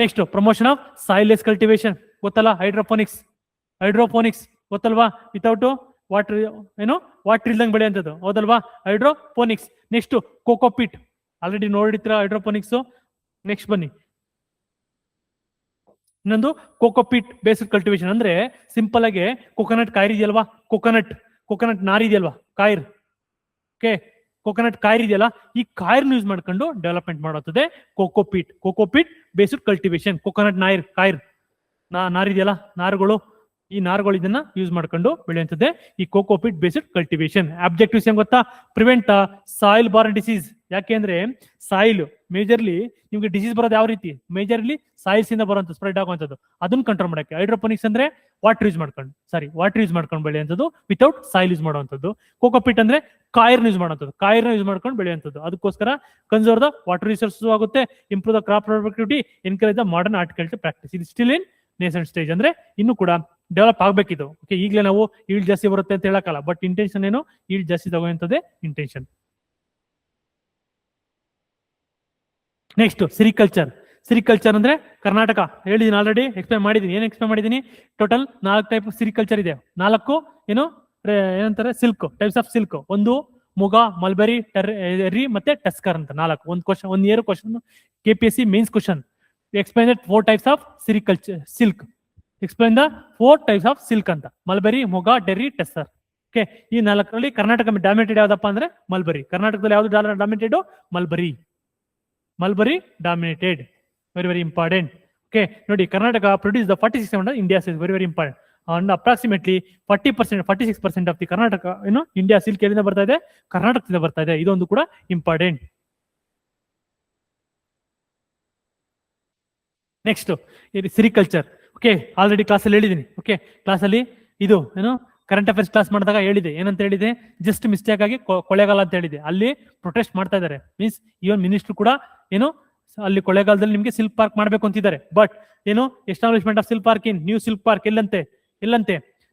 Next promotion of soilless cultivation, ಗೊತ್ತಲ್ಲ, ಹೈಡ್ರೋಪೋನಿಕ್ಸ್ ಗೊತ್ತಲ್ವಾ, ವಿತೌಟ್ ವಾಟರ್ ವಾಟರ್ ಇಲ್ದಂಗೆ ಬೆಳೆಯುವಂಥದ್ದು, ಹೌದಲ್ವಾ, ಹೈಡ್ರೋಪೋನಿಕ್ಸ್. ನೆಕ್ಸ್ಟ್ ಕೋಕೋಪಿಟ್, ಆಲ್ರೆಡಿ ನೋಡಿರ್ತೀರ ಹೈಡ್ರೋಪೋನಿಕ್ಸ್. ನೆಕ್ಸ್ಟ್ ಬನ್ನಿ, ಇನ್ನೊಂದು ಕೋಕೋಪಿಟ್ ಬೇಸ್ಡ್ ಕಲ್ಟಿವೇಶನ್. ಅಂದ್ರೆ ಸಿಂಪಲ್ ಆಗಿ ಕೋಕೋನಟ್ ಕಾಯಿರ್ ಇದೆಯಲ್ವಾ, ಕೋಕೋನಟ್ ನಾರ್ ಇದೆಯಲ್ವಾ, ಕಾಯಿರ್. ಓಕೆ, ಕೋಕೋನಟ್ ಕಾಯಿರ್ ಇದೆಯಲ್ಲ, ಈ ಕಾಯಿರ್ನ ಯೂಸ್ ಮಾಡ್ಕೊಂಡು ಡೆವಲಪ್ಮೆಂಟ್ ಮಾಡುತ್ತದೆ cocopeat based cultivation. Coconut coir ನಾರ್ ಇದೆಯಲ್ಲ, ಈ ನಾರುಗಳು ಇದನ್ನ ಯೂಸ್ ಮಾಡ್ಕೊಂಡು ಬೆಳೆಯುವಂಥದ್ದೇ ಈ ಕೋಕೋಪಿಟ್ ಬೇಸ್ಡ್ ಕಲ್ಟಿವೇಶನ್. ಆಬ್ಜೆಕ್ಟಿವ್ಸ್ ಏನ್ ಗೊತ್ತಾ, ಪ್ರಿವೆಂಟ್ ಸಾಯಿಲ್ ಬಾರ್ನ್ ಡಿಸೀಸ್. ಯಾಕೆಂದ್ರೆ ಸಾಯಿಲ್ ಮೇಜರ್ಲಿ ನಿಮ್ಗೆ ಡಿಸೀಸ್ ಬರೋದು ಯಾವ ರೀತಿ, ಮೇಜರ್ಲಿ ಸಾಯಿಲ್ಸ್ ಇಂದ ಬರುವಂತ ಸ್ಪ್ರೆಡ್ ಆಗುವಂಥದ್ದು, ಅದನ್ನ ಕಂಟ್ರೋಲ್ ಮಾಡಕ್ಕೆ. ಹೈಡ್ರೋಪೋನಿಕ್ಸ್ ಅಂದ್ರೆ ವಾಟರ್ ಯೂಸ್ ಮಾಡ್ಕೊಂಡು ಬೆಳೆಯುವಂಥದ್ದು, ವಿತೌಟ್ ಸಾಯಿಲ್ ಯೂಸ್ ಮಾಡುವಂಥದ್ದು. ಕೋಕೋಪಿಟ್ ಅಂದ್ರೆ ಕಾಯಿರ್ನ ಯೂಸ್ ಮಾಡ್ಕೊಂಡು ಬೆಳೆಯುವಂಥದ್ದು. ಅದಕ್ಕೋಸ್ಕರ ಕನ್ಸರ್ವ್ ದ ವಾಟರ್ ರಿಸೋರ್ಸಸ್ ಆಗುತ್ತೆ, improve the crop productivity, encourage the modern horticulture practice. ಇದು ಸ್ಟಿಲ್ ಇನ್ ನೇಸೆಂಟ್ ಸ್ಟೇಜ್, ಅಂದ್ರೆ ಇನ್ನು ಕೂಡ ಡೆವಲಪ್ ಆಗ್ಬೇಕಿದು. ಓಕೆ, ಈಗಲೇ ನಾವು ಈಲ್ಡ್ ಜಾಸ್ತಿ ಬರುತ್ತೆ ಅಂತ ಹೇಳಕ್ಕಲ್ಲ, ಬಟ್ ಇಂಟೆನ್ಷನ್ ಏನು, ಈಲ್ಡ್ ಜಾಸ್ತಿ ತಗೋಂಥದ್ದೇ ಇಂಟೆನ್ಷನ್. ನೆಕ್ಸ್ಟ್ ಸಿರಿಕಲ್ಚರ್ ಅಂದ್ರೆ ಕರ್ನಾಟಕ ಹೇಳಿದೀನಿ, ಆಲ್ರೆಡಿ ಎಕ್ಸ್ಪ್ಲೇನ್ ಮಾಡಿದೀನಿ. ಏನ್ ಎಕ್ಸ್ಪ್ಲೇನ್ ಮಾಡಿದೀನಿ, ಟೋಟಲ್ 4 ಟೈಪ್ ಸಿರಿಕಲ್ಚರ್ ಇದೆ. 4 ಏನಂತಾರೆ, ಟೈಪ್ಸ್ ಆಫ್ ಸಿಲ್ಕ್. ಒಂದು ಮುಗ, ಮಲ್ಬೆರಿ, ಟೆರ್ರಿ ಮತ್ತೆ ಟಸ್ಕರ್ ಅಂತ 4. ಒಂದು year question, KPSC mains question. Explain that 4 types of silk. Explain the 4 types of silk ಅಂತ, ಮಲ್ಬೆರಿ, ಮೊಗ, ಟೆರ್ರಿ, ಟೆಸ್ಸರ್. ಓಕೆ, ಈ 4ರಲ್ಲಿ ಕರ್ನಾಟಕ ಡಾಮಿನೇಟೆಡ್ ಯಾವ್ದಪ್ಪ ಅಂದ್ರೆ ಮಲ್ಬೆರಿ. ಕರ್ನಾಟಕದಲ್ಲಿ ಯಾವ್ದು dominated, mulberry dominated. Very very important. Okay, ನೋಡಿ Karnataka produce the 46% India size. Very very important. And approximately 40%, 46% of the Karnataka India silk ಎಲ್ಲಿಂದ ಬರ್ತಾ ಇದೆ, ಕರ್ನಾಟಕದಿಂದ ಬರ್ತಾ ಇದೆ. ಇದೊಂದು ಕೂಡ important. Next sericulture. Okay, already ಕ್ಲಾಸಲ್ಲಿ ಹೇಳಿದ್ದೀನಿ. ಓಕೆ, ಕ್ಲಾಸಲ್ಲಿ ಇದು ಕರೆಂಟ್ ಅಫೇರ್ಸ್ ಕ್ಲಾಸ್ ಮಾಡಿದಾಗ ಹೇಳಿದೆ. ಏನಂತ ಹೇಳಿದೆ, ಜಸ್ಟ್ ಮಿಸ್ಟೇಕ್ ಆಗಿ ಕೊಳ್ಳೇಗಾಲ ಅಂತ ಹೇಳಿದೆ. ಅಲ್ಲಿ ಪ್ರೊಟೆಸ್ಟ್ ಮಾಡ್ತಾ ಇದ್ದಾರೆ. ಮೀನ್ಸ್ ಇವನ್ ಮಿನಿಸ್ಟರ್ ಕೂಡ ಅಲ್ಲಿ ಕೊಳ್ಳೇಗಾಲದಲ್ಲಿ ನಿಮಗೆ ಸಿಲ್ಕ್ ಪಾರ್ಕ್ ಮಾಡ್ಬೇಕು ಅಂತಿದ್ದಾರೆ. But establishment of silk park in new silk park ಎಲ್ಲಂತೆ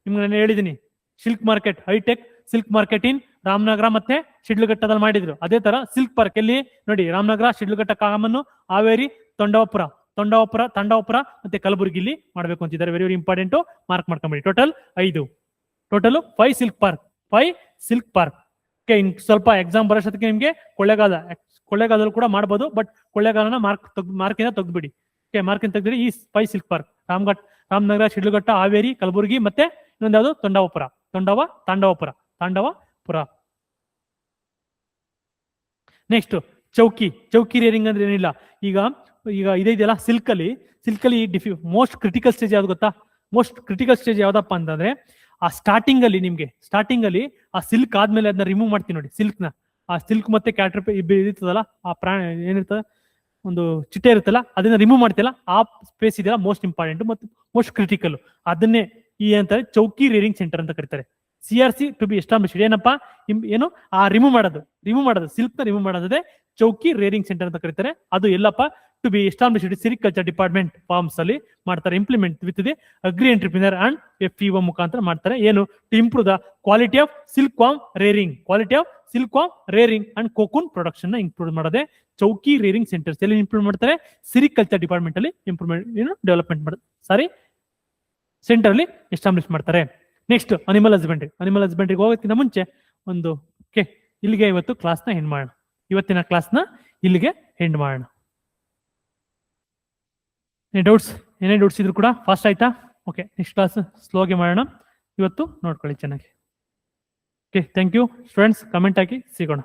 ನಿಮ್ಗೆ ನಾನು ಹೇಳಿದ್ದೀನಿ. Silk market, hitech silk market in Ramanagara ಮತ್ತೆ ಶಿಡ್ಲಘಟ್ಟದಲ್ಲಿ ಮಾಡಿದ್ರು. ಅದೇ ತರ ಸಿಲ್ಕ್ ಪಾರ್ಕ್ ಎಲ್ಲಿ ನೋಡಿ, ರಾಮನಗರ, ಶಿಡ್ಲಘಟ್ಟ, ಕಾಮನ್ನು, ಹಾವೇರಿ, ತಂಡಾವಪುರ ಮತ್ತೆ ಕಲಬುರಗಿಲಿ ಮಾಡ್ಬೇಕು ಅಂತಿದ್ದಾರೆ. ವೆರಿ ವೆರಿ ಇಂಪಾರ್ಟೆಂಟ್, ಮಾರ್ಕ್ ಮಾಡ್ಕೊಂಬಿಡಿ. Total 5 silk park. ಓಕೆ, ಸ್ವಲ್ಪ ಎಕ್ಸಾಮ್ ಬರೋಷ್ಟೊತ್ತಿಗೆ ನಿಮ್ಗೆ ಕೊಳ್ಳೇಗಾಲದಲ್ಲಿ ಕೂಡ ಮಾಡ್ಬೋದು. ಬಟ್ ಕೊಳ್ಳೇಗಾಲನ ಮಾರ್ಕಿಂದ ತೆಗ್ದ್ಬಿಡಿ. ಓಕೆ, ಮಾರ್ಕಿಂದ ತೆಗ್ದಿರಿ. ಈ 5 ಸಿಲ್ಕ್ ಪಾರ್ಕ್ ರಾಮನಗರ, ಶಿಡ್ಲಘಟ್ಟ, ಹಾವೇರಿ, ಕಲಬುರಗಿ ಮತ್ತೆ ಇನ್ನೊಂದು ಯಾವುದು, ತಾಂಡವಪುರ. ನೆಕ್ಸ್ಟ್ ಚೌಕಿ ರೇರಿಂಗ್ ಅಂದ್ರೆ ಏನಿಲ್ಲ. ಈಗ ಇದೆಯಲ್ಲ ಸಿಲ್ಕ್ ಅಲ್ಲಿ ಮೋಸ್ಟ್ ಕ್ರಿಟಿಕಲ್ ಸ್ಟೇಜ್ ಯಾವ್ದು ಗೊತ್ತಾ? ಮೋಸ್ಟ್ ಕ್ರಿಟಿಕಲ್ ಸ್ಟೇಜ್ ಯಾವ್ದಪ್ಪ ಅಂತಂದ್ರೆ ಆ ಸ್ಟಾರ್ಟಿಂಗ್ ಅಲ್ಲಿ ಆ ಸಿಲ್ಕ್ ಆದ್ಮೇಲೆ ಅದನ್ನ ರಿಮೂವ್ ಮಾಡ್ತೀನಿ ನೋಡಿ. ಆ ಸಿಲ್ಕ್ ಮತ್ತೆ ಕ್ಯಾಟ್ರಪ್ ಇರ್ತದಲ್ಲ, ಆ ಪ್ರಾಣಿ ಏನಿರ್ತದೆ, ಒಂದು ಚಿಟ್ಟೆ ಇರುತ್ತಲ್ಲ, ಅದನ್ನ ರಿಮೂವ್ ಮಾಡ್ತಿಲ್ಲ. ಆ ಸ್ಪೇಸ್ ಇದೆಯಲ್ಲ ಮೋಸ್ಟ್ ಇಂಪಾರ್ಟೆಂಟ್ ಮತ್ತು ಮೋಸ್ಟ್ ಕ್ರಿಟಿಕಲ್. ಅದನ್ನೇ ಏನಂತಾರೆ, ಚೌಕಿ ರೇರಿಂಗ್ ಸೆಂಟರ್ ಅಂತ ಕರೀತಾರೆ. CRC to be established. ಏನಪ್ಪಾ ಆ ರಿಮೂವ್ ಮಾಡೋದು ಸಿಲ್ಕ್ ನ ರಿಮೂವ್ ಮಾಡೋದೇ ಚೌಕಿ ರೇರಿಂಗ್ ಸೆಂಟರ್ ಅಂತ ಕರೀತಾರೆ. ಅದು ಎಲ್ಲಪ್ಪ to be established sericulture department farms ಅಲ್ಲಿ ಮಾಡ್ತಾರೆ. Implement with the agri entrepreneur and FEO ಮುಖಾಂತರ ಮಾಡ್ತಾರೆ. ಏನು, to improve the quality of silk worm rearing and cocoon production ನ ಇಂಪ್ರೂವ್ ಮಾಡೋದೇ ಚೌಕಿ ರೇರಿಂಗ್ ಸೆಂಟರ್ಸ್. ಎಲ್ಲಿ ಇಂಪ್ರೂವ್ ಮಾಡ್ತಾರೆ? ಸಿರಿಕಲ್ಚರ್ ಡಿಪಾರ್ಟ್ಮೆಂಟ್ ಅಲ್ಲಿ ಡೆವಲಪ್ಮೆಂಟ್ ಮಾಡೋದು, ಸೆಂಟರ್ ಅಲ್ಲಿ ಎಸ್ಟಾಬ್ಲಿಷ್ ಮಾಡ್ತಾರೆ. ನೆಕ್ಸ್ಟ್ ಅನಿಮಲ್ ಹಸ್ಬೆಂಡ್ರಿಗೆ ಹೋಗೋಕ್ಕಿಂತ ಮುಂಚೆ ಇಲ್ಲಿಗೆ ಇವತ್ತಿನ ಕ್ಲಾಸ್ನ ಇಲ್ಲಿಗೆ ಎಂಡ್ ಮಾಡೋಣ. ಏನೇ ಡೌಟ್ಸ್ ಇದ್ರು ಕೂಡ ಫಾಸ್ಟ್ ಆಯ್ತಾ? ಓಕೆ, ನೆಕ್ಸ್ಟ್ ಕ್ಲಾಸ್ ಸ್ಲೋಗೆ ಮಾಡೋಣ. ಇವತ್ತು ನೋಡ್ಕೊಳ್ಳಿ ಚೆನ್ನಾಗಿ. Okay, thank you students. Comment ಹಾಕಿ ಸಿಗೋಣ.